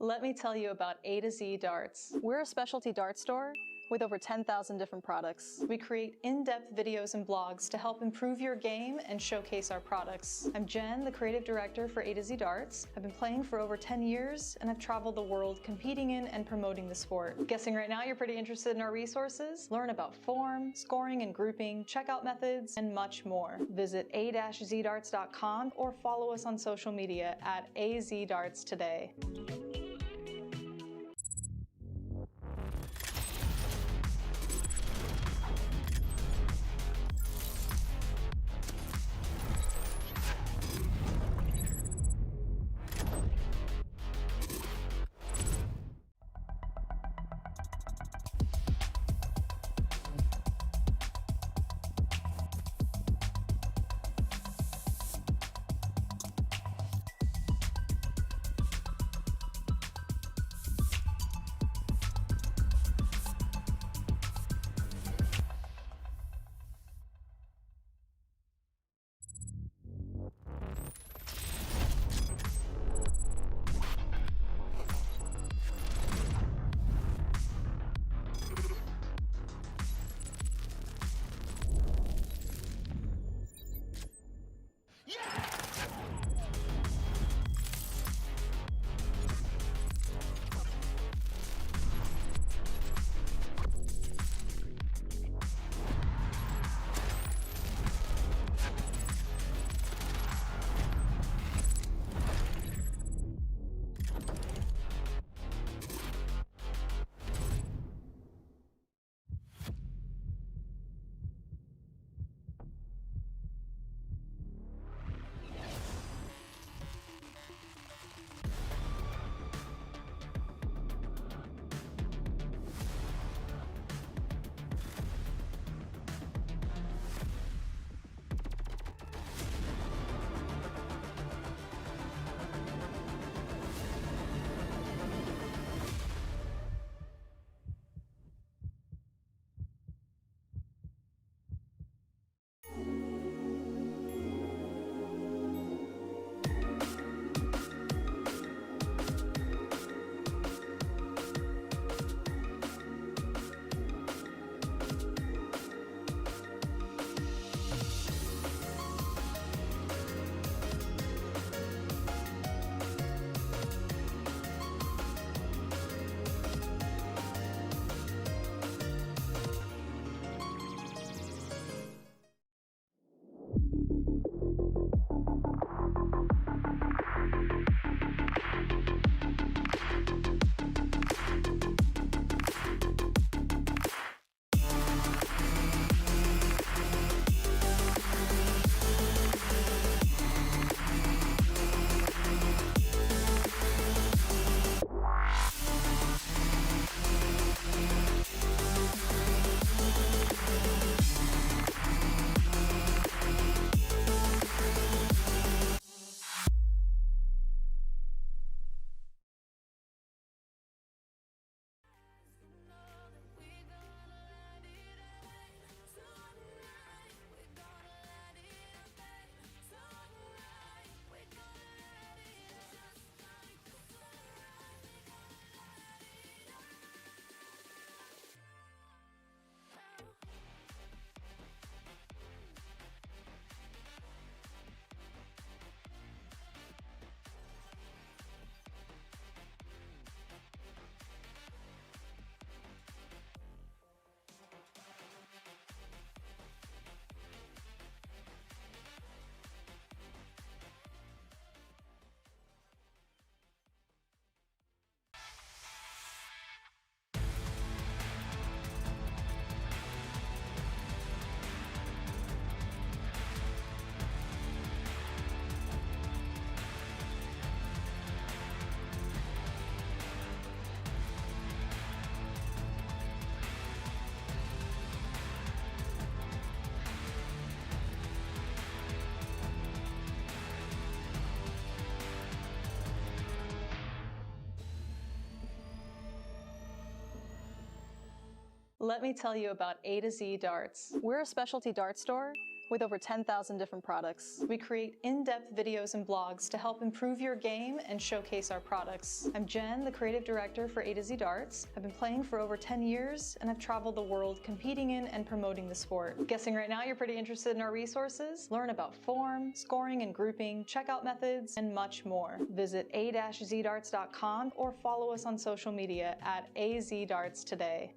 Let me tell you about A to Z Darts. We're a specialty dart store with over 10,000 different products. We create in-depth videos and blogs to help improve your game and showcase our products. I'm Jen, the creative director for A to Z Darts. I've been playing for over 10 years, and I've traveled the world competing in and promoting the sport. Guessing right now you're pretty interested in our resources? Learn about form, scoring and grouping, checkout methods, and much more. Visit a-zdarts.com or follow us on social media at AZDarts today. Let me tell you about A to Z Darts. We're a specialty dart store with over 10,000 different products. We create in-depth videos and blogs to help improve your game and showcase our products. I'm Jen, the creative director for A to Z Darts. I've been playing for over 10 years, and I've traveled the world competing in and promoting the sport. Guessing right now you're pretty interested in our resources? Learn about form, scoring and grouping, checkout methods, and much more. Visit a-zdarts.com or follow us on social media at AZDarts today.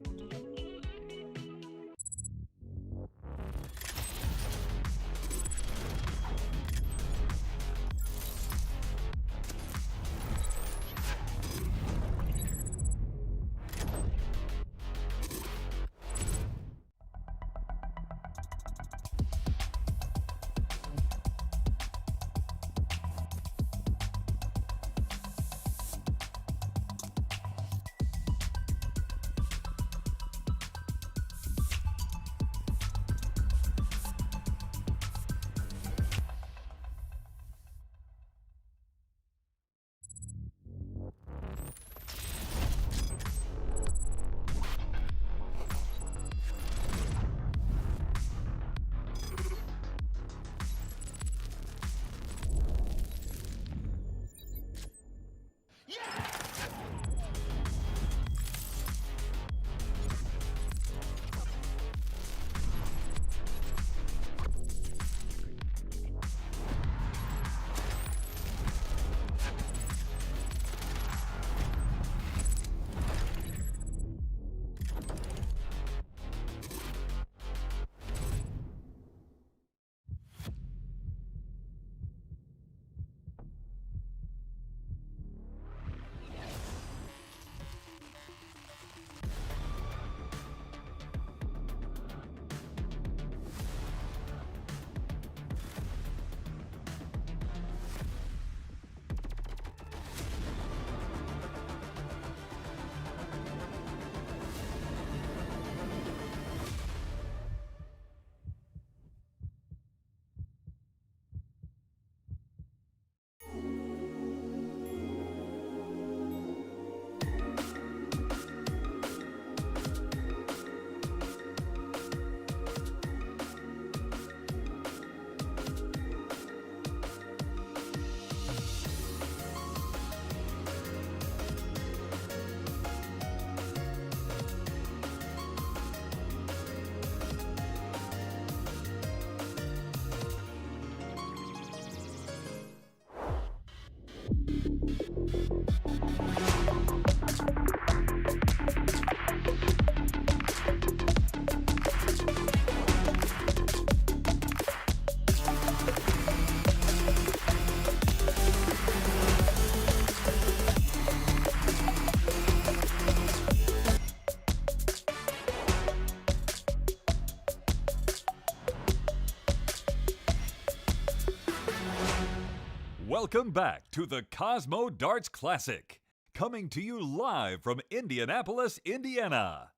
Welcome back to the Cosmo Darts Classic, coming to you live from Indianapolis, Indiana.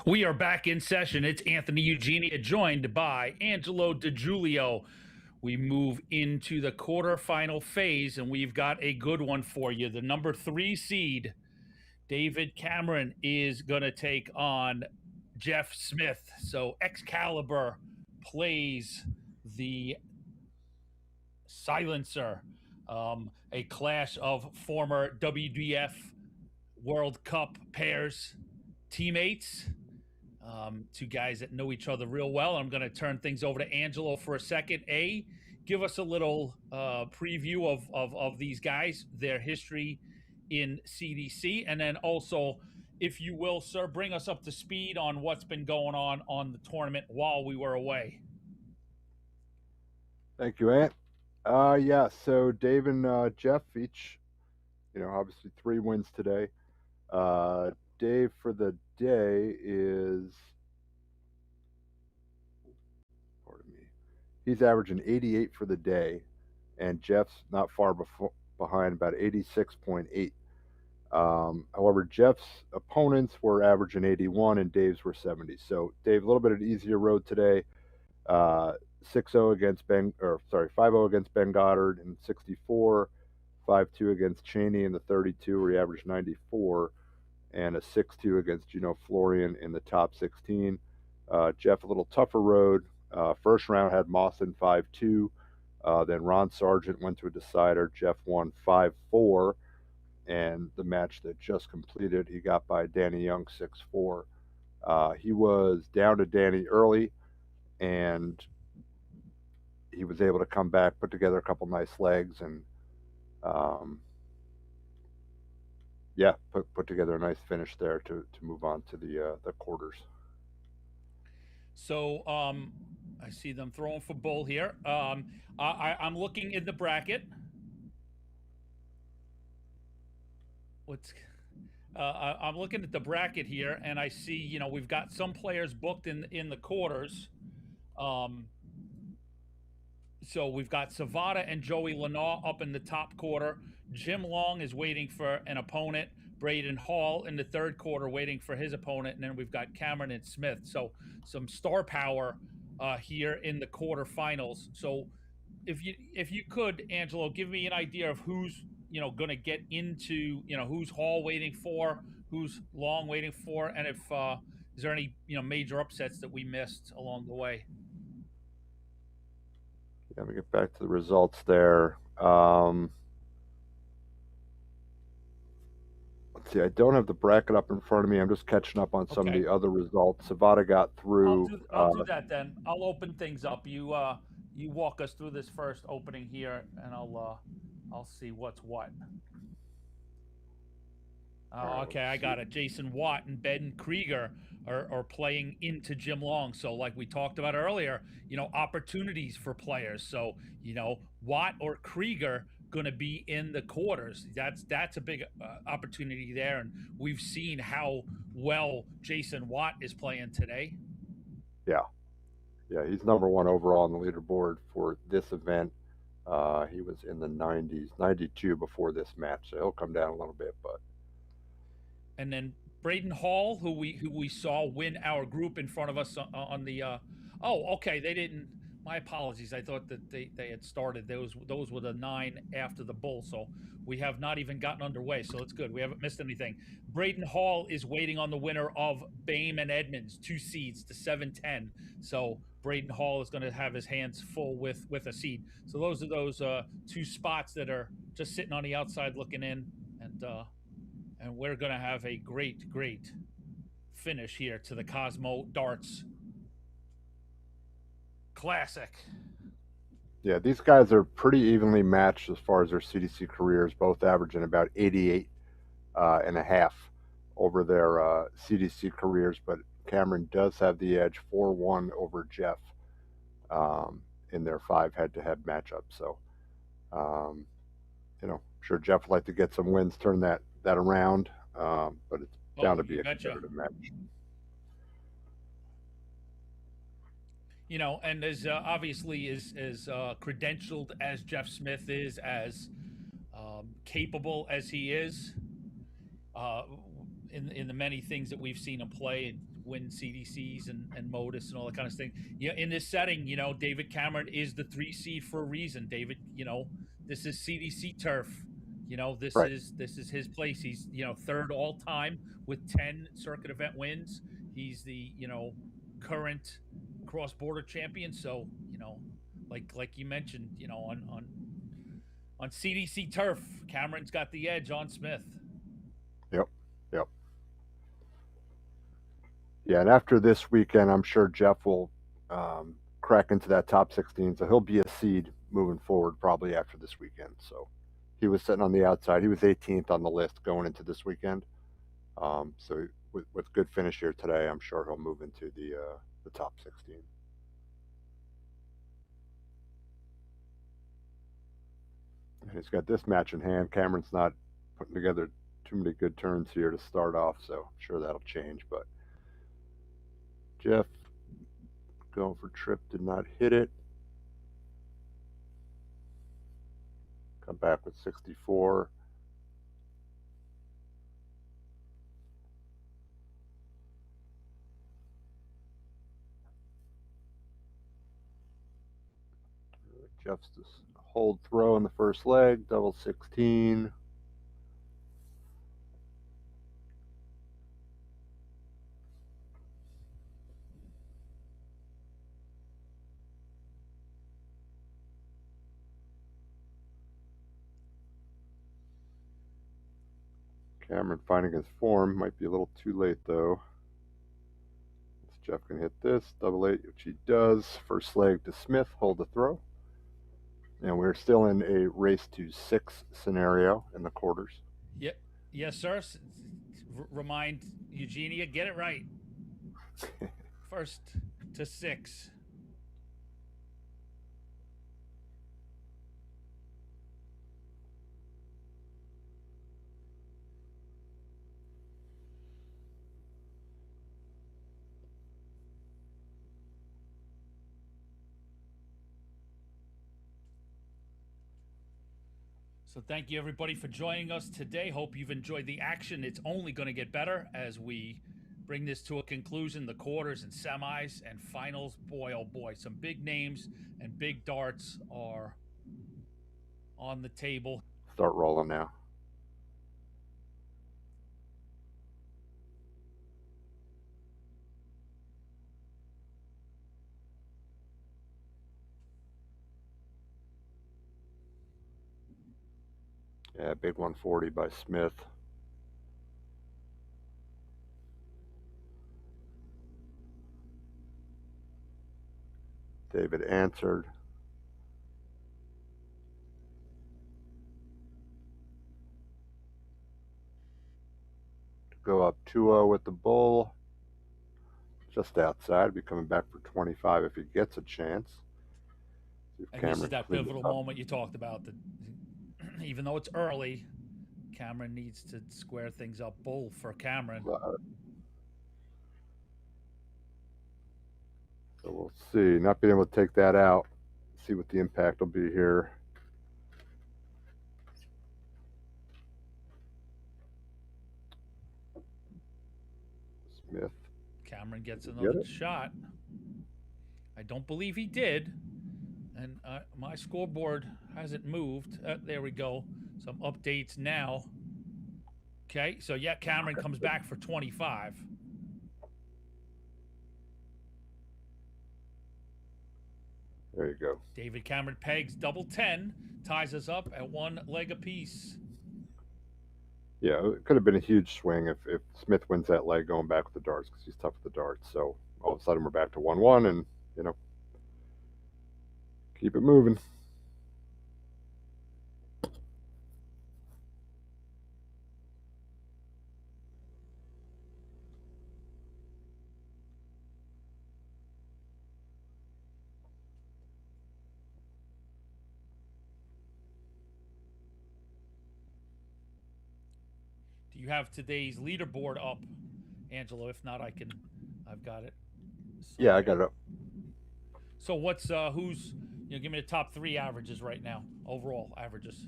We are back in session. It's Anthony Eugenia, joined by Angelo DiGiulio. We move into the quarterfinal phase, and we've got a good one for you. The number 3 seed, David Cameron, is going to take on Jeff Smith. So Excalibur plays the Silencer, a clash of former WDF World Cup pairs, teammates, two guys that know each other real well. I'm going to turn things over to Angelo for a second. Give us a little preview of these guys, their history in CDC, and then also, if you will, sir, bring us up to speed on what's been going on the tournament while we were away. Thank you, Ant. Yeah, so Dave and Jeff each, obviously 3 wins today. Dave for the day is, pardon me, he's averaging 88 for the day, and Jeff's not far behind, about 86.8. However, Jeff's opponents were averaging 81 and Dave's were 70. So Dave, a little bit of an easier road today. 5-0 against Ben Goddard in 64, 5-2 against Cheney in the 32, where he averaged 94, and a 6-2 against Gino Florian in the top 16. Jeff, a little tougher road, First round had Mawson 5-2. Then Ron Sargent went to a decider. Jeff won 5-4. And the match that just completed, he got by Danny Young 6-4. He was down to Danny early, and he was able to come back, put together a couple nice legs, and yeah, put together a nice finish there to move on to the quarters. So I see them throwing for bull here. I'm looking in the bracket. I'm looking at the bracket here, and I see, we've got some players booked in the quarters. So we've got Savada and Joey Lanaugh up in the top quarter. Jim Long is waiting for an opponent. Braden Hall in the third quarter waiting for his opponent. And then we've got Cameron and Smith. So some star power here in the quarterfinals. So if you could, Angelo, give me an idea of who's going to get into, who's Hall waiting for, who's Long waiting for, and if is there any major upsets that we missed along the way? Yeah, let me get back to the results there. Let's see, I don't have the bracket up in front of me. I'm just catching up on some of the other results. Savada got through. I'll do that then. I'll open things up. You walk us through this first opening here, and I'll see what's what. Okay, I got it. Jason Watt and Ben Krieger are playing into Jim Long. So like we talked about earlier, opportunities for players. So, Watt or Krieger going to be in the quarters. That's a big opportunity there. And we've seen how well Jason Watt is playing today. Yeah, he's #1 overall on the leaderboard for this event. He was in the 90s, 92 before this match, so he'll come down a little bit, but. And then Braden Hall, who we saw win our group in front of us on the. Okay, they didn't. My apologies. I thought that they had started. Those were the 9 after the bull, so we have not even gotten underway. So it's good. We haven't missed anything. Braden Hall is waiting on the winner of Boehm and Edmonds, 2 seeds to 7-10. So Braden Hall is going to have his hands full with a seed. So those are those 2 spots that are just sitting on the outside looking in, and we're going to have a great finish here to the Cosmo Darts Classic. Yeah, these guys are pretty evenly matched as far as their CDC careers, both averaging about 88 and a half over their CDC careers, but Cameron does have the edge 4-1 over Jeff in their 5 head-to-head matchups. So, I'm sure Jeff would like to get some wins, turn that around, but it's bound to be a competitive match. And as obviously as credentialed as Jeff Smith is, as capable as he is, in the many things that we've seen him play and win CDCs and Modus and all that kind of thing. In this setting, David Cameron is the 3 seed for a reason. David, this is CDC turf. This is his place. He's 3rd all time with 10 circuit event wins. He's the current cross-border champion. So like you mentioned, on CDC turf, Cameron's got the edge on Smith. Yep. Yeah, and after this weekend, I'm sure Jeff will crack into that top 16, so he'll be a seed moving forward probably after this weekend. So he was sitting on the outside. He was 18th on the list going into this weekend. So with good finish here today, I'm sure he'll move into the top 16. And he's got this match in hand. Cameron's not putting together too many good turns here to start off, so I'm sure that'll change. But Jeff going for trip, did not hit it. Come back with 64. Jeff's just hold throw in the first leg, double 16. Cameron finding his form. Might be a little too late, though. Jeff can hit this. Double 8, which he does. First leg to Smith. Hold the throw. And we're still in a race to 6 scenario in the quarters. Yep. Yes, sir. Remind Eugenia, get it right. First to 6. So thank you, everybody, for joining us today. Hope you've enjoyed the action. It's only going to get better as we bring this to a conclusion. The quarters and semis and finals. Boy, oh boy, some big names and big darts are on the table. Start rolling now. Yeah, big 140 by Smith. David answered. Go up 2-0 with the bull. Just outside. Be coming back for 25 if he gets a chance. And this is that pivotal moment you talked about. That even though it's early, Cameron needs to square things up. Bull for Cameron. So we'll see. Not being able to take that out. See what the impact will be here. Smith. Cameron gets another shot. I don't believe he did. And my scoreboard hasn't moved. There we go. Some updates now. Okay, so yeah, Cameron comes back for 25. There you go. David Cameron pegs double 10, ties us up at 1 leg apiece. Yeah, it could have been a huge swing if Smith wins that leg going back with the darts because he's tough with the darts. So all of a sudden we're back to 1-1 and, you know, keep it moving. Do you have today's leaderboard up, Angelo? If not, I've got it. So, Yeah, I got it up. So what's who's, you know, give me the top 3 averages right now, overall averages.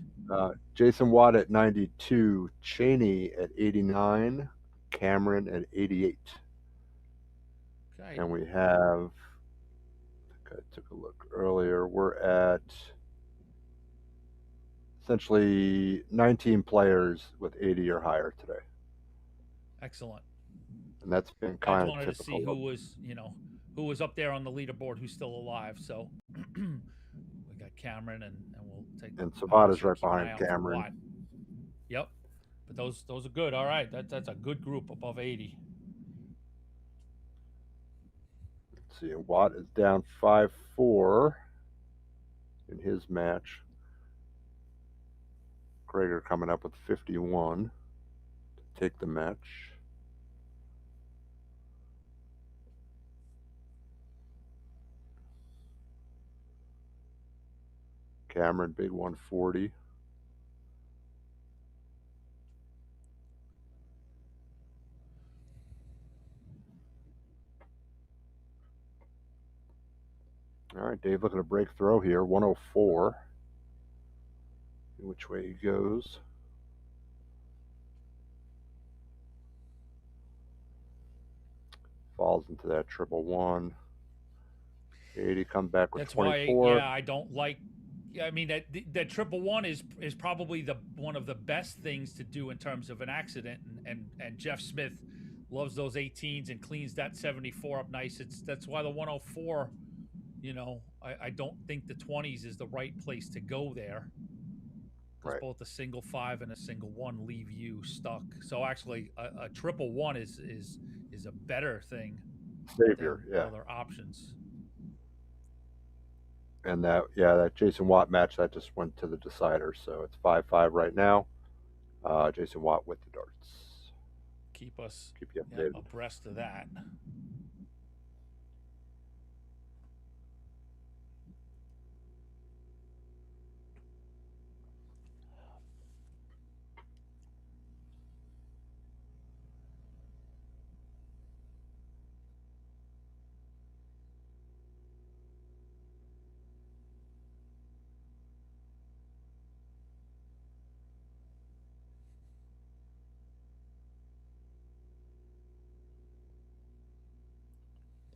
Jason Watt at 92, Cheney at 89, Cameron at 88. Okay. And we have, I think I took a look earlier, we're at essentially 19 players with 80 or higher today. Excellent. And that's been I kind just of wanted to typical. see who was, you know, who was up there on the leaderboard, who's still alive. So we got Cameron, and we'll take. And Sabata's right keep an eye behind out for Cameron. Watt. Yep, but those are good. All right, that's a good group above 80. Let's see, Watt is down 5-4 in his match. Krager coming up with 51 to take the match. Cameron, big 140. All right, Dave looking to break throw here, 104. Which way he goes. Falls into that 111. 80, come back with That's 24. why, yeah, I don't like. I mean, that 111 is probably one of the best things to do in terms of an accident, and Jeff Smith loves those 18s and cleans that 74 up nice. That's why the 104, you know, I don't think the 20s is the right place to go there, Because Right. both a single 5 and a single 1 leave you stuck. So actually, a triple 1 is a better thing Savior, than yeah. other options. And that Jason Watt match that just went to the decider, so it's 5-5 right now. Jason Watt with the darts. Keep Keep you updated. abreast of that.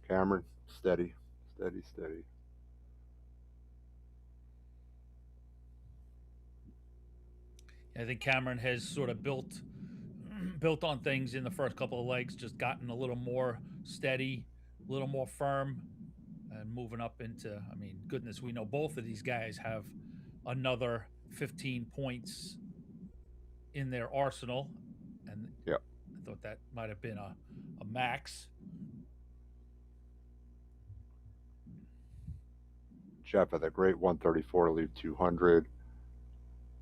Cameron, steady, steady, steady. I think Cameron has sort of built on things in the first couple of legs, just gotten a little more steady, a little more firm, and moving up into, I mean, goodness, we know both of these guys have another 15 points in their arsenal. And Yep. I thought that might have been a max. Jeff at a great 134 to leave 200.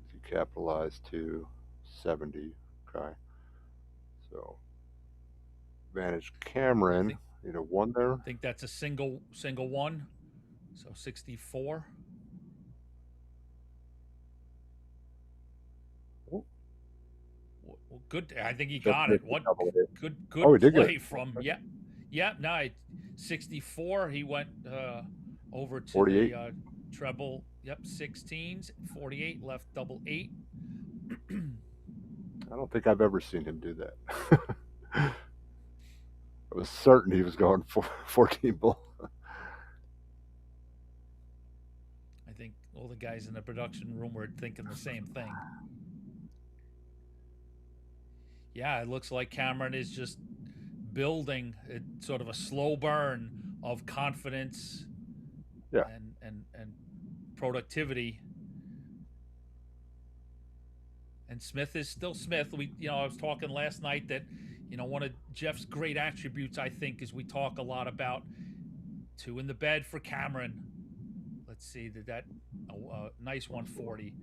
If you capitalize to 70, okay. So, advantage Cameron. Need a 1 there. I think that's a single 1. So 64. Oh. Well, good. I think he Just got missed it. the What double hit. good Oh, he did get play it. from no, 64. He went over to 48. the treble. Yep, 16s. 48 left double 8. I don't think I've ever seen him do that. I was certain he was going for 14 bull. I think all the guys in the production room were thinking the same thing. Yeah, it looks like Cameron is just building sort of a slow burn of confidence, Yeah. and productivity. And Smith is still Smith. I was talking last night that, one of Jeff's great attributes, I think, is we talk a lot about 2 in the bed for Cameron. Let's see, that nice 140.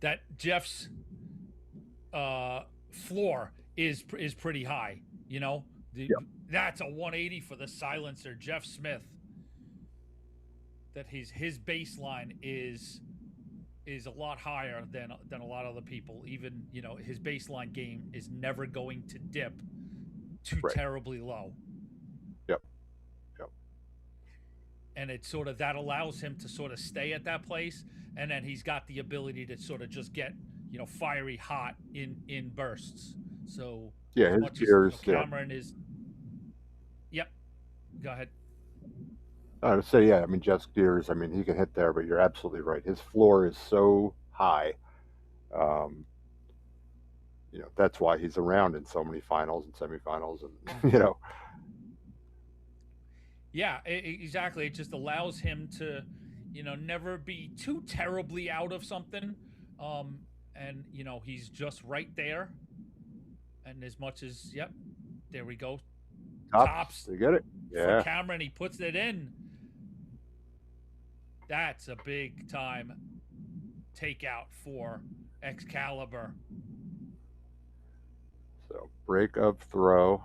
That Jeff's floor is pretty high. That's a 180 for the silencer, Jeff Smith. That his baseline is a lot higher than a lot of other people. Even his baseline game is never going to dip too Right. terribly low. Yep. And it's sort of that allows him to sort of stay at that place, and then he's got the ability to sort of just get fiery hot in bursts. So Yeah, as his much gears. as Cameron is. Yep. Go ahead. I would say, yeah. I mean, Jeff's gears. I mean, he can hit there, but you're absolutely right. His floor is so high. That's why he's around in so many finals and semifinals, and Yeah, exactly. It just allows him to, never be too terribly out of something. And he's just right there. And as much as, yep, there we go. Tops. You get it? For Yeah. Cameron, he puts it in. That's a big time takeout for Excalibur. So break of throw.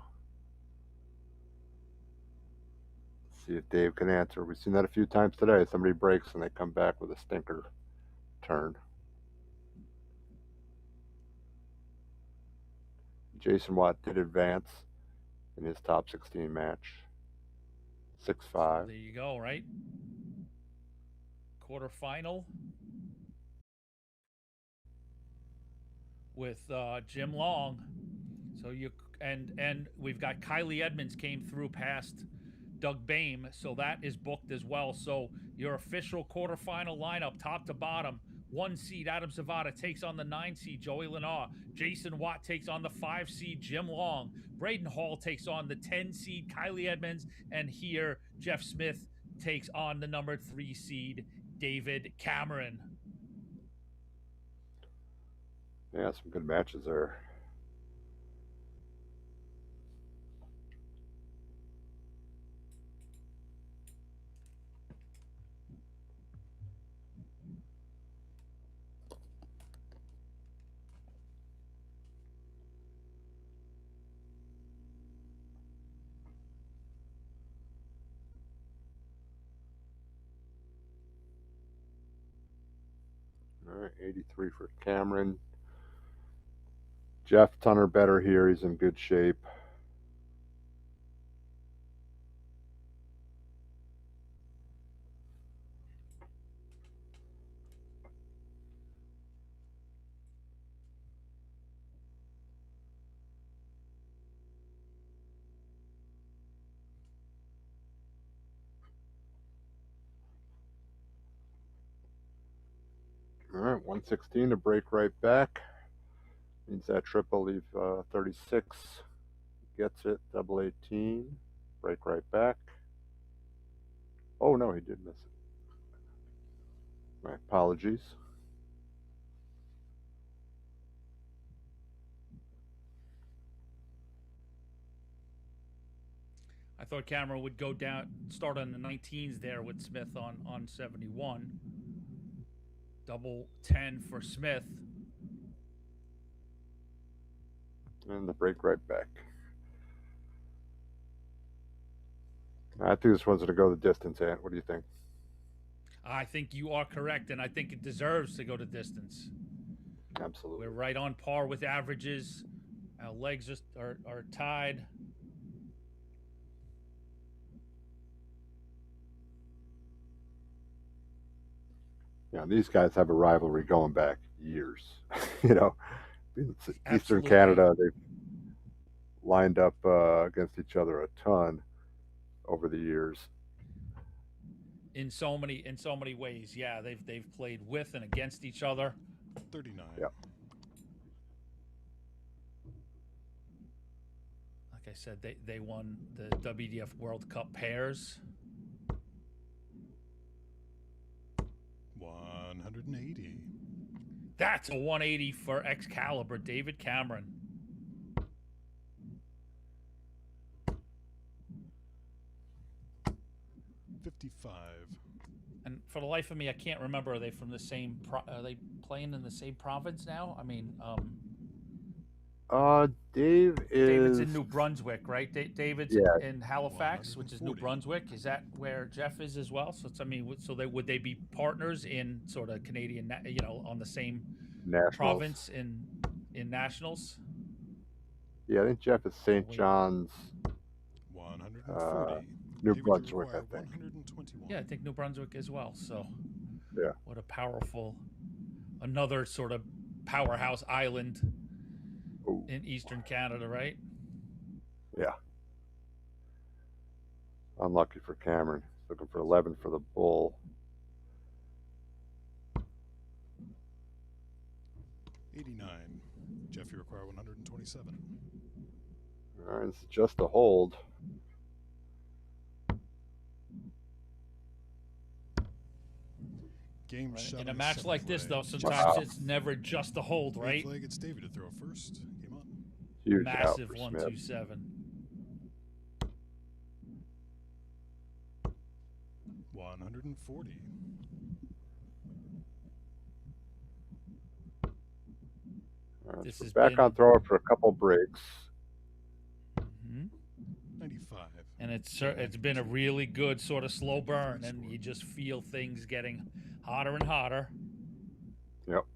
Let's see if Dave can answer. We've seen that a few times today. Somebody breaks and they come back with a stinker turn. Jason Watt did advance in his top 16 match. 6-5. There you go, right? Quarterfinal with Jim Long. So and we've got Kylie Edmonds came through past Doug Boehm, so that is booked as well. So your official quarterfinal lineup, top to bottom: 1 seed Adam Zavada takes on the 9 seed Joey Lenoir. Jason Watt takes on the 5 seed Jim Long. Braden Hall takes on the 10 seed Kylie Edmonds, and here Jeff Smith takes on the number 3 seed David Cameron. Yeah, some good matches there. All right, 83 for Cameron. Jeff Tunner better here. He's in good shape. All right, 116 to break right back. Needs that triple, leave 36. Gets it, double 18. Break right back. Oh, no, he did miss it. My apologies. I thought Cameron would go down, start on the 19s there with Smith on 71. Double 10 for Smith. And the break right back. I think this one's going to go the distance, Ant. What do you think? I think you are correct, and I think it deserves to go to distance. Absolutely. We're right on par with averages. Our legs are tied. Yeah, these guys have a rivalry going back years. You know, Eastern Absolutely. Canada, they've lined up against each other a ton over the years. In so many ways, yeah, they've played with and against each other. 39. Yeah. Like I said, they won the WDF World Cup pairs. 180. That's a 180 for Excalibur, David Cameron. $55. And for the life of me, I can't remember. Are they from the same? Are they playing in the same province now? I mean, Dave's David's in New Brunswick, right? David's Yeah. in Halifax, which is New 140. Brunswick. Is that where Jeff is as well? So it's, I mean, so would they be partners in sort of Canadian, on the same Nationals. province in nationals? Yeah, I think Jeff is St. John's, 140. New David, you Brunswick, I require think. 121. Yeah, I think New Brunswick as well. So Yeah. what a powerful, another sort of powerhouse island Ooh. in Eastern Canada, right? Yeah. Unlucky for Cameron. He's looking for 11 for the bull. 89. Jeff, you require 127. All right, it's just a hold. Game Right. shot In on a the match seventh like this, leg. though, sometimes Wow. it's never just a hold, right? Eighth leg, it's David to throw first. Game on. Huge out Massive for 127. 140. All right, This so has back been- on thrower for a couple breaks. Mhm. 95. And it's been a really good sort of slow burn, and you just feel things getting hotter and hotter. Yep.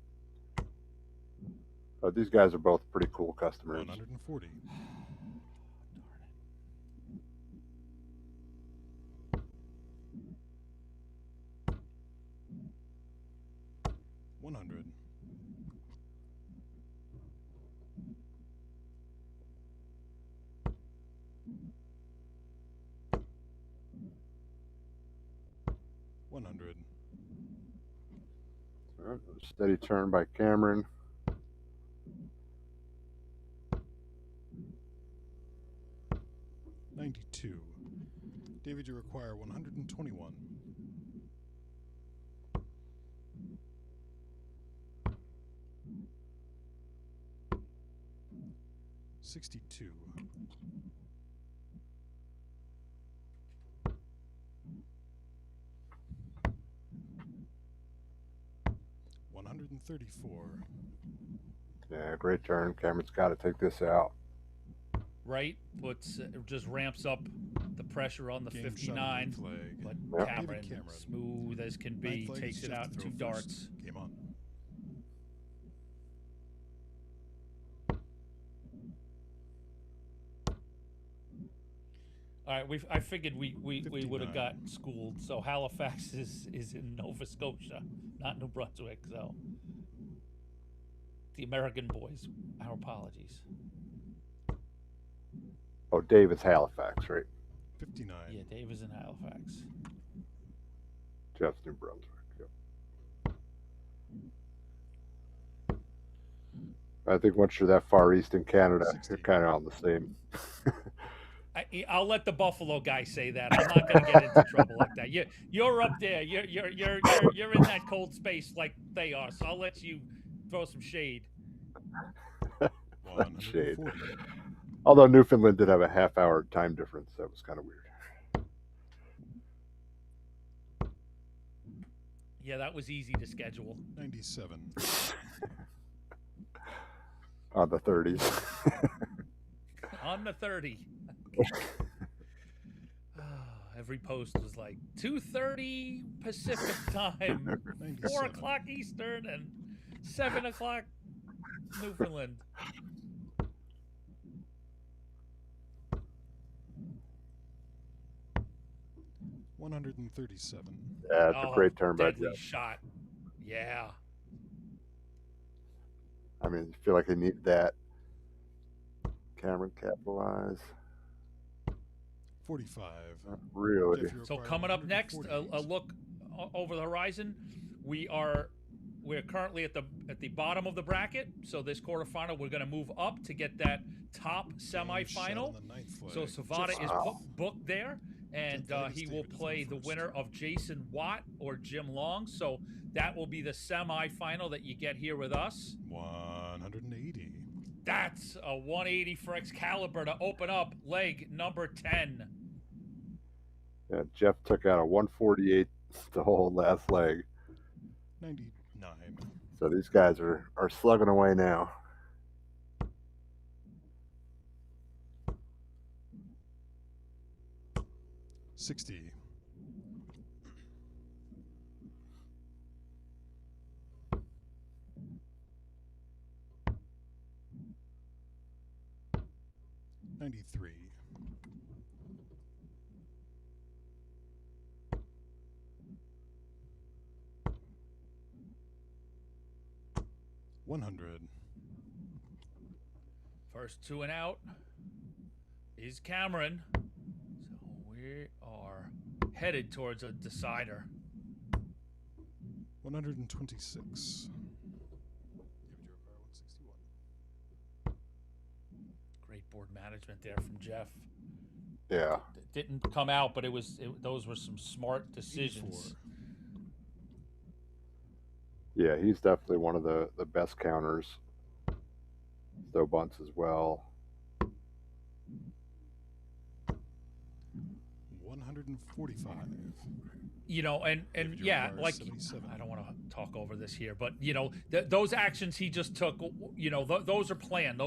These guys are both pretty cool customers. 140. $100. $100. All right, steady turn by Cameron. $92. David, you require 121. 62. $134. Yeah, great turn. Cameron's got to take this out. Right, just ramps up the pressure on the Game shot 59. on flag. But Yep. Cameron, David Cameron. smooth as can be, Ninth leg takes is it Jeff out to throw 2 first. darts. Game on. All right, I figured we would have 59. got schooled. So Halifax is in Nova Scotia, not New Brunswick. So the American boys, our apologies. Oh, Dave is Halifax, right? 59. Yeah, Dave is in Halifax. Jeff's New Brunswick. Yep. I think once you're that far east in Canada, 60. you're kind of on the same. I'll let the Buffalo guy say that. I'm not going to get into trouble like that. You're up there. You're in that cold space like they are. So I'll let you throw some shade. 140. Although Newfoundland did have a half-hour time difference, that was kind of weird. Yeah, that was easy to schedule. 97. On the 30s. On the 30. Every post was like 2:30 Pacific time, 4 o'clock Eastern, and 7 o'clock Newfoundland. $137. Yeah, it's a great turn by deadly Jeff. shot. Yeah. I mean, I feel like they need that. Cameron capitalize. 45. Really? Jeff, you're So required coming up next, 148. a look over the horizon. We're currently at the bottom of the bracket. So this quarterfinal, we're going to move up to get that top Game shot semifinal. on the ninth flag. So Savada is booked there, and Tenth leg is he will David to play throw the first. winner of Jason Watt or Jim Long. So that will be the semifinal that you get here with us. 180. That's a 180 for Excalibur to open up leg number 10. Yeah, Jeff took out a 148 the whole last leg. 99. So these guys are slugging away now. $60. $93. $100. First 2 and out is Cameron. So we are headed towards a decider. 126. Great board management there from Jeff. Yeah. It didn't come out, but those were some smart decisions. 84. Yeah, he's definitely one of the best counters. Though bunts as well. 145. You know, and David, you yeah, require like 77. I don't want to talk over this here, but you know, those actions he just took, you know, those are planned.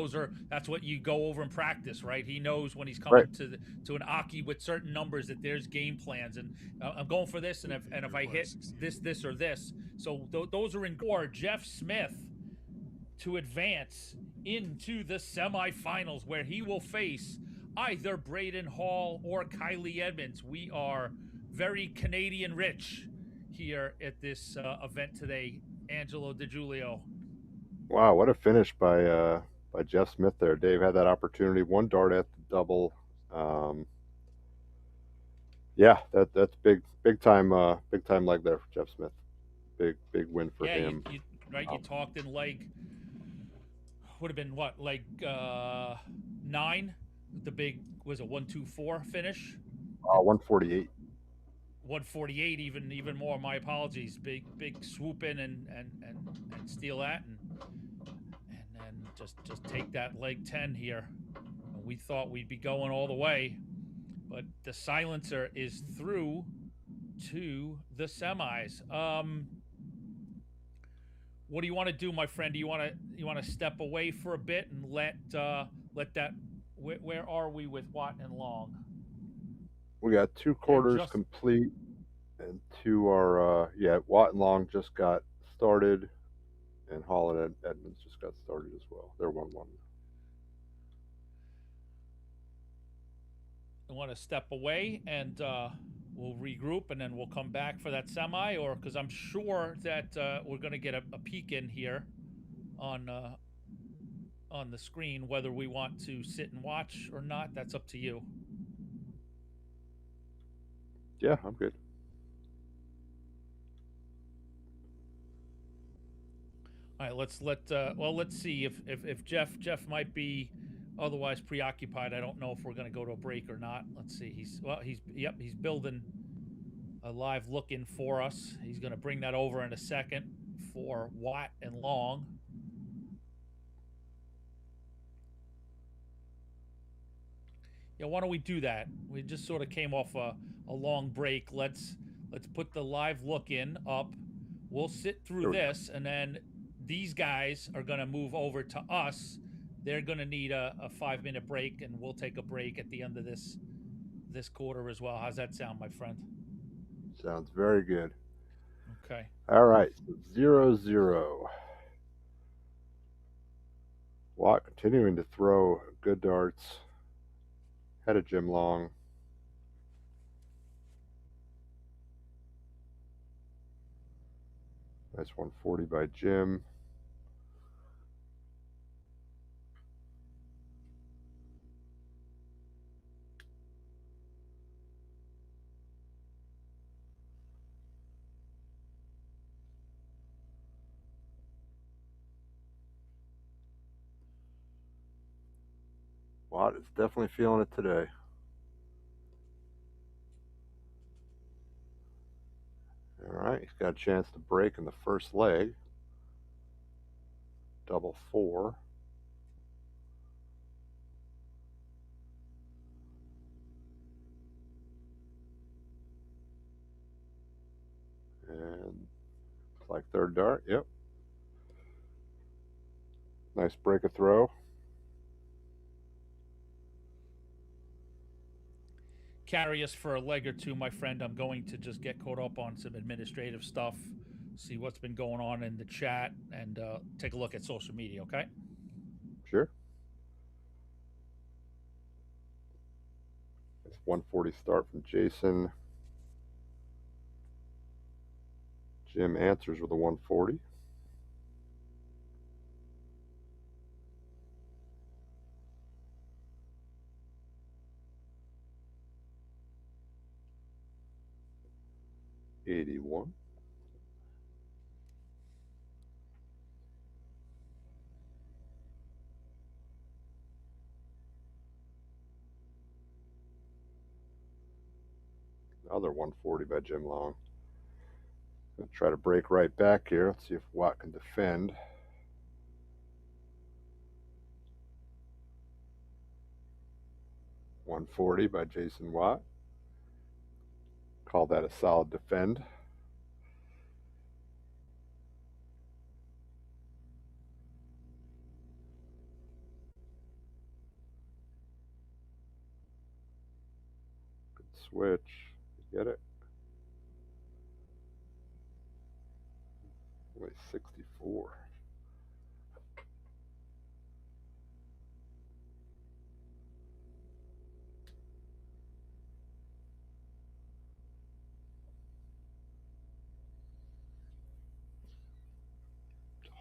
That's what you go over in practice, right? He knows when he's coming to an Aki with certain numbers that there's game plans, and I'm going for this, and if I hit this or this, so those are in core. Jeff Smith to advance into the semifinals where he will face either Braden Hall or Kylie Edmonds. We are very Canadian rich here at this event today. Angelo DiGiulio. Wow, what a finish by Jeff Smith there. Dave had that opportunity. 1 dart at the double. Yeah, that's big time leg there for Jeff Smith. Big win for him. You talked in leg, would have been what, leg 9? The big, was a 1-2-4 finish? 148. 148, even more. My apologies. Big swoop in and steal that, and then just take that leg 10 here. We thought we'd be going all the way, but the silencer is through to the semis. What do you want to do, my friend? Do you want to step away for a bit and let that? Where are we with Watt and Long? We got 2 quarters just- complete, and 2 are Watt and Long just got started, and Hall and Edmonds just got started as well. They're 1-1. I want to step away and we'll regroup and then we'll come back for that semi, or because I'm sure that we're going to get a peek in here on the screen. Whether we want to sit and watch or not, that's up to you. Yeah, I'm good. All right, let's see if Jeff might be otherwise preoccupied. I don't know if we're going to go to a break or not. Let's see. He's building a live look in for us. He's going to bring that over in a second for Watt and Long. Yeah, why don't we do that? We just sort of came off a long break. Let's put the live look in up. We'll sit through this, and then these guys are going to move over to us. They're going to need a 5-minute break, and we'll take a break at the end of this quarter as well. How's that sound, my friend? Sounds very good. Okay. All right, 0-0. Watt continuing to throw good darts. Head of Jim Long. Nice 140 by Jim. Watt is definitely feeling it today. All right, he's got a chance to break in the first leg. Double 4. And it's like third dart. Yep. Nice break of throw. Carry us for a leg or two, my friend. I'm going to just get caught up on some administrative stuff, see what's been going on in the chat, and take a look at social media, okay? Sure. It's 140 start from Jason. Jim answers with a 140. $81. Another 140 by Jim Long. Gonna try to break right back here. Let's see if Watt can defend. $140 by Jason Watt. Call that a solid defend. Good switch. You get it? Only 64.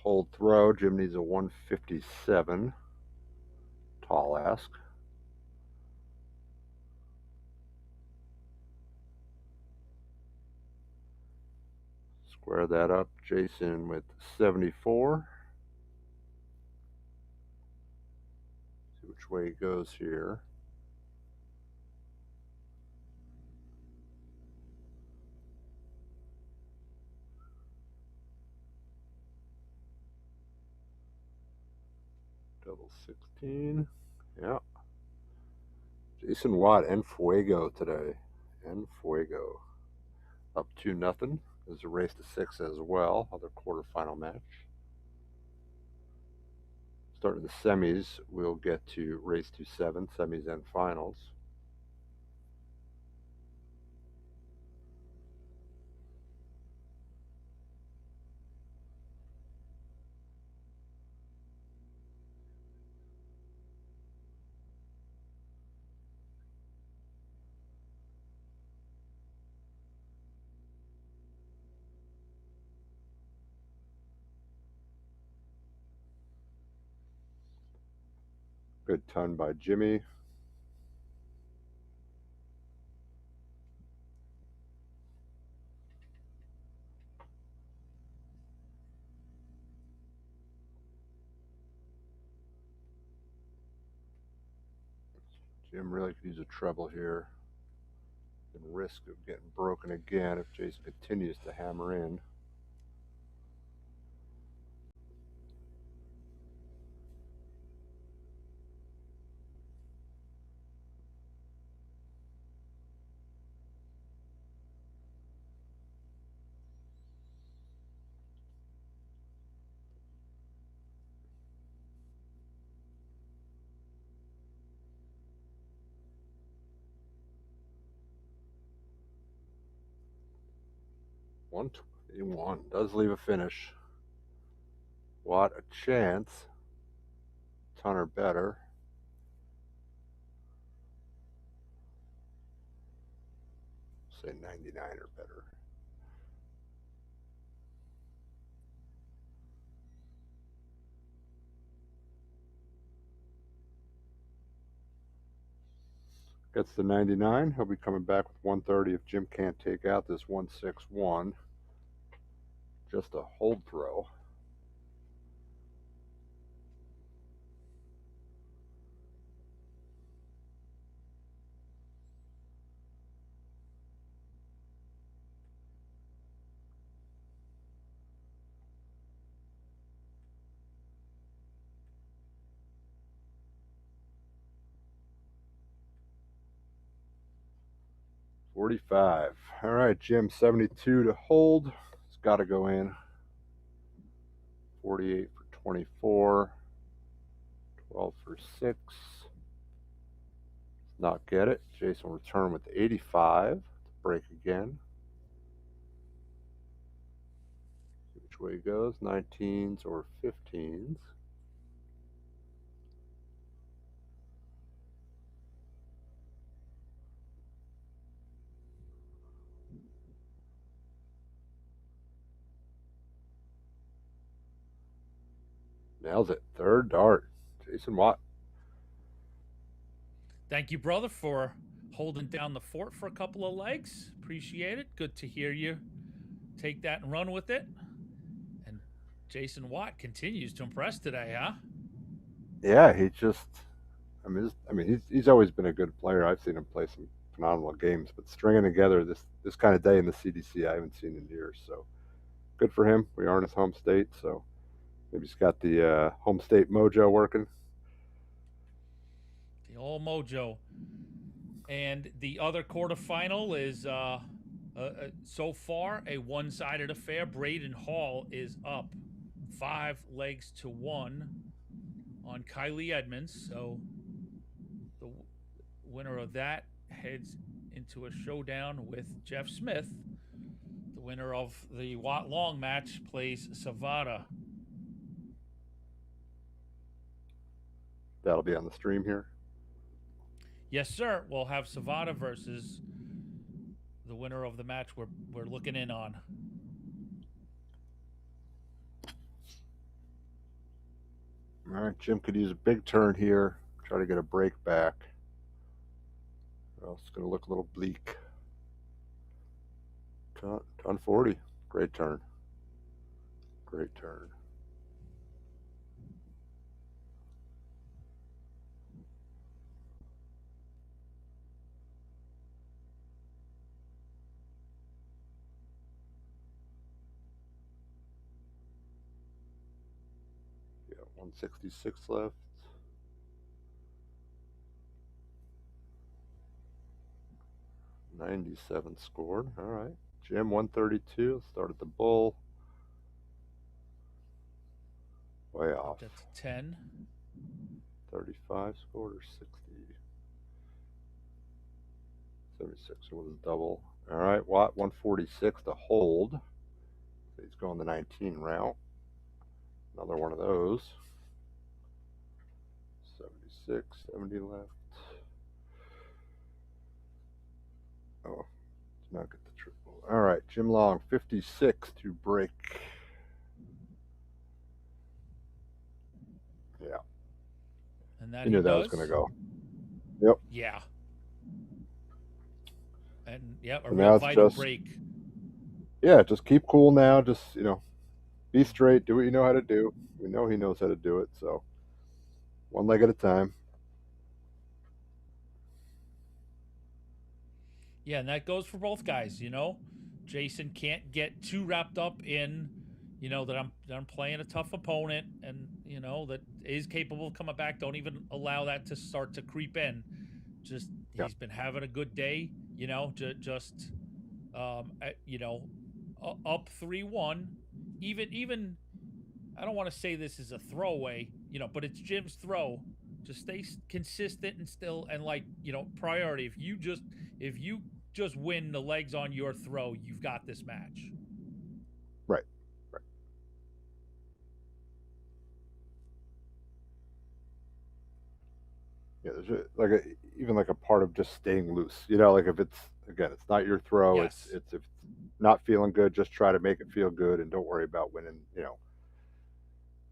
Hold throw. Jim needs a 157. Tall ask. Square that up. Jason with 74. See which way he goes here. 15. Yeah. Jason Watt and Fuego today. And Fuego. Up 2-0. There's a race to 6 as well. Other quarterfinal match. Starting the semis, we'll get to race to 7, semis and finals. Good ton by Jimmy. Jim really could use a treble here. And risk of getting broken again if Jason continues to hammer in. $121 does leave a finish. What a chance. Ton or better. Say 99 or better. Gets the 99. He'll be coming back with 130 if Jim can't take out this 161. Just a hold throw. $45. All right, Jim, 72 to hold. It's got to go in. 48 for 24. 12 for 6. Not get it. Jason will return with 85 to break again. See which way he goes, 19s or 15s. Nails it. Third dart. Jason Watt. Thank you, brother, for holding down the fort for a couple of legs. Appreciate it. Good to hear you take that and run with it. And Jason Watt continues to impress today, huh? Yeah, he just, he's always been a good player. I've seen him play some phenomenal games, but stringing together this kind of day in the CDC, I haven't seen in years. So good for him. We are in his home state, so maybe he's got the home state mojo working. The old mojo. And the other quarterfinal is so far a one-sided affair. Braden Hall is up 5 legs to 1 on Kylie Edmonds. So the winner of that heads into a showdown with Jeff Smith. The winner of the Watt Long match plays Savada. That'll be on the stream here. Yes, sir. We'll have Savada versus the winner of the match we're looking in on. All right, Jim could use a big turn here. Try to get a break back. Or else it's going to look a little bleak. Ton 40. Great turn. Great turn. Yeah, 166 left. 97 scored. All right. Jim, 132. Started the bull. Way off. That's 10. 35 scored or 60? 76 was double. All right. Watt, 146 to hold. So he's going the 19 route. Another one of those. 76, 70 left. Oh, did not get the triple. All right, Jim Long, 56 to break. Yeah. And that You knew that was going to go. Yep. Yeah. And yeah, a So real now it's vital just- break. Yeah, just keep cool now. Just, be straight. Do what you know how to do. We know he knows how to do it. So one leg at a time. Yeah, and that goes for both guys, Jason can't get too wrapped up in, that I'm playing a tough opponent and, that is capable of coming back. Don't even allow that to start to creep in. Just he's been having a good day, just up 3-1. Even I don't want to say this is a throwaway, but it's Jim's throw. Just stay consistent and still, and priority. If you just win the legs on your throw, you've got this match. Right. Yeah, there's even a part of just staying loose. If it's not your throw, Yes. it's if it's not feeling good, just try to make it feel good and don't worry about winning.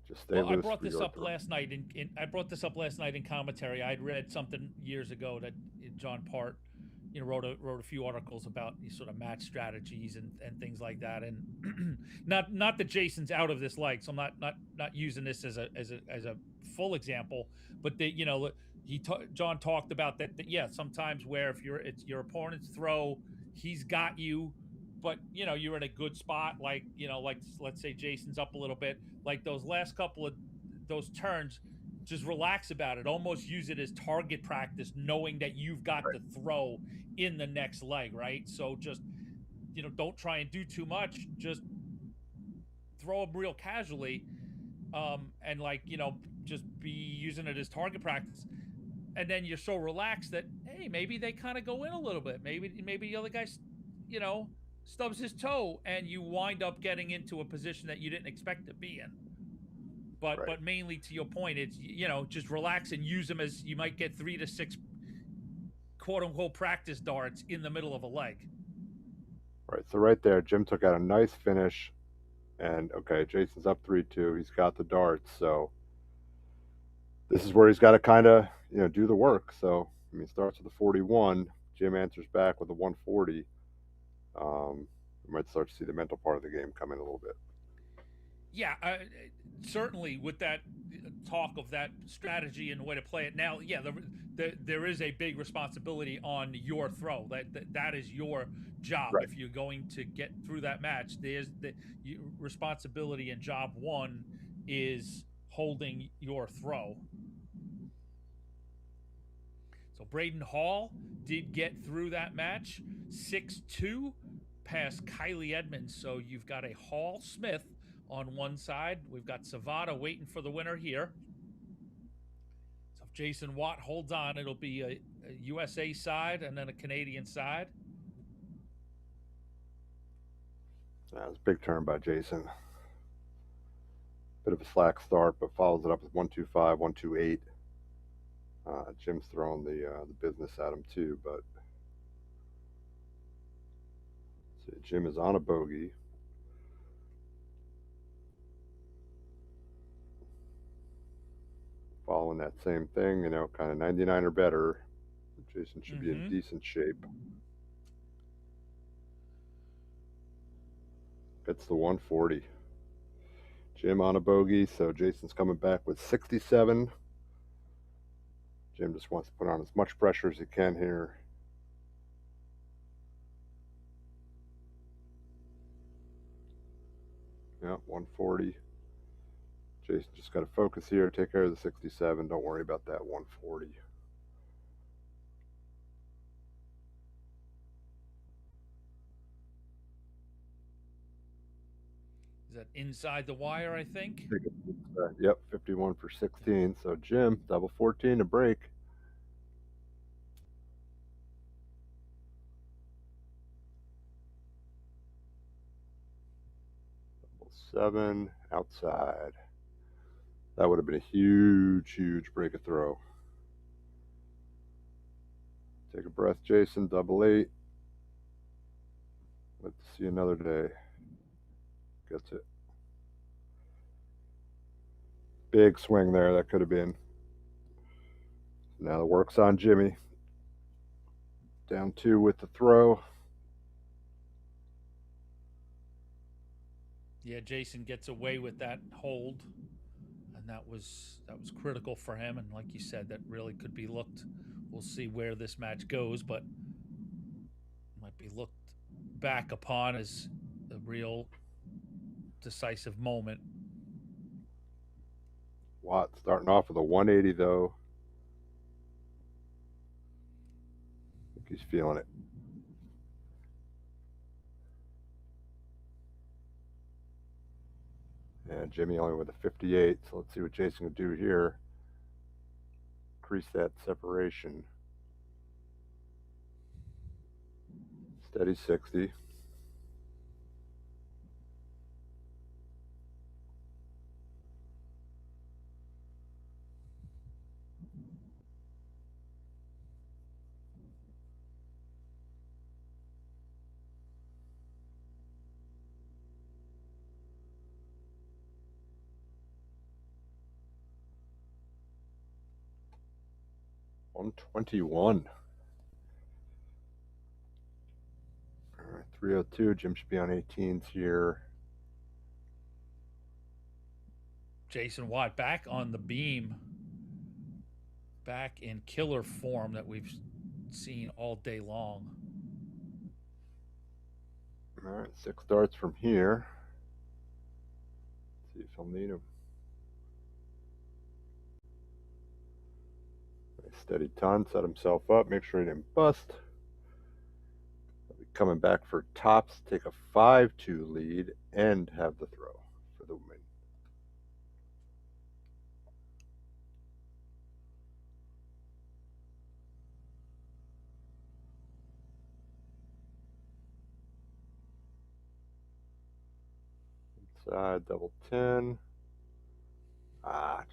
Just stay loose. I brought this up throw. last night in commentary. I'd read something years ago that John Part, wrote a few articles about these sort of match strategies and things like that. And not that Jason's out of this leg, so I'm not using this as a full example, but John talked about that. Yeah, sometimes where if it's your opponent's throw, he's got you, but you're in a good spot. Like let's say Jason's up a little bit. Like those last couple of those turns, just relax about it. Almost use it as target practice, knowing that you've got the throw in the next leg, right? So just don't try and do too much. Just throw them real casually, and just be using it as target practice. And then you're so relaxed that hey, maybe they kind of go in a little bit. Maybe the other guy, stubs his toe, and you wind up getting into a position that you didn't expect to be in. But mainly to your point, it's just relax and use them as you might get 3 to 6 quote unquote practice darts in the middle of a leg. Right. So right there, Jim took out a nice finish, and okay, Jason's up 3-2. He's got the darts, so this is where he's got to kind of do the work. So he starts with a 41. Jim answers back with a 140. We might start to see the mental part of the game come in a little bit. Yeah, certainly with that talk of that strategy and the way to play it now, yeah, there is a big responsibility on your throw. That is your job. Right. If you're going to get through that match, there's the responsibility, and job one is holding your throw. So Braden Hall did get through that match 6-2 past Kylie Edmonds. So you've got a Hall Smith on one side. We've got Savata waiting for the winner here. So if Jason Watt holds on, it'll be a USA side and then a Canadian side. That was a big turn by Jason. Bit of a slack start, but follows it up with 125, 128. Jim's throwing the business at him too, but see, Jim is on a bogey. Following that same thing, kind of 99 or better. Jason should be in decent shape. Gets the 140. Jim on a bogey, so Jason's coming back with 67. Jim just wants to put on as much pressure as he can here. Yeah, 140. Jason just got to focus here, take care of the 67. Don't worry about that 140. Is that inside the wire, I think? Yep, 51 for 16. So Jim, double 14 to break. Double 7 outside. That would have been a huge, huge break of throw. Take a breath, Jason. Double 8. Let's see another day. Gets it. Big swing there. That could have been. Now the work's on Jimmy. Down 2 with the throw. Yeah, Jason gets away with that hold, and that was critical for him. And like you said, that really could be looked. We'll see where this match goes, but might be looked back upon as a real decisive moment. Watt starting off with a 180 though. I think he's feeling it. And Jimmy only with a 58, so let's see what Jason can do here. Increase that separation. Steady 60. $121. All right, 302. Jim should be on 18s here. Jason Watt back on the beam, back in killer form that we've seen all day long. All right, 6 darts from here. Let's see if he'll need them. Steady ton, set himself up, make sure he didn't bust. He'll be coming back for tops, take a 5-2 lead, and have the throw for the win. Inside, double 10.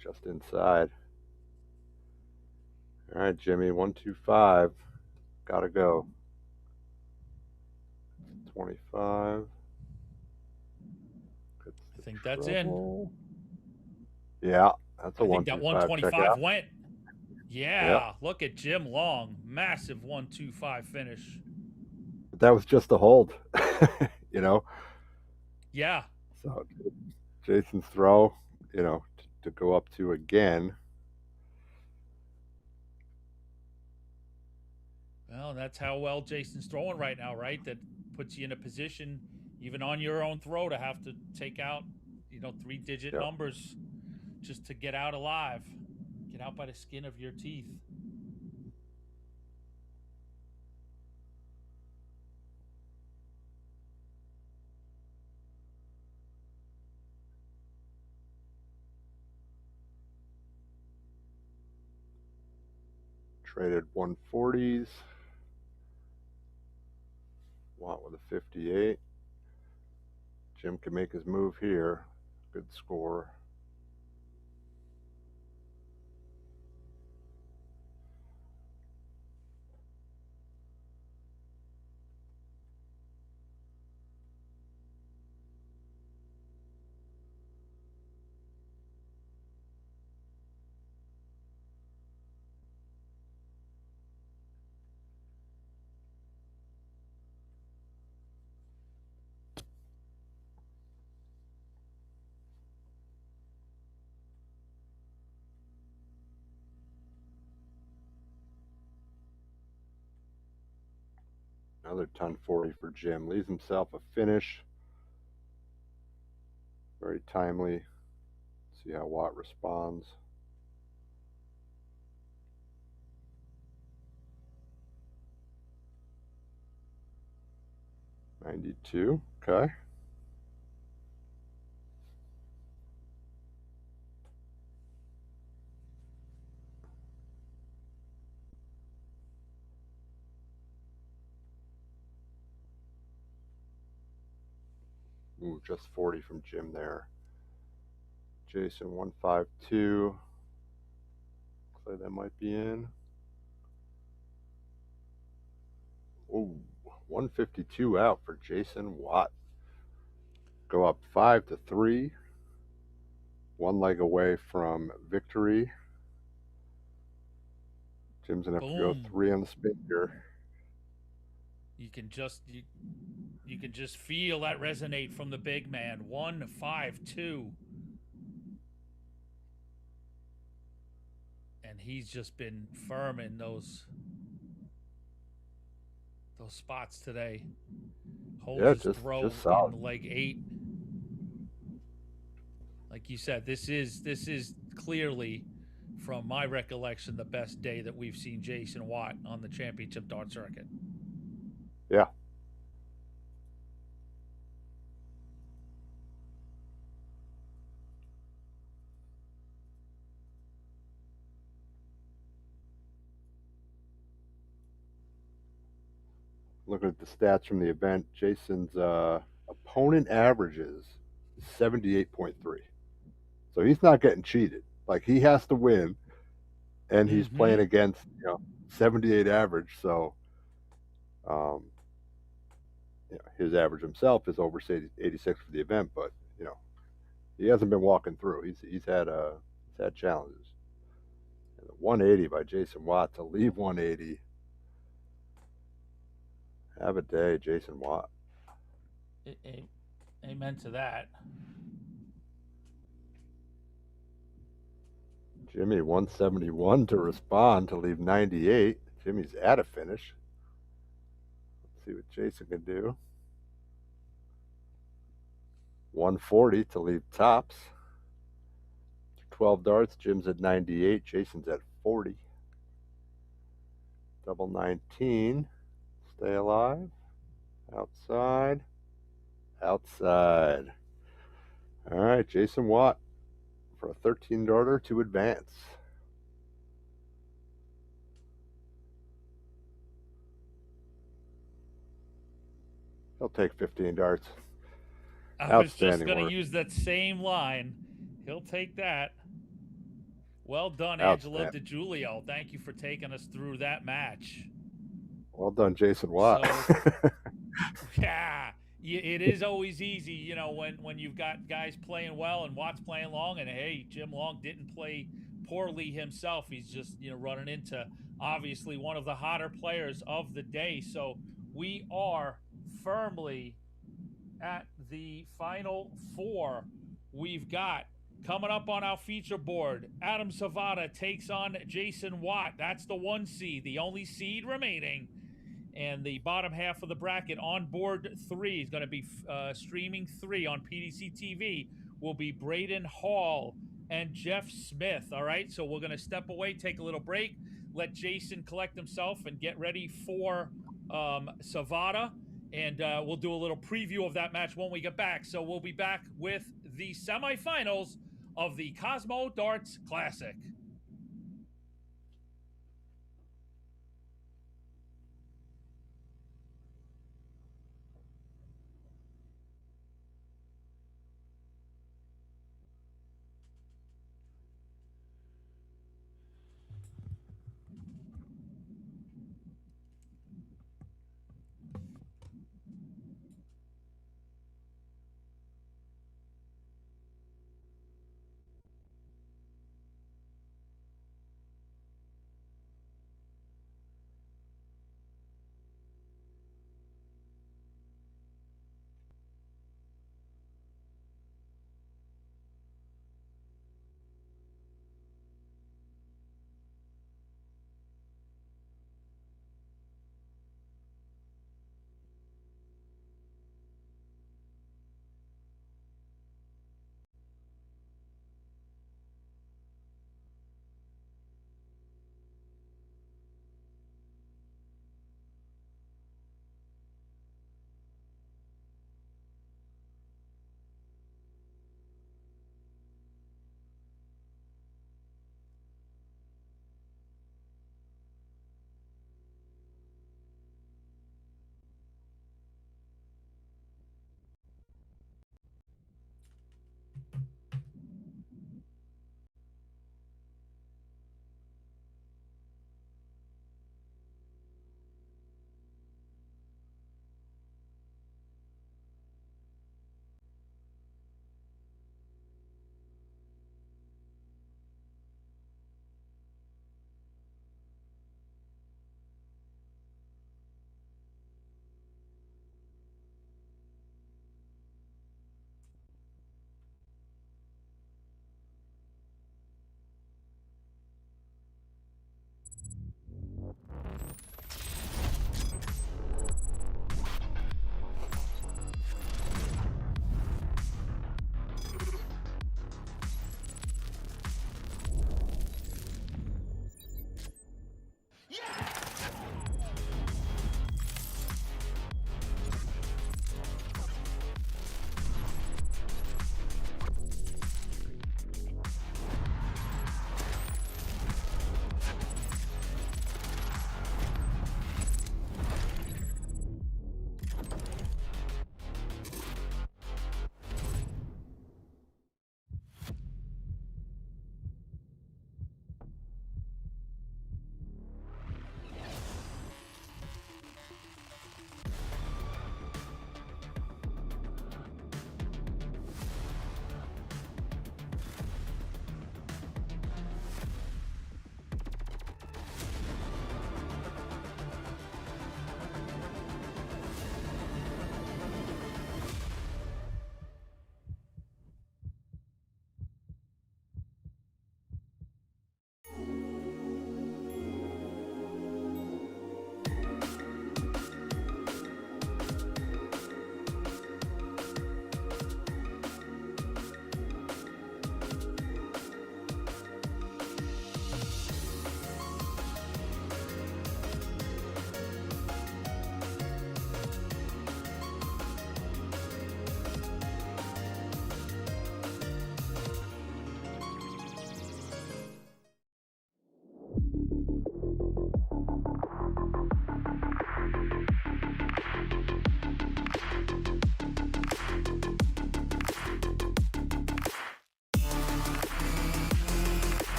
Just inside. All right, Jimmy, 125. Gotta go. 25. I think that's in. Yeah, that's a I think that 125 went. Yeah, yep. Look at Jim Long. Massive 125 finish. That was just a hold, you know? Yeah. So Jason's throw, you know, to go up to again. Well, that's how well Jason's throwing right now, right? That puts you in a position, even on your own throw, to have to take out, 3-digit numbers just to get out alive. Get out by the skin of your teeth. Traded 140s. Watt with a 58. Jim can make his move here. Good score. Another ton 40 for Jim. Leaves himself a finish. Very timely. See how Watt responds. $92. Okay. Ooh, just 40 from Jim there. Jason 152. Looks like that might be in. Ooh, 152 out for Jason Watt. Go up 5-3. One leg away from victory. Jim's gonna have to go Boom. 3 on the spin here. You can just you can just feel that resonate from the big man. 1-5-2. And he's just been firm in those spots today. Holds his throw just solid. in leg 8. Like you said, this is clearly, from my recollection, the best day that we've seen Jason Watt on the championship dart circuit. Yeah. Looking at the stats from the event, Jason's opponent averages 78.3. So he's not getting cheated. Like, he has to win, and he's playing against 78 average. So, his average himself is over 86 for the event, but he hasn't been walking through. He's had challenges. And the 180 by Jason Watt to leave 180. Have a day, Jason Watt. Amen to that. Jimmy 171 to respond to leave 98. Jimmy's at a finish. Let's see what Jason can do. 140 to leave tops. 12 darts. Jim's at 98. Jason's at 40. Double 19. Stay alive. Outside. Outside. All right, Jason Watt for a 13 darter to advance. He'll take 15 darts. I was just going to use that same line. He'll take that. Well done, Angela DiGiulio. Thank you for taking us through that match. Well done, Jason Watt. So, yeah, it is always easy, when you've got guys playing well and Watt's playing long, and hey, Jim Long didn't play poorly himself. He's just, running into obviously one of the hotter players of the day. So we are firmly at the final 4. We've got coming up on our feature board, Adam Savada takes on Jason Watt. That's the 1 seed, the only seed remaining. And the bottom half of the bracket, on board 3, is going to be streaming 3 on PDC TV, will be Braden Hall and Jeff Smith. All right, so we're going to step away, take a little break, let Jason collect himself and get ready for Savada. And we'll do a little preview of that match when we get back. So we'll be back with the semifinals of the Cosmo Darts Classic.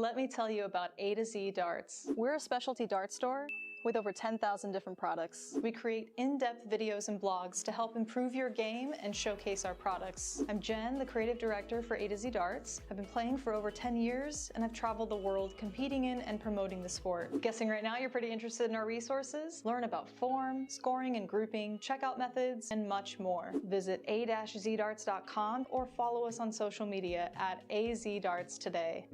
Let me tell you about A to Z Darts. We're a specialty dart store with over 10,000 different products. We create in-depth videos and blogs to help improve your game and showcase our products. I'm Jen, the creative director for A to Z Darts. I've been playing for over 10 years and I've traveled the world competing in and promoting the sport. Guessing right now you're pretty interested in our resources? Learn about form, scoring and grouping, checkout methods, and much more. Visit a-zdarts.com or follow us on social media at azdarts today.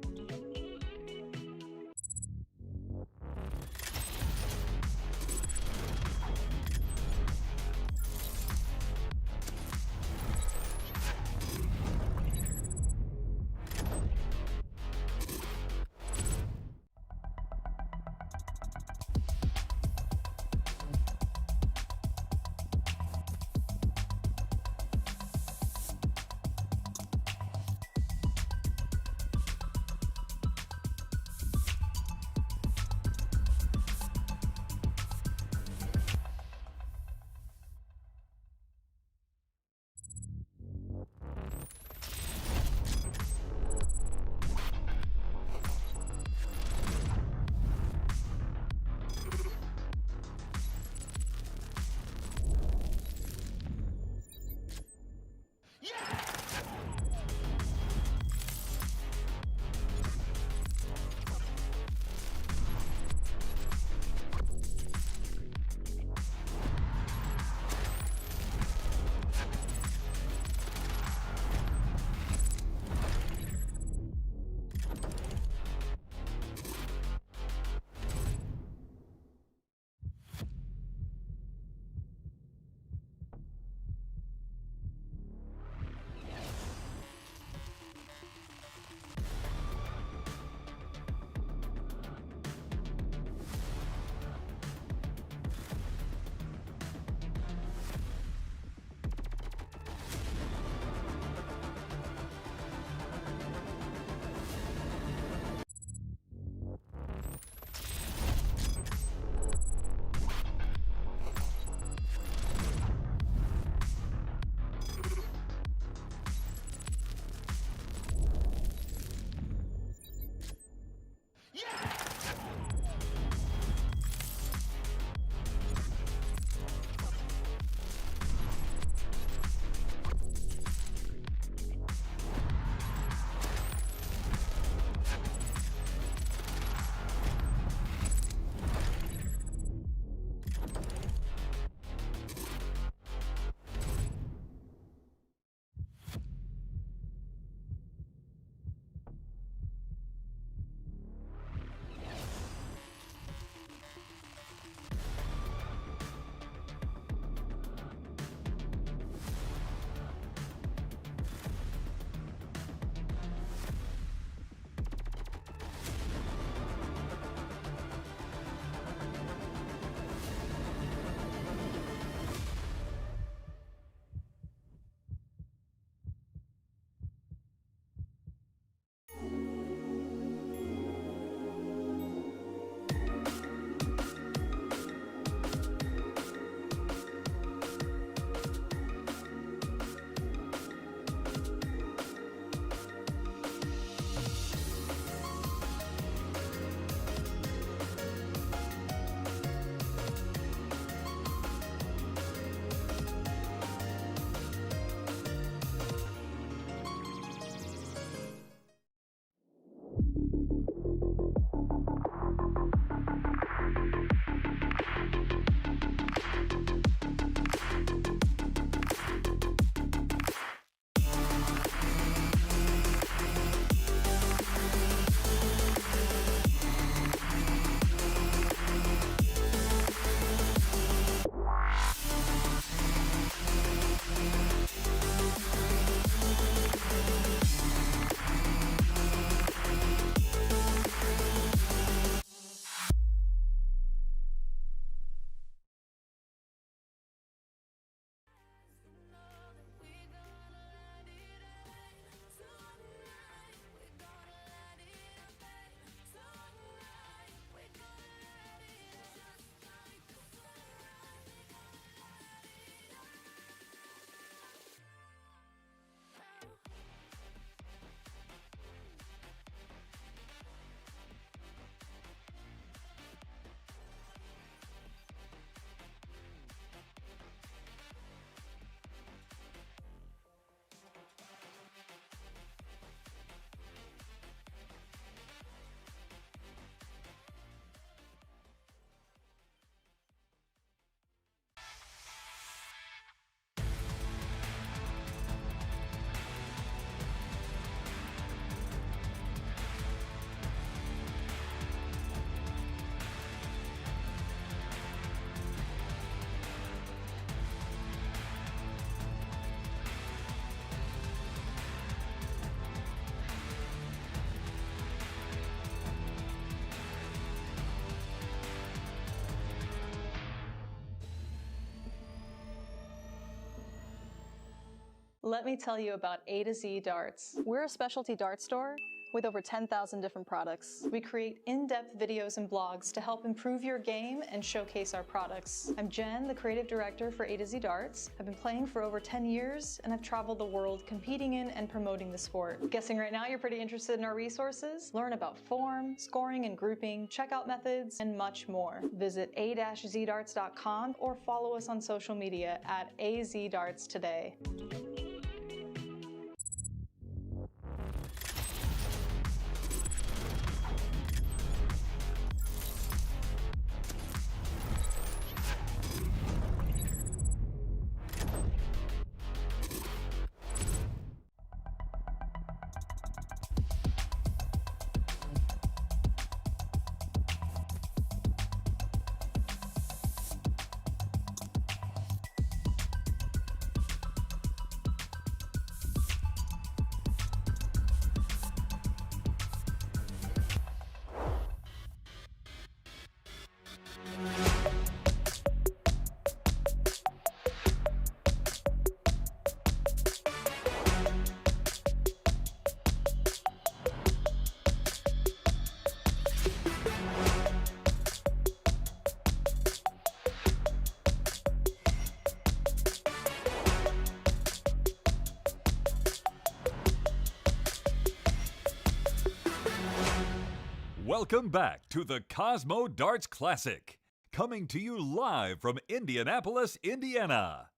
Let me tell you about A to Z Darts. We're a specialty dart store with over 10,000 different products. We create in-depth videos and blogs to help improve your game and showcase our products. I'm Jen, the creative director for A to Z Darts. I've been playing for over 10 years and I've traveled the world competing in and promoting the sport. Guessing right now you're pretty interested in our resources? Learn about form, scoring and grouping, checkout methods, and much more. Visit a-zdarts.com or follow us on social media at azdarts today. Welcome back to the COSMO Darts Classic, coming to you live from Indianapolis, Indiana.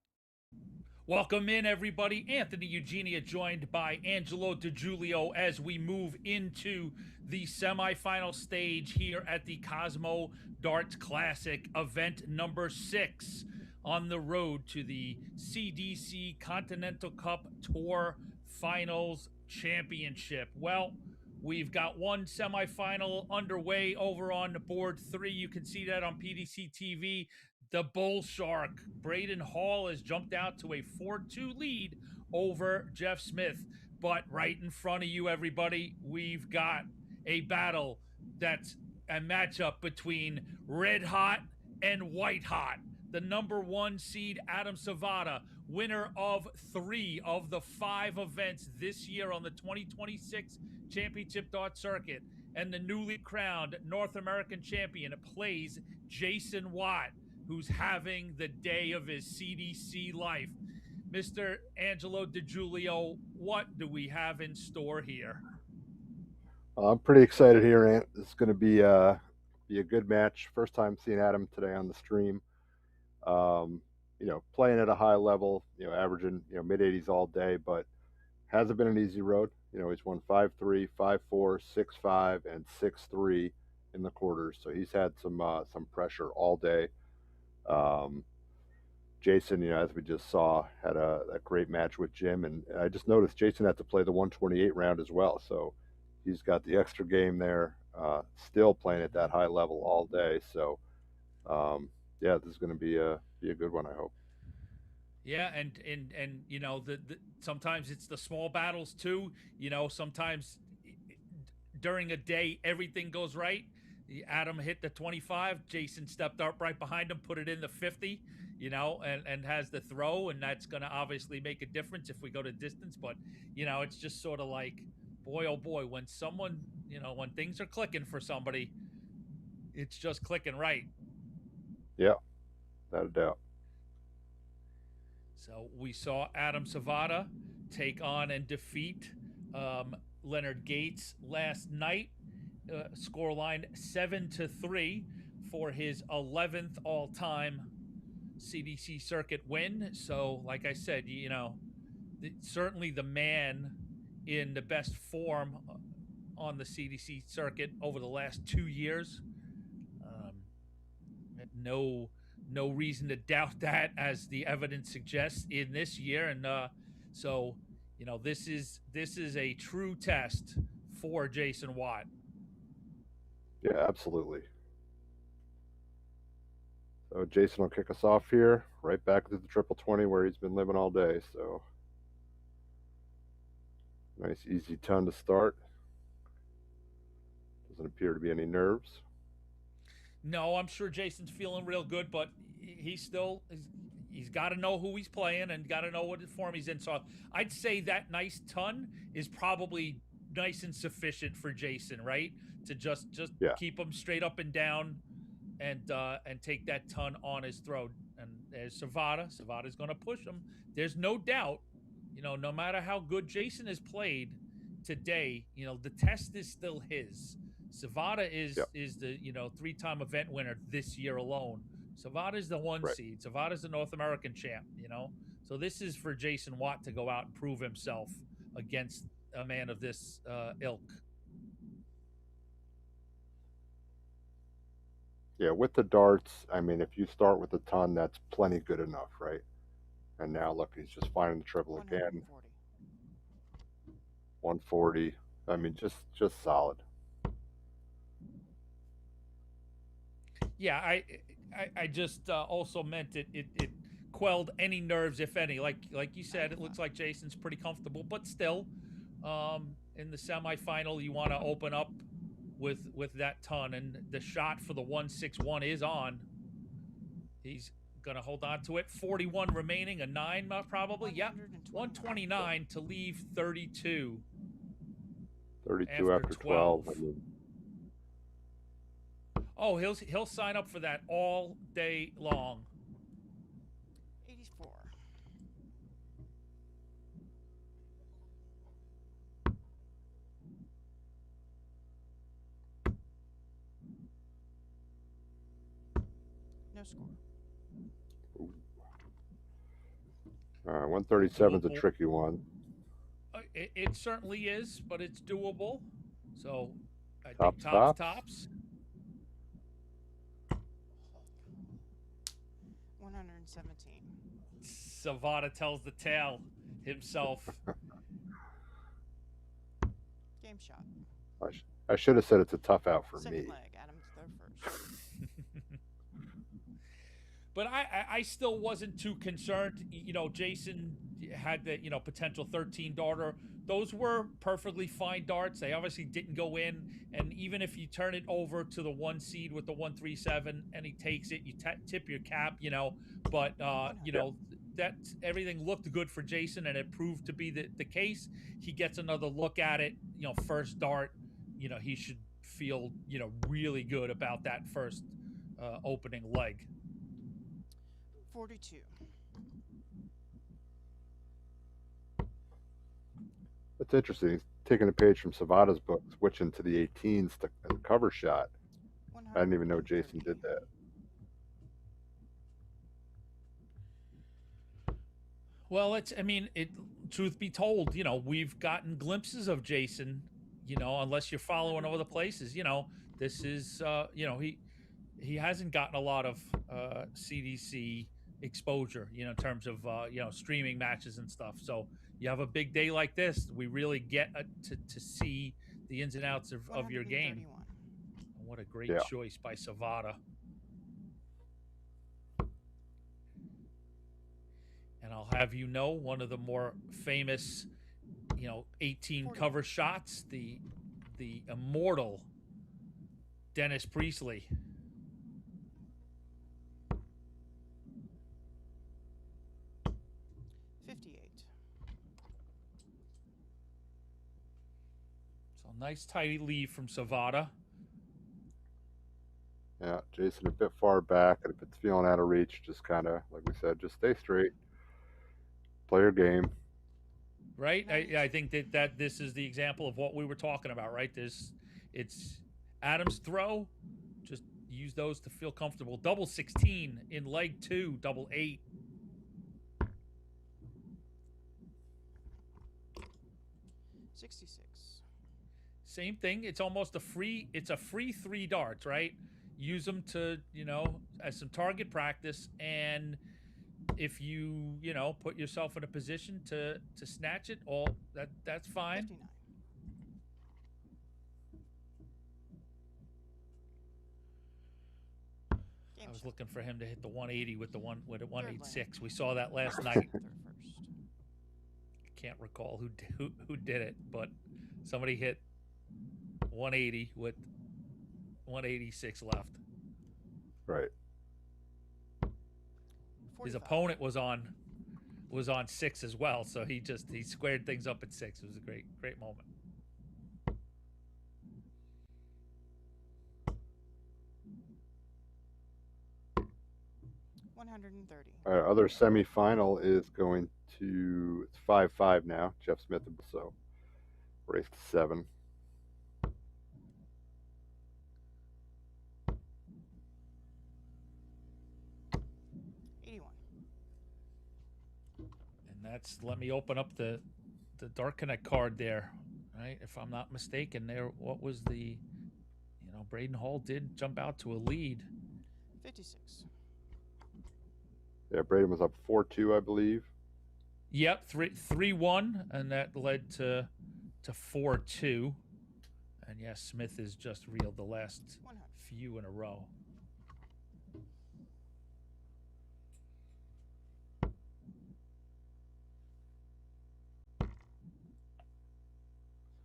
Welcome in, everybody. Anthony Eugenia joined by Angelo DiGiulio as we move into the semifinal stage here at the COSMO Darts Classic, event number 6 on the road to the CDC Continental Cup Tour Finals Championship. Well, we've got one semifinal underway over on board 3. You can see that on PDC TV. The Bull Shark, Braden Hall, has jumped out to a 4-2 lead over Jeff Smith. But right in front of you, everybody, we've got a battle that's a matchup between Red Hot and White Hot. The number 1 seed, Adam Savada, winner of 3 of the 5 events this year on the 2026 Championship Dart Circuit, and the newly crowned North American champion plays Jason Watt, who's having the day of his CDC life. Mr. Angelo DiGiulio, what do we have in store here? I'm pretty excited here, Ant. This is going to be a good match. First time seeing Adam today on the stream. Playing at a high level, averaging, mid 80s all day, but hasn't been an easy road. He's won 5-3, 5-4, 6-5, and 6-3 in the quarters. So he's had some pressure all day. Jason, as we just saw, had a great match with Jim, and I just noticed Jason had to play the 128 round as well. So he's got the extra game there, still playing at that high level all day. So this is going to be a good one, I hope. Yeah, and the sometimes it's the small battles too. Sometimes during a day everything goes right. Adam hit the 25. Jason stepped up right behind him, put it in the 50. And has the throw, and that's going to obviously make a difference if we go to distance. But it's just sort of like, boy, oh boy, when someone, when things are clicking for somebody, it's just clicking right. Yeah, without a doubt. So we saw Adam Savada take on and defeat Leonard Gates last night. Scoreline 7-3 for his 11th all-time CDC circuit win. So, like I said, certainly the man in the best form on the CDC circuit over the last 2 years. No reason to doubt that, as the evidence suggests in this year. And this is a true test for Jason Watt. Yeah, absolutely. So Jason will kick us off here, right back to the triple 20 where he's been living all day. So nice easy ton to start. Doesn't appear to be any nerves. No, I'm sure Jason's feeling real good, but he's still, he's got to know who he's playing and got to know what form he's in. So I'd say that nice ton is probably nice and sufficient for Jason, right? To just keep him straight up and down, and take that ton on his throat. And there's Savada. Savada's going to push him. There's no doubt, no matter how good Jason has played today, the test is still his. Savada is the 3-time event winner this year alone. Savada is the 1 seed. Savada is the North American champ. So this is for Jason Watt to go out and prove himself against a man of this ilk. Yeah, with the darts, I mean, if you start with a ton, that's plenty good enough, right? And now look, he's just finding the triple again. 140. I mean, just solid. Yeah, I just also meant it quelled any nerves, if any. Like you said, it looks like Jason's pretty comfortable, but still, in the semifinal, you want to open up with that ton, and the shot for the 161 is on. He's gonna hold on to it. 41 remaining, a 9 probably. Yep, 129 to leave 32. 32 after 12. I mean, oh, he'll sign up for that all day long. 84. No score. 137 is a tricky one. It certainly is, but it's doable. So I Tops, think tops. 117. Savada tells the tale himself. Game shot. I should have said it's a tough out for Second me. leg. Adams there first. But I still wasn't too concerned. Jason had the potential 13 darter. Those were perfectly fine darts. They obviously didn't go in. And even if you turn it over to the 1 seed with the 137 and he takes it, you tip your cap. But that everything looked good for Jason, and it proved to be the case. He gets another look at it. First dart. He should feel really good about that first opening leg. 42. It's interesting. He's taking a page from Savada's book, switching to the 18s to the cover shot. I didn't even know Jason did that. Well, truth be told, we've gotten glimpses of Jason, unless you're following other places, this is, he hasn't gotten a lot of CDC exposure, in terms of, streaming matches and stuff. So you have a big day like this, we really get to see the ins and outs of your game. What a great choice by Savada. And I'll have one of the more famous, 18 cover shots, the immortal Dennis Priestley. Nice tidy lead from Savada. Yeah, Jason a bit far back, and if it's feeling out of reach, just kind of, like we said, just stay straight. Play your game. Right? I think that this is the example of what we were talking about, right? It's Adams' throw. Just use those to feel comfortable. Double 16 in leg 2, double 8. Same thing. It's almost a free 3 darts, right? Use them to, as some target practice. And if you, put yourself in a position to snatch it, that's fine. 59. I was looking for him to hit the 180 with a 186. We saw that last night. I can't recall who did it, but somebody hit 180 with 186 left. Right. his 45. opponent was on 6 as well, so he squared things up at 6. It was a great moment. Our other semifinal is going to, it's 5-5 now. Jeff Smith, so race to 7. And that's, let me open up the Dart Connect card there, right? If I'm not mistaken, there, what was the, Braden Hall did jump out to a lead. 56. Yeah, Braden was up 4-2, I believe. Yep, 3-1, and that led to 4-2. And yes, Smith has just reeled the last 100. few in a row.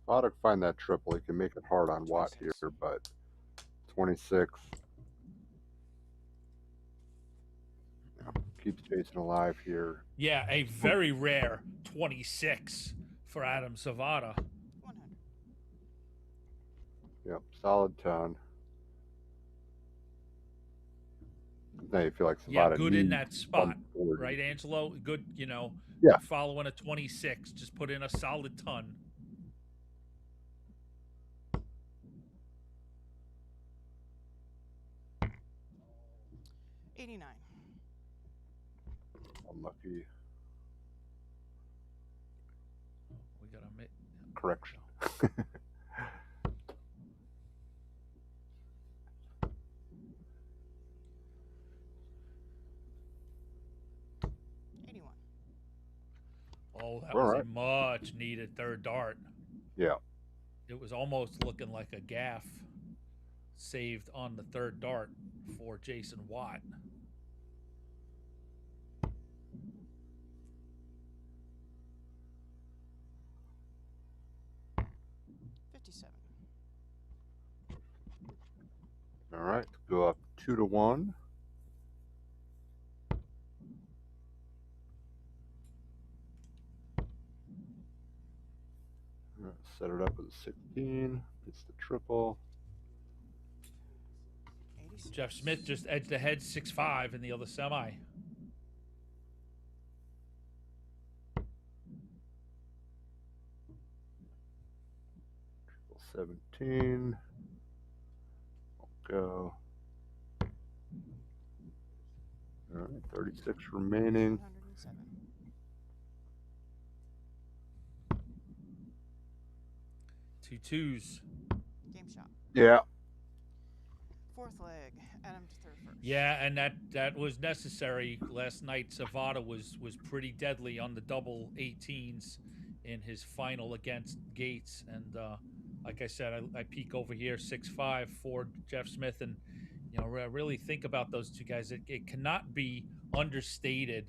Ought to find that triple. He can make it hard on Watt 26. here, but 26. Keeps Jason alive here. Yeah, a very rare 26 for Adam Savada. 100. Yep, solid ton. Now you feel like Savada Yeah, good in needs that spot, 140. right, Angelo? Good, Yeah. following a 26, just put in a solid ton. $89. Unlucky We got to make correction. Oh, that All was right. a much needed third dart. Yeah. It was almost looking like a gaff saved on the third dart for Jason Watt. All right, go up 2-1. All right, set it up with a 16. It's the triple. 86. Jeff Smith just edged ahead 6-5 in the other semi. Triple 17. Go. All right, 36 remaining. 107. 2 2s. Game shot. Yeah. Fourth leg. Adam to third first. Yeah, and that was necessary. Last night, Savada was pretty deadly on the double 18s in his final against Gates. And like I said, I peek over here, 6-5 for Jeff Smith. And, really think about those two guys. It cannot be understated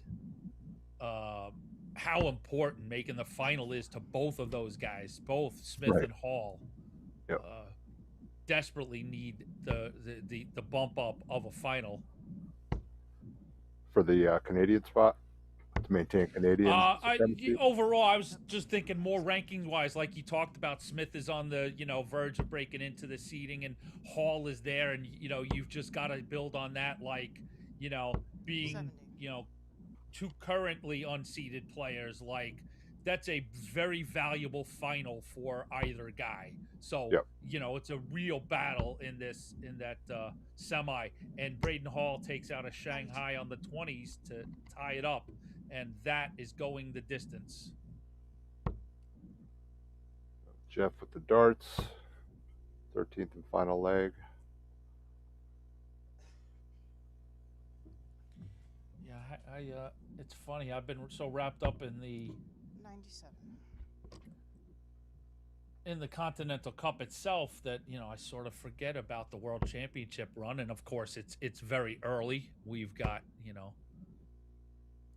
how important making the final is to both of those guys, both Smith Right. and Hall. Yep. Desperately need the bump up of a final. For the Canadian spot to maintain Canadian supremacy. Overall, I was just thinking more ranking wise, like you talked about. Smith is on the verge of breaking into the seeding, and Hall is there, and you've just got to build on that, like being 70. two currently unseeded players, like that's a very valuable final for either guy. So Yep. It's a real battle in that semi, and Braden Hall takes out a Shanghai on the 20s to tie it up, and that is going the distance. Jeff with the darts. 13th and final leg. Yeah, I it's funny. I've been so wrapped up in the 97. Continental Cup itself that I sort of forget about the World Championship run, and of course it's very early. We've got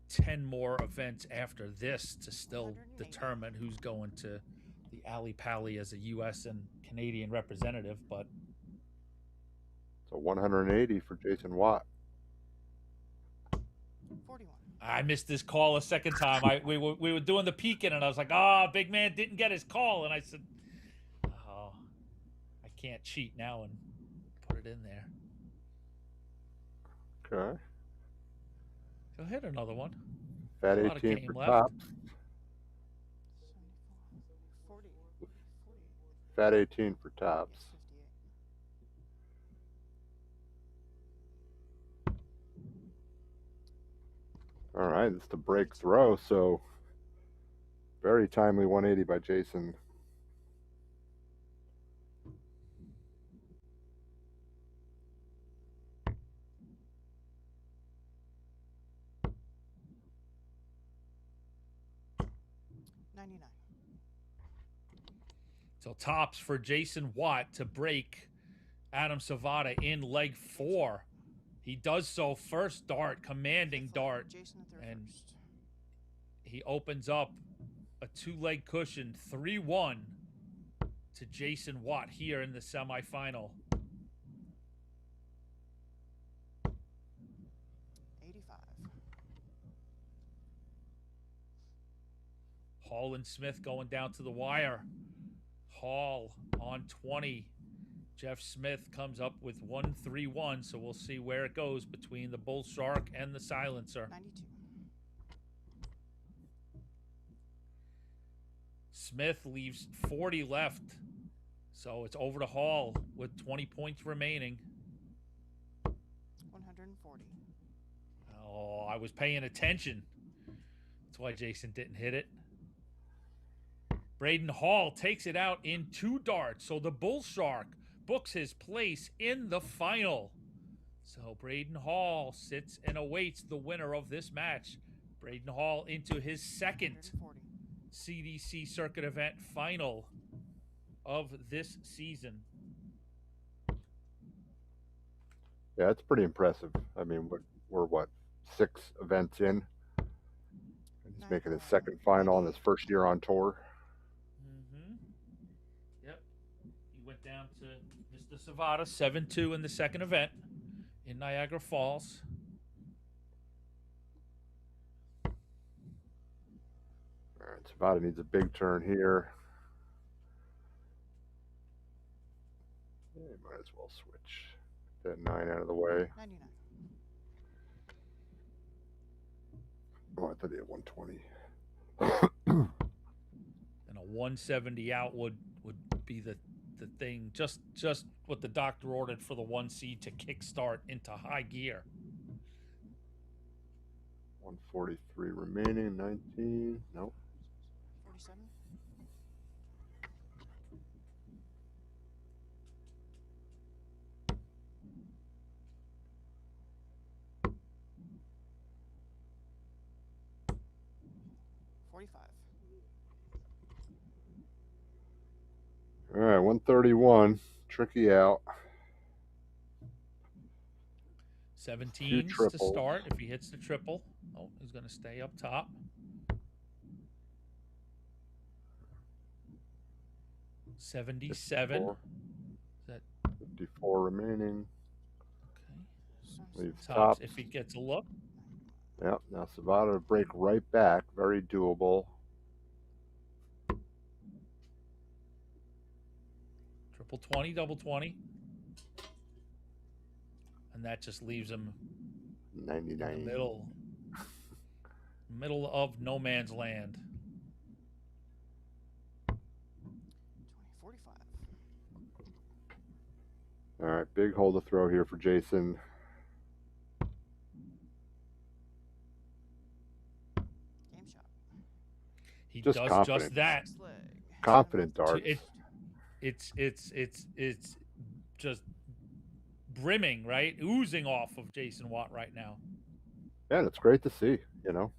10 more events after this to still 180. determine who's going to the Ali Pally as a U.S. and Canadian representative. But So 180 for Jason Watt. 41. I missed this call a second time. We were doing the peeking, and I was like, "Oh, big man didn't get his call," and I said, "Oh, I can't cheat now and put it in there." Okay. Go hit another one. Fat A lot of 18 game for left. tops. 74. 40. Fat 18 for tops. 58. All right, it's the break throw, so very timely 180 by Jason. So tops for Jason Watt to break Adam Savada in leg 4. He does so first dart, commanding dart, Jason at third and first. he opens up a 2-leg cushion, 3-1 to Jason Watt here in the semifinal. 85. Hall and Smith going down to the wire. Hall on 20. Jeff Smith comes up with 1-3-1, so we'll see where it goes between the Bull Shark and the Silencer. 92. Smith leaves 40 left, so it's over to Hall with 20 points remaining. 140. Oh, I was paying attention. That's why Jason didn't hit it. Braden Hall takes it out in 2 darts, so the Bull Shark books his place in the final. So Braden Hall sits and awaits the winner of this match. Braden Hall into his second 140. CDC circuit event final of this season. Yeah, it's pretty impressive. I mean, we're what, 6 events in? He's making his second final in his first year on tour. Yep. He went down to Mr. Savada 7-2 in the second event in Niagara Falls. All right, Savada needs a big turn here. Yeah, might as well switch that 9 out of the way. 99. Oh, I thought he had 120. And a 170 out would be the thing. Just what the doctor ordered for the 1 seed to kickstart into high gear. 143 remaining, 19. Nope. 47. 45. All right, 131. Tricky out. 17s to triples. start if he hits the triple. Oh, he's going to stay up top. 77. 54. Is that 54 remaining. okay? Leaves Tops tops. if he gets a look. Yep, now Savada to break right back. Very doable. Triple 20, double 20. And that just leaves him in 99. the middle of no man's land. 45. All right, big hole to throw here for Jason. Game shot. He Just does confident. just that. Next leg. Confident darts. It's just brimming, right? Oozing off of Jason Watt right now. Yeah, and it's great to see, you know.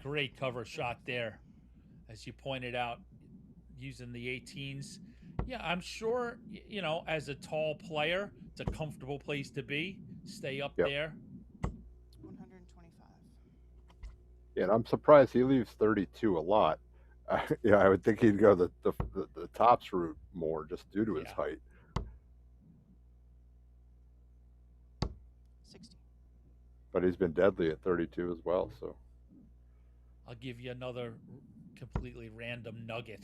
Great cover shot there, as you pointed out, using the 18s. Yeah, I'm sure, you know, as a tall player, it's a comfortable place to be. Stay up there. 125. Yeah, and I'm surprised he leaves 32 a lot. Yeah, I would think he'd go the tops route more just due to his height. 60. But he's been deadly at 32 as well, so. I'll give you another completely random nugget.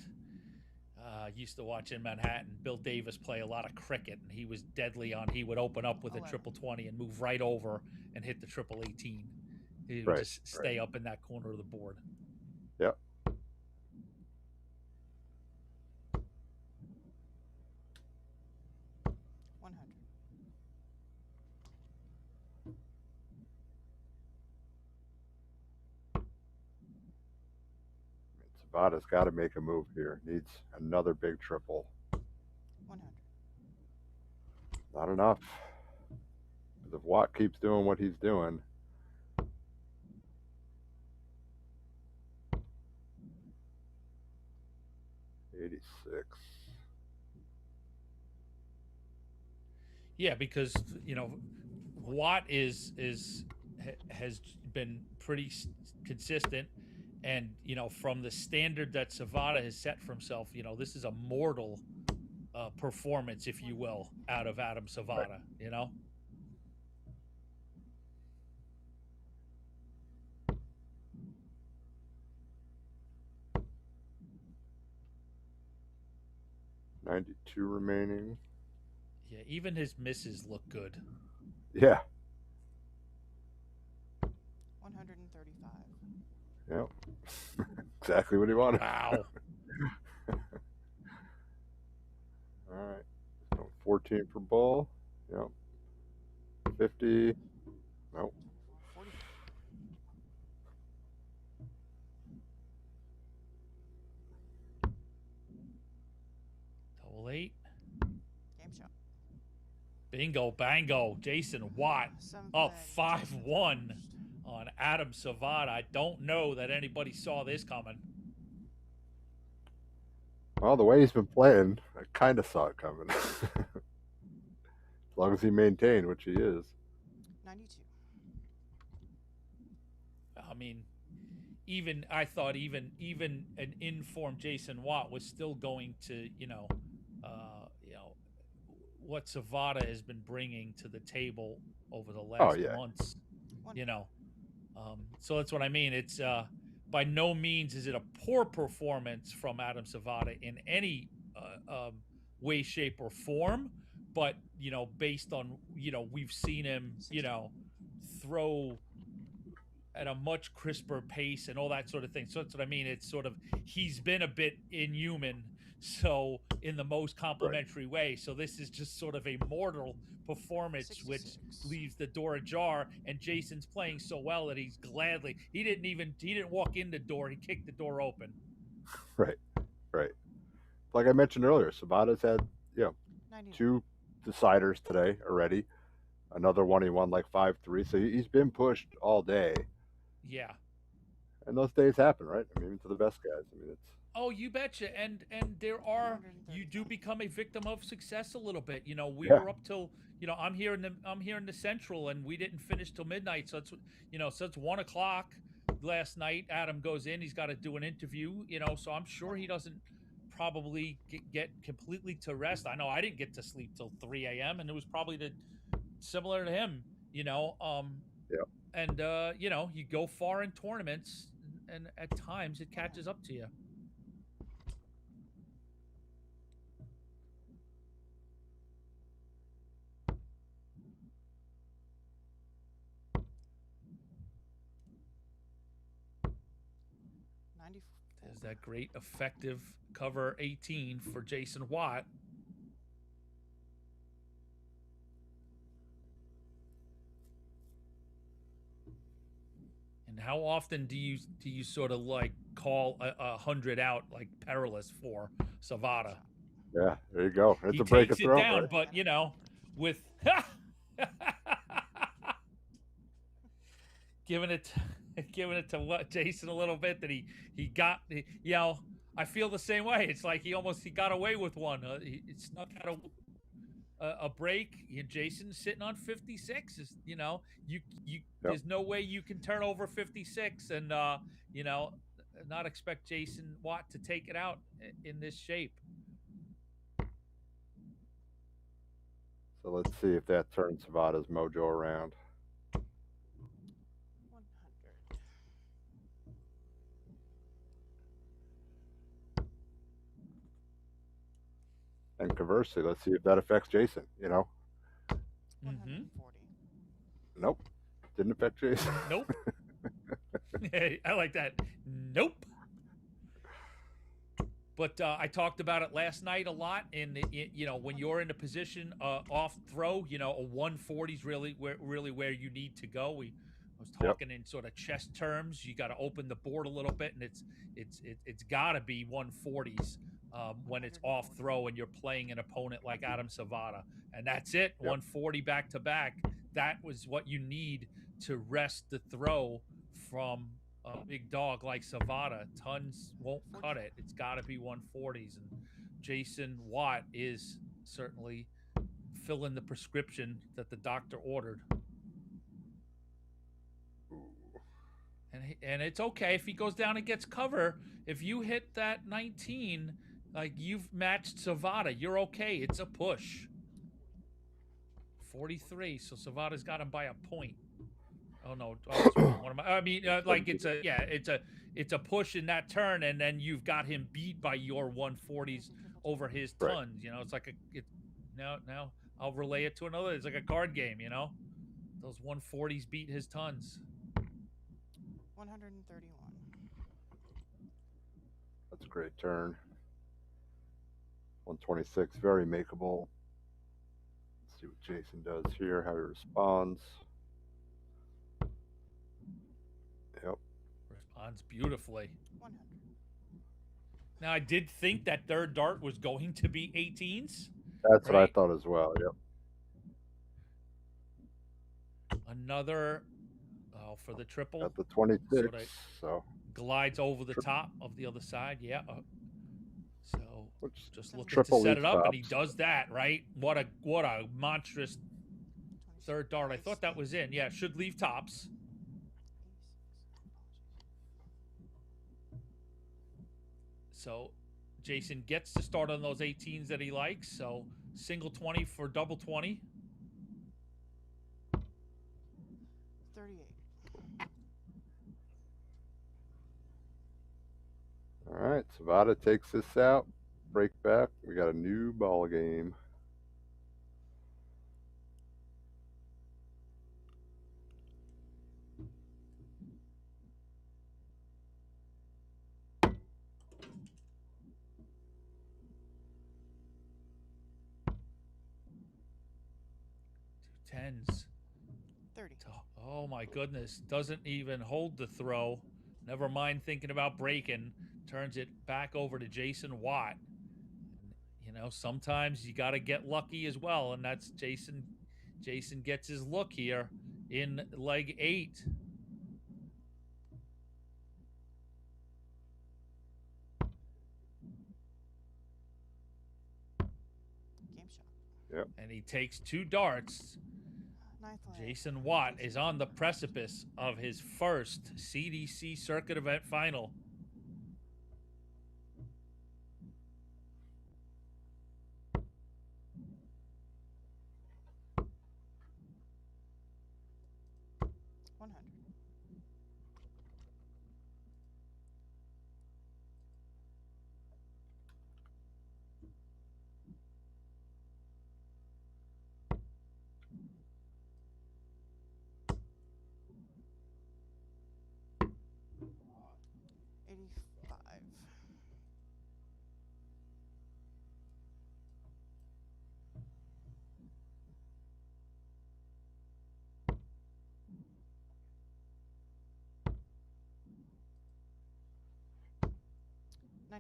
Used to watch in Manhattan Bill Davis play a lot of cricket, and he was deadly on. He would open up with a triple 20 and move right over and hit the triple 18. He would just stay up in that corner of the board. Yep. Savada's got to make a move here. Needs another big triple. 100. Not enough. If Watt keeps doing what he's doing. $86. Yeah, because, you know, Watt has been pretty consistent. And, you know, from the standard that Savada has set for himself, you know, this is a mortal performance, if you will, out of Adam Savada, you know? $92 remaining. Yeah, even his misses look good. Yeah. 135. Yep. Exactly what he wanted. Wow. All right. So 14 for bull. Yep. 50. Nope. 40. Double 8. Game shot. Bingo, bango. Jason Watt up 5-1 on Adam Savada. I don't know that anybody saw this coming. Well, the way he's been playing, I kind of saw it coming. As long as he maintained, which he is. 92. I mean, I thought even an informed Jason Watt was still going to, what Savada has been bringing to the table over the last months, so that's what I mean. It's by no means is it a poor performance from Adam Savada in any way, shape, or form, but based on we've seen him throw at a much crisper pace and all that sort of thing. So that's what I mean. It's sort of he's been a bit inhuman, so in the most complimentary way. So this is just sort of a mortal performance, 66. Which leaves the door ajar. And Jason's playing so well that he didn't walk in the door. He kicked the door open. Right. Like I mentioned earlier, Savada's had 2 deciders today already. Another one he won like 5-3. So he's been pushed all day. Yeah. And those days happen, right? I mean, even to the best guys. I mean, it's. Oh, you betcha. And you do become a victim of success a little bit. We were up till, I'm here in the Central, and we didn't finish till midnight. So it's, so it's 1 o'clock last night. Adam goes in, he's got to do an interview, so I'm sure he doesn't probably get completely to rest. I know I didn't get to sleep till 3 a.m. and it was probably similar to him, and you go far in tournaments, and at times it catches up to you. There's that great effective cover 18 for Jason Watt. And how often do you sort of like call 100 out like perilous for Savada? Yeah, there you go. It's he a break takes of throw, it down, right? but with giving it giving it to what Jason a little bit that he got. You know, I feel the same way. It's like he got away with one. He snuck out a break. Jason's sitting on 56. You know, you Yep. there's no way you can turn over 56 and you know, not expect Jason Watt to take it out in this shape. So let's see if that turns Savada's mojo around. 100. And conversely, let's see if that affects Jason. You know, 140. nope, didn't affect Jason. Nope. I like that. Nope. But I talked about it last night a lot. You know, when you're in a position off throw, you know, a 140 is really where you need to go. I was talking in sort of chess terms. You got to open the board a little bit, and it's got to be 140s when it's off throw and you're playing an opponent like Adam Savada, and that's it. 140 back to back. That was what you need to rest the throw from a big dog like Savada. Tons won't cut it. It's got to be 140s, and Jason Watt is certainly filling the prescription that the doctor ordered. And it's okay if he goes down and gets cover. If you hit that 19, like you've matched Savada, you're okay. It's a push. 43, so Savada's got him by a point. Oh no! I mean, like it's a push in that turn, and then you've got him beat by your 140s over his tons. Right. You know, it's like now I'll relay it to another. It's like a card game. You know, those 140s beat his tons. 131. That's a great turn. 126, very makeable. Let's see what Jason does here, how he responds. Yep. Responds beautifully. 100. Now, I did think that third dart was going to be 18s. That's what I Right. thought as well. Yep. Another for the triple. Got the 26. Sorta So glides over the top of the other side. Yeah. So which just looking to triple set leaf it up, and he tops. does that, right? What a monstrous third dart. I thought that was in. Yeah, should leave tops. 86. So Jason gets to start on those 18s that he likes. So single 20 for double 20. 38. All right, Savada takes this out. Break back. We got a new ball game. Two tens. 30. Oh my goodness. Doesn't even hold the throw. Never mind thinking about breaking. Turns it back over to Jason Watt. You know, sometimes you got to get lucky as well, and that's Jason. Jason gets his look here in leg 8. Game shot. Yep. And he takes 2 darts. 9th leg. Jason Watt is on the precipice of his first CDC circuit event final.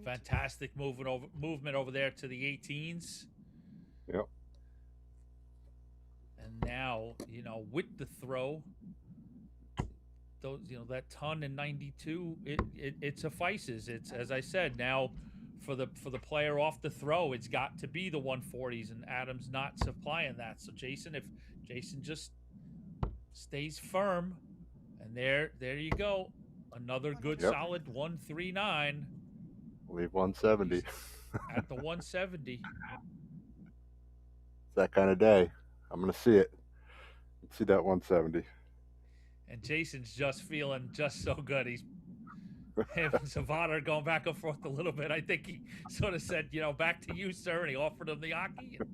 Fantastic movement over there to the 18s. Yep. And now, you know, with the throw, those, that ton in 92, it suffices. It's, as I said, now for the player off the throw, it's got to be the 140s, and Adam's not supplying that. So if Jason just stays firm, and there you go, another good solid 139. Leave 170. At the 170. It's that kind of day. I'm gonna see it. See that 170. And Jason's just feeling just so good. Him and Savannah are going back and forth a little bit. I think he sort of said, back to you, sir, and he offered him the hockey. 100.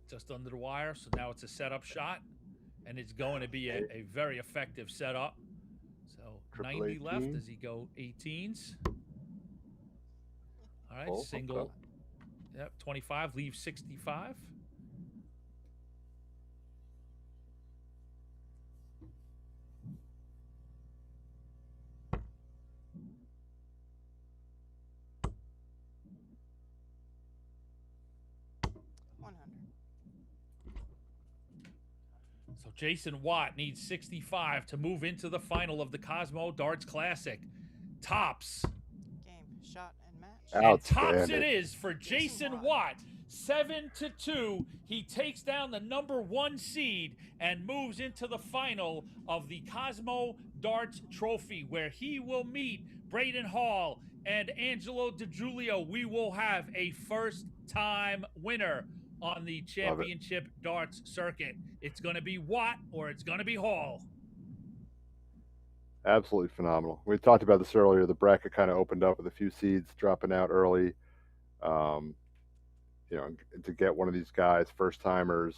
Just under the wire, so now it's a setup shot, and it's going to be a very effective setup. So 90 left. Does he go 18s? All right, single. Okay. Yep, 25, leave 65. So Jason Watt needs 65 to move into the final of the Cosmo Darts Classic. Tops. Game, shot, and match. And tops it is for Jason Watt. 7-2. He takes down the #1 seed and moves into the final of the Cosmo Darts Trophy, where he will meet Braden Hall and Angelo DiGiulio. We will have a first-time winner on the championship darts circuit. It's going to be Watt or it's going to be Hall. Absolutely phenomenal. We talked about this earlier. The bracket kind of opened up with a few seeds dropping out early. To get one of these guys, first timers,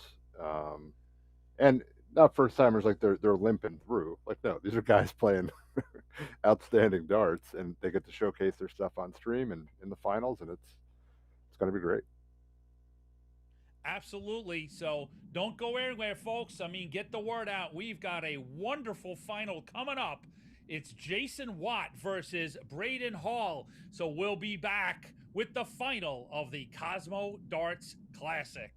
and not first timers like they're limping through. Like, no, these are guys playing outstanding darts, and they get to showcase their stuff on stream and in the finals, and it's going to be great. Absolutely. So don't go anywhere, folks. I mean, get the word out. We've got a wonderful final coming up. It's Jason Watt versus Braden Hall. So we'll be back with the final of the Cosmo Darts Classic.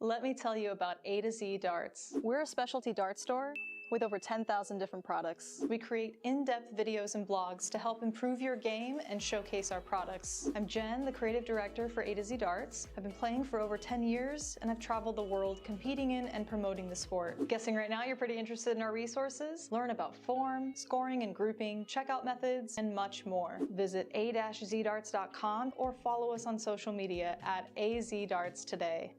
Let me tell you about A to Z Darts. We're a specialty dart store with over 10,000 different products. We create in-depth videos and blogs to help improve your game and showcase our products. I'm Jen, the creative director for A to Z Darts. I've been playing for over 10 years and I've traveled the world competing in and promoting the sport. Guessing right now you're pretty interested in our resources? Learn about form, scoring and grouping, checkout methods, and much more. Visit a-zdarts.com or follow us on social media at azdarts today.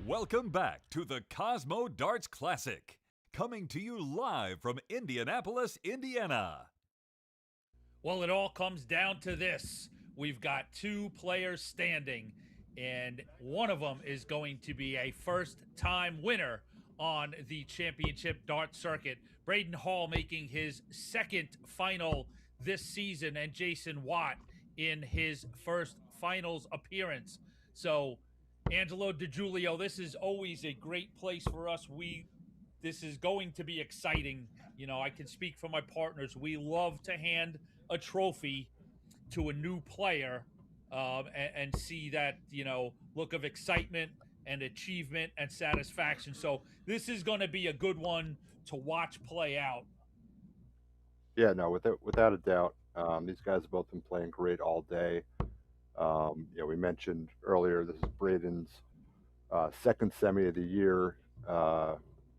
Welcome back to the Cosmo Darts Classic, coming to you live from Indianapolis, Indiana. Well, it all comes down to this. We've got 2 players standing, and one of them is going to be a first-time winner on the championship dart circuit. Braden Hall making his second final this season, and Jason Watt in his first finals appearance. So, Angelo DiGiulio, this is always a great place for us. This is going to be exciting. You know, I can speak for my partners. We love to hand a trophy to a new player and see that, you know, look of excitement and achievement and satisfaction. So this is going to be a good one to watch play out. Yeah, no, without a doubt. These guys have both been playing great all day. We mentioned earlier this is Braden's second semi of the year.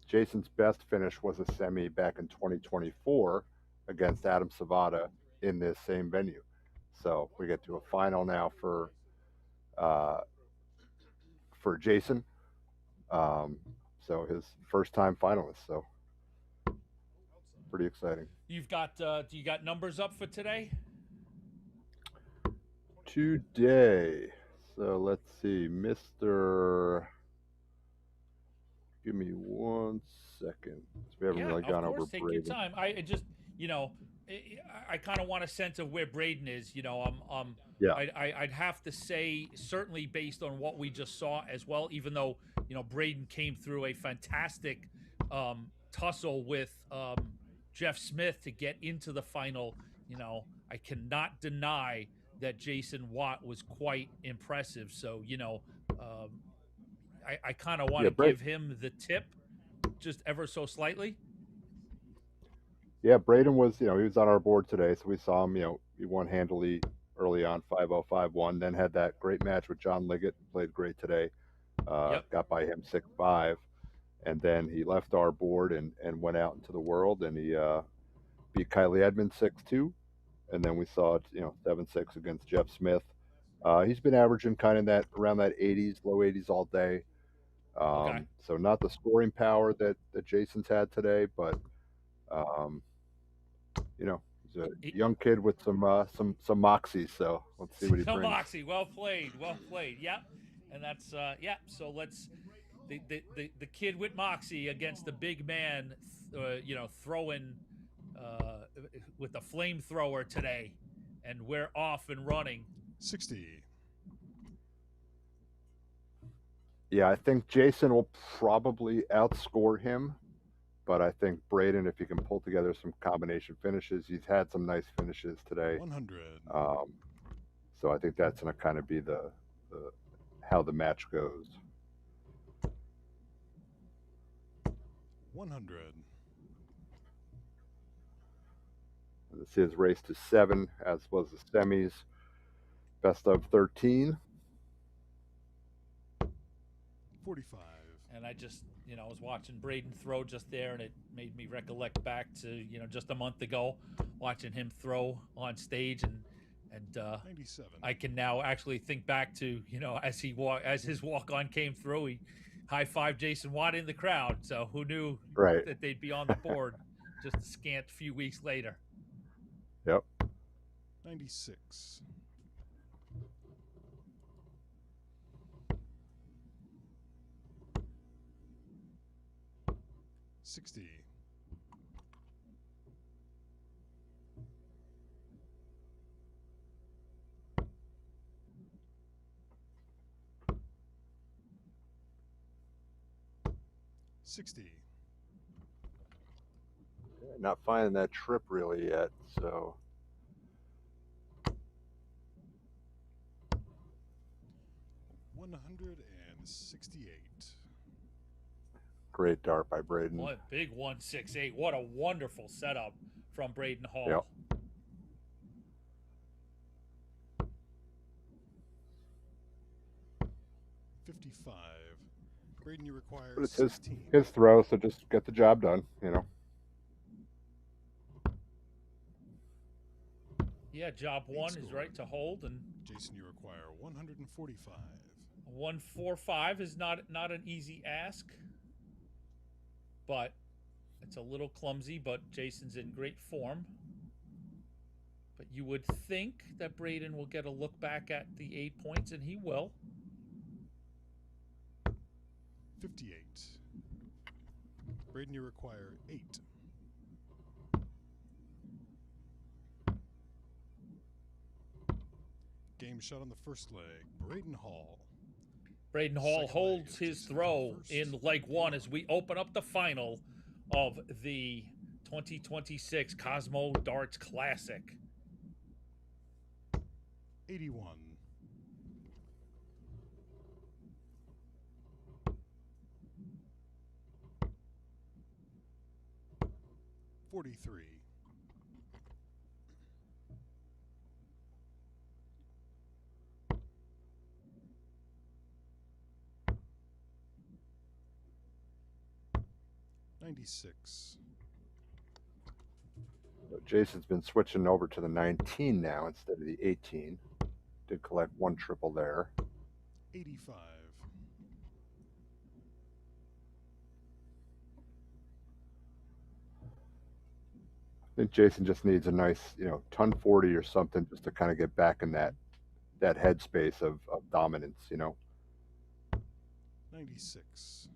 Jason's best finish was a semi back in 2024 against Adam Savada in this same venue. So we get to a final now for Jason. So his first time finalist. So pretty exciting. You've got do you got numbers up for today? Today. So let's see, Mr. Give me 1 second. We haven't really gone over take Braden. your time. I just, you know, I kind of want a sense of where Braden is. You know, Yeah. I'd have to say certainly based on what we just saw as well. Even though, you know, Braden came through a fantastic tussle with Jeff Smith to get into the final. You know, I cannot deny that Jason Watt was quite impressive. So, you know, I kind of want to give him the tip just ever so slightly. Yeah, Braden was, he was on our board today, so we saw him, he won handily early on, 5-0, 5-1, then had that great match with John Liggett, played great today, got by him 6-5, and then he left our board and went out into the world, and he beat Kylie Edmonds 6-2, and then we saw, 7-6 against Jeff Smith. He's been averaging kind of around that 80s, low 80s all day. So not the scoring power that Jason's had today, but he's a young kid with some moxie. So let's see what he brings. Moxie, well played. Yeah, and that's So let's the kid with moxie against the big man, throwing with the flamethrower today, and we're off and running. 60. Yeah, I think Jason will probably outscore him, but I think Braden, if he can pull together some combination finishes, he's had some nice finishes today. 100. So I think that's going to kind of be the how the match goes. 100. This is race to 7, as was the semis. Best of 13. 45. And I just, I was watching Braden throw just there, and it made me recollect back to, just a month ago, watching him throw on stage, and 97. I can now actually think back to, as his walk-on came through, he high-fived Jason Watt in the crowd. So who knew that they'd be on the board just a scant few weeks later. Yep. 96. 60. 60. Not finding that trip really yet, so. $168. Great dart by Braden. What a big 168. What a wonderful setup from Braden Hall. Yep. $55. Braden, you require But it's 16. his throw, so just get the job done, Yeah, job one is right to hold, and Jason, you require 145. 145 is not an easy ask, but it's a little clumsy. But Jason's in great form. But you would think that Braden will get a look back at the 8 points, and he will. 58. Braden, you require 8. Game shot on the first leg. Braden Hall. Braden Hall Second leg holds is his Jason throw first. in leg 1 as we open up the final of the 2026 Cosmo Darts Classic. 81. 43. 96. Jason's been switching over to the 19 now instead of the 18. Did collect 1 triple there. 85. I think Jason just needs a nice, ton 40 or something just to kind of get back in that headspace of dominance, 96.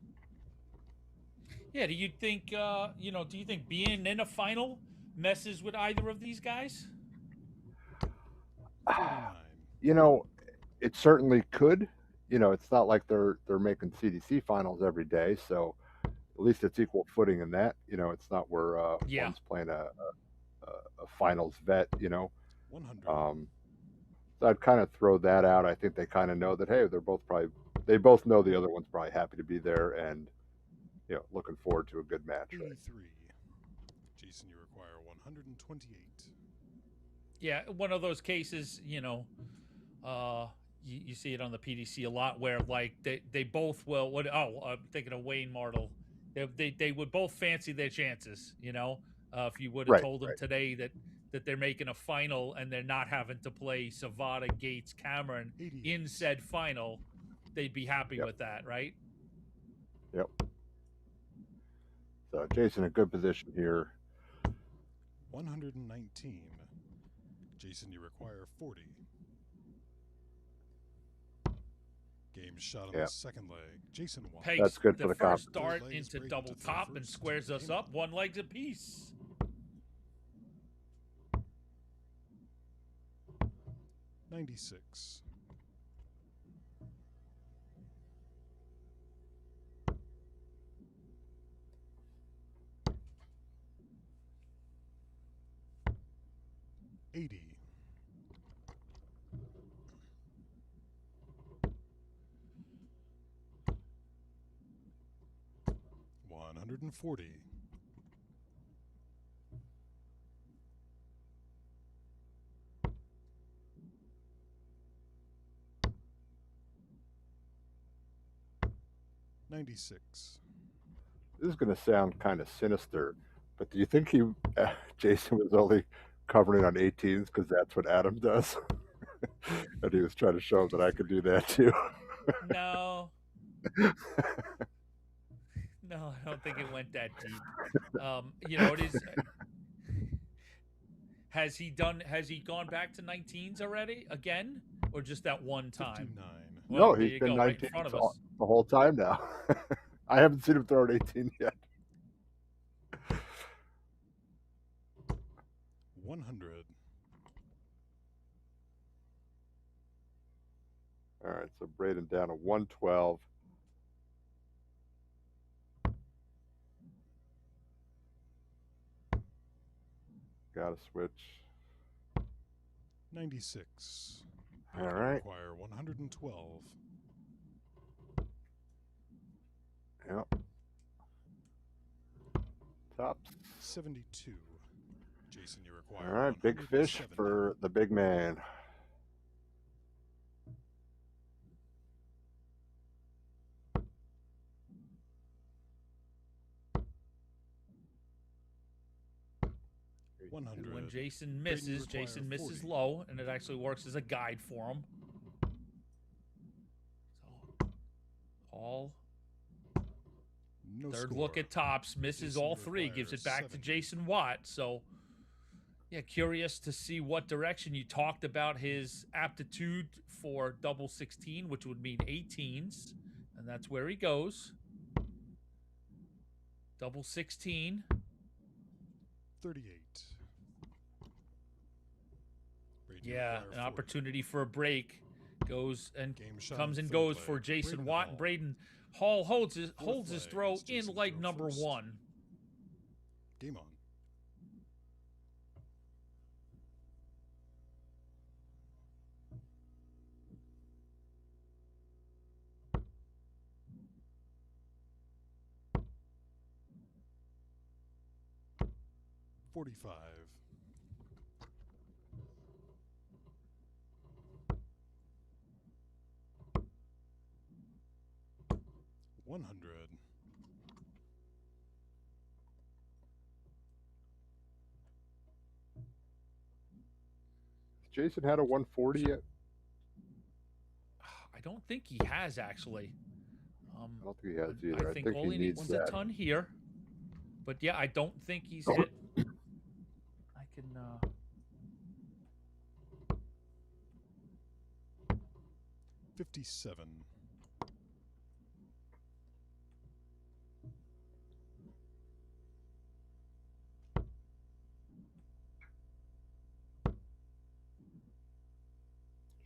Yeah, do you think being in a final messes with either of these guys? 49. It certainly could. It's not like they're making CDC finals every day, so at least it's equal footing in that. It's not where one's playing a finals vet. 100. So I'd kind of throw that out. I think they kind of know that, hey, they both know the other one's probably happy to be there and looking forward to a good match. 83. Right? Jason, you require 128. Yeah, one of those cases, you see it on the PDC a lot where like they both will. I'm thinking of Wayne Martel. They would both fancy their chances. If you would have told them today that they're making a final and they're not having to play Savada, Gates, Cameron 88. in said final, they'd be happy with that, right? Yep. So Jason, a good position here. 119. Jason, you require 40. Game shot on the second leg. Jason won. That's good for the first conference. dart into double top and squares us up 1 leg apiece. 96. 80. 140. 96. This is going to sound kind of sinister, but do you think Jason was only covering it on 18s because that's what Adam does? And he was trying to show him that I could do that too. No. No, I don't think it went that deep. It is. Has he gone back to 19s already again, or just that one time? 59. Well, No, he's been 19s right in front of us. the whole time now. I haven't seen him throw an 18 yet. 100. All right, so Braden down to 112. Got to switch. 96. All right. Require 112. Yep. Tops. 72. Jason, you require. All right, big fish 170. for the big man. When Jason misses, Jason misses 40. low, and it actually works as a guide for him. So No Third score. look at tops, misses Jason all three, gives it requires back to 70. Jason Watt. So, yeah, curious to see what direction. You talked about his aptitude for double 16, which would mean 18s, and that's where he goes. Double 16. 38. Braden, you Yeah, require an 40. opportunity for a break. Goes and Game shot comes on and third goes leg. for Jason Braden Watt. Hall. And Braden Hall holds his leg throw is in Jason leg throw number first. 1. Game on. $45. $100. Jason had a 140 yet? I don't think he has actually. I don't think he has either. I think all he he needs needs that. a ton here. But yeah, I don't think he's hit. I can 57.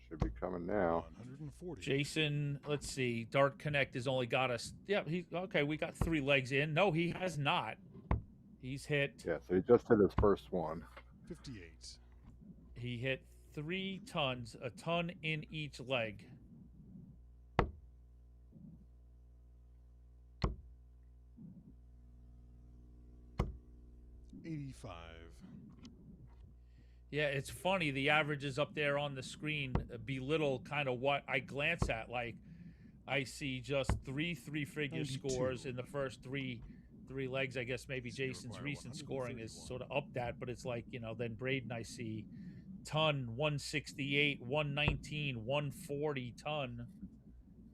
Should be coming now. 140. Jason, let's see. Dart Connect has only got us. Yeah, he okay. We got 3 legs in. No, he has not. He's hit. Yeah, so he just hit his first one. 58. He hit 3 tons, a ton in each leg. $85. Yeah, it's funny. The averages up there on the screen belittle kind of what I glance at. Like, I see just 3 three-figure 92. scores in the first three legs. I guess maybe So you Jason's require recent scoring is 131. sort of up that, but it's like, then Braden I see ton 168, 119, 140 ton,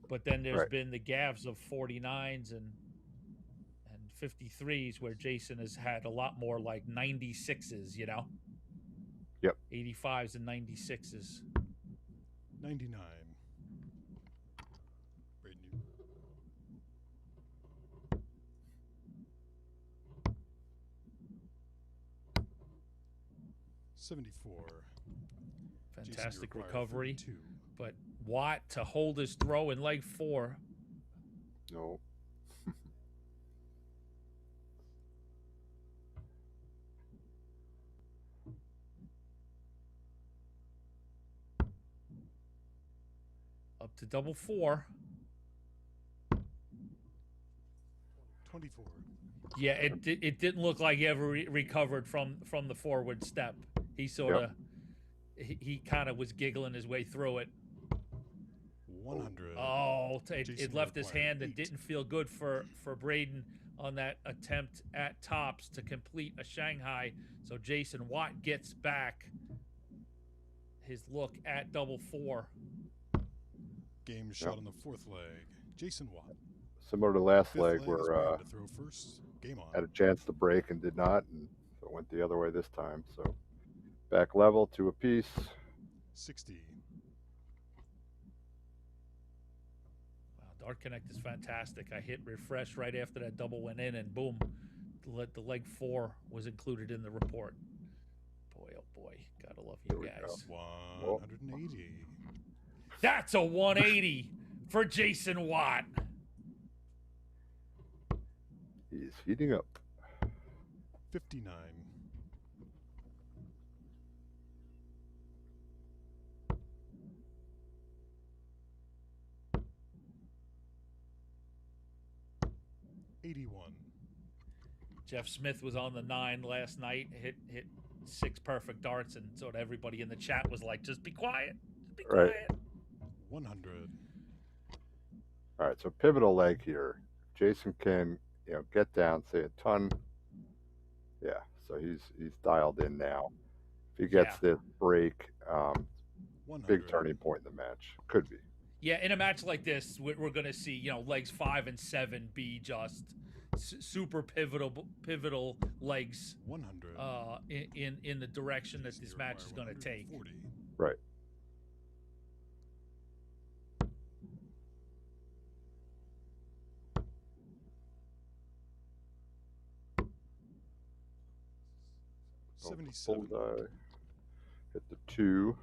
but then there's Right. been the gaves of 49s and 53s where Jason has had a lot more like 96s, Yep. 85s and 96s. 99. Braden, you. $74. Fantastic Jason, you require recovery. 32. But Watt to hold his throw in leg 4. No. Up to double 4. 24. Yeah, it didn't look like he ever recovered from the forward step. He sort of he kind of was giggling his way through it. 100. Oh, it Jason left his required hand and 8. didn't feel good for Braden on that attempt at tops to complete a Shanghai. So Jason Watt gets back his look at double 4. Game shot on the 4th leg. Jason Watt. Similar to last 5th leg leg is where Braden to throw first. Game on. had a chance to break and did not, and so it went the other way this time. So back level, 2 apiece. 60. Wow, Dart Connect is fantastic. I hit refresh right after that double went in, and boom, the leg 4 was included in the report. Boy, oh boy, gotta love Here you we guys. 180. That's a 180 for Jason Watt. He's heating up. 59. $81. Jeff Smith was on the 9 last night, hit 6 perfect darts, and sort of everybody in the chat was like, just be quiet. Just be Right. quiet. 100. All right, so pivotal leg here. Jason can, get down, say a ton. Yeah, so he's dialed in now. If he gets this break, 100. big turning point in the match. Could be. Yeah, in a match like this, we're going to see, legs 5 and 7 be just, super pivotal legs 100. in the direction that Jason, this you match is require going to take. 140. Right. Oh, 77. bullseye. Hit the 2.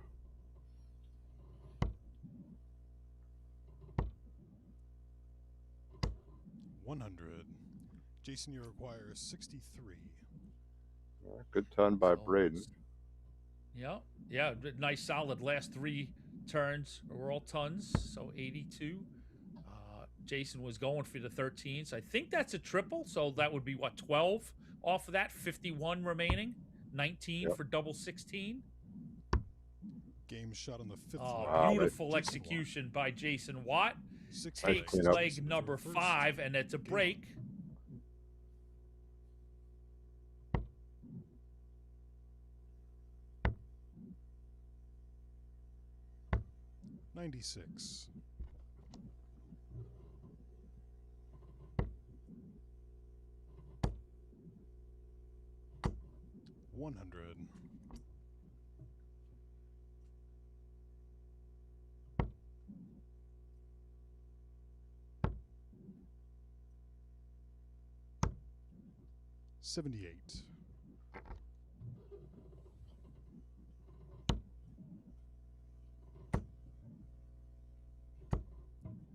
Jason, you require 63. Good ton by So, Braden. Yeah, nice solid last 3 turns were all tons, so 82. Jason was going for the 13s. I think that's a triple, so that would be what, 12 off of that, 51 remaining, 19 Yep. for double 16. Game shot on the 5th Oh, leg. Wow, beautiful Jason execution by Jason Watt. Six Takes cleanup. leg Jason number throw first. 5, and it's a Game break. on. 96. $100. $78.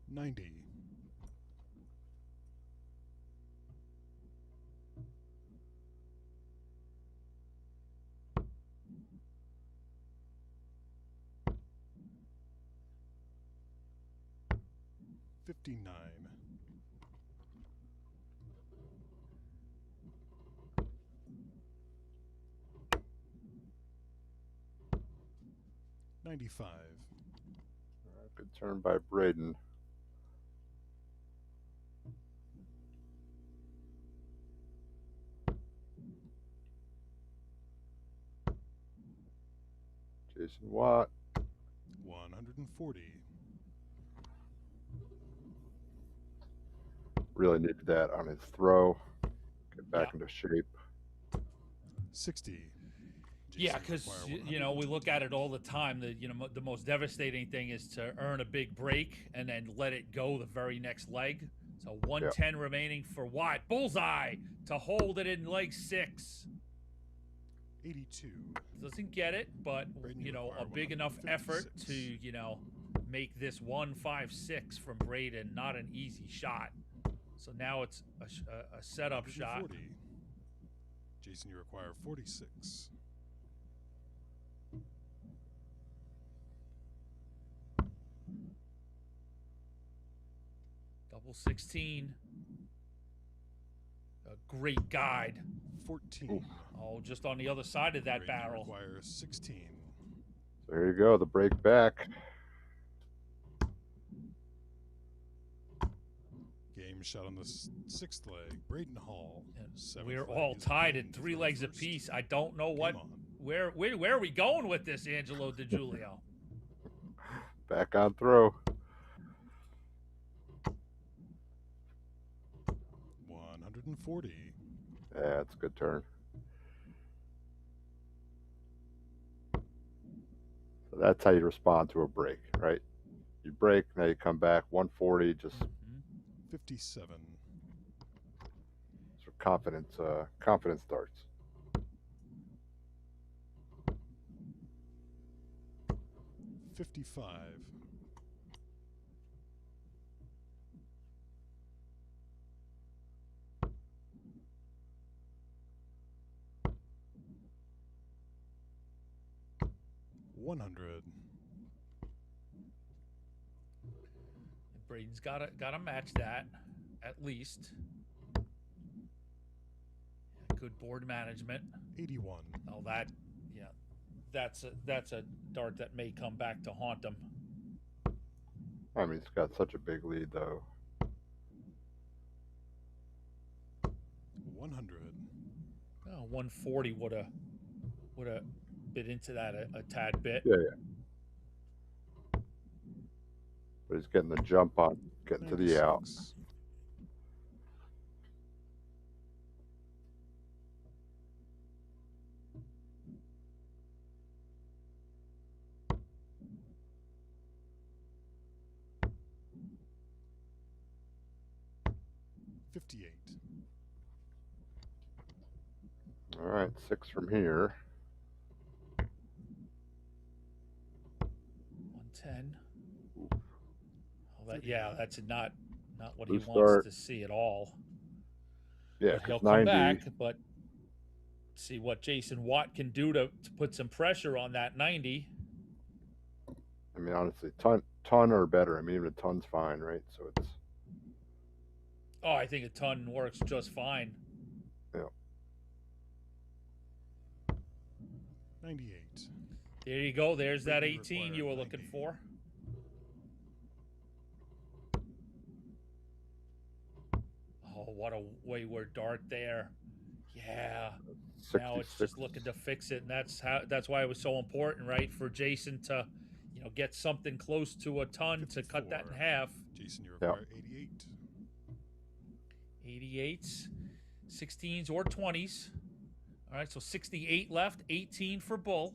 $90. $59. $95. Good turn by Braden. Jason Watt. 140. Really needed that on his throw. Get back Yeah. into shape. 60. Yeah, Jason because require we look 120. at it all the time. The most devastating thing is to earn a big break and then let it go the very next leg. So 110 remaining for Watt. Bullseye to hold it in leg 6. 82. Doesn't get it, but Braden, you a require big enough effort 156. to make this 156 from Braden not an easy shot. So now it's a setup shot. 140. Jason, you require 46. Double 16. A great guide. 14. Oh, just on the other side of that Braden, you barrel. require 16. So here you go, the break back. Game shot on the 6th leg. Braden Hall. And 7th we're leg all is tied Braden at to 3 throw legs first. apiece. I don't know Game what on. where are we going with this, Angelo DiGiulio? Back on throw. 140. Yeah, that's a good turn. So that's how you respond to a break, right? You break, now you come back, 140, just 57. for confidence darts. 55. $100. Braden's gotta match that at least. Good board management. 81. Oh, that's a dart that may come back to haunt him. I mean, he's got such a big lead, though. 100. Oh, 140 would have bit into that a tad bit. Yeah. But he's getting the jump on, getting to the out. 96. 58. All right, 6 from here. 110. Well, yeah, that's not what he Loose wants start. to see at all. Yeah, But he'll 'cause come 90. back, but see what Jason Watt can do to put some pressure on that 90. I mean, honestly, ton or better. I mean, even a ton's fine, right? So it's. Oh, I think a ton works just fine. Yeah. 98. There you go. There's that Brady 18 you were required looking 90. for. Oh, what a wayward dart there. Yeah. 66. Now it's just looking to fix it, and that's why it was so important, right, for Jason to, get something close to a ton to cut that in 54. half. Jason, you require 88. 88s, 16s, or 20s. All right, so 68 left, 18 for Bull.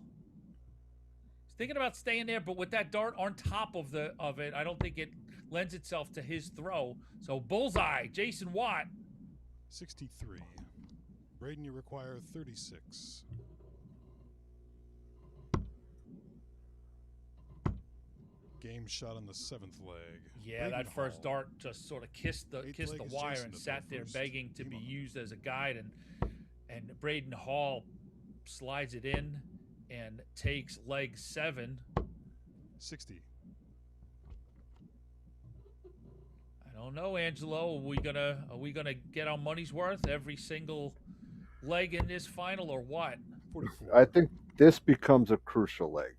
He's thinking about staying there, but with that dart on top of it, I don't think it lends itself to his throw. So bullseye, Jason Watt. 63. Braden, you require 36. Game shot on the 7th leg. Yeah, Braden that first Hall. dart just sort of kissed the Eighth kissed leg the is wire Jason and to sat throw there first. begging to Game be on. used as a guide, and Braden Hall slides it in and takes leg 7. 60. I don't know, Angelo. Are we gonna get our money's worth every single leg in this final, or what? 44. I think this becomes a crucial leg.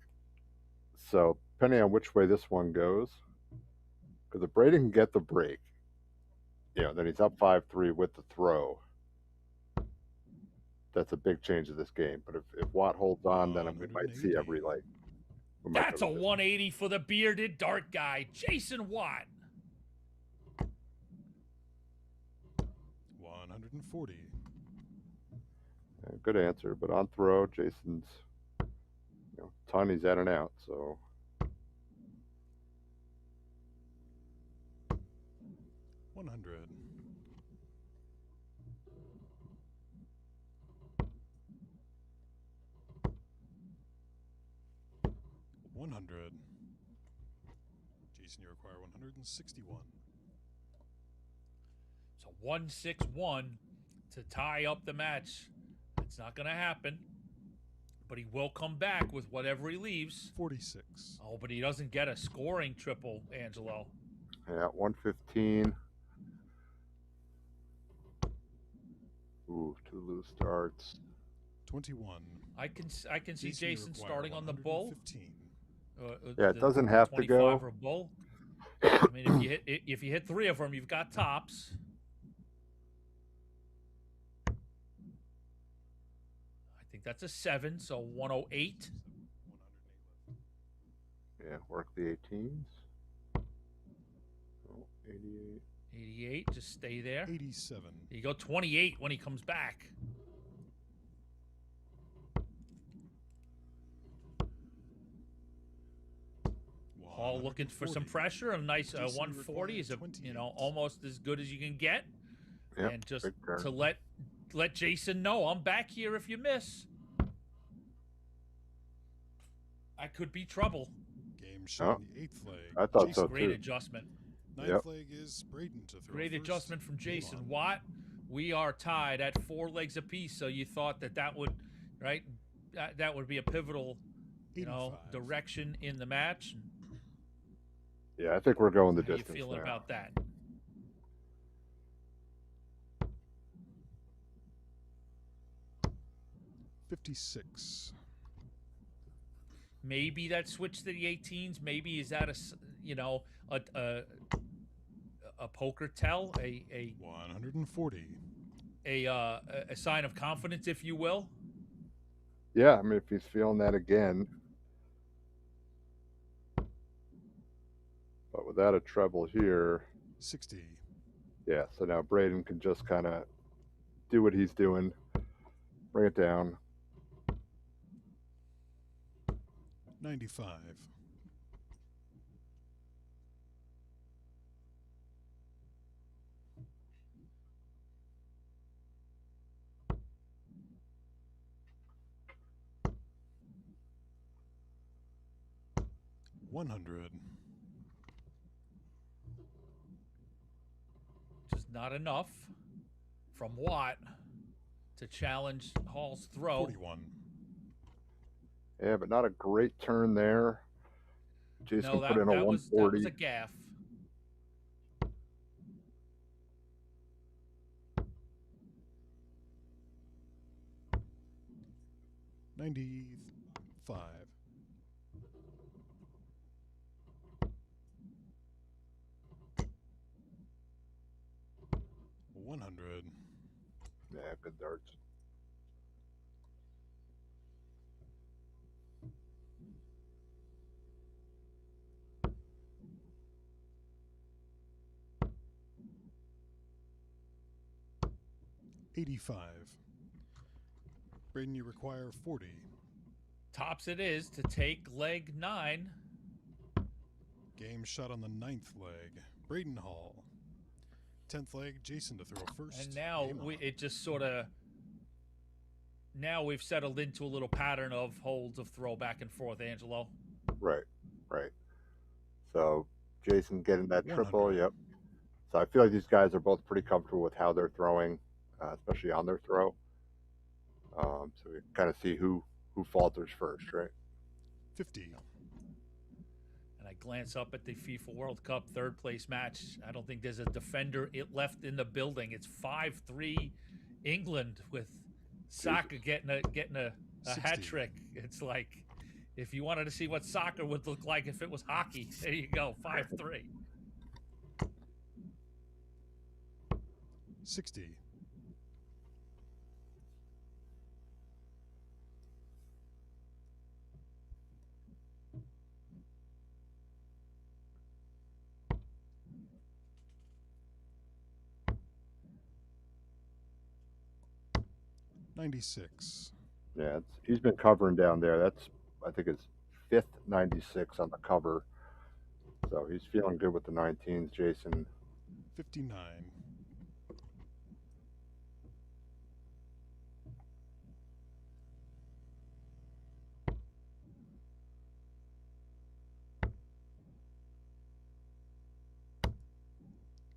So depending on which way this one goes, because if Brady can get the break, then he's up 5-3 with the throw. That's a big change of this game. But if Watt holds on, then we might see every leg. That's a 180 for the bearded dart guy, Jason Watt. 140. Yeah, good answer, but on throw, Jason's, ton he's at and out. So 100. 100. Jason, you require 161. So 161 to tie up the match. It's not going to happen, but he will come back with whatever he leaves. 46. Oh, but he doesn't get a scoring triple, Angelo. yeah, 115. Ooh, 2 loose starts. 21. I can see Jason, you Jason require starting on the bull. 115. Yeah, it doesn't have to go. 25 or bull. I mean, if you hit 3 of them, you've got tops. I think that's a 7, so 108. Yeah, work the 18s. Oh, 88. 88, just stay there. 87. You go 28 when he comes back. Hall looking for some 140. pressure. A nice Jason 140 is required 28. almost as good as you can get. Yep, And just big turn. to let Jason know, I'm back here if you miss. I could be trouble. Game shot in the 8th leg. I thought Jason, so Great too. adjustment. 9th leg is Braden to throw Great first. adjustment from Game Jason on. Watt. We are tied at 4 legs apiece. So you thought that would, right? That would be a pivotal, 85. direction in the match. Yeah, I think we're going the How you distance feeling now. about that? $56. Maybe that switch to the 18s. Maybe is that a poker tell, a 140. a sign of confidence, if you will. Yeah, I mean, if he's feeling that again. But without a treble here, 60. yeah, so now Braden can just kind of do what he's doing, bring it down. 95. 100. Just not enough from Watt to challenge Hall's throw. 41. Yeah, but not a great turn there. Jason No, put in a that was 140. a gaff. $95. 100. Yeah, good darts. $85. Braden, you require 40. Tops it is to take leg 9. Game shot on the 9th leg. Braden Hall. 10th leg, Jason to throw first. And now Game on. it just sort of, now we've settled into a little pattern of holds of throw back and forth, Angelo. Right, right. So Jason getting that triple, 100. yep. So I feel like these guys are both pretty comfortable with how they're throwing, especially on their throw. So we kind of see who falters first, right? 50. And I glance up at the FIFA World Cup third place match. I don't think there's a defender left in the building. It's 5-3 England with Saka getting a hat 60. trick. It's like, if you wanted to see what soccer would look like if it was hockey, there you go, 5-3. 60. $96. Yeah, he's been covering down there. That's, I think, his 5th 96 on the cover. So he's feeling good with the 19s, Jason. 59.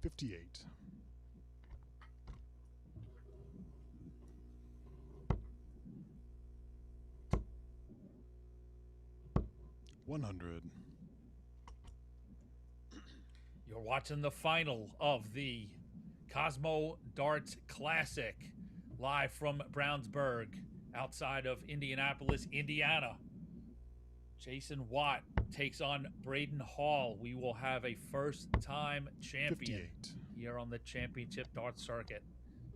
$58. $100. You're watching the final of the Cosmo Darts Classic live from Brownsburg outside of Indianapolis, Indiana. Jason Watt takes on Braden Hall. We will have a first-time champion 58. here on the championship dart circuit.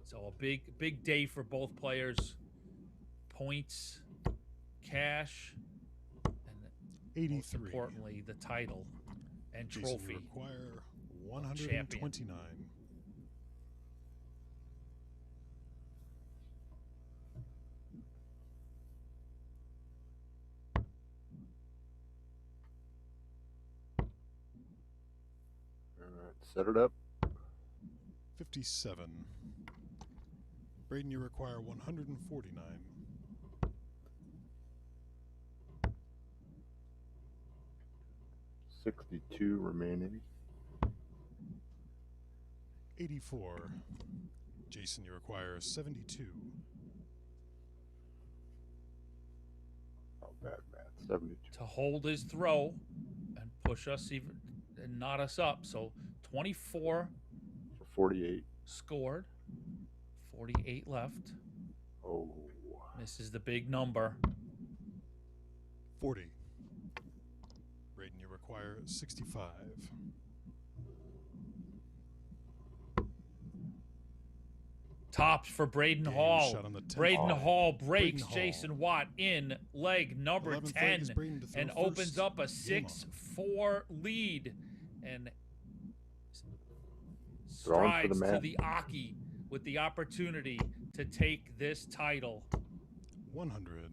So a big day for both players. Points, cash, and most 83. importantly, the title and Jason, you trophy. require 129. All right, set it up. 57. Braden, you require 149. 62 remaining. 84. Jason, you require 72. Oh, bad, 72. To hold his throw and push us even and knot us up. So 24 For 48. scored, 48 left. Oh. Misses the big number. 40. Braden, you require 65. Tops for Braden Game Hall. shot on the 10th Braden leg. Hall breaks Braden Hall. Jason Watt in leg number 11th leg 10 is Braden to throw and first. opens up a Game on. 6-4 lead and Throwing for strides the to man. the Aki with the opportunity to take this title. 100.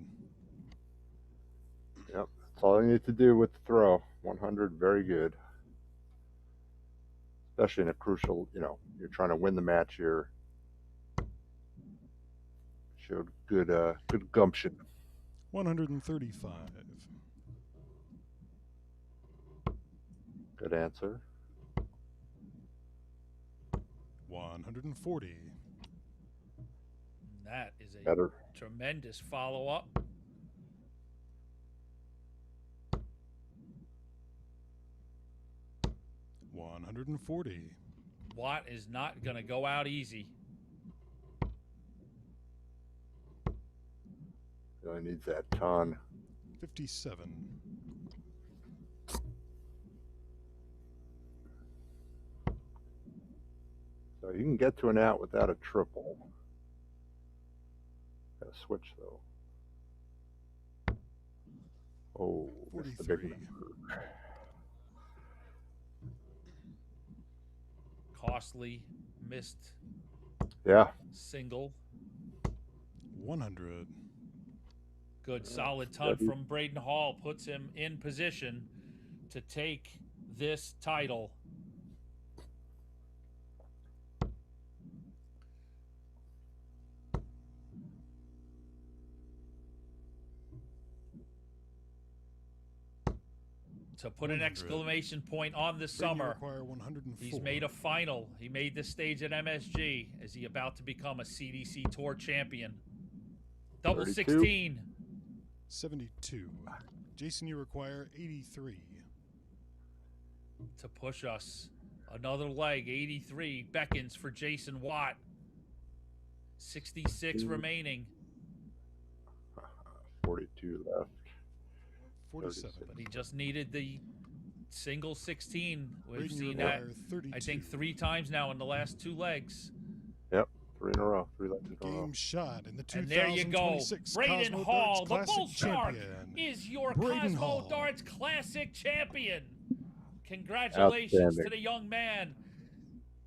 Yep, that's all you need to do with the throw. 100, very good. Especially in a crucial, you're trying to win the match here. Showed good gumption. 135. Good answer. 140. That is a Better. tremendous follow-up. $140. Watt is not going to go out easy. He only needs that ton. 57. So you can get to an out without a triple. Got to switch though. Oh, missed the big 43. number. Costly missed Yeah. single. 100. Good solid ton from Braden Hall puts him in position to take this title. To put an 100. exclamation point on the Braden, you summer, require 104. he's made a final. He made the stage at MSG. Is he about to become a CDC Tour champion? Double 32. 16. 72. Jason, you require 83. To push us another leg. 83 beckons for Jason Watt. 66 remaining. 42 left. 47. But he just needed the single 16. We've Braden, you seen that, require 32. I think, 3 times now in the last 2 legs. Yep, 3 in a row. 3 legs in a row. Game shot in the And there you go. 2026 Braden Cosmo Hall, Darts the Classic Bull Shark, champion. is your Braden Cosmo Hall. Darts Classic champion. Congratulations to Outstanding. the young man.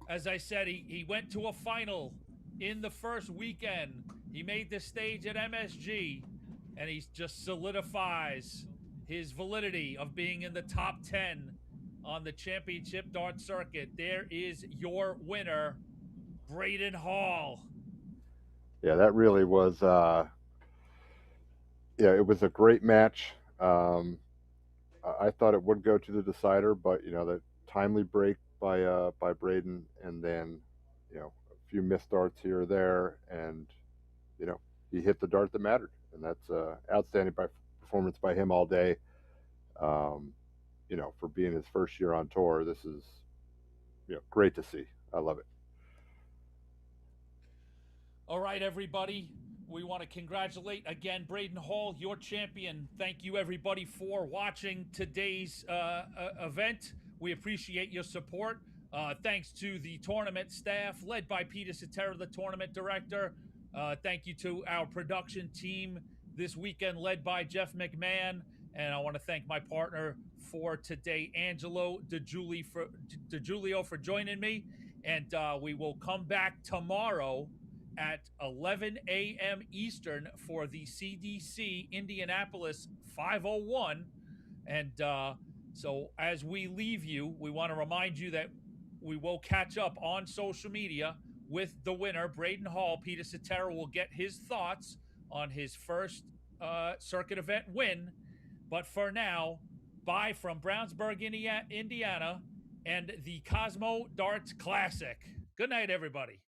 As I said, he went to a final in the first weekend. He made the stage at MSG, and he just solidifies his validity of being in the top 10 on the championship dart circuit. There is your winner, Braden Hall. Yeah, that really was. Yeah, it was a great match. I thought it would go to the decider, but you know, the timely break by Braden, and then you know, a few missed darts here or there, and you know, he hit the dart that mattered, and that's outstanding performance by him all day. You know, for being his first year on tour, this is, you know, great to see. I love it. All right, everybody. We want to congratulate again Braden Hall, your champion. Thank you, everybody, for watching today's event. We appreciate your support. Thanks to the tournament staff, led by Peter Cetera, the tournament director. Thank you to our production team this weekend, led by Jeff McMahon. And I want to thank my partner for today, Angelo DiGiulio, for joining me. And we will come back tomorrow at 11 a.m. Eastern for the CDC Indianapolis 501. And so as we leave you, we want to remind you that we will catch up on social media with the winner, Braden Hall. Peter Cetera will get his thoughts on his first circuit event win. But for now, bye from Brownsburg, Indiana, and the Cosmo Darts Classic. Good night, everybody.